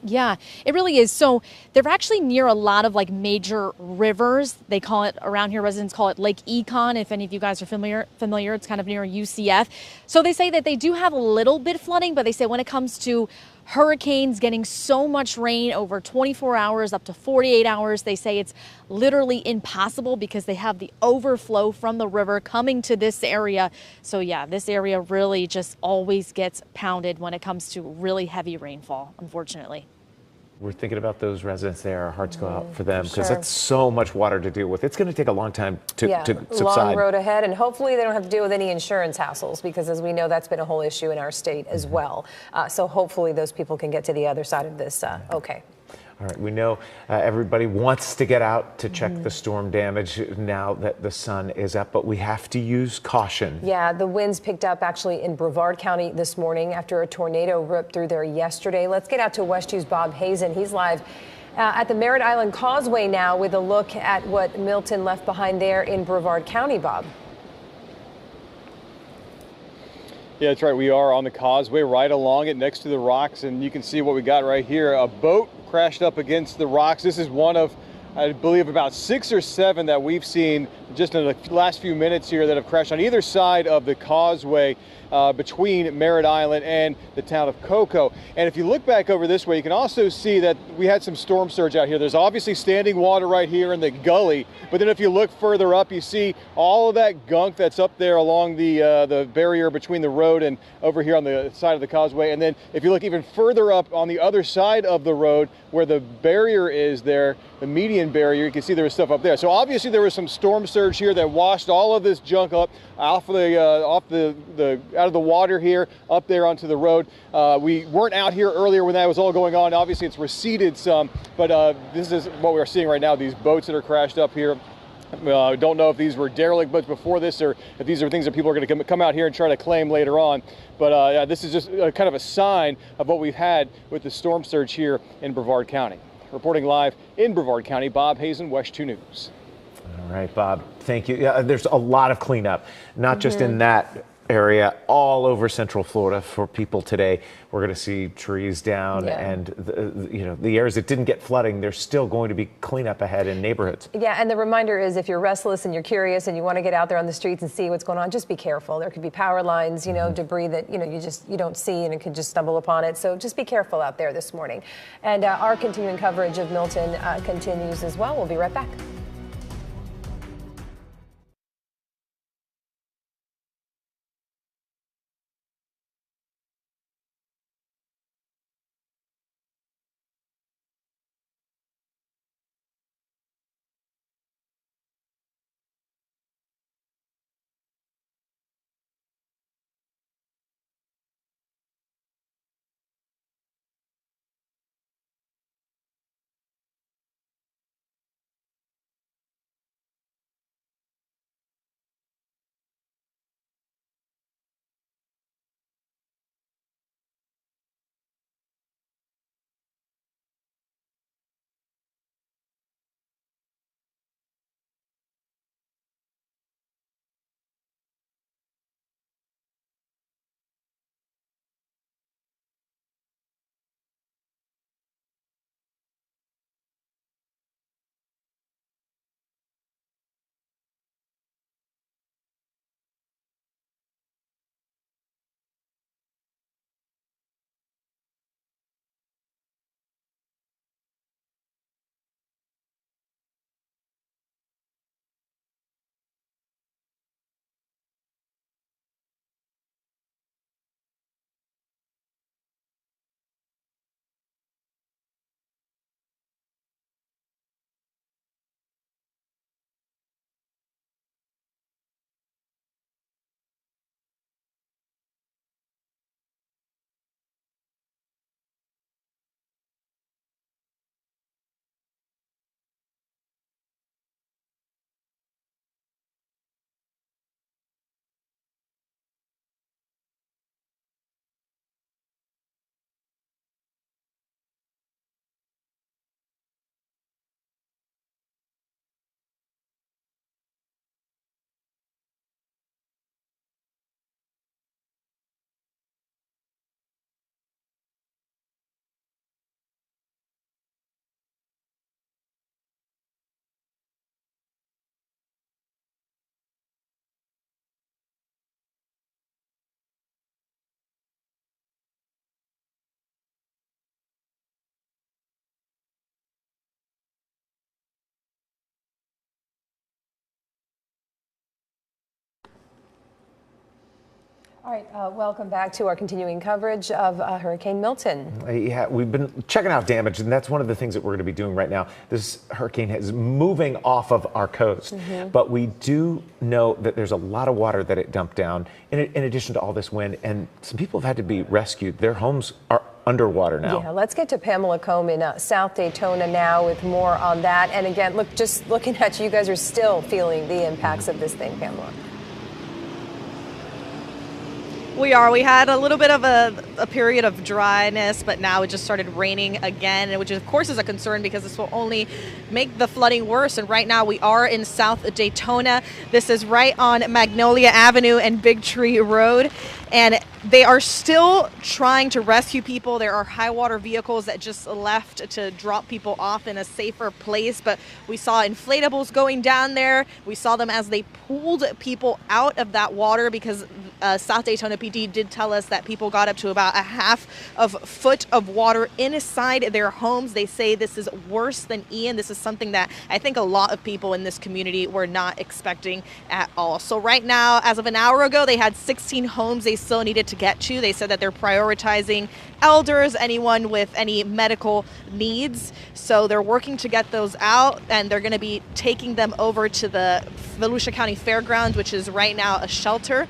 Yeah, it really is. So they're actually near a lot of like major rivers. They call it around here, residents call it Lake Econ. If any of you guys are familiar, it's kind of near UCF. So they say that they do have a little bit flooding, but they say when it comes to hurricanes getting so much rain over 24 hours up to 48 hours, they say it's literally impossible because they have the overflow from the river coming to this area. So yeah, this area really just always gets pounded when it comes to really heavy rainfall, unfortunately. We're thinking about those residents there. Our hearts go out for them because that's so much water to deal with. It's going to take a long time to subside. Long road ahead, and hopefully they don't have to deal with any insurance hassles, because as we know, that's been a whole issue in our state as well. So hopefully those people can get to the other side of this okay. All right, we know everybody wants to get out to check the storm damage now that the sun is up, but we have to use caution. Yeah, the winds picked up actually in Brevard County this morning after a tornado ripped through there yesterday. Let's get out to WESH 2's Bob Hazen. He's live at the Merritt Island Causeway now with a look at what Milton left behind there in Brevard County, Bob. Yeah, that's right. We are on the causeway right along it next to the rocks, and you can see what we got right here. A boat crashed up against the rocks. This is one of, I believe, about 6 or 7 that we've seen just in the last few minutes here that have crashed on either side of the causeway between Merritt Island and the town of Cocoa. And if you look back over this way, you can also see that we had some storm surge out here. There's obviously standing water right here in the gully, but then if you look further up, you see all of that gunk that's up there along the barrier between the road and over here on the side of the causeway. And then if you look even further up on the other side of the road where the barrier is there, the median barrier, you can see there was stuff up there. So obviously there was some storm surge here that washed all of this junk up off of the water here up there onto the road. We weren't out here earlier when that was all going on. Obviously it's receded some, but this is what we're seeing right now, these boats that are crashed up here. I don't know if these were derelict boats before this or if these are things that people are going to come out here and try to claim later on. But yeah, this is just kind of a sign of what we've had with the storm surge here in Brevard County. Reporting live in Brevard County, Bob Hazen, WESH 2 News. All right, Bob, thank you. Yeah, there's a lot of cleanup, not just in that area, all over Central Florida for people today. We're going to see trees down and the areas that didn't get flooding, there's still going to be cleanup ahead in neighborhoods. Yeah, and the reminder is if you're restless and you're curious and you want to get out there on the streets and see what's going on, just be careful. There could be power lines, debris that you don't see and it could just stumble upon it. So just be careful out there this morning. And our continuing coverage of Milton continues as well. We'll be right back. All right, welcome back to our continuing coverage of Hurricane Milton. Yeah, we've been checking out damage, and that's one of the things that we're going to be doing right now. This hurricane is moving off of our coast, but we do know that there's a lot of water that it dumped down in addition to all this wind, and some people have had to be rescued. Their homes are underwater now. Yeah, let's get to Pamela Combe in South Daytona now with more on that. And again, look, just looking at you guys are still feeling the impacts of this thing, Pamela. We are. We had a little bit of a period of dryness, but now it just started raining again, which of course is a concern because this will only make the flooding worse. And right now we are in South Daytona. This is right on Magnolia Avenue and Big Tree Road. And they are still trying to rescue people. There are high water vehicles that just left to drop people off in a safer place. But we saw inflatables going down there. We saw them as they pulled people out of that water because South Daytona PD did tell us that people got up to about a half of foot of water inside their homes. They say this is worse than Ian. This is something that I think a lot of people in this community were not expecting at all. So right now, as of an hour ago, they had 16 homes they still needed to get to. They said that they're prioritizing elders, anyone with any medical needs. So they're working to get those out, and they're going to be taking them over to the Volusia County Fairgrounds, which is right now a shelter.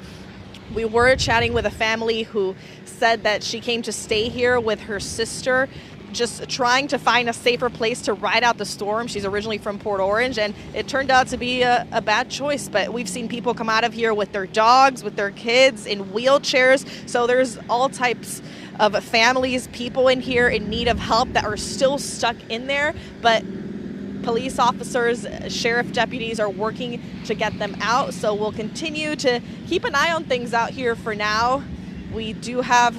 We were chatting with a family who said that she came to stay here with her sister, just trying to find a safer place to ride out the storm. She's originally from Port Orange, and it turned out to be a bad choice. But we've seen people come out of here with their dogs, with their kids, in wheelchairs. So there's all types of families, people in here in need of help that are still stuck in there. But police officers, sheriff deputies are working to get them out. So we'll continue to keep an eye on things out here for now. We do have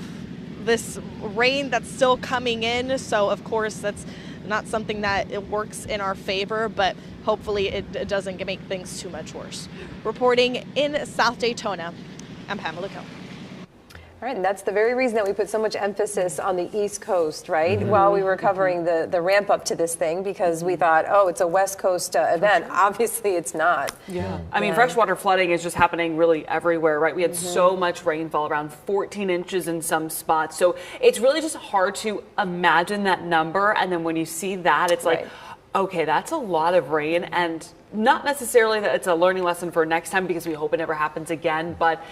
this rain that's still coming in, so of course that's not something that it works in our favor, but hopefully it doesn't make things too much worse. Reporting in South Daytona, I'm Pamela Combe. All right, and that's the very reason that we put so much emphasis on the East Coast, right? While we were covering the ramp up to this thing, because we thought, oh, it's a West Coast event. Obviously, it's not. Yeah. I mean, freshwater flooding is just happening really everywhere, right? We had so much rainfall, around 14 inches in some spots. So it's really just hard to imagine that number. And then when you see that, it's like, okay, that's a lot of rain. And not necessarily that it's a learning lesson for next time, because we hope it never happens again. But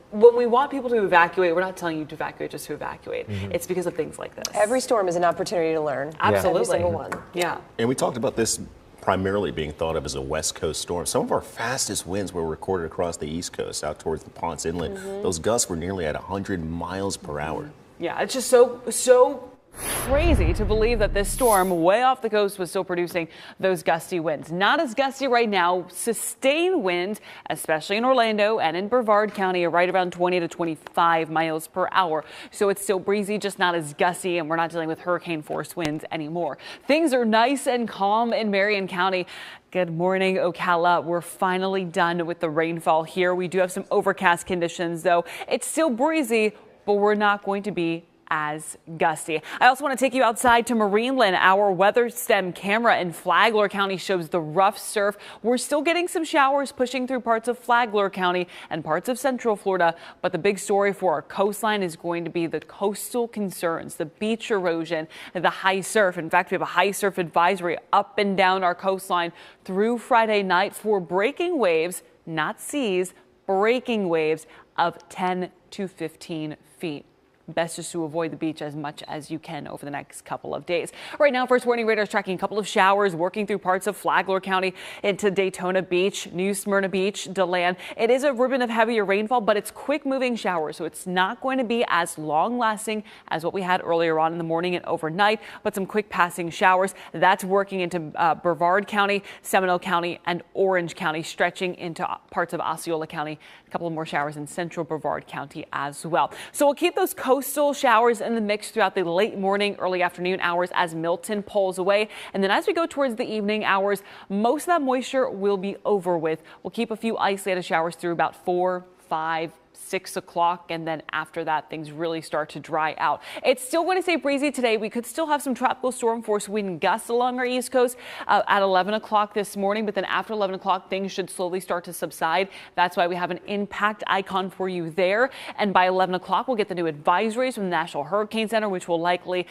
when we want people to evacuate, we're not telling you to evacuate just to evacuate. It's because of things like this. Every storm is an opportunity to learn. Absolutely. Every single one. Yeah. And we talked about this primarily being thought of as a West Coast storm. Some of our fastest winds were recorded across the East Coast, out towards the Ponce Inlet. Those gusts were nearly at 100 miles per hour. Yeah, it's just so crazy to believe that this storm way off the coast was still producing those gusty winds. Not as gusty right now. Sustained wind, especially in Orlando and in Brevard County, are right around 20 to 25 miles per hour. So it's still breezy, just not as gusty, and we're not dealing with hurricane force winds anymore. Things are nice and calm in Marion County. Good morning, Ocala. We're finally done with the rainfall here. We do have some overcast conditions, though. It's still breezy, but we're not going to be as gusty. I also want to take you outside to Marineland. Our weather stem camera in Flagler County shows the rough surf. We're still getting some showers pushing through parts of Flagler County and parts of Central Florida, but the big story for our coastline is going to be the coastal concerns, the beach erosion, and the high surf. In fact, we have a high surf advisory up and down our coastline through Friday night for breaking waves, not seas, breaking waves of 10 to 15 feet. Best just to avoid the beach as much as you can over the next couple of days. Right now, First Warning Radar is tracking a couple of showers working through parts of Flagler County into Daytona Beach, New Smyrna Beach, DeLand. It is a ribbon of heavier rainfall, but it's quick moving showers, so it's not going to be as long lasting as what we had earlier on in the morning and overnight, but some quick passing showers. That's working into Brevard County, Seminole County, and Orange County, stretching into parts of Osceola County. A couple of more showers in central Brevard County as well. So we'll keep those coastal showers in the mix throughout the late morning, early afternoon hours as Milton pulls away. And then as we go towards the evening hours, most of that moisture will be over with. We'll keep a few isolated showers through about 4, 5, 6 o'clock, and then after that things really start to dry out. It's still going to stay breezy today. We could still have some tropical storm force wind gusts along our east coast at 11 o'clock this morning, but then after 11 o'clock things should slowly start to subside. That's why we have an impact icon for you there, and by 11 o'clock we'll get the new advisories from the National Hurricane Center, which will likely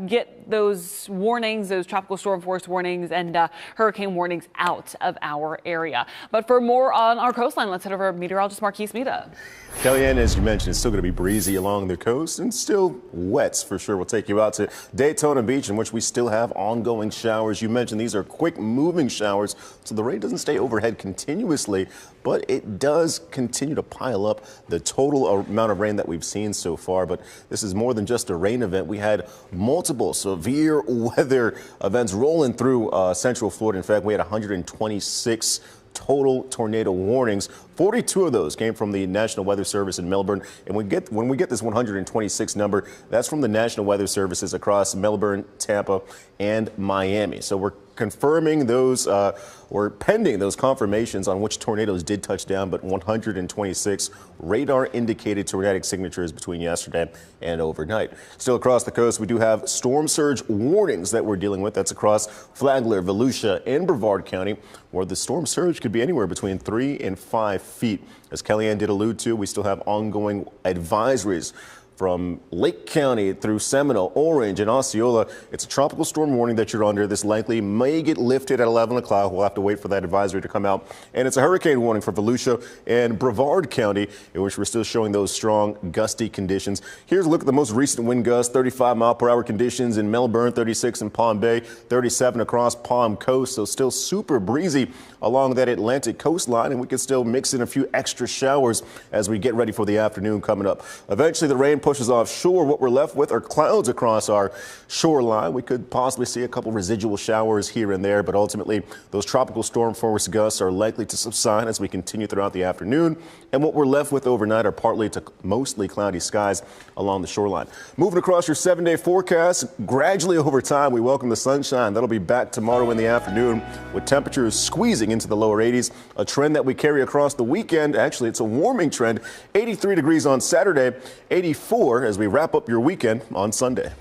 get those warnings, those tropical storm force warnings and hurricane warnings out of our area. But for more on our coastline, let's head over to meteorologist Marquise Mita. Kellyanne, as you mentioned, it's still going to be breezy along the coast and still wet for sure. We'll take you out to Daytona Beach, in which we still have ongoing showers. You mentioned these are quick moving showers, so the rain doesn't stay overhead continuously, but it does continue to pile up the total amount of rain that we've seen so far. But this is more than just a rain event. We had multiple severe weather events rolling through Central Florida. In fact, we had 126 total tornado warnings. 42 of those came from the National Weather Service in Melbourne. And when we get this 126 number, that's from the National Weather Services across Melbourne, Tampa, and Miami. So we're confirming those, or pending those confirmations on which tornadoes did touch down, but 126 radar indicated tornadic signatures between yesterday and overnight. Still across the coast, we do have storm surge warnings that we're dealing with. That's across Flagler, Volusia, and Brevard County, where the storm surge could be anywhere between 3 and 5 feet. As Kellyanne did allude to, we still have ongoing advisories from Lake County through Seminole, Orange, and Osceola. It's a tropical storm warning that you're under. This likely may get lifted at 11 o'clock. We'll have to wait for that advisory to come out. And it's a hurricane warning for Volusia and Brevard County, in which we're still showing those strong gusty conditions. Here's a look at the most recent wind gusts: 35-mile-per-hour conditions in Melbourne, 36 in Palm Bay, 37 across Palm Coast. So still super breezy along that Atlantic coastline, and we can still mix in a few extra showers as we get ready for the afternoon coming up. Eventually, the rain pushes offshore. What we're left with are clouds across our shoreline. We could possibly see a couple residual showers here and there, but ultimately those tropical storm force gusts are likely to subside as we continue throughout the afternoon. And what we're left with overnight are partly to mostly cloudy skies along the shoreline. Moving across your 7-day forecast, gradually over time, we welcome the sunshine. That'll be back tomorrow in the afternoon with temperatures squeezing into the lower 80s, a trend that we carry across the weekend. Actually, it's a warming trend. 83 degrees on Saturday, 84 as we wrap up your weekend on Sunday.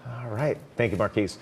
All right. Thank you, Marquise.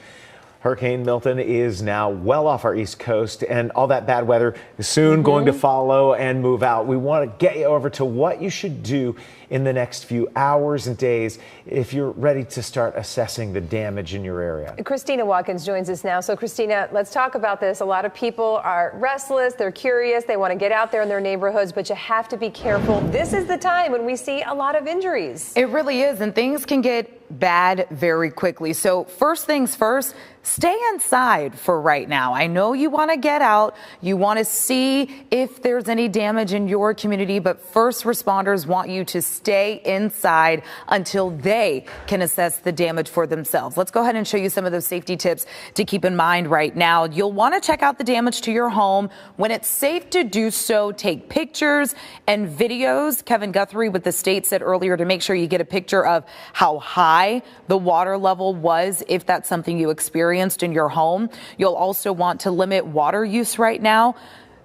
Hurricane Milton is now well off our east coast, and all that bad weather is soon going to follow and move out. We want to get you over to what you should do in the next few hours and days if you're ready to start assessing the damage in your area. Christina Watkins joins us now. So Christina, let's talk about this. A lot of people are restless, they're curious, they want to get out there in their neighborhoods, but you have to be careful. This is the time when we see a lot of injuries. It really is, and things can get bad very quickly. So first things first, stay inside for right now. I know you want to get out, you want to see if there's any damage in your community, but first responders want you to stay inside until they can assess the damage for themselves. Let's go ahead and show you some of those safety tips to keep in mind right now. You'll want to check out the damage to your home. When it's safe to do so, take pictures and videos. Kevin Guthrie with the state said earlier to make sure you get a picture of how high the water level was, if that's something you experienced in your home. You'll also want to limit water use right now.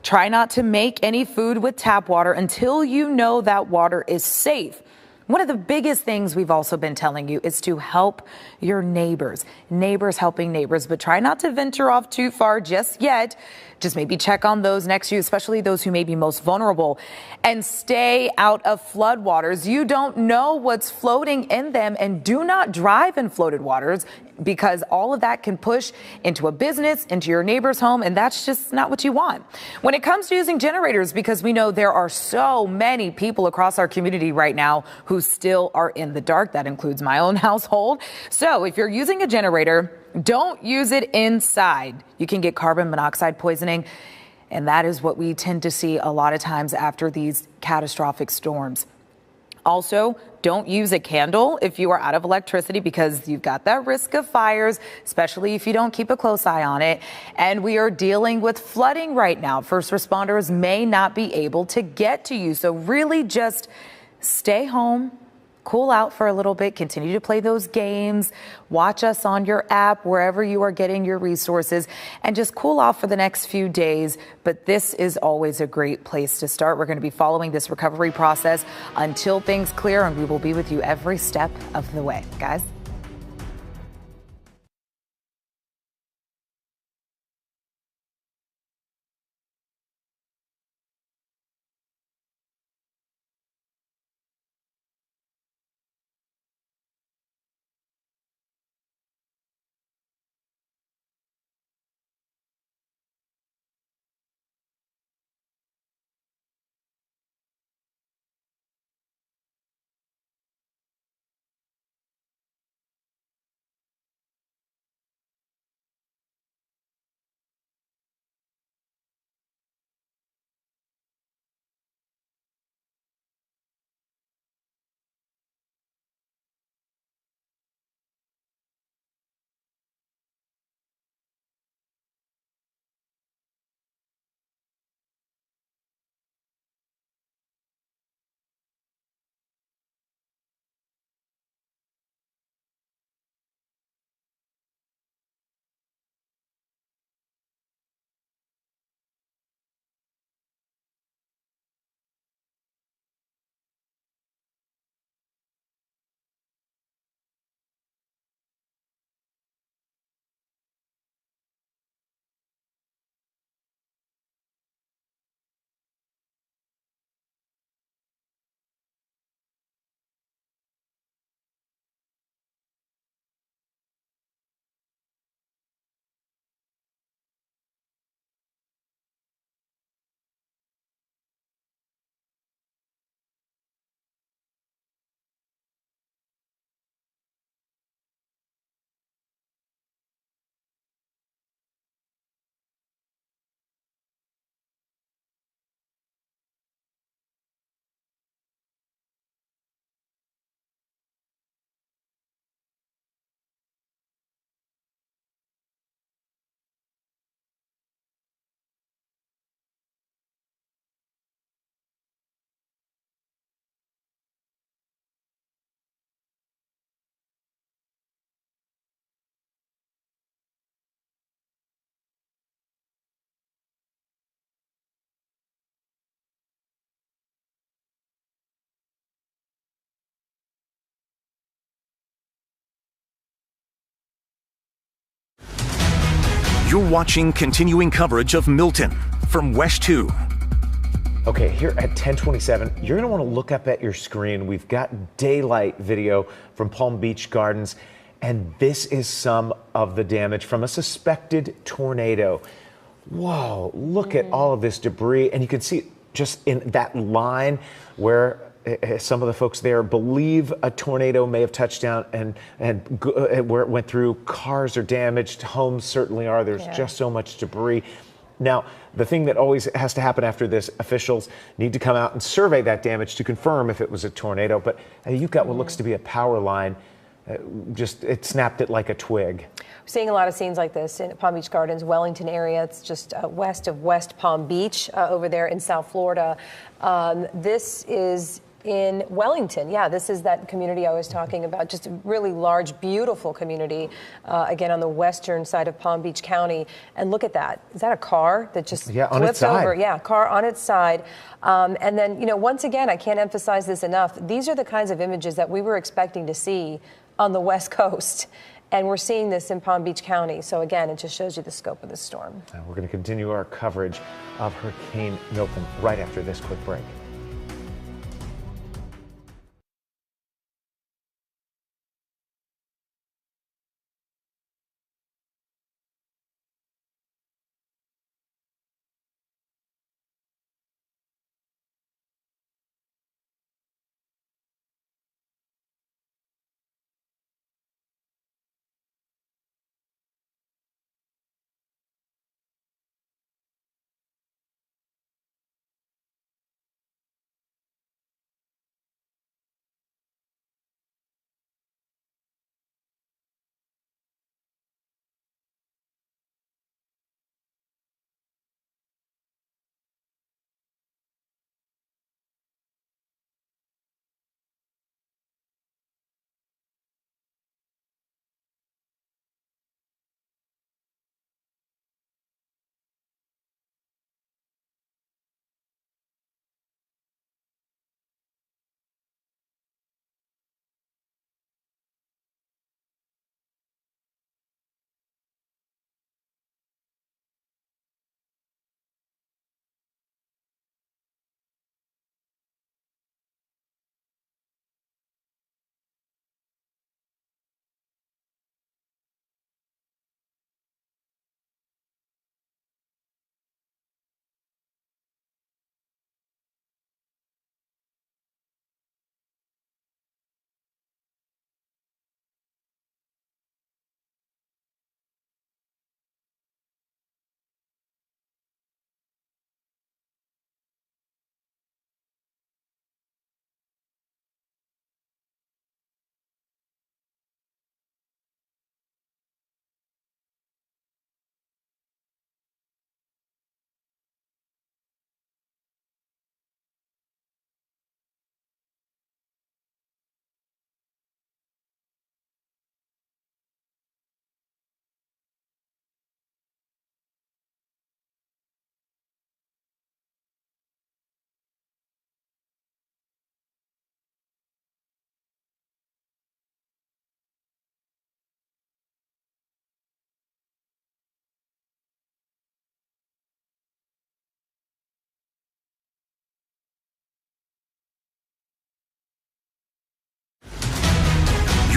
Try not to make any food with tap water until you know that water is safe. One of the biggest things we've also been telling you is to help your neighbors. Neighbors helping neighbors, but try not to venture off too far just yet. Just maybe check on those next to you, especially those who may be most vulnerable, and stay out of floodwaters. You don't know what's floating in them, and do not drive in floated waters, because all of that can push into a business, into your neighbor's home, and that's just not what you want. When it comes to using generators, because we know there are so many people across our community right now who still are in the dark. That includes my own household. So if you're using a generator, don't use it inside. You can get carbon monoxide poisoning, and that is what we tend to see a lot of times after these catastrophic storms. Also, don't use a candle if you are out of electricity, because you've got that risk of fires, especially if you don't keep a close eye on it. And we are dealing with flooding right now. First responders may not be able to get to you. So really just stay home, cool out for a little bit, continue to play those games, watch us on your app, wherever you are getting your resources, and just cool off for the next few days. But this is always a great place to start. We're going to be following this recovery process until things clear, and we will be with you every step of the way. Guys? You're watching continuing coverage of Milton from WESH 2. Okay, here at 1027, you're going to want to look up at your screen. We've got daylight video from Palm Beach Gardens, and this is some of the damage from a suspected tornado. Whoa, look at all of this debris, and you can see just in that line where some of the folks there believe a tornado may have touched down and where it went through. Cars are damaged, homes certainly are. There's just so much debris. Now, the thing that always has to happen after this, officials need to come out and survey that damage to confirm if it was a tornado. But you've got what looks to be a power line. It snapped it like a twig. We're seeing a lot of scenes like this in Palm Beach Gardens, Wellington area. It's just west of West Palm Beach over there in South Florida. This is in Wellington. Yeah, this is that community I was talking about. Just a really large, beautiful community, again, on the western side of Palm Beach County. And look at that. Is that a car that just flipped over? Yeah, car on its side. And then, once again, I can't emphasize this enough. These are the kinds of images that we were expecting to see on the West Coast. And we're seeing this in Palm Beach County. So again, it just shows you the scope of the storm. We're going to continue our coverage of Hurricane Milton right after this quick break.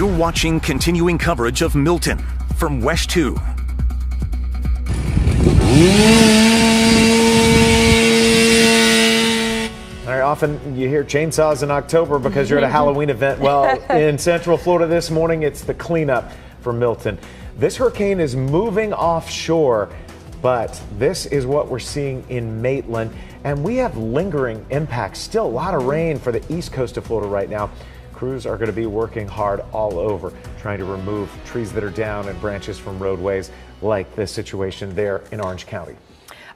You're watching continuing coverage of Milton from WESH 2. Often you hear chainsaws in October because you're at a Halloween event. Well, in Central Florida this morning, it's the cleanup for Milton. This hurricane is moving offshore, but this is what we're seeing in Maitland. And we have lingering impacts. Still a lot of rain for the east coast of Florida right now. Crews are going to be working hard all over, trying to remove trees that are down and branches from roadways, like the situation there in Orange County.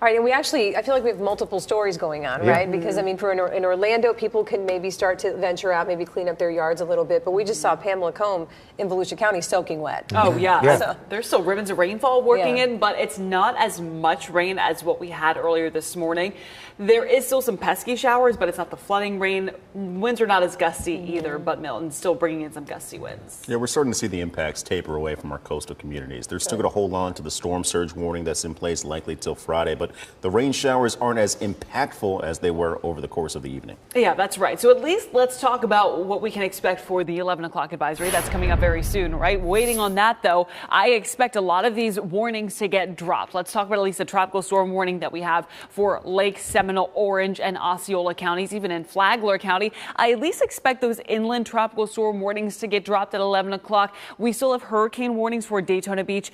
All right, and I feel like we have multiple stories going on, right? Because, I mean, in Orlando, people can maybe start to venture out, maybe clean up their yards a little bit. But we just saw Pamela Combe in Volusia County soaking wet. Oh, yeah. Yeah. So there's still ribbons of rainfall working in, but it's not as much rain as what we had earlier this morning. There is still some pesky showers, but it's not the flooding rain. Winds are not as gusty either, but Milton's still bringing in some gusty winds. Yeah, we're starting to see the impacts taper away from our coastal communities. They're still going to hold on to the storm surge warning that's in place likely till Friday, but the rain showers aren't as impactful as they were over the course of the evening. Yeah, that's right. So at least let's talk about what we can expect for the 11 o'clock advisory. That's coming up very soon, right? Waiting on that, though, I expect a lot of these warnings to get dropped. Let's talk about at least the tropical storm warning that we have for Lake Seminole, Orange, and Osceola counties. Even in Flagler County, I at least expect those inland tropical storm warnings to get dropped at 11 o'clock. We still have hurricane warnings for Daytona Beach,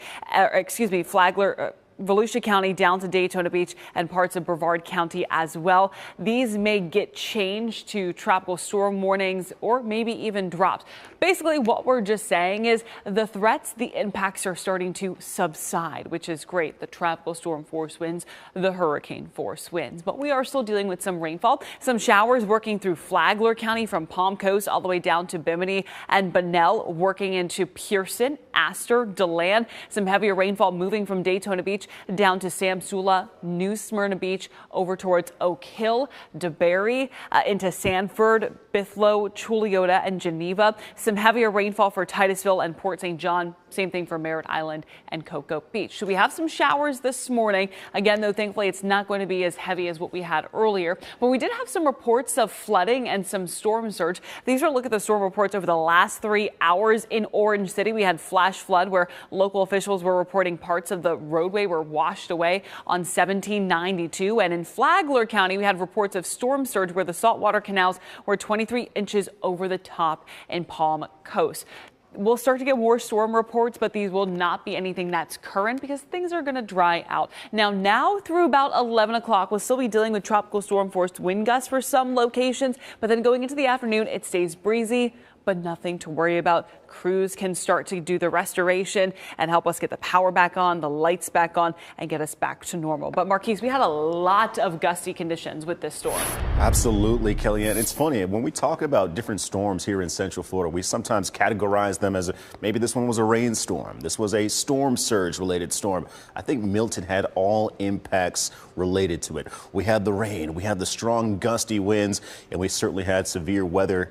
Flagler, Volusia County down to Daytona Beach and parts of Brevard County as well. These may get changed to tropical storm warnings or maybe even dropped. Basically, what we're just saying is the threats, the impacts are starting to subside, which is great. The tropical storm force winds, the hurricane force winds. But we are still dealing with some rainfall, some showers working through Flagler County from Palm Coast all the way down to Bimini and Bunnell, working into Pearson, Astor, DeLand. Some heavier rainfall moving from Daytona Beach down to Samsula, New Smyrna Beach, over towards Oak Hill, DeBerry, into Sanford, Bithlo, Chuliota, and Geneva. Some heavier rainfall for Titusville and Port St. John. Same thing for Merritt Island and Cocoa Beach. So we have some showers this morning. Again, though, thankfully, it's not going to be as heavy as what we had earlier. But we did have some reports of flooding and some storm surge. These are a look at the storm reports over the last 3 hours in Orange City. We had flash flood where local officials were reporting parts of the roadway were washed away on 1792. And in Flagler County, we had reports of storm surge where the saltwater canals were 23 inches over the top in Palm Coast. We'll start to get more storm reports, but these will not be anything that's current because things are going to dry out. Now through about 11 o'clock, we'll still be dealing with tropical storm force wind gusts for some locations, but then going into the afternoon, it stays breezy, but nothing to worry about. Crews can start to do the restoration and help us get the power back on, the lights back on, and get us back to normal. But Marquise, we had a lot of gusty conditions with this storm. Absolutely, Kellyanne. It's funny, when we talk about different storms here in Central Florida, we sometimes categorize them as maybe this one was a rainstorm. This was a storm surge related storm. I think Milton had all impacts related to it. We had the rain, we had the strong gusty winds, and we certainly had severe weather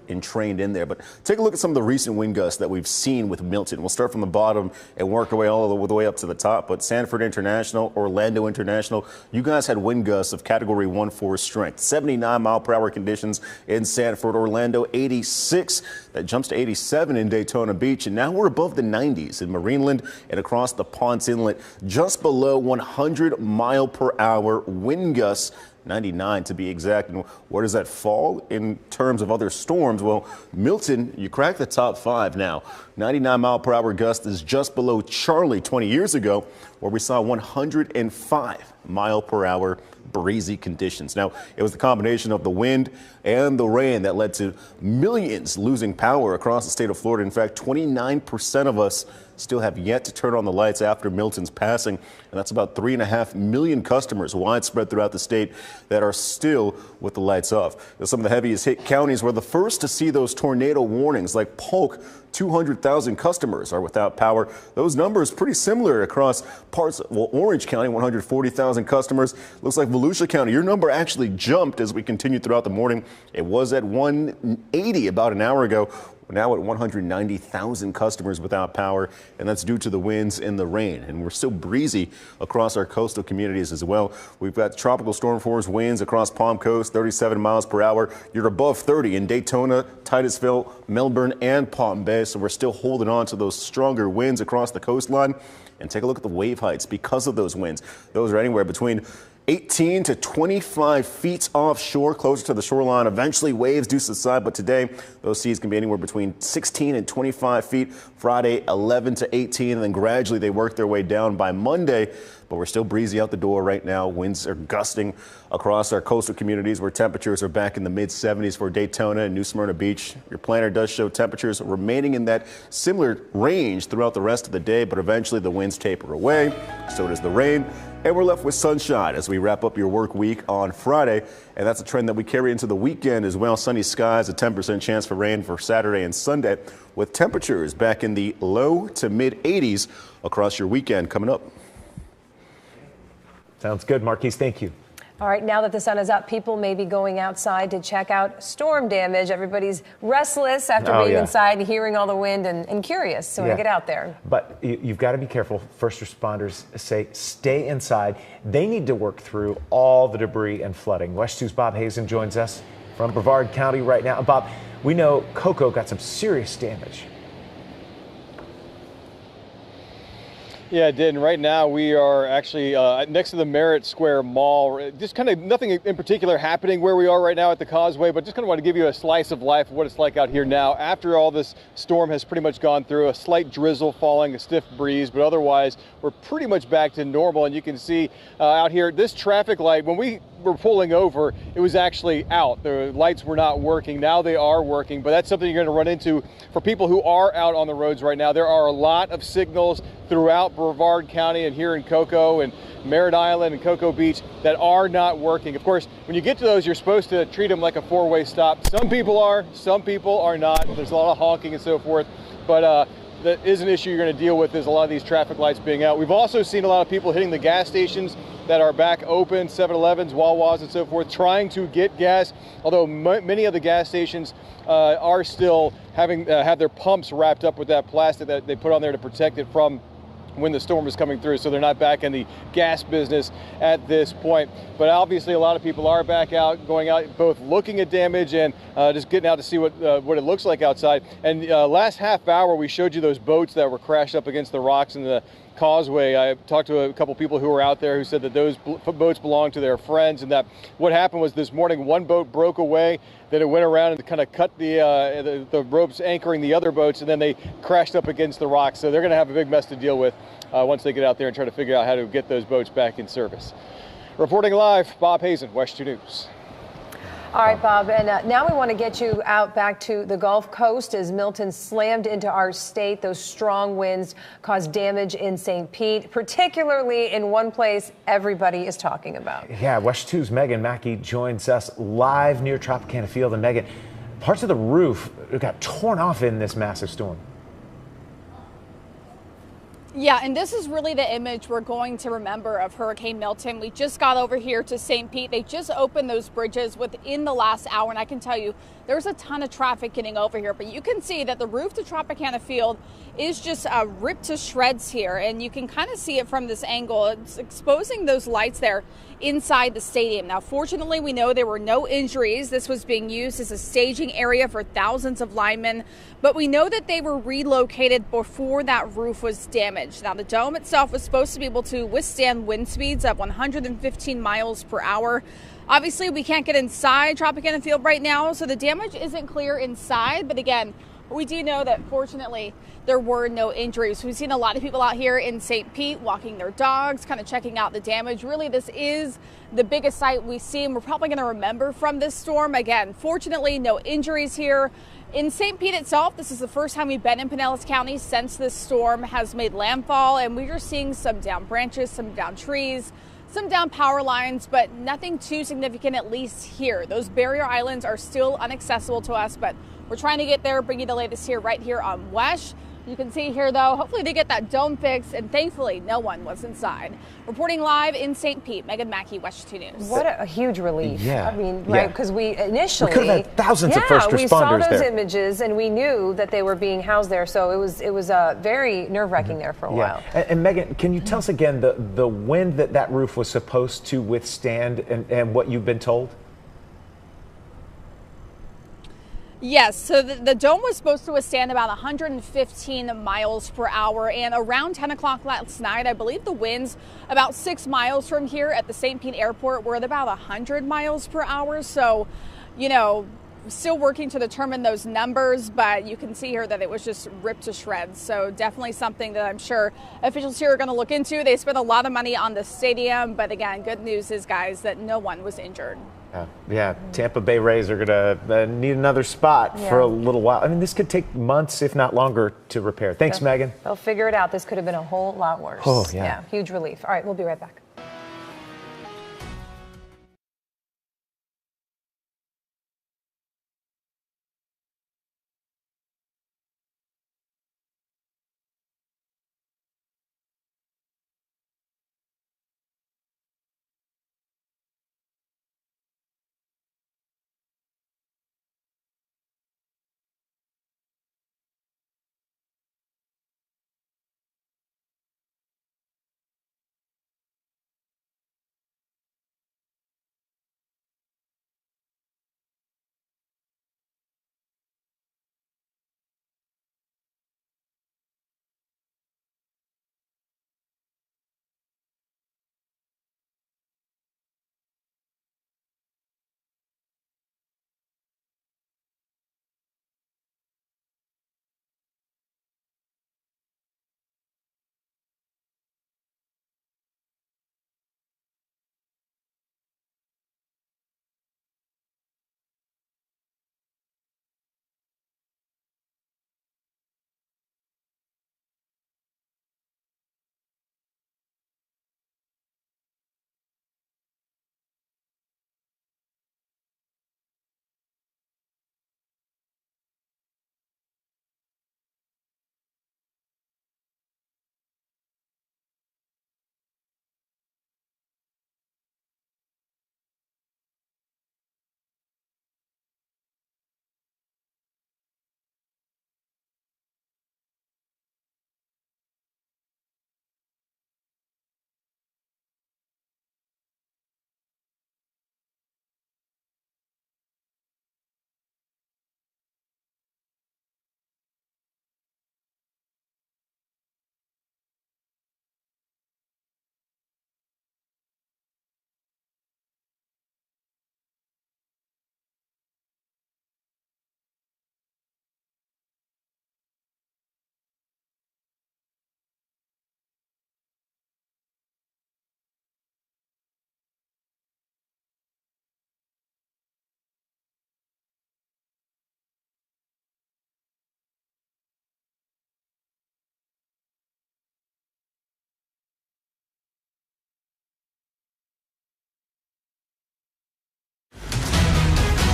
entrained in there. But take a look at some of the recent wind gusts that we've seen with Milton. We'll start from the bottom and work our way all the way up to the top. But Sanford International, Orlando International, you guys had wind gusts of category 1 force strength. 79-mile-per-hour conditions in Sanford, Orlando, 86. That jumps to 87 in Daytona Beach. And now we're above the 90s in Marineland and across the Ponce Inlet, just below 100-mile-per-hour wind gusts. 99 to be exact. And where does that fall in terms of other storms? Well, Milton, you crack the top 5 now. 99-mile-per-hour gust is just below Charley 20 years ago, where we saw 105-mile-per-hour breezy conditions. Now, it was the combination of the wind and the rain that led to millions losing power across the state of Florida. In fact, 29% of us still have yet to turn on the lights after Milton's passing, and that's about 3.5 million customers widespread throughout the state that are still with the lights off. Now, some of the heaviest hit counties were the first to see those tornado warnings, like Polk. 200,000 customers are without power. Those numbers pretty similar across parts of Orange County, 140,000 customers. Looks like Volusia County, your number actually jumped as we continued throughout the morning. It was at 180 about an hour ago. We're now at 190,000 customers without power, and that's due to the winds and the rain. And we're still breezy across our coastal communities as well. We've got tropical storm force winds across Palm Coast, 37 miles per hour. You're above 30 in Daytona, Titusville, Melbourne, and Palm Bay. So we're still holding on to those stronger winds across the coastline. And take a look at the wave heights because of those winds. Those are anywhere between 18 to 25 feet offshore, closer to the shoreline. Eventually, waves do subside, but today those seas can be anywhere between 16 and 25 feet. Friday, 11 to 18, and then gradually they work their way down by Monday. But we're still breezy out the door right now. Winds are gusting across our coastal communities where temperatures are back in the mid-70s for Daytona and New Smyrna Beach. Your planner does show temperatures remaining in that similar range throughout the rest of the day, but eventually the winds taper away. So does the rain. And we're left with sunshine as we wrap up your work week on Friday. And that's a trend that we carry into the weekend as well. Sunny skies, a 10% chance for rain for Saturday and Sunday, with temperatures back in the low to mid 80s across your weekend coming up. Sounds good, Marquise. Thank you. All right, now that the sun is up, people may be going outside to check out storm damage. Everybody's restless after being inside and hearing all the wind and curious, so to get out there. But you've got to be careful. First responders say stay inside. They need to work through all the debris and flooding. WESH 2's Bob Hazen joins us from Brevard County right now. Bob, we know Cocoa got some serious damage. Yeah, it did. And right now we are actually next to the Merritt Square Mall. Just kind of nothing in particular happening where we are right now at the Causeway, but just kind of want to give you a slice of life of what it's like out here now. After all this storm has pretty much gone through, a slight drizzle falling, a stiff breeze, but otherwise we're pretty much back to normal. And you can see out here, this traffic light, when we were pulling over, it was actually out. The lights were not working. Now they are working, but that's something you're going to run into for people who are out on the roads right now. There are a lot of signals throughout Brevard County and here in Cocoa and Merritt Island and Cocoa Beach that are not working. Of course, when you get to those, you're supposed to treat them like a four-way stop. Some people are not. There's a lot of honking and so forth, but that is an issue you're going to deal with, is a lot of these traffic lights being out. We've also seen a lot of people hitting the gas stations that are back open, 7-Elevens, Wawas, and so forth, trying to get gas, although many of the gas stations are still having have their pumps wrapped up with that plastic that they put on there to protect it from when the storm is coming through, so they're not back in the gas business at this point. But obviously a lot of people are back out, going out, both looking at damage and just getting out to see what it looks like outside. And last half hour we showed you those boats that were crashed up against the rocks in the Causeway. I talked to a couple people who were out there who said that those boats belonged to their friends, and that what happened was this morning one boat broke away, then it went around and kind of cut the ropes anchoring the other boats, and then they crashed up against the rocks. So they're going to have a big mess to deal with once they get out there and try to figure out how to get those boats back in service. Reporting live, Bob Hazen, WESH 2 News. All right, Bob, and now we want to get you out back to the Gulf Coast as Milton slammed into our state. Those strong winds caused damage in St. Pete, particularly in one place everybody is talking about. Yeah, WESH 2's Megan Mackey joins us live near Tropicana Field. And Megan, parts of the roof got torn off in this massive storm. Yeah, and this is really the image we're going to remember of Hurricane Milton. We just got over here to St. Pete. They just opened those bridges within the last hour, and I can tell you there's a ton of traffic getting over here. But you can see that the roof to Tropicana Field is just ripped to shreds here, and you can kind of see it from this angle. It's exposing those lights there inside the stadium. Now, fortunately, we know there were no injuries. This was being used as a staging area for thousands of linemen, but we know that they were relocated before that roof was damaged. Now, the dome itself was supposed to be able to withstand wind speeds of 115 miles per hour. Obviously, we can't get inside Tropicana Field right now, so the damage isn't clear inside. But again, we do know that fortunately there were no injuries. We've seen a lot of people out here in St. Pete walking their dogs, kind of checking out the damage. Really, this is the biggest sight we've seen. We're probably going to remember from this storm. Again, fortunately, no injuries here. In St. Pete itself, this is the first time we've been in Pinellas County since this storm has made landfall, and we are seeing some down branches, some down trees, some down power lines, but nothing too significant, at least here. Those barrier islands are still inaccessible to us, but we're trying to get there, bring you the latest here, right here on WESH. You can see here, though, hopefully they get that dome fixed, and thankfully no one was inside. Reporting live in St. Pete, Megan Mackey, WESH 2 News. What a huge relief. Yeah. I mean, right, because we initially... We could have had thousands of first responders we saw those there. images, and we knew that they were being housed there, so it was very nerve-wracking there for a while. And Megan, can you tell us again the wind that roof was supposed to withstand and what you've been told? Yes, so the dome was supposed to withstand about 115 miles per hour, and around 10 o'clock last night, I believe the winds about 6 miles from here at the St. Pete airport were at about 100 miles per hour. So, you know, still working to determine those numbers, but you can see here that it was just ripped to shreds. So definitely something that I'm sure officials here are going to look into. They spent a lot of money on the stadium, but again, good news is, guys, that no one was injured. Yeah, Tampa Bay Rays are going to need another spot for a little while. I mean, this could take months, if not longer, to repair. Thanks, Megan. They'll figure it out. This could have been a whole lot worse. Oh, yeah. Huge relief. All right, we'll be right back.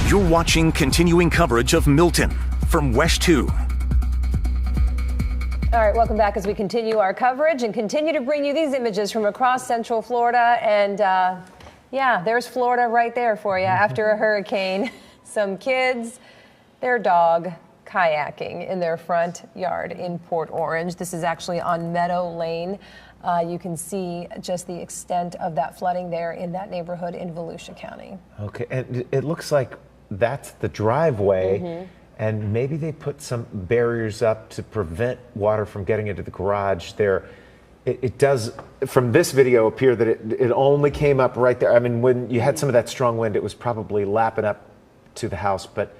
You're watching continuing coverage of Milton from WESH 2. All right, welcome back as we continue our coverage and continue to bring you these images from across Central Florida. And yeah, there's Florida right there for you after a hurricane. Some kids, their dog, kayaking in their front yard in Port Orange. This is actually on Meadow Lane. You can see just the extent of that flooding there in that neighborhood in Volusia County. Okay, and it looks like that's the driveway, and maybe they put some barriers up to prevent water from getting into the garage there. It does, from this video, appear that it only came up right there. I mean, when you had some of that strong wind, it was probably lapping up to the house, but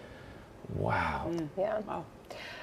wow. Yeah. Wow.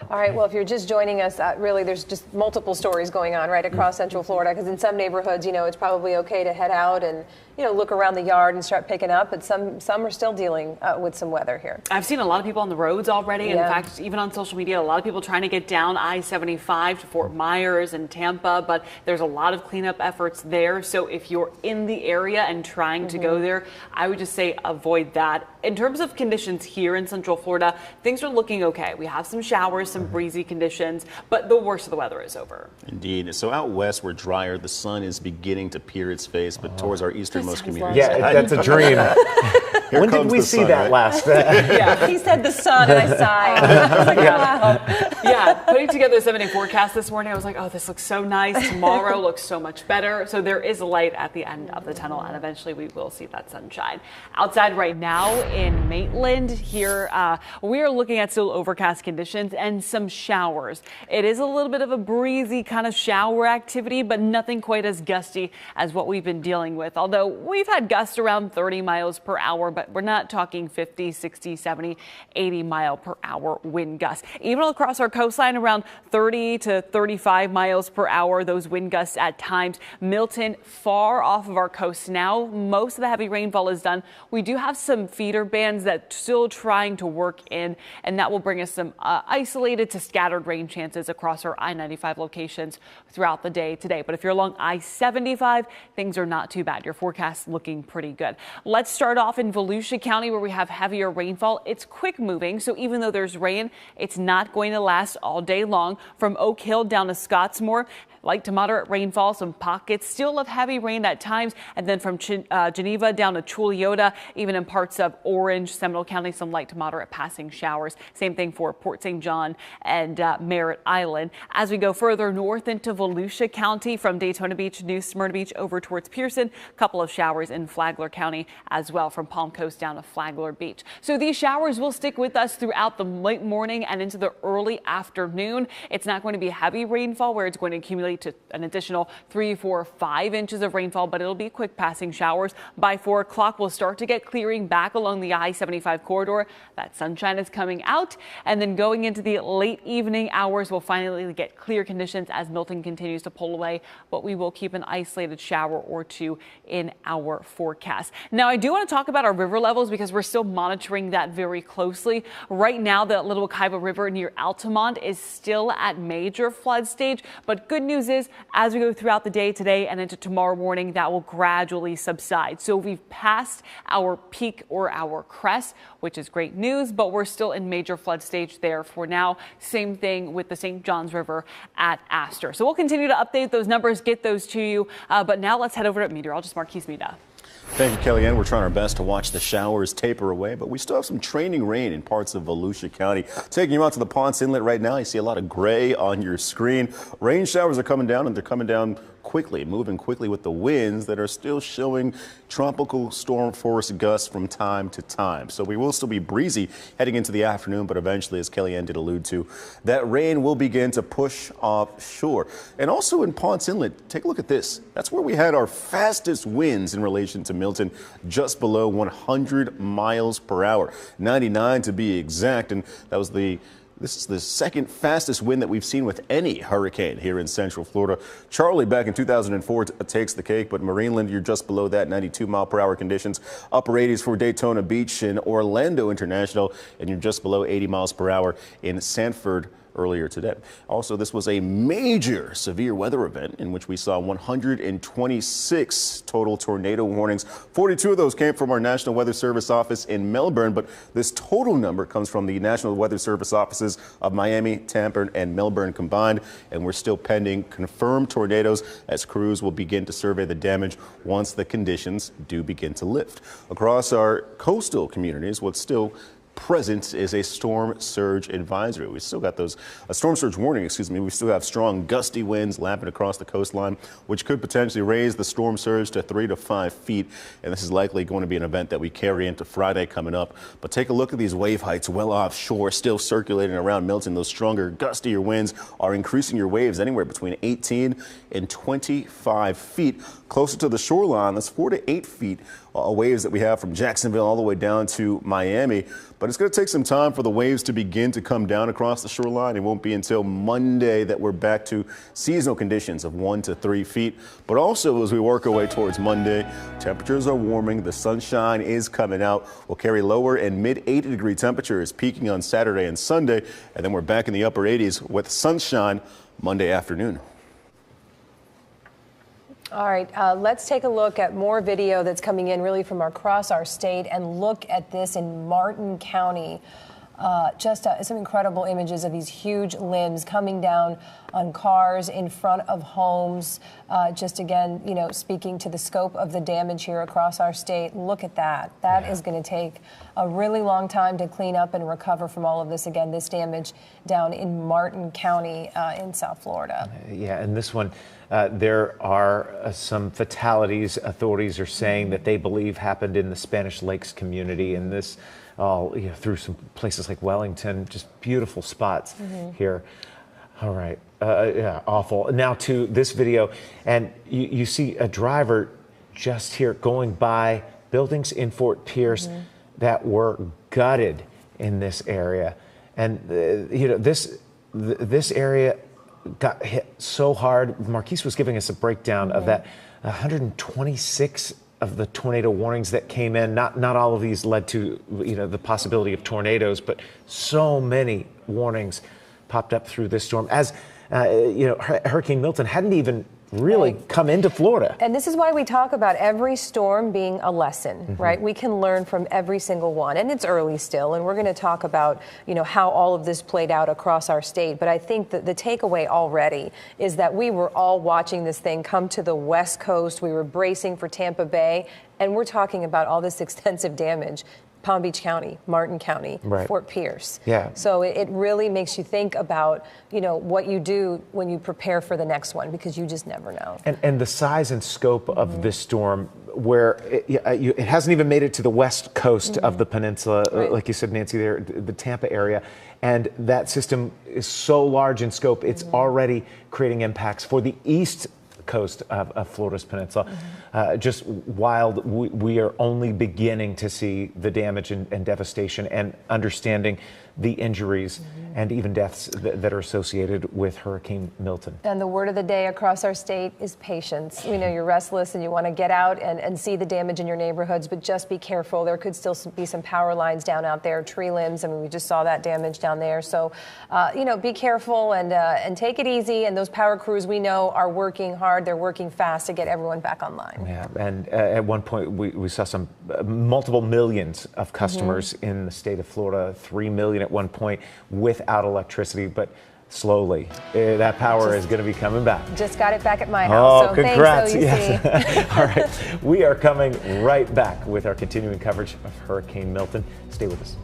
All right, well, if you're just joining us, really there's just multiple stories going on right across Central Florida, because in some neighborhoods, you know, it's probably okay to head out and, you know, look around the yard and start picking up, but some are still dealing with some weather here. I've seen a lot of people on the roads already. In fact, even on social media, a lot of people trying to get down I-75 to Fort Myers and Tampa, but there's a lot of cleanup efforts there. So if you're in the area and trying to go there, I would just say avoid that. In terms of conditions here in Central Florida, things are looking okay. We have some showers showers, some breezy conditions, but the worst of the weather is over. Indeed. So out west, we're drier. The sun is beginning to peer its face, but towards our easternmost communities. Yeah, that's a dream. When did we see that last? Yeah, He said the sun, and I sighed. I was like, yeah, putting together the 7-day forecast this morning, I was like, oh, this looks so nice. Tomorrow looks so much better. So there is light at the end of the tunnel, and eventually we will see that sunshine. Outside right now in Maitland here, we are looking at still overcast conditions and some showers. It is a little bit of a breezy kind of shower activity, but nothing quite as gusty as what we've been dealing with. Although we've had gusts around 30 miles per hour, but we're not talking 50, 60, 70, 80 mile per hour wind gusts. Even across our coastline, around 30 to 35 miles per hour, those wind gusts at times. Milton, far off of our coast now. Most of the heavy rainfall is done. We do have some feeder bands that still trying to work in, and that will bring us some isolated to scattered rain chances across our I-95 locations throughout the day today. But if you're along I-75, things are not too bad. Your forecast looking pretty good. Let's start off in Volusia County, where we have heavier rainfall. It's quick moving, so even though there's rain, it's not going to last all day long. From Oak Hill down to Scottsmore, light to moderate rainfall, some pockets still of heavy rain at times, and then from Geneva down to Chulliota, even in parts of Orange, Seminole County, some light to moderate passing showers. Same thing for Port St. John and Merritt Island. As we go further north into Volusia County, from Daytona Beach, New Smyrna Beach over towards Pearson, a couple of showers in Flagler County as well, from Palm Coast down to Flagler Beach. So these showers will stick with us throughout the late morning and into the early afternoon. It's not going to be heavy rainfall where it's going to accumulate to an additional 3, 4, 5 inches of rainfall, but it'll be quick passing showers. By 4 o'clock, we'll start to get clearing back along the I-75 corridor. That sunshine is coming out, and then going into the late evening hours, we'll finally get clear conditions as Milton continues to pull away, but we will keep an isolated shower or two in our forecast. Now, I do want to talk about our river levels because we're still monitoring that very closely. Right now, the Little Wekiva River near Altamont is still at major flood stage, but good news is, as we go throughout the day today and into tomorrow morning, that will gradually subside. So we've passed our peak or our crest, which is great news, but we're still in major flood stage there for now. Same thing with the St. Johns River at Astor. So we'll continue to update those numbers, get those to you. But now let's head over to meteorologist Marquise Mida. Thank you, Kellyanne. We're trying our best to watch the showers taper away, but we still have some training rain in parts of Volusia County. Taking you out to the Ponce Inlet right now, you see a lot of gray on your screen. Rain showers are coming down, and they're coming down quickly, moving quickly with the winds that are still showing tropical storm force gusts from time to time. So we will still be breezy heading into the afternoon, but eventually, as Kellyanne did allude to, that rain will begin to push offshore. And also in Ponce Inlet, take a look at this. That's where we had our fastest winds in relation to Milton, just below 100 miles per hour, 99 to be exact. And that was this is the second fastest wind that we've seen with any hurricane here in Central Florida. Charlie back in 2004 takes the cake, but Marineland, you're just below that, 92 mile per hour conditions. Upper 80s for Daytona Beach and Orlando International, and you're just below 80 miles per hour in Sanford earlier today. Also, this was a major severe weather event in which we saw 126 total tornado warnings. 42 of those came from our National Weather Service office in Melbourne, but this total number comes from the National Weather Service offices of Miami, Tampa, and Melbourne combined, and we're still pending confirmed tornadoes as crews will begin to survey the damage once the conditions do begin to lift. Across our coastal communities, what's still present is a storm surge advisory. We still got those storm surge warning, excuse me. We still have strong gusty winds lapping across the coastline, which could potentially raise the storm surge to 3 to 5 feet. And this is likely going to be an event that we carry into Friday coming up. But take a look at these wave heights well offshore, still circulating around Milton. Those stronger, gustier winds are increasing your waves anywhere between 18 and 25 feet. Closer to the shoreline, that's 4 to 8 feet waves that we have from Jacksonville all the way down to Miami. But it's going to take some time for the waves to begin to come down across the shoreline. It won't be until Monday that we're back to seasonal conditions of 1 to 3 feet. But also, as we work our way towards Monday, temperatures are warming. The sunshine is coming out. We'll carry lower and mid 80 degree temperatures peaking on Saturday and Sunday. And then we're back in the upper 80s with sunshine Monday afternoon. All right, let's take a look at more video that's coming in really from across our state and look at this in Martin County. Just some incredible images of these huge limbs coming down on cars in front of homes. Just again, you know, speaking to the scope of the damage here across our state. Look at that. That is going to take a really long time to clean up and recover from all of this. Again, this damage down in Martin County in South Florida. Yeah, and this one, there are some fatalities. Authorities are saying that they believe happened in the Spanish Lakes community, and this all through some places like Wellington, just beautiful spots here. All right, yeah, awful. Now to this video, and you see a driver just here going by buildings in Fort Pierce that were gutted in this area, and this area got hit so hard. Marquise was giving us a breakdown of that. 126 of the tornado warnings that came in. Not all of these led to the possibility of tornadoes, but so many warnings popped up through this storm. As Hurricane Milton hadn't even really come into Florida. And this is why we talk about every storm being a lesson, right? We can learn from every single one, and it's early still, and we're going to talk about, how all of this played out across our state. But I think that the takeaway already is that we were all watching this thing come to the West Coast. We were bracing for Tampa Bay, and we're talking about all this extensive damage. Palm Beach County, Martin County, Fort Pierce. Yeah. So it really makes you think about, what you do when you prepare for the next one, because you just never know. And the size and scope of this storm, where it hasn't even made it to the west coast of the peninsula, like you said, Nancy, there, the Tampa area. And that system is so large in scope, it's already creating impacts for the east coast of Florida's peninsula. Just wild. We are only beginning to see the damage and devastation and understanding the injuries and even deaths that are associated with Hurricane Milton. And the word of the day across our state is patience. We know you're restless and you want to get out and see the damage in your neighborhoods, but just be careful. There could still be some power lines down out there, tree limbs. I mean, we just saw that damage down there. So, be careful and take it easy. And those power crews we know are working hard. They're working fast to get everyone back online. Yeah, and at one point we saw some multiple millions of customers in the state of Florida, 3 million at one point without electricity, but slowly that power is going to be coming back. Just got it back at my house. Oh, so congrats. Thanks, Yes. All right, we are coming right back with our continuing coverage of Hurricane Milton. Stay with us.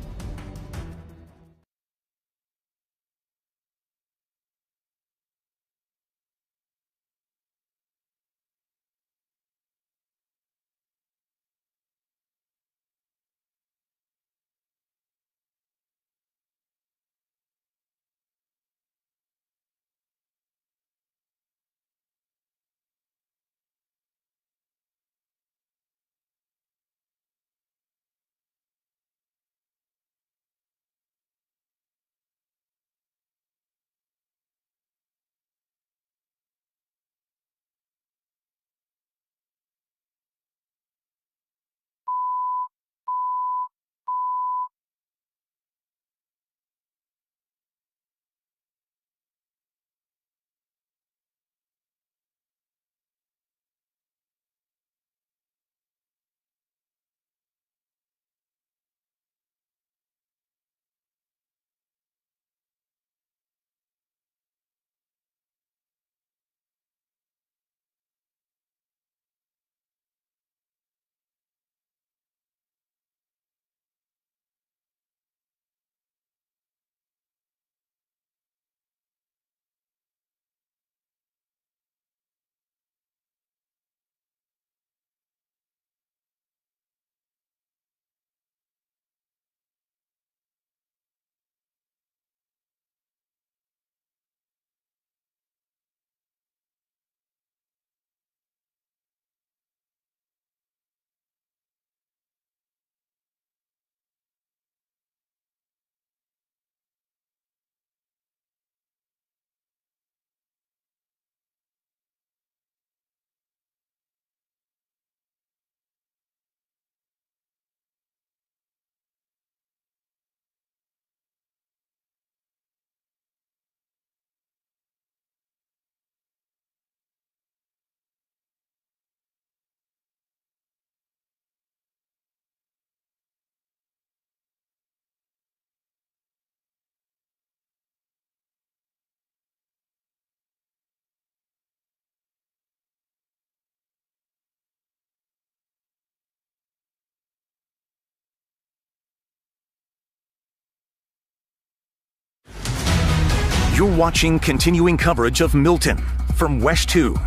You're watching continuing coverage of Milton from WESH 2.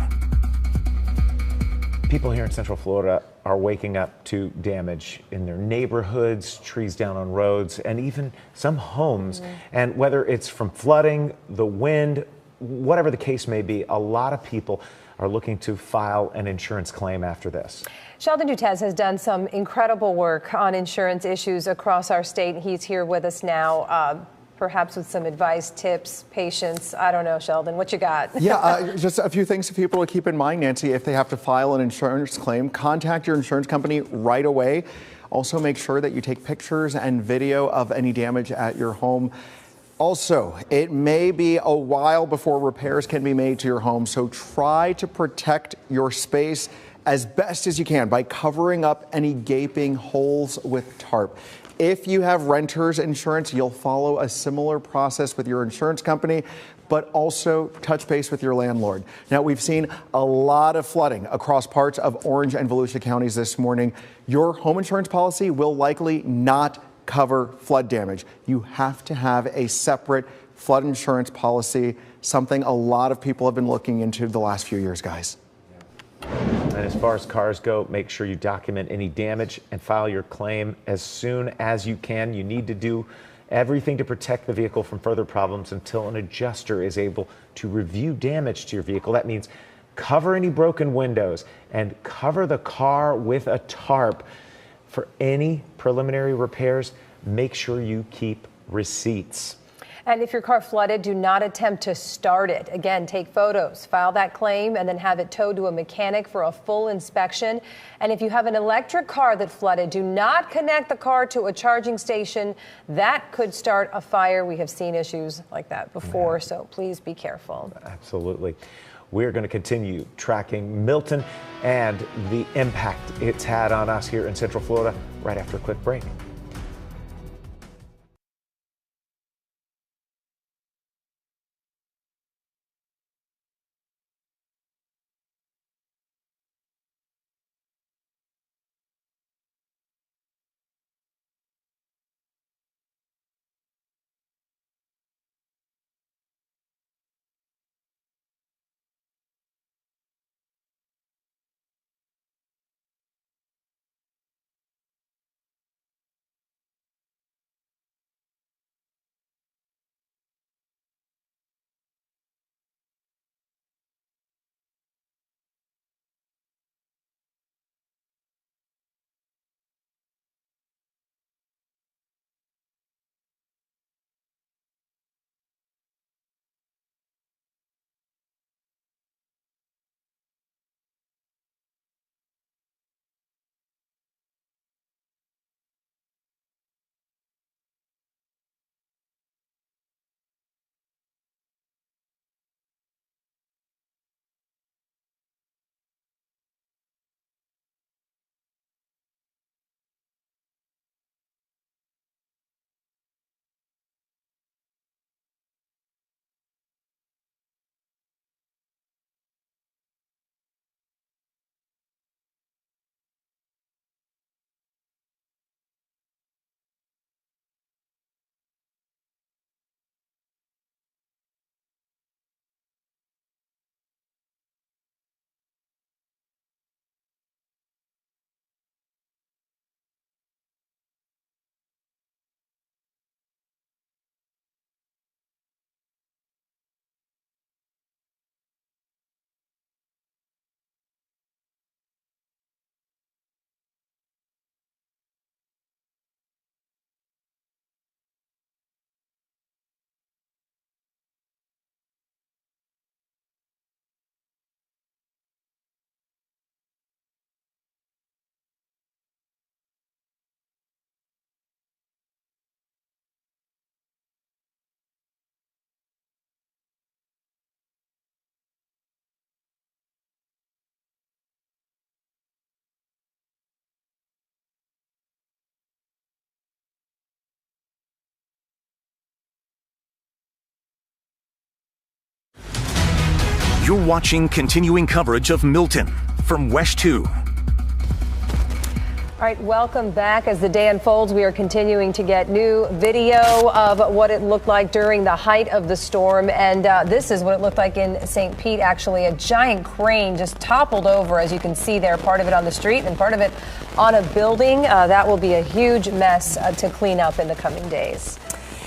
People here in Central Florida are waking up to damage in their neighborhoods, trees down on roads, and even some homes. And whether it's from flooding, the wind, whatever the case may be, a lot of people are looking to file an insurance claim after this. Sheldon Dutez has done some incredible work on insurance issues across our state. He's here with us now. Perhaps with some advice, tips, patience. I don't know, Sheldon, what you got? Yeah, just a few things for people to keep in mind, Nancy. If they have to file an insurance claim, contact your insurance company right away. Also, make sure that you take pictures and video of any damage at your home. Also, it may be a while before repairs can be made to your home, so try to protect your space as best as you can by covering up any gaping holes with tarp. If you have renter's insurance, you'll follow a similar process with your insurance company, but also touch base with your landlord. Now, we've seen a lot of flooding across parts of Orange and Volusia counties this morning. Your home insurance policy will likely not cover flood damage. You have to have a separate flood insurance policy, something a lot of people have been looking into the last few years, guys. And as far as cars go, make sure you document any damage and file your claim as soon as you can. You need to do everything to protect the vehicle from further problems until an adjuster is able to review damage to your vehicle. That means cover any broken windows and cover the car with a tarp. For any preliminary repairs, make sure you keep receipts. And if your car flooded, do not attempt to start it. Again, take photos, file that claim, and then have it towed to a mechanic for a full inspection. And if you have an electric car that flooded, do not connect the car to a charging station. That could start a fire. We have seen issues like that before, so please be careful. Absolutely. We're going to continue tracking Milton and the impact it's had on us here in Central Florida right after a quick break. You're watching continuing coverage of Milton from WESH 2. All right, welcome back. As the day unfolds, we are continuing to get new video of what it looked like during the height of the storm. And this is what it looked like in St. Pete, actually. A giant crane just toppled over, as you can see there, part of it on the street and part of it on a building. That will be a huge mess to clean up in the coming days.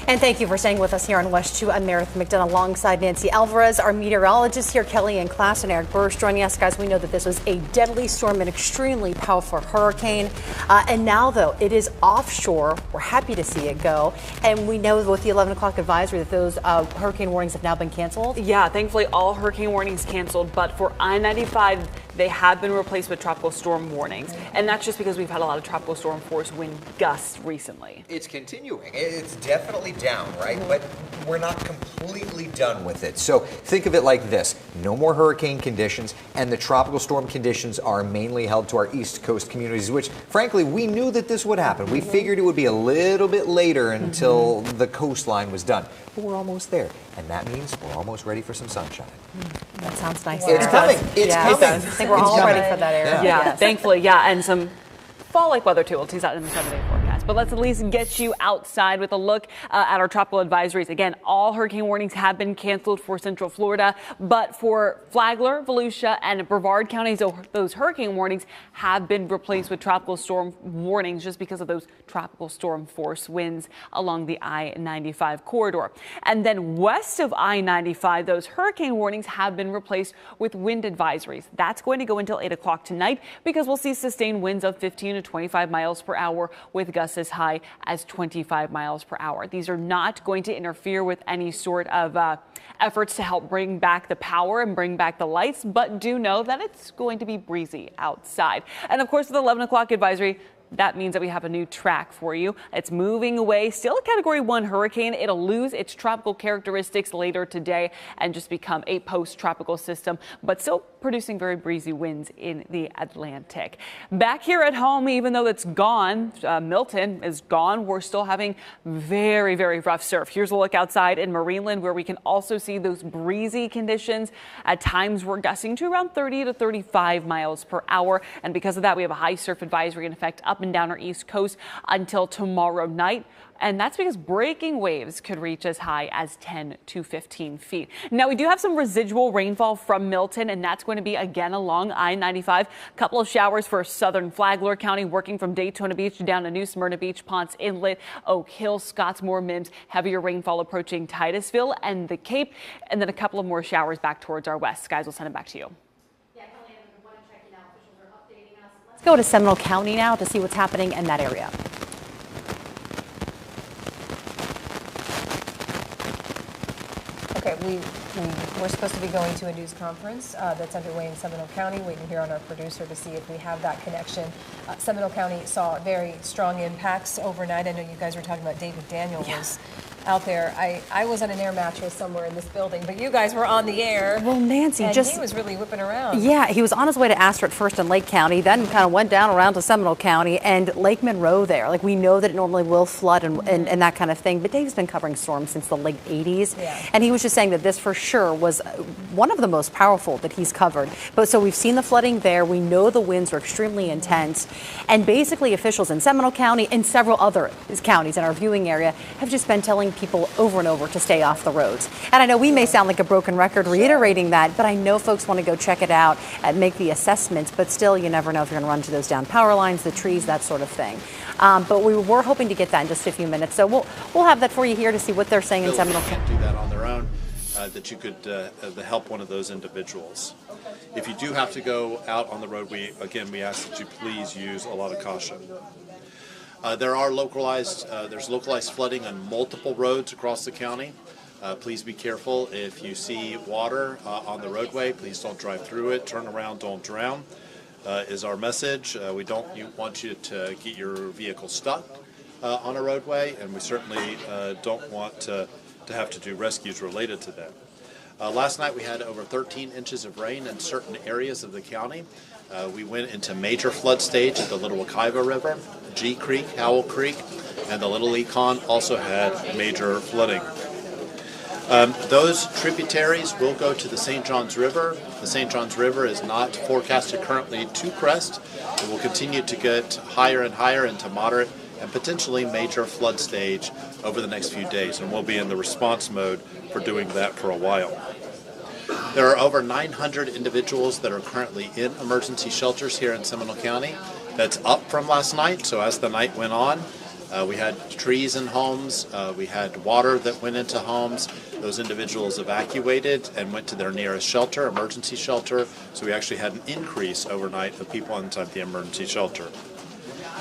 And thank you for staying with us here on WESH 2. I'm Meredith McDonough alongside Nancy Alvarez, our meteorologist here, Kelly and Klaas, and Eric Bursch joining us. Guys, we know that this was a deadly storm, an extremely powerful hurricane. And now, though, it is offshore. We're happy to see it go. And we know with the 11 o'clock advisory that those hurricane warnings have now been canceled. Yeah, thankfully all hurricane warnings canceled. But for I-95, they have been replaced with tropical storm warnings. And that's just because we've had a lot of tropical storm force wind gusts recently. It's continuing. It's definitely down, right? But we're not completely done with it. So think of it like this. No more hurricane conditions, and the tropical storm conditions are mainly held to our East Coast communities, which, frankly, we knew that this would happen. We figured it would be a little bit later until the coastline was done. But we're almost there, and that means we're almost ready for some sunshine. That sounds nice. It's coming. It's coming. I think we're all ready for that area. Yeah, thankfully, yeah, and some fall-like weather too. We'll tease out in the 7-day forecast. But let's at least get you outside with a look at our tropical advisories. Again, all hurricane warnings have been canceled for Central Florida, but for Flagler, Volusia, and Brevard counties, those hurricane warnings have been replaced with tropical storm warnings just because of those tropical storm force winds along the I-95 corridor. And then west of I-95, those hurricane warnings have been replaced with wind advisories. That's going to go until 8 o'clock tonight because we'll see sustained winds of 15 to 25 miles per hour with gusts as high as 25 miles per hour. These are not going to interfere with any sort of efforts to help bring back the power and bring back the lights, but do know that it's going to be breezy outside. And of course, with the 11 o'clock advisory, that means that we have a new track for you. It's moving away, still a Category 1 hurricane. It'll lose its tropical characteristics later today and just become a post-tropical system, but still producing very breezy winds in the Atlantic. Back here at home, even though it's gone, Milton is gone, we're still having very, very rough surf. Here's a look outside in Marineland, where we can also see those breezy conditions. At times, we're gusting to around 30 to 35 miles per hour. And because of that, we have a high surf advisory in effect up and down our East Coast until tomorrow night. And that's because breaking waves could reach as high as 10 to 15 feet. Now, we do have some residual rainfall from Milton, and that's going to be again along I-95. A couple of showers for southern Flagler County, working from Daytona Beach down to New Smyrna Beach, Ponce Inlet, Oak Hill, Scottsmore, Mims. Heavier rainfall approaching Titusville and the Cape, and then a couple of more showers back towards our west. Guys, we'll send it back to you. Let's go to Seminole County now to see what's happening in that area. Okay, we're supposed to be going to a news conference that's underway in Seminole County, waiting here on our producer to see if we have that connection. Seminole County saw very strong impacts overnight. I know you guys were talking about David Daniel was out there. I was on an air mattress somewhere in this building, but you guys were on the air. Well, Nancy, and he was really whipping around. Yeah, he was on his way to Asterix first in Lake County, then kind of went down around to Seminole County and Lake Monroe there. Like, we know that it normally will flood and that kind of thing, but Dave's been covering storms since the late 80s. Yeah. And he was just saying that this for sure was one of the most powerful that he's covered. But so we've seen the flooding there. We know the winds are extremely intense. And basically officials in Seminole County and several other counties in our viewing area have just been telling people over and over to stay off the roads. And I know we may sound like a broken record reiterating that, but I know folks want to go check it out and make the assessments, but still you never know if you're going to run into those down power lines, the trees, that sort of thing. But we were hoping to get that in just a few minutes. So we'll have that for you here to see what they're saying in Seminole County. Can't do that on their own, that you could help one of those individuals. If you do have to go out on the road, we ask that you please use a lot of caution. There's localized flooding on multiple roads across the county. Please be careful. If you see water on the roadway, please don't drive through it. Turn around, don't drown, is our message. We don't want you to get your vehicle stuck on a roadway, and we certainly don't want to have to do rescues related to that. Last night we had over 13 inches of rain in certain areas of the county. We went into major flood stage at the Little Wekiva River, G Creek, Howell Creek, and the Little Econ also had major flooding. Those tributaries will go to the St. Johns River. The St. Johns River is not forecasted currently to crest. It will continue to get higher and higher into moderate and potentially major flood stage over the next few days, and we'll be in the response mode for doing that for a while. There are over 900 individuals that are currently in emergency shelters here in Seminole County. That's up from last night, so as the night went on, we had trees in homes, we had water that went into homes. Those individuals evacuated and went to their nearest shelter, emergency shelter, so we actually had an increase overnight of people inside the emergency shelter.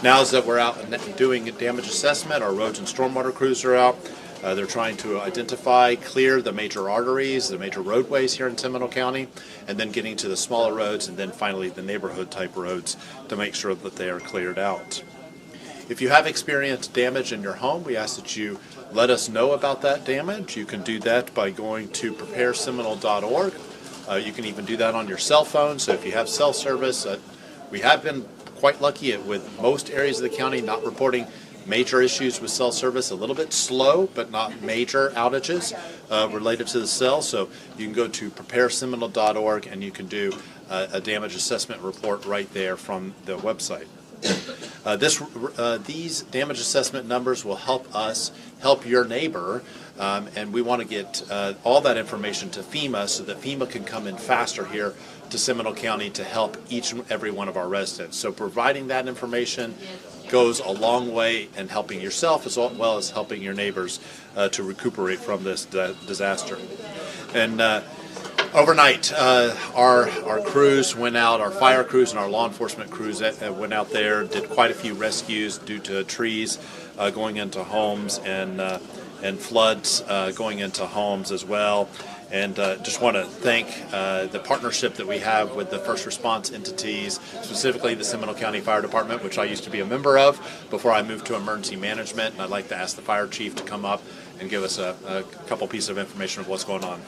Now that we're out doing a damage assessment, our roads and stormwater crews are out. They're trying to identify, clear the major arteries, the major roadways here in Seminole County, and then getting to the smaller roads, and then finally the neighborhood type roads to make sure that they are cleared out. If you have experienced damage in your home, we ask that you let us know about that damage. You can do that by going to prepareseminole.org. You can even do that on your cell phone. So if you have cell service, we have been quite lucky with most areas of the county not reporting major issues with cell service, a little bit slow, but not major outages related to the cell. So you can go to prepareseminole.org and you can do a damage assessment report right there from the website. These damage assessment numbers will help us help your neighbor, and we want to get all that information to FEMA so that FEMA can come in faster here to Seminole County to help each and every one of our residents. So providing that information goes a long way in helping yourself as well as helping your neighbors to recuperate from this disaster. And overnight, our crews went out, our fire crews and our law enforcement crews went out there, did quite a few rescues due to trees going into homes and floods going into homes as well. And just want to thank the partnership that we have with the first response entities, specifically the Seminole County Fire Department, which I used to be a member of before I moved to emergency management. And I'd like to ask the fire chief to come up and give us a couple pieces of information of what's going on.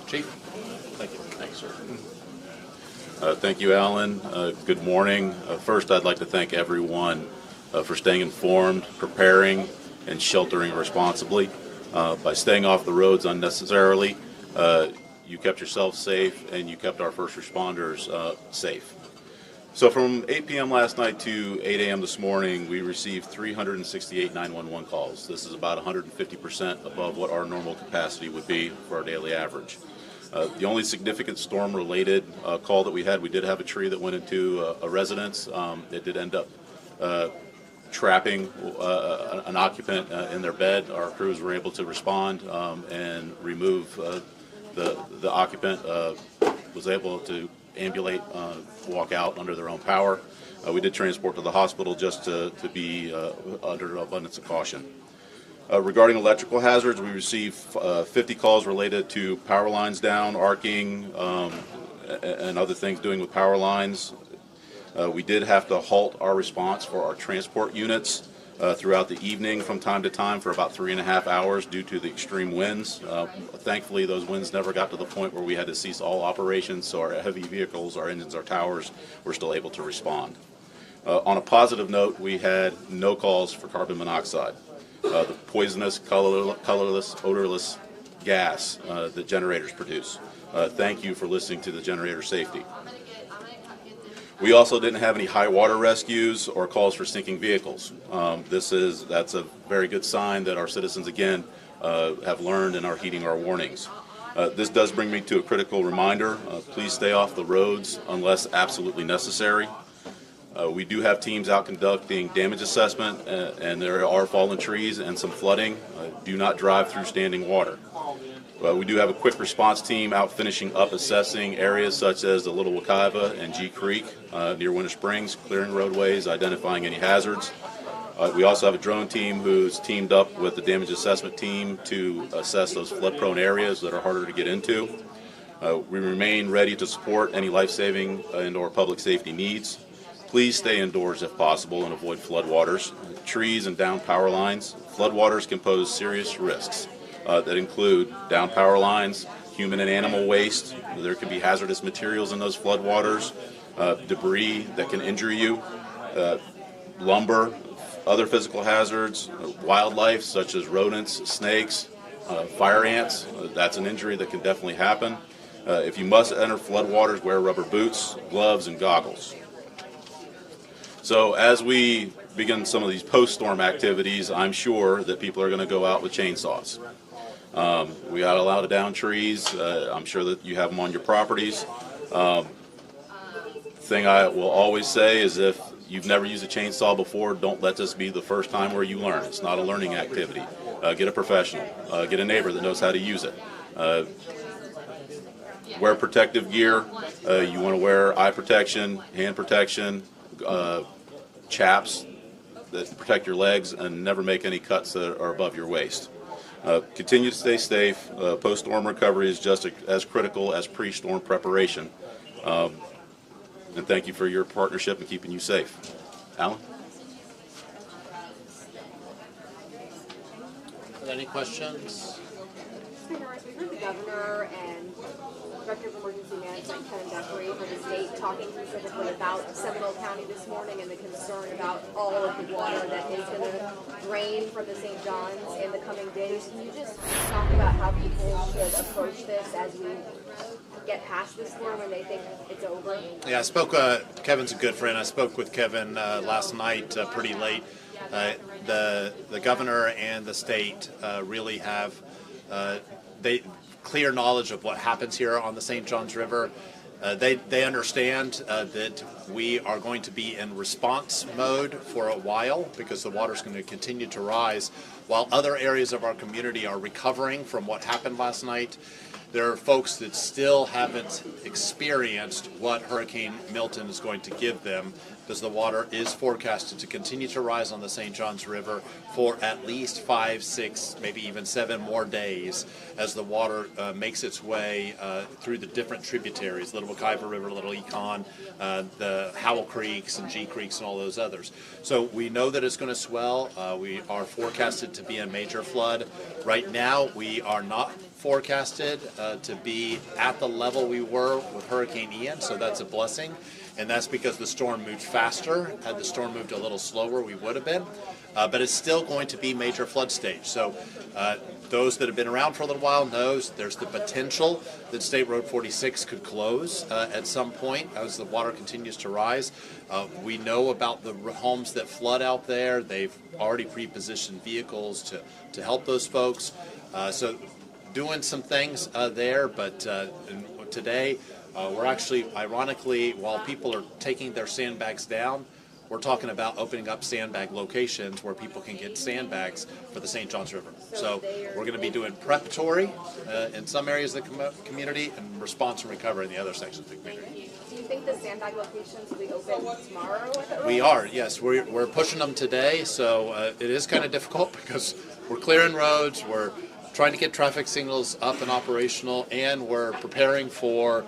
Chief? Thank you. Thanks, sir. Thank you, Alan. Good morning. First, I'd like to thank everyone for staying informed, preparing, and sheltering responsibly. By staying off the roads unnecessarily, you kept yourself safe and you kept our first responders safe. So from 8 p.m. last night to 8 a.m. this morning, we received 368 911 calls. This is about 150% above what our normal capacity would be for our daily average. The only significant storm-related call that we did have a tree that went into a residence. It did end up trapping an occupant in their bed. Our crews were able to respond and remove the occupant. Was able to ambulate, walk out under their own power. We did transport to the hospital just to be under abundance of caution. Regarding electrical hazards, we received 50 calls related to power lines down, arcing, and other things doing with power lines. We did have to halt our response for our transport units throughout the evening from time to time for about 3.5 hours due to the extreme winds. Thankfully, those winds never got to the point where we had to cease all operations, so our heavy vehicles, our engines, our towers were still able to respond. On a positive note, we had no calls for carbon monoxide. The poisonous, colorless, odorless gas that generators produce. Thank you for listening to the generator safety. We also didn't have any high water rescues or calls for sinking vehicles. That's a very good sign that our citizens, again, have learned and are heeding our warnings. This does bring me to a critical reminder. Please stay off the roads unless absolutely necessary. We do have teams out conducting damage assessment, and there are fallen trees and some flooding. Do not drive through standing water. We do have a quick response team out finishing up assessing areas such as the Little Wekiva and G Creek near Winter Springs, clearing roadways, identifying any hazards. We also have a drone team who's teamed up with the damage assessment team to assess those flood-prone areas that are harder to get into. We remain ready to support any life-saving and or public safety needs. Please stay indoors if possible and avoid floodwaters, trees and down power lines. Floodwaters can pose serious risks that include down power lines, human and animal waste. There can be hazardous materials in those floodwaters, debris that can injure you, lumber, other physical hazards, wildlife such as rodents, snakes, Fire ants, that's an injury that can definitely happen. If you must enter floodwaters, wear rubber boots, gloves, and goggles. So as we begin some of these post-storm activities, I'm sure that people are going to go out with chainsaws. We got a lot of down trees. I'm sure that you have them on your properties. Thing I will always say is if you've never used a chainsaw before, don't let this be the first time where you learn. It's not a learning activity. Get a professional. Get a neighbor that knows how to use it. Wear protective gear. You want to wear eye protection, hand protection, chaps that protect your legs, and never make any cuts that are above your waist. Continue to stay safe. Post-storm recovery is just as critical as pre-storm preparation. And thank you for your partnership and keeping you safe. Alan? Are there any questions? We heard the governor and Director of Emergency Management, Kevin Duffrey, for the state, talking specifically about Seminole County this morning and the concern about all of the water that is going to drain from the St. John's in the coming days. Can you just talk about how people should approach this as we get past this storm and they think it's over? Yeah, I spoke, Kevin's a good friend. I spoke with Kevin last night pretty late. The governor and the state really have clear knowledge of what happens here on the St. Johns River. They understand that we are going to be in response mode for a while because the water is going to continue to rise while other areas of our community are recovering from what happened last night. There are folks that still haven't experienced what Hurricane Milton is going to give them because the water is forecasted to continue to rise on the St. Johns River for at least 5, 6, maybe even 7 more days as the water makes its way through the different tributaries, Little Wekiva River, Little Econ, the Howell Creeks and G Creeks and all those others. So we know that it's going to swell. We are forecasted to be a major flood. Right now we are not forecasted to be at the level we were with Hurricane Ian, so that's a blessing. And that's because the storm moved faster. Had the storm moved a little slower, we would have been. But it's still going to be major flood stage. So those that have been around for a little while knows there's the potential that State Road 46 could close at some point as the water continues to rise. We know about the homes that flood out there. They've already pre-positioned vehicles to help those folks. So doing some things there, but today we're actually, ironically, while people are taking their sandbags down, we're talking about opening up sandbag locations where people can get sandbags for the St. Johns River. So we're going to be doing preparatory in some areas of the community and response and recovery in the other sections of the community. Do you think the sandbag locations will be open tomorrow? We are, yes. We're pushing them today, so it is kind of difficult because we're clearing roads, we're trying to get traffic signals up and operational, and we're preparing for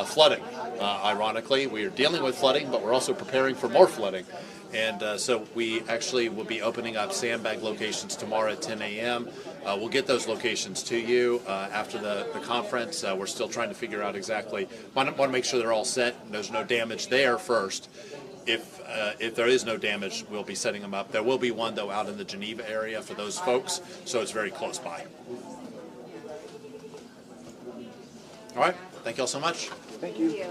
flooding. Ironically, we are dealing with flooding, but we're also preparing for more flooding. And so we actually will be opening up sandbag locations tomorrow at 10 a.m. We'll get those locations to you after the conference. We're still trying to figure out exactly. Want to make sure they're all set and there's no damage there first. If there is no damage, we'll be setting them up. There will be one, though, out in the Geneva area for those folks, so it's very close by. All right. Thank you all so much. Thank you.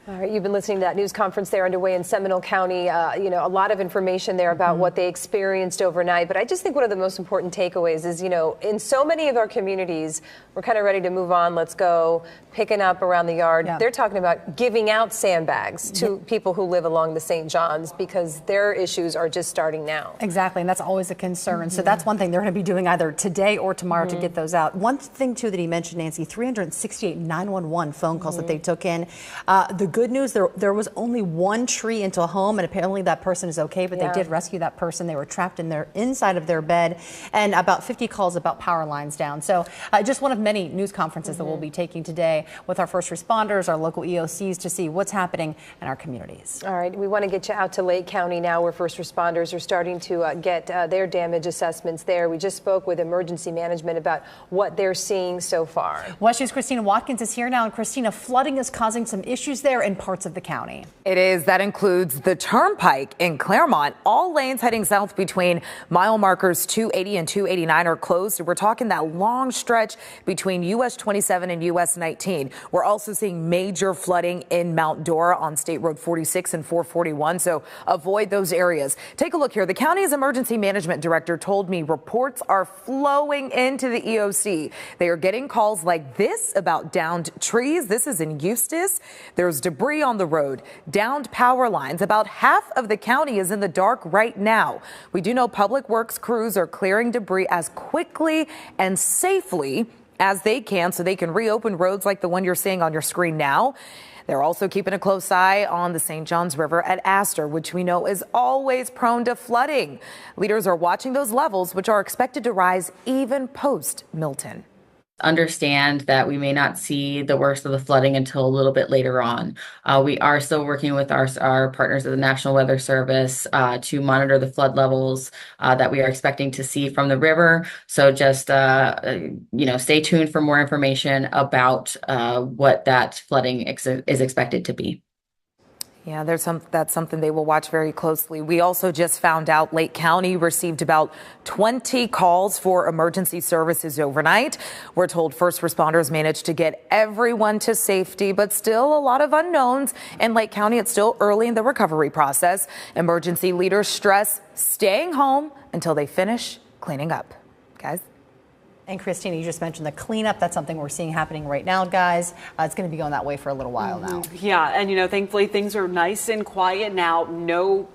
All right, you've been listening to that news conference there underway in Seminole County. A lot of information there about what they experienced overnight. But I just think one of the most important takeaways is, in so many of our communities, we're kind of ready to move on. Let's go picking up around the yard. Yeah. They're talking about giving out sandbags to people who live along the St. Johns because their issues are just starting now. Exactly, and that's always a concern. So that's one thing they're going to be doing either today or tomorrow to get those out. One thing, too, that he mentioned, Nancy, 368 911 phone calls that they took in. The good news, there was only one tree into a home, and apparently that person is okay, but they did rescue that person. They were trapped inside of their bed, and about 50 calls about power lines down. So just one of many news conferences that we'll be taking today with our first responders, our local EOCs, to see what's happening in our communities. All right, we want to get you out to Lake County now, where first responders are starting to get their damage assessments there. We just spoke with emergency management about what they're seeing so far. WESH's Christina Watkins is here now, and Christina, flooding is causing some issues there. there in parts of the county. It is. That includes the Turnpike in Claremont. All lanes heading south between mile markers 280 and 289 are closed. So we're talking that long stretch between US 27 and US 19. We're also seeing major flooding in Mount Dora on State Road 46 and 441. So avoid those areas. Take a look here. The county's emergency management director told me reports are flowing into the EOC. They are getting calls like this about downed trees. This is in Eustis. There's debris on the road, downed power lines. About half of the county is in the dark right now. We do know public works crews are clearing debris as quickly and safely as they can so they can reopen roads like the one you're seeing on your screen now. They're also keeping a close eye on the St. Johns River at Astor, which we know is always prone to flooding. Leaders are watching those levels, which are expected to rise even post Milton. Understand that we may not see the worst of the flooding until a little bit later on. We are still working with our partners at the National Weather Service to monitor the flood levels that we are expecting to see from the river. So just, stay tuned for more information about what that flooding is expected to be. Yeah, that's something they will watch very closely. We also just found out Lake County received about 20 calls for emergency services overnight. We're told first responders managed to get everyone to safety, but still a lot of unknowns. In Lake County, it's still early in the recovery process. Emergency leaders stress staying home until they finish cleaning up. Guys? And Christina, you just mentioned the cleanup. That's something we're seeing happening right now, guys. It's going to be going that way for a little while now. Yeah, and thankfully things are nice and quiet now. No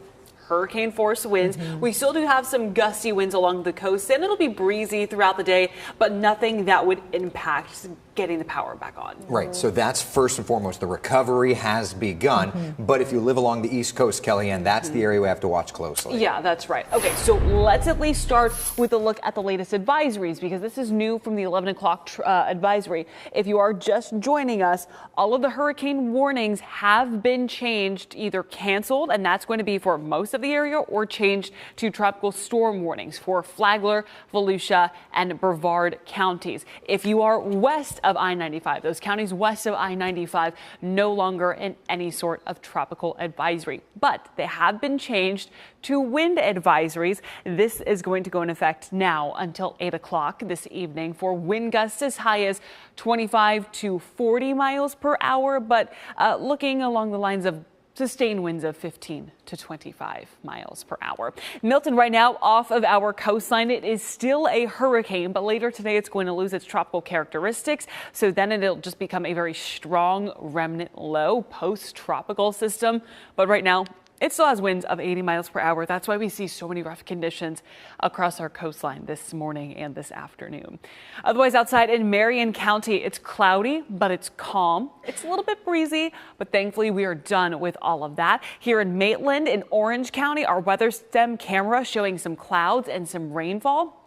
hurricane force winds. We still do have some gusty winds along the coast, and it'll be breezy throughout the day, but nothing that would impact getting the power back on. Right. So that's first and foremost. The recovery has begun. But if you live along the East Coast, Kellyanne, that's the area we have to watch closely. Yeah, that's right. Okay, so let's at least start with a look at the latest advisories, because this is new from the 11 o'clock advisory. If you are just joining us, all of the hurricane warnings have been changed, either canceled, and that's going to be for most of the area, or changed to tropical storm warnings for Flagler, Volusia, and Brevard counties. If you are west of I-95, those counties west of I-95, no longer in any sort of tropical advisory, but they have been changed to wind advisories. This is going to go in effect now until 8 o'clock this evening for wind gusts as high as 25 to 40 miles per hour, but looking along the lines of sustained winds of 15 to 25 miles per hour. Milton right now off of our coastline. It is still a hurricane, but later today it's going to lose its tropical characteristics. So then it'll just become a very strong remnant low post-tropical system. But right now, it still has winds of 80 miles per hour. That's why we see so many rough conditions across our coastline this morning and this afternoon. Otherwise, outside in Marion County, it's cloudy, but it's calm. It's a little bit breezy, but thankfully we are done with all of that. Here in Maitland in Orange County, our weather stem camera showing some clouds and some rainfall.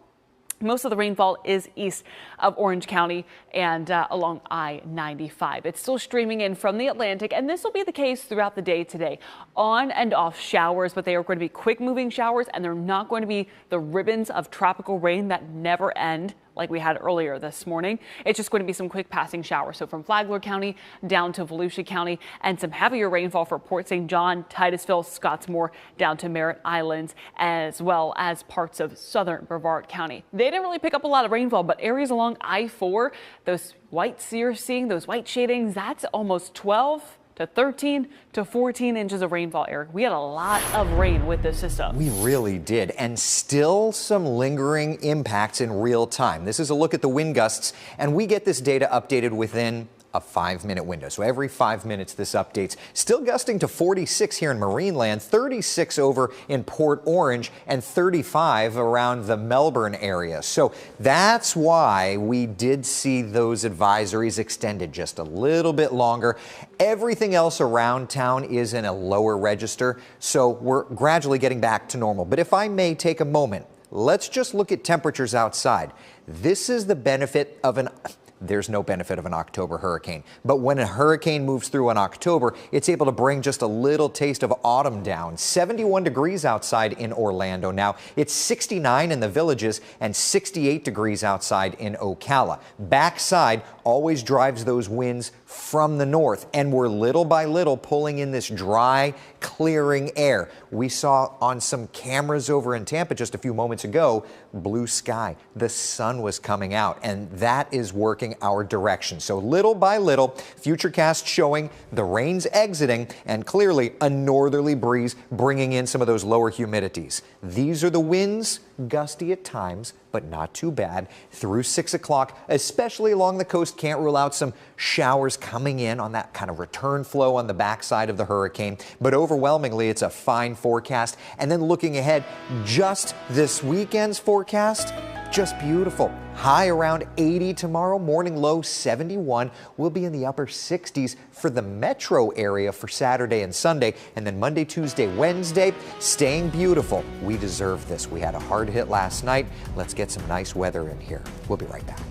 Most of the rainfall is east of Orange County and along I-95. It's still streaming in from the Atlantic, and this will be the case throughout the day today. On and off showers, but they are going to be quick moving showers, and they're not going to be the ribbons of tropical rain that never end like we had earlier this morning. It's just going to be some quick passing showers. So from Flagler County down to Volusia County, and some heavier rainfall for Port St. John, Titusville, Scottsmore, down to Merritt Islands, as well as parts of southern Brevard County. They didn't really pick up a lot of rainfall, but areas along I-4, those whites you're seeing, those white shadings, that's almost 12 to 13 to 14 inches of rainfall, Eric. We had a lot of rain with this system. We really did, and still some lingering impacts in real time. This is a look at the wind gusts, and we get this data updated within a 5-minute window. So every 5 minutes this updates. Still gusting to 46 here in Marineland, 36 over in Port Orange, and 35 around the Melbourne area. So that's why we did see those advisories extended just a little bit longer. Everything else around town is in a lower register, so we're gradually getting back to normal. But if I may take a moment, let's just look at temperatures outside. This is the benefit of There's no benefit of an October hurricane. But when a hurricane moves through in October, it's able to bring just a little taste of autumn down. 71 degrees outside in Orlando now. It's 69 in the Villages and 68 degrees outside in Ocala. Backside always drives those winds from the north, and we're little by little pulling in this dry, clearing air. We saw on some cameras over in Tampa just a few moments ago, blue sky. The sun was coming out, and that is working our direction. So little by little, Futurecast showing the rain's exiting and clearly a northerly breeze bringing in some of those lower humidities. These are the winds, gusty at times, but not too bad through 6 o'clock, especially along the coast. Can't rule out some showers coming in on that kind of return flow on the backside of the hurricane, but overwhelmingly it's a fine forecast. And then looking ahead, just this weekend's forecast, just beautiful. High around 80 tomorrow, morning low 71. We'll be in the upper 60s for the metro area for Saturday and Sunday. And then Monday, Tuesday, Wednesday, staying beautiful. We deserve this. We had a hard hit last night. Let's get some nice weather in here. We'll be right back.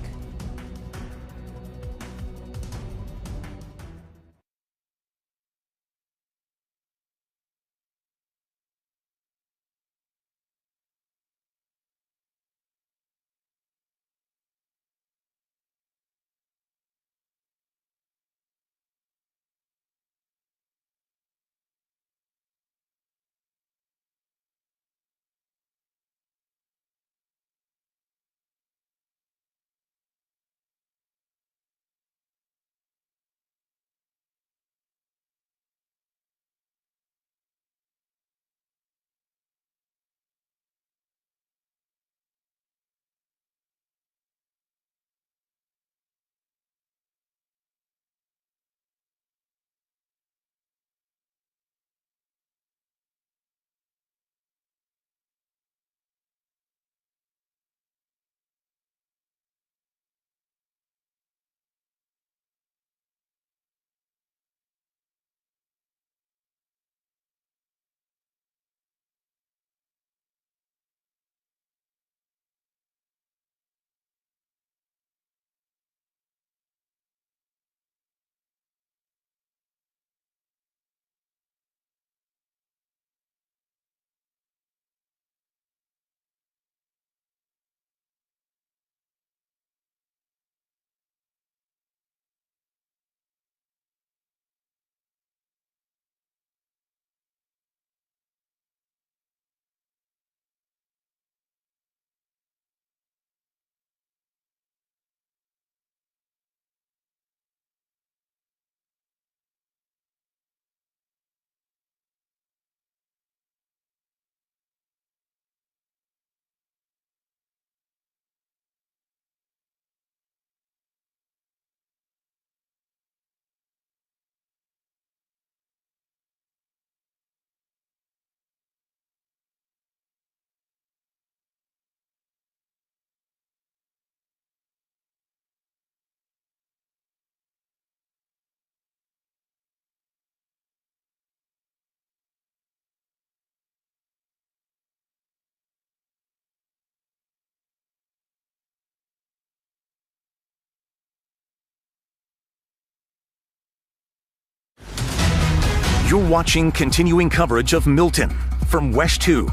You're watching continuing coverage of Milton from WESH 2.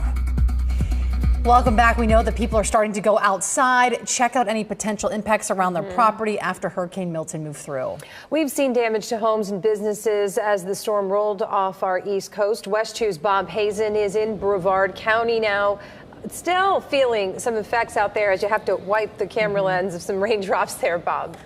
Welcome back. We know that people are starting to go outside, check out any potential impacts around their property after Hurricane Milton moved through. We've seen damage to homes and businesses as the storm rolled off our east coast. WESH 2's Bob Hazen is in Brevard County now. Still feeling some effects out there as you have to wipe the camera lens of some raindrops there, Bob.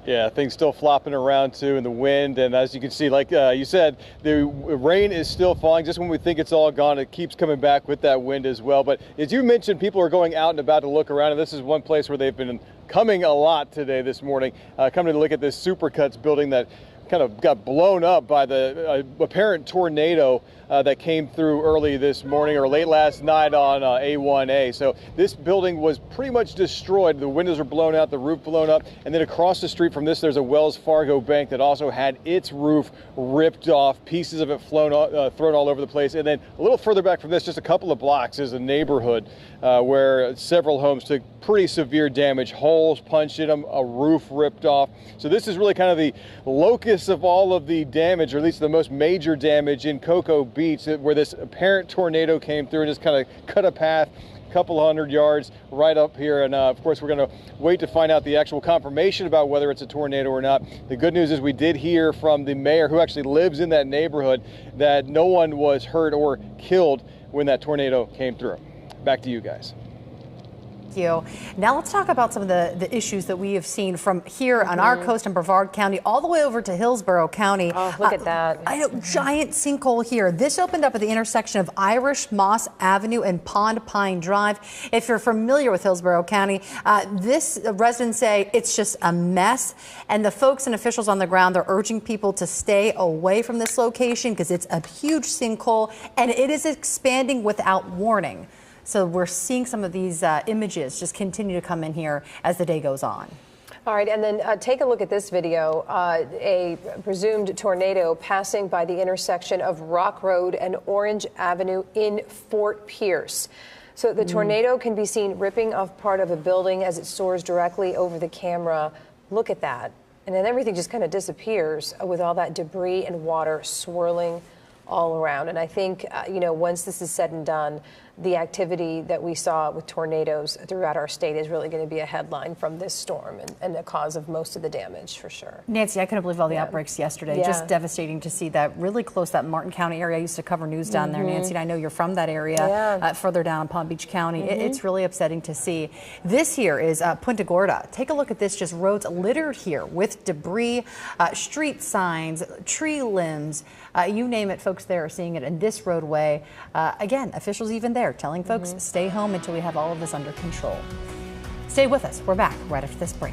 Yeah, things still flopping around too in the wind, and as you can see, like you said, the rain is still falling. Just when we think it's all gone, it keeps coming back with that wind as well. But as you mentioned, people are going out and about to look around, and this is one place where they've been coming a lot today, this morning, coming to look at this Supercuts building that kind of got blown up by the apparent tornado that came through early this morning or late last night on A1A. So this building was pretty much destroyed. The windows are blown out, the roof blown up, and then across the street from this, there's a Wells Fargo bank that also had its roof ripped off, pieces of it thrown all over the place. And then a little further back from this, just a couple of blocks, is a neighborhood where several homes took pretty severe damage, holes punched in them, a roof ripped off. So this is really kind of the locus of all of the damage, or at least the most major damage in Cocoa Beach, where this apparent tornado came through and just kind of cut a path, couple hundred yards right up here. And of course, we're going to wait to find out the actual confirmation about whether it's a tornado or not. The good news is we did hear from the mayor, who actually lives in that neighborhood, that no one was hurt or killed when that tornado came through. Back to you guys. You. Now let's talk about some of the issues that we have seen from here on our coast in Brevard County all the way over to Hillsborough County. Oh, look at that. I know, giant sinkhole here. This opened up at the intersection of Irish Moss Avenue and Pond Pine Drive. If you're familiar with Hillsborough County, this residents say it's just a mess. And the folks and officials on the ground, they're urging people to stay away from this location because it's a huge sinkhole and it is expanding without warning. So we're seeing some of these images just continue to come in here as the day goes on. All right, and then take a look at this video. A presumed tornado passing by the intersection of Rock Road and Orange Avenue in Fort Pierce. So the tornado can be seen ripping off part of a building as it soars directly over the camera. Look at that. And then everything just kind of disappears with all that debris and water swirling all around. And I think, you know, once this is said and done, the activity that we saw with tornadoes throughout our state is really going to be a headline from this storm and the cause of most of the damage for sure. Nancy, I couldn't believe all the outbreaks yesterday. Yeah. Just devastating to see that really close, that Martin County area. I used to cover news down there, Nancy, and I know you're from that area, further down in Palm Beach County. It's really upsetting to see. This here is Punta Gorda. Take a look at this, just roads littered here with debris, street signs, tree limbs, you name it, folks there are seeing it in this roadway. Again, officials even there telling folks stay home until we have all of this under control. Stay with us. We're back right after this break.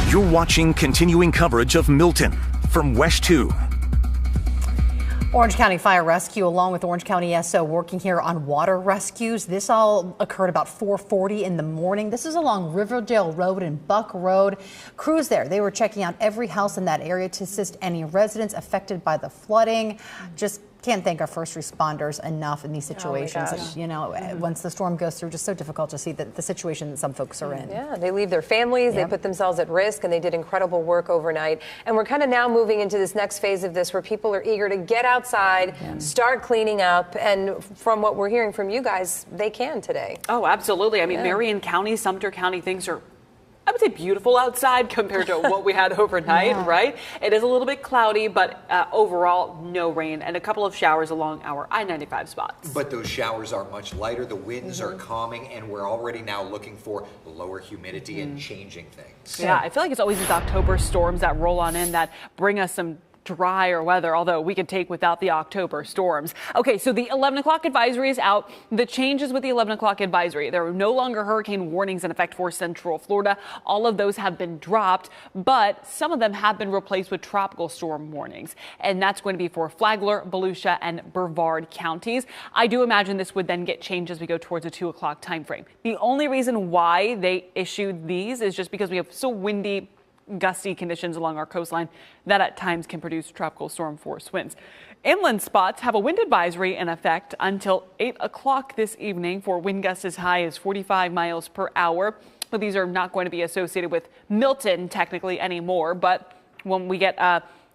You're watching continuing coverage of Milton from WESH 2. Orange County Fire Rescue, along with Orange County SO, working here on water rescues. This all occurred about 4:40 in the morning. This is along Riverdale Road and Buck Road. Crews there, they were checking out every house in that area to assist any residents affected by the flooding. Just can't thank our first responders enough in these situations. You know, once the storm goes through, just so difficult to see the situation that some folks are in. Yeah, they leave their families, they put themselves at risk, and they did incredible work overnight. And we're kind of now moving into this next phase of this where people are eager to get outside, start cleaning up, and from what we're hearing from you guys, they can today. Oh, absolutely. I mean, Marion County, Sumter County, things are, I would say, beautiful outside compared to what we had overnight, right? It is a little bit cloudy, but overall, no rain and a couple of showers along our I-95 spots. But those showers are much lighter. The winds are calming, and we're already now looking for lower humidity and changing things. Yeah, I feel like it's always these October storms that roll on in that bring us some drier weather, although we could take without the October storms. Okay, so the 11 o'clock advisory is out. The changes with the 11 o'clock advisory, there are no longer hurricane warnings in effect for Central Florida. All of those have been dropped, but some of them have been replaced with tropical storm warnings, and that's going to be for Flagler, Volusia, and Brevard counties. I do imagine this would then get changed as we go towards the 2 o'clock time frame. The only reason why they issued these is just because we have so windy, gusty conditions along our coastline that at times can produce tropical storm force winds. Inland spots have a wind advisory in effect until 8 o'clock this evening for wind gusts as high as 45 miles per hour. But these are not going to be associated with Milton technically anymore. But when we get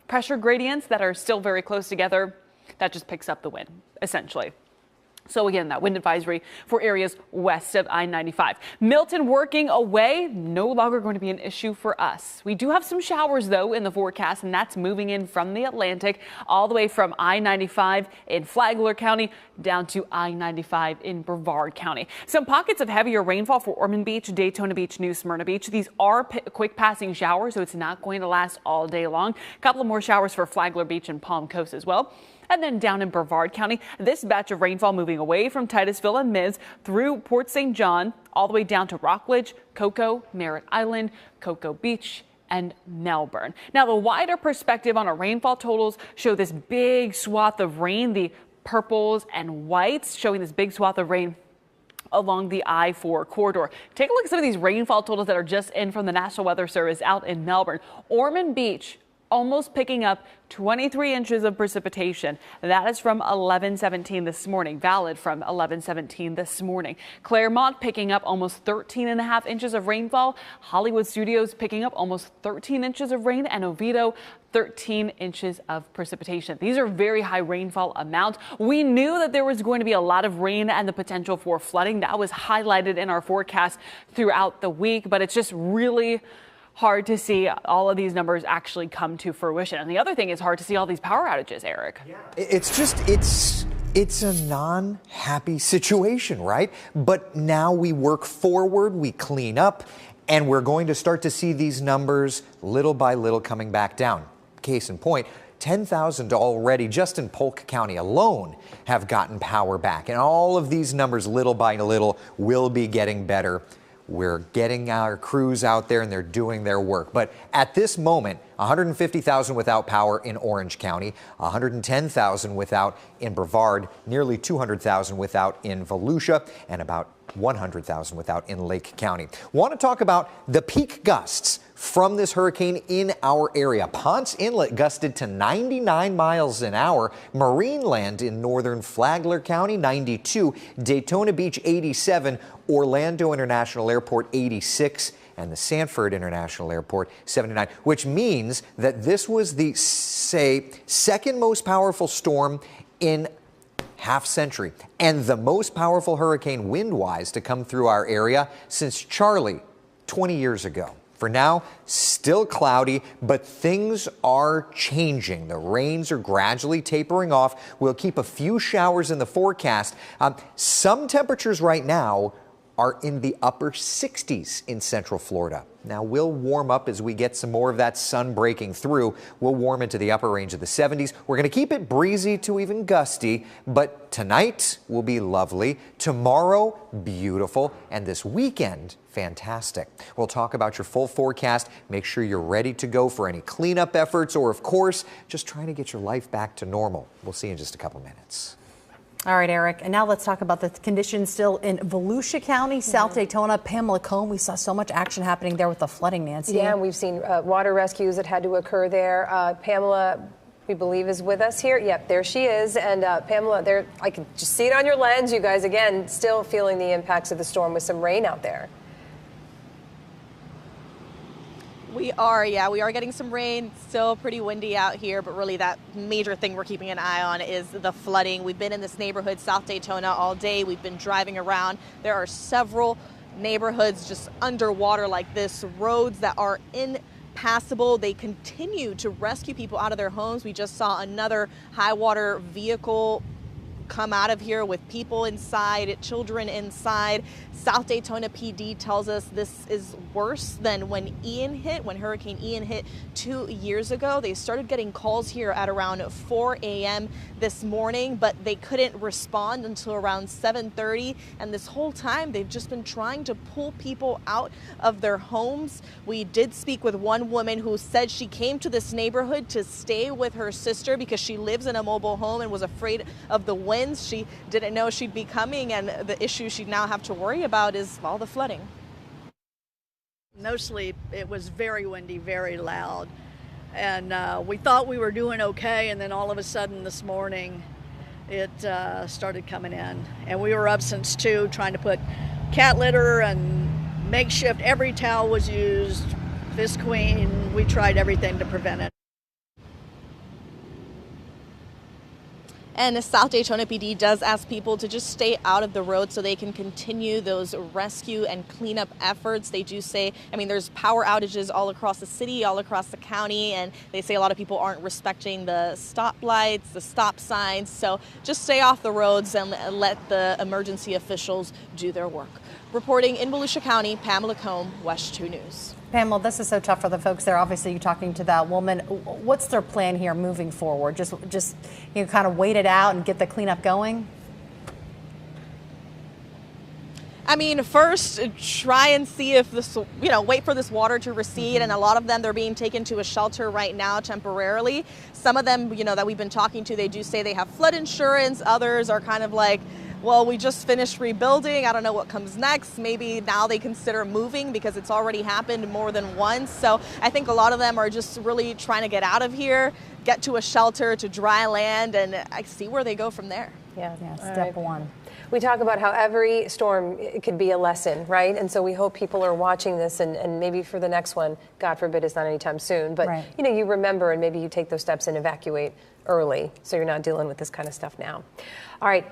pressure gradients that are still very close together, that just picks up the wind, essentially. So again, that wind advisory for areas west of I-95. Milton working away, no longer going to be an issue for us. We do have some showers, though, in the forecast, and that's moving in from the Atlantic all the way from I-95 in Flagler County down to I-95 in Brevard County. Some pockets of heavier rainfall for Ormond Beach, Daytona Beach, New Smyrna Beach. These are quick passing showers, so it's not going to last all day long. A couple of more showers for Flagler Beach and Palm Coast as well. And then down in Brevard County, this batch of rainfall moving away from Titusville and Miz through Port St. John, all the way down to Rockledge, Cocoa, Merritt Island, Cocoa Beach, and Melbourne. Now, the wider perspective on our rainfall totals show this big swath of rain, the purples and whites showing this big swath of rain along the I-4 corridor. Take a look at some of these rainfall totals that are just in from the National Weather Service out in Melbourne. Ormond Beach almost picking up 23 inches of precipitation. That is from 11:17 this morning, valid from 11:17 this morning. Claremont picking up almost 13.5 inches of rainfall. Hollywood Studios picking up almost 13 inches of rain, and Oviedo 13 inches of precipitation. These are very high rainfall amounts. We knew that there was going to be a lot of rain and the potential for flooding. That was highlighted in our forecast throughout the week, but it's just really hard to see all of these numbers actually come to fruition. And the other thing is hard to see all these power outages, Eric. It's a non-happy situation, right? But now we work forward, we clean up, and we're going to start to see these numbers little by little coming back down. Case in point, 10,000 already just in Polk County alone have gotten power back. And all of these numbers little by little will be getting better. We're getting our crews out there and they're doing their work. But at this moment, 150,000 without power in Orange County, 110,000 without in Brevard, nearly 200,000 without in Volusia, and about 100,000 without in Lake County. Want to talk about the peak gusts from this hurricane in our area. Ponce Inlet gusted to 99 miles an hour. Marineland in northern Flagler County, 92. Daytona Beach, 87. Orlando International Airport, 86. And the Sanford International Airport, 79, which means that this was the, second most powerful storm in half century and the most powerful hurricane wind-wise to come through our area since Charlie 20 years ago. For now, still cloudy, but things are changing. The rains are gradually tapering off. We'll keep a few showers in the forecast. Some temperatures right now are in the upper 60s in Central Florida. Now, we'll warm up as we get some more of that sun breaking through. We'll warm into the upper range of the 70s. We're going to keep it breezy to even gusty, but tonight will be lovely. Tomorrow, beautiful. And this weekend, fantastic. We'll talk about your full forecast. Make sure you're ready to go for any cleanup efforts or, of course, just trying to get your life back to normal. We'll see you in just a couple minutes. All right, Eric. And now let's talk about the conditions still in Volusia County, South Daytona, Pamela Cone. We saw so much action happening there with the flooding, Nancy. Yeah, we've seen water rescues that had to occur there. Pamela, we believe is with us here. Yep, there she is. And Pamela, there, I can just see it on your lens. You guys, again, still feeling the impacts of the storm with some rain out there. We are getting some rain. Still pretty windy out here, but really that major thing we're keeping an eye on is the flooding. We've been in this neighborhood, South Daytona, all day. We've been driving around. There are several neighborhoods just underwater like this, roads that are impassable. They continue to rescue people out of their homes. We just saw another high water vehicle come out of here with people inside, children inside. South Daytona PD tells us this is worse than when Hurricane Ian hit 2 years ago. They started getting calls here at around 4 a.m. this morning, but they couldn't respond until around 7:30. And this whole time, they've just been trying to pull people out of their homes. We did speak with one woman who said she came to this neighborhood to stay with her sister because she lives in a mobile home and was afraid of the winds. She didn't know she'd be coming, and the issue she'd now have to worry about is all the flooding. No sleep. It was very windy, very loud. And we thought we were doing okay, and then all of a sudden this morning it started coming in. And we were up since 2 trying to put cat litter and makeshift. Every towel was used, Fist Queen. We tried everything to prevent it. And the South Daytona PD does ask people to just stay out of the road so they can continue those rescue and cleanup efforts. They do say, there's power outages all across the city, all across the county, and they say a lot of people aren't respecting the stoplights, the stop signs. So just stay off the roads and let the emergency officials do their work. Reporting in Volusia County, Pamela Combe, WESH 2 News. Pamela, this is so tough for the folks there. Obviously, you're talking to that woman. What's their plan here moving forward? Just kind of wait it out and get the cleanup going? First, try and see if this, wait for this water to recede. And a lot of them, they're being taken to a shelter right now temporarily. Some of them, that we've been talking to, they do say they have flood insurance. Others are kind of like, well, we just finished rebuilding. I don't know what comes next. Maybe now they consider moving because it's already happened more than once. So I think a lot of them are just really trying to get out of here, get to a shelter, to dry land, and I see where they go from there. Yeah, step one. We talk about how every storm could be a lesson, right? And so we hope people are watching this and maybe for the next one, God forbid it's not anytime soon, but right. You remember and maybe you take those steps and evacuate early so you're not dealing with this kind of stuff now. All right.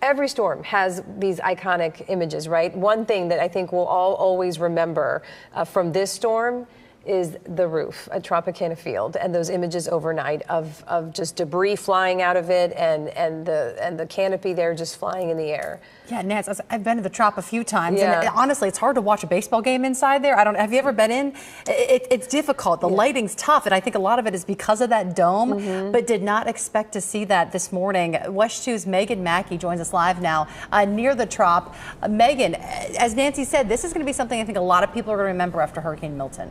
Every storm has these iconic images, right? One thing that I think we'll all always remember from this storm is the roof at Tropicana Field and those images overnight of just debris flying out of it and the canopy there just flying in the air. Yeah, Nance, I've been to the Trop a few times, Yeah. and honestly, it's hard to watch a baseball game inside there. Have you ever been in? It's difficult. The lighting's tough, and I think a lot of it is because of that dome, but did not expect to see that this morning. WESH 2's Megan Mackey joins us live now near the Trop. Megan, as Nancy said, this is going to be something I think a lot of people are going to remember after Hurricane Milton.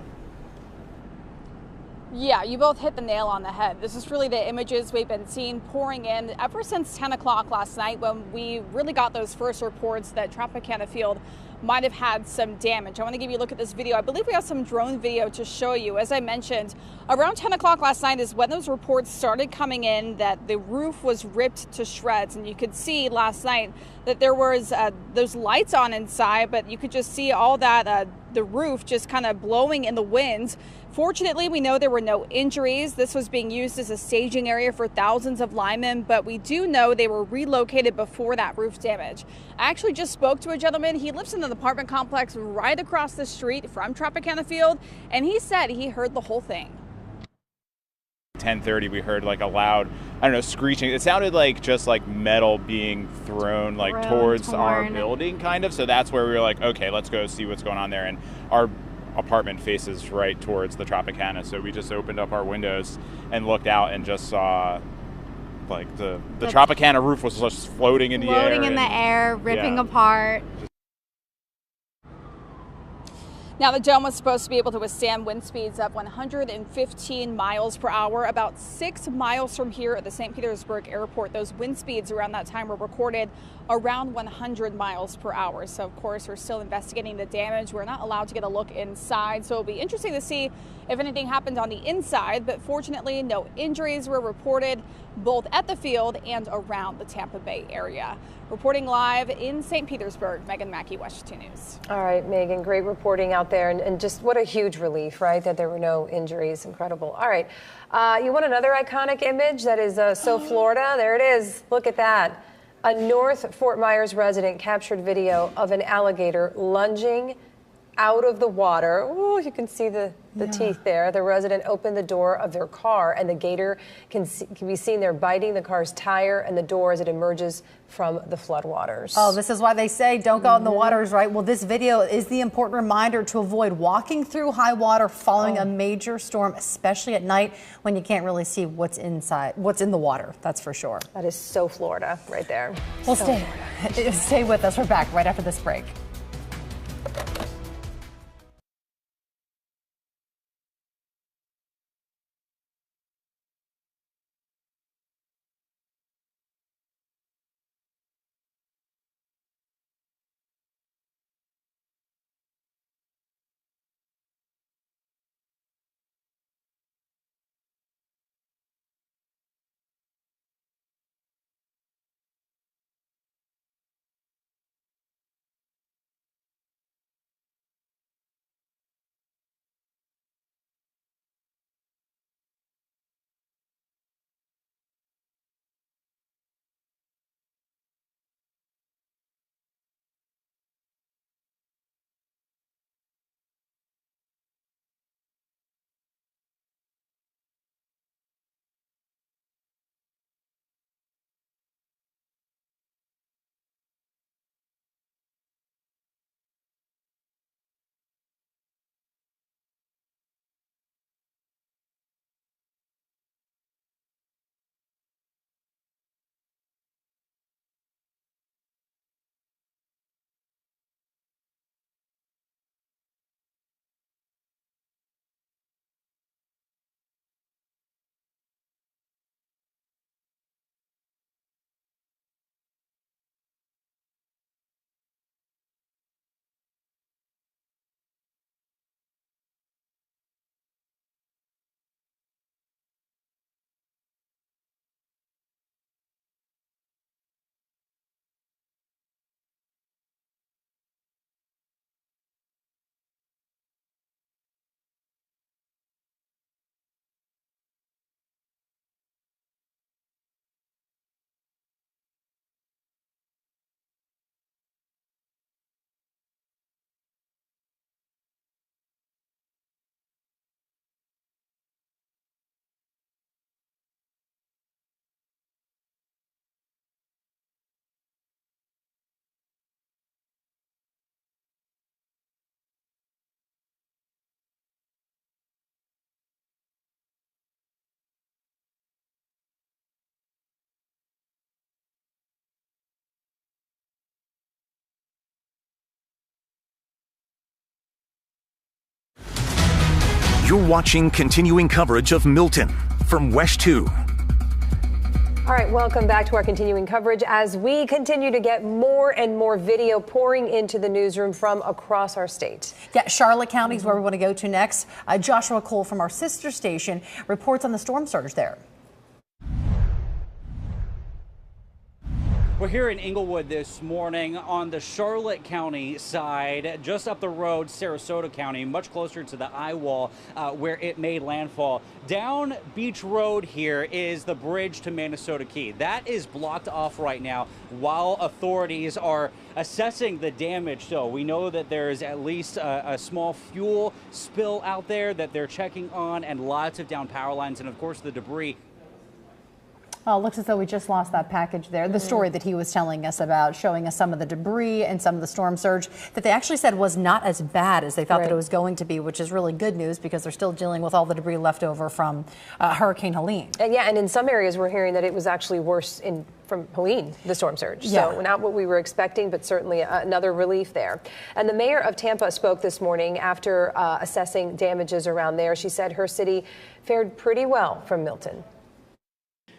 Yeah, you both hit the nail on the head. This is really the images we've been seeing pouring in ever since 10 o'clock last night when we really got those first reports that Tropicana Field might have had some damage. I want to give you a look at this video. I believe we have some drone video to show you. As I mentioned, around 10 o'clock last night is when those reports started coming in that the roof was ripped to shreds. And you could see last night that there was those lights on inside, but you could just see all that, the roof just kind of blowing in the wind. Fortunately, we know there were no injuries. This was being used as a staging area for thousands of linemen, but we do know they were relocated before that roof damage. I actually just spoke to a gentleman. He lives in an apartment complex right across the street from Tropicana Field, and he said he heard the whole thing. 10:30, we heard like a loud, screeching. It sounded like just like metal being thrown towards our building, kind of. So that's where we were like, okay, let's go see what's going on there. And our apartment faces right towards the Tropicana, so we just opened up our windows and looked out and just saw like the Tropicana roof was just floating in the air. Floating in the air, ripping apart. Now, the dome was supposed to be able to withstand wind speeds of 115 miles per hour. About 6 miles from here at the St. Petersburg airport, those wind speeds around that time were recorded around 100 miles per hour. So, of course, we're still investigating the damage. We're not allowed to get a look inside. So it'll be interesting to see if anything happened on the inside. But fortunately, no injuries were reported both at the field and around the Tampa Bay area. Reporting live in St. Petersburg, Megan Mackey, WESH 2 News. All right, Megan, great reporting out there. And just what a huge relief, right, that there were no injuries. Incredible. All right. You want another iconic image that is so Florida? There it is. Look at that. A North Fort Myers resident captured video of an alligator lunging out of the water. Oh, you can see the teeth there. The resident opened the door of their car, and the gator can be seen there biting the car's tire and the door as it emerges from the floodwaters. Oh, this is why they say don't go out in the waters, right? Well, this video is the important reminder to avoid walking through high water following a major storm, especially at night when you can't really see what's inside, what's in the water. That's for sure. That is so Florida right there. Well, stay with us. We're back right after this break. You're watching continuing coverage of Milton from WESH 2. All right, welcome back to our continuing coverage as we continue to get more and more video pouring into the newsroom from across our state. Yeah, Charlotte County is where we want to go to next. Joshua Cole from our sister station reports on the storm surge there. We're here in Inglewood this morning on the Charlotte County side, just up the road, Sarasota County, much closer to the eye wall where it made landfall. Down Beach Road here is the bridge to Minnesota Key. That is blocked off right now while authorities are assessing the damage. So we know that there's at least a small fuel spill out there that they're checking on, and lots of down power lines, and of course the debris. Well, it looks as though we just lost that package there. The story that he was telling us about, showing us some of the debris and some of the storm surge that they actually said was not as bad as they thought that it was going to be, which is really good news because they're still dealing with all the debris left over from Hurricane Helene. And in some areas we're hearing that it was actually worse from Helene, the storm surge. So not what we were expecting, but certainly another relief there. And the mayor of Tampa spoke this morning after assessing damages around there. She said her city fared pretty well from Milton.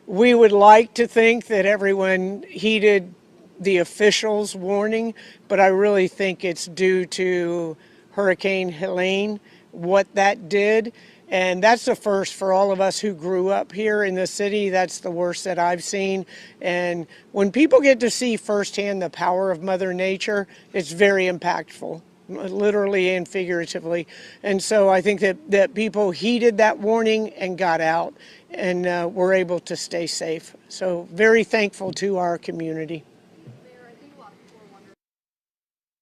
We would like to think that everyone heeded the officials' warning, but I really think it's due to Hurricane Helene, what that did. And that's the first for all of us who grew up here in the city. That's the worst that I've seen. And when people get to see firsthand the power of Mother Nature, it's very impactful, literally and figuratively. And so I think that people heeded that warning and got out and were able to stay safe. So very thankful to our community.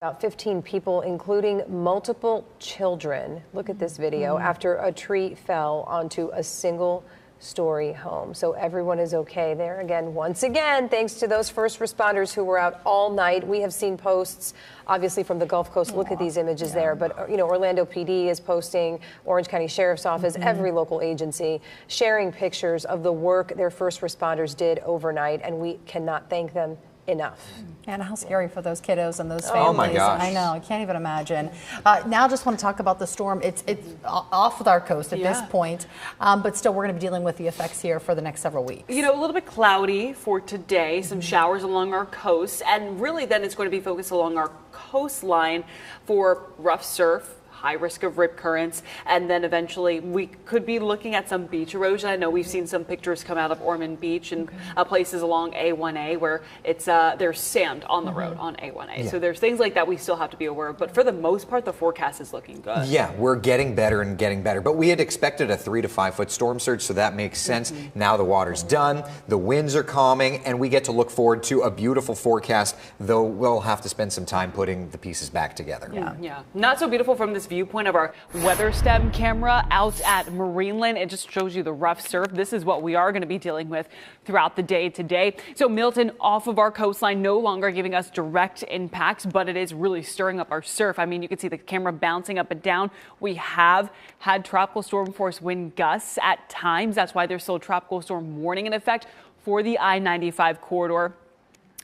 About 15 people, including multiple children. Look at this video after a tree fell onto a single-story home. So everyone is okay there. Again, once again, thanks to those first responders who were out all night. We have seen posts, obviously, from the Gulf Coast. Look at these images there. But, you know, Orlando PD is posting, Orange County Sheriff's Office, every local agency sharing pictures of the work their first responders did overnight. And we cannot thank them enough. And how scary for those kiddos and those families. Oh my gosh. I know, I can't even imagine. Now I just want to talk about the storm. It's off with our coast at this point, but still we're going to be dealing with the effects here for the next several weeks. You know, a little bit cloudy for today, some showers along our coast, and really then it's going to be focused along our coastline for rough surf, high risk of rip currents, and then eventually we could be looking at some beach erosion. I know we've seen some pictures come out of Ormond Beach and places along A1A where it's there's sand on the road on A1A. So there's things like that we still have to be aware of, but for the most part the forecast is looking good. Yeah, we're getting better and getting better, but we had expected a 3 to 5 foot storm surge, so that makes sense. Now the water's done, the winds are calming, and we get to look forward to a beautiful forecast, though we'll have to spend some time putting the pieces back together. Yeah. Not so beautiful from this viewpoint of our weather stem camera out at Marineland. It just shows you the rough surf. This is what we are going to be dealing with throughout the day today. So Milton off of our coastline, no longer giving us direct impacts, but it is really stirring up our surf. I mean, you can see the camera bouncing up and down. We have had tropical storm force wind gusts at times. That's why there's still a tropical storm warning in effect for the I-95 corridor.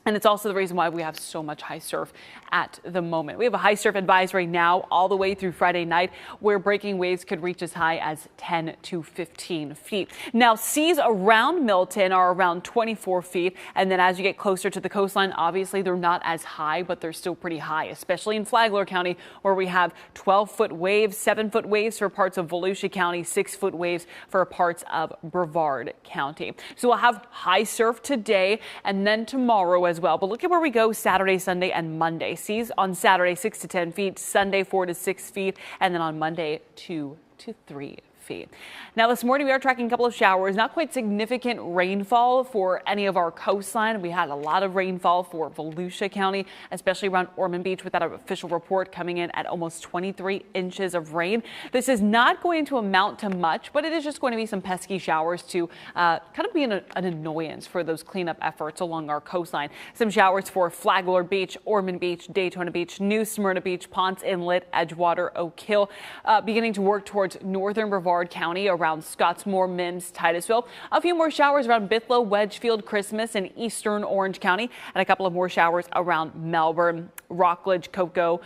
And it's also the reason why we have so much high surf at the moment. We have a high surf advisory now all the way through Friday night, where breaking waves could reach as high as 10 to 15 feet. Now, seas around Milton are around 24 feet. And then as you get closer to the coastline, obviously they're not as high, but they're still pretty high, especially in Flagler County, where we have 12-foot waves, 7-foot waves for parts of Volusia County, 6-foot waves for parts of Brevard County. So we'll have high surf today and then tomorrow as well. But look at where we go Saturday, Sunday, and Monday. Seas on Saturday 6 to 10 feet, Sunday 4 to 6 feet, and then on Monday 2 to 3 feet. Now this morning we are tracking a couple of showers, not quite significant rainfall for any of our coastline. We had a lot of rainfall for Volusia County, especially around Ormond Beach, with that official report coming in at almost 23 inches of rain. This is not going to amount to much, but it is just going to be some pesky showers to kind of be an annoyance for those cleanup efforts along our coastline. Some showers for Flagler Beach, Ormond Beach, Daytona Beach, New Smyrna Beach, Ponce Inlet, Edgewater, Oak Hill, beginning to work towards northern Brevard County around Scottsmore, Mims, Titusville. A few more showers around Bithlo, Wedgefield, Christmas, and eastern Orange County, and a couple of more showers around Melbourne, Rockledge, Cocoa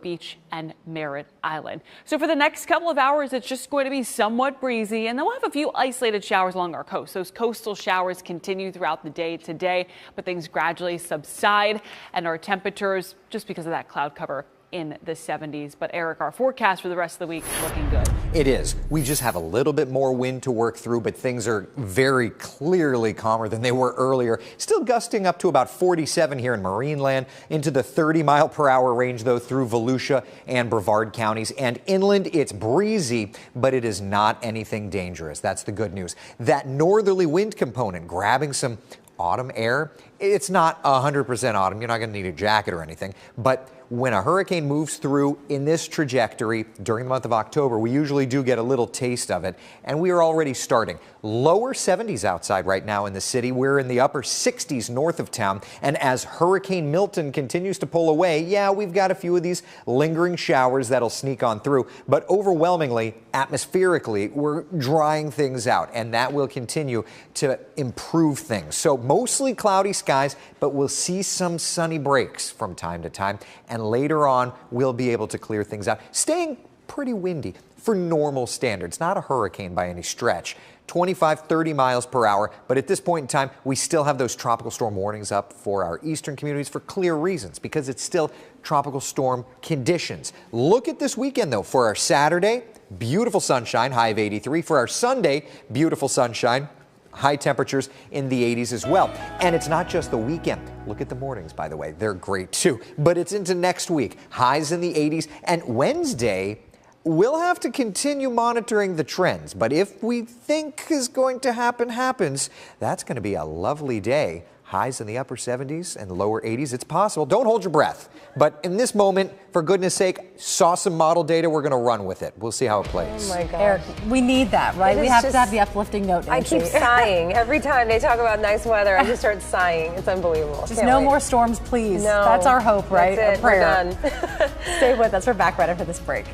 Beach, and Merritt Island. So for the next couple of hours, it's just going to be somewhat breezy, and then we'll have a few isolated showers along our coast. Those coastal showers continue throughout the day today, but things gradually subside, and our temperatures, just because of that cloud cover, in the 70s. But Eric, our forecast for the rest of the week is looking good. It is. We just have a little bit more wind to work through, but things are very clearly calmer than they were earlier. Still gusting up to about 47 here in Marineland, into the 30-mile-per-hour range, though, through Volusia and Brevard counties. And inland, it's breezy, but it is not anything dangerous. That's the good news. That northerly wind component grabbing some autumn air. It's not 100% autumn. You're not going to need a jacket or anything. But when a hurricane moves through in this trajectory during the month of October, we usually do get a little taste of it. And we are already starting. Lower 70s outside right now in the city. We're in the upper 60s north of town. And as Hurricane Milton continues to pull away, yeah, we've got a few of these lingering showers that'll sneak on through. But overwhelmingly, atmospherically, we're drying things out. And that will continue to improve things. So mostly cloudy skies, but we'll see some sunny breaks from time to time. And later on, we'll be able to clear things out. Staying pretty windy for normal standards, not a hurricane by any stretch. 25, 30 miles per hour. But at this point in time, we still have those tropical storm warnings up for our eastern communities for clear reasons, because it's still tropical storm conditions. Look at this weekend, though. For our Saturday, beautiful sunshine, high of 83. For our Sunday, beautiful sunshine, high temperatures in the 80s as well. And it's not just the weekend. Look at the mornings, by the way. They're great, too. But it's into next week. Highs in the 80s. And Wednesday, we'll have to continue monitoring the trends. But if we think is going to happen, happens, that's going to be a lovely day. Highs in the upper 70s and lower 80s. It's possible. Don't hold your breath. But in this moment, for goodness sake, saw some model data. We're going to run with it. We'll see how it plays. Oh, my God. Eric, we need that, right? We have to have the uplifting note. I keep sighing. Every time they talk about nice weather, I just start sighing. It's unbelievable. Just no more storms, please. No. That's our hope, right? That's it. A prayer. We're done. Stay with us. We're back right after this break.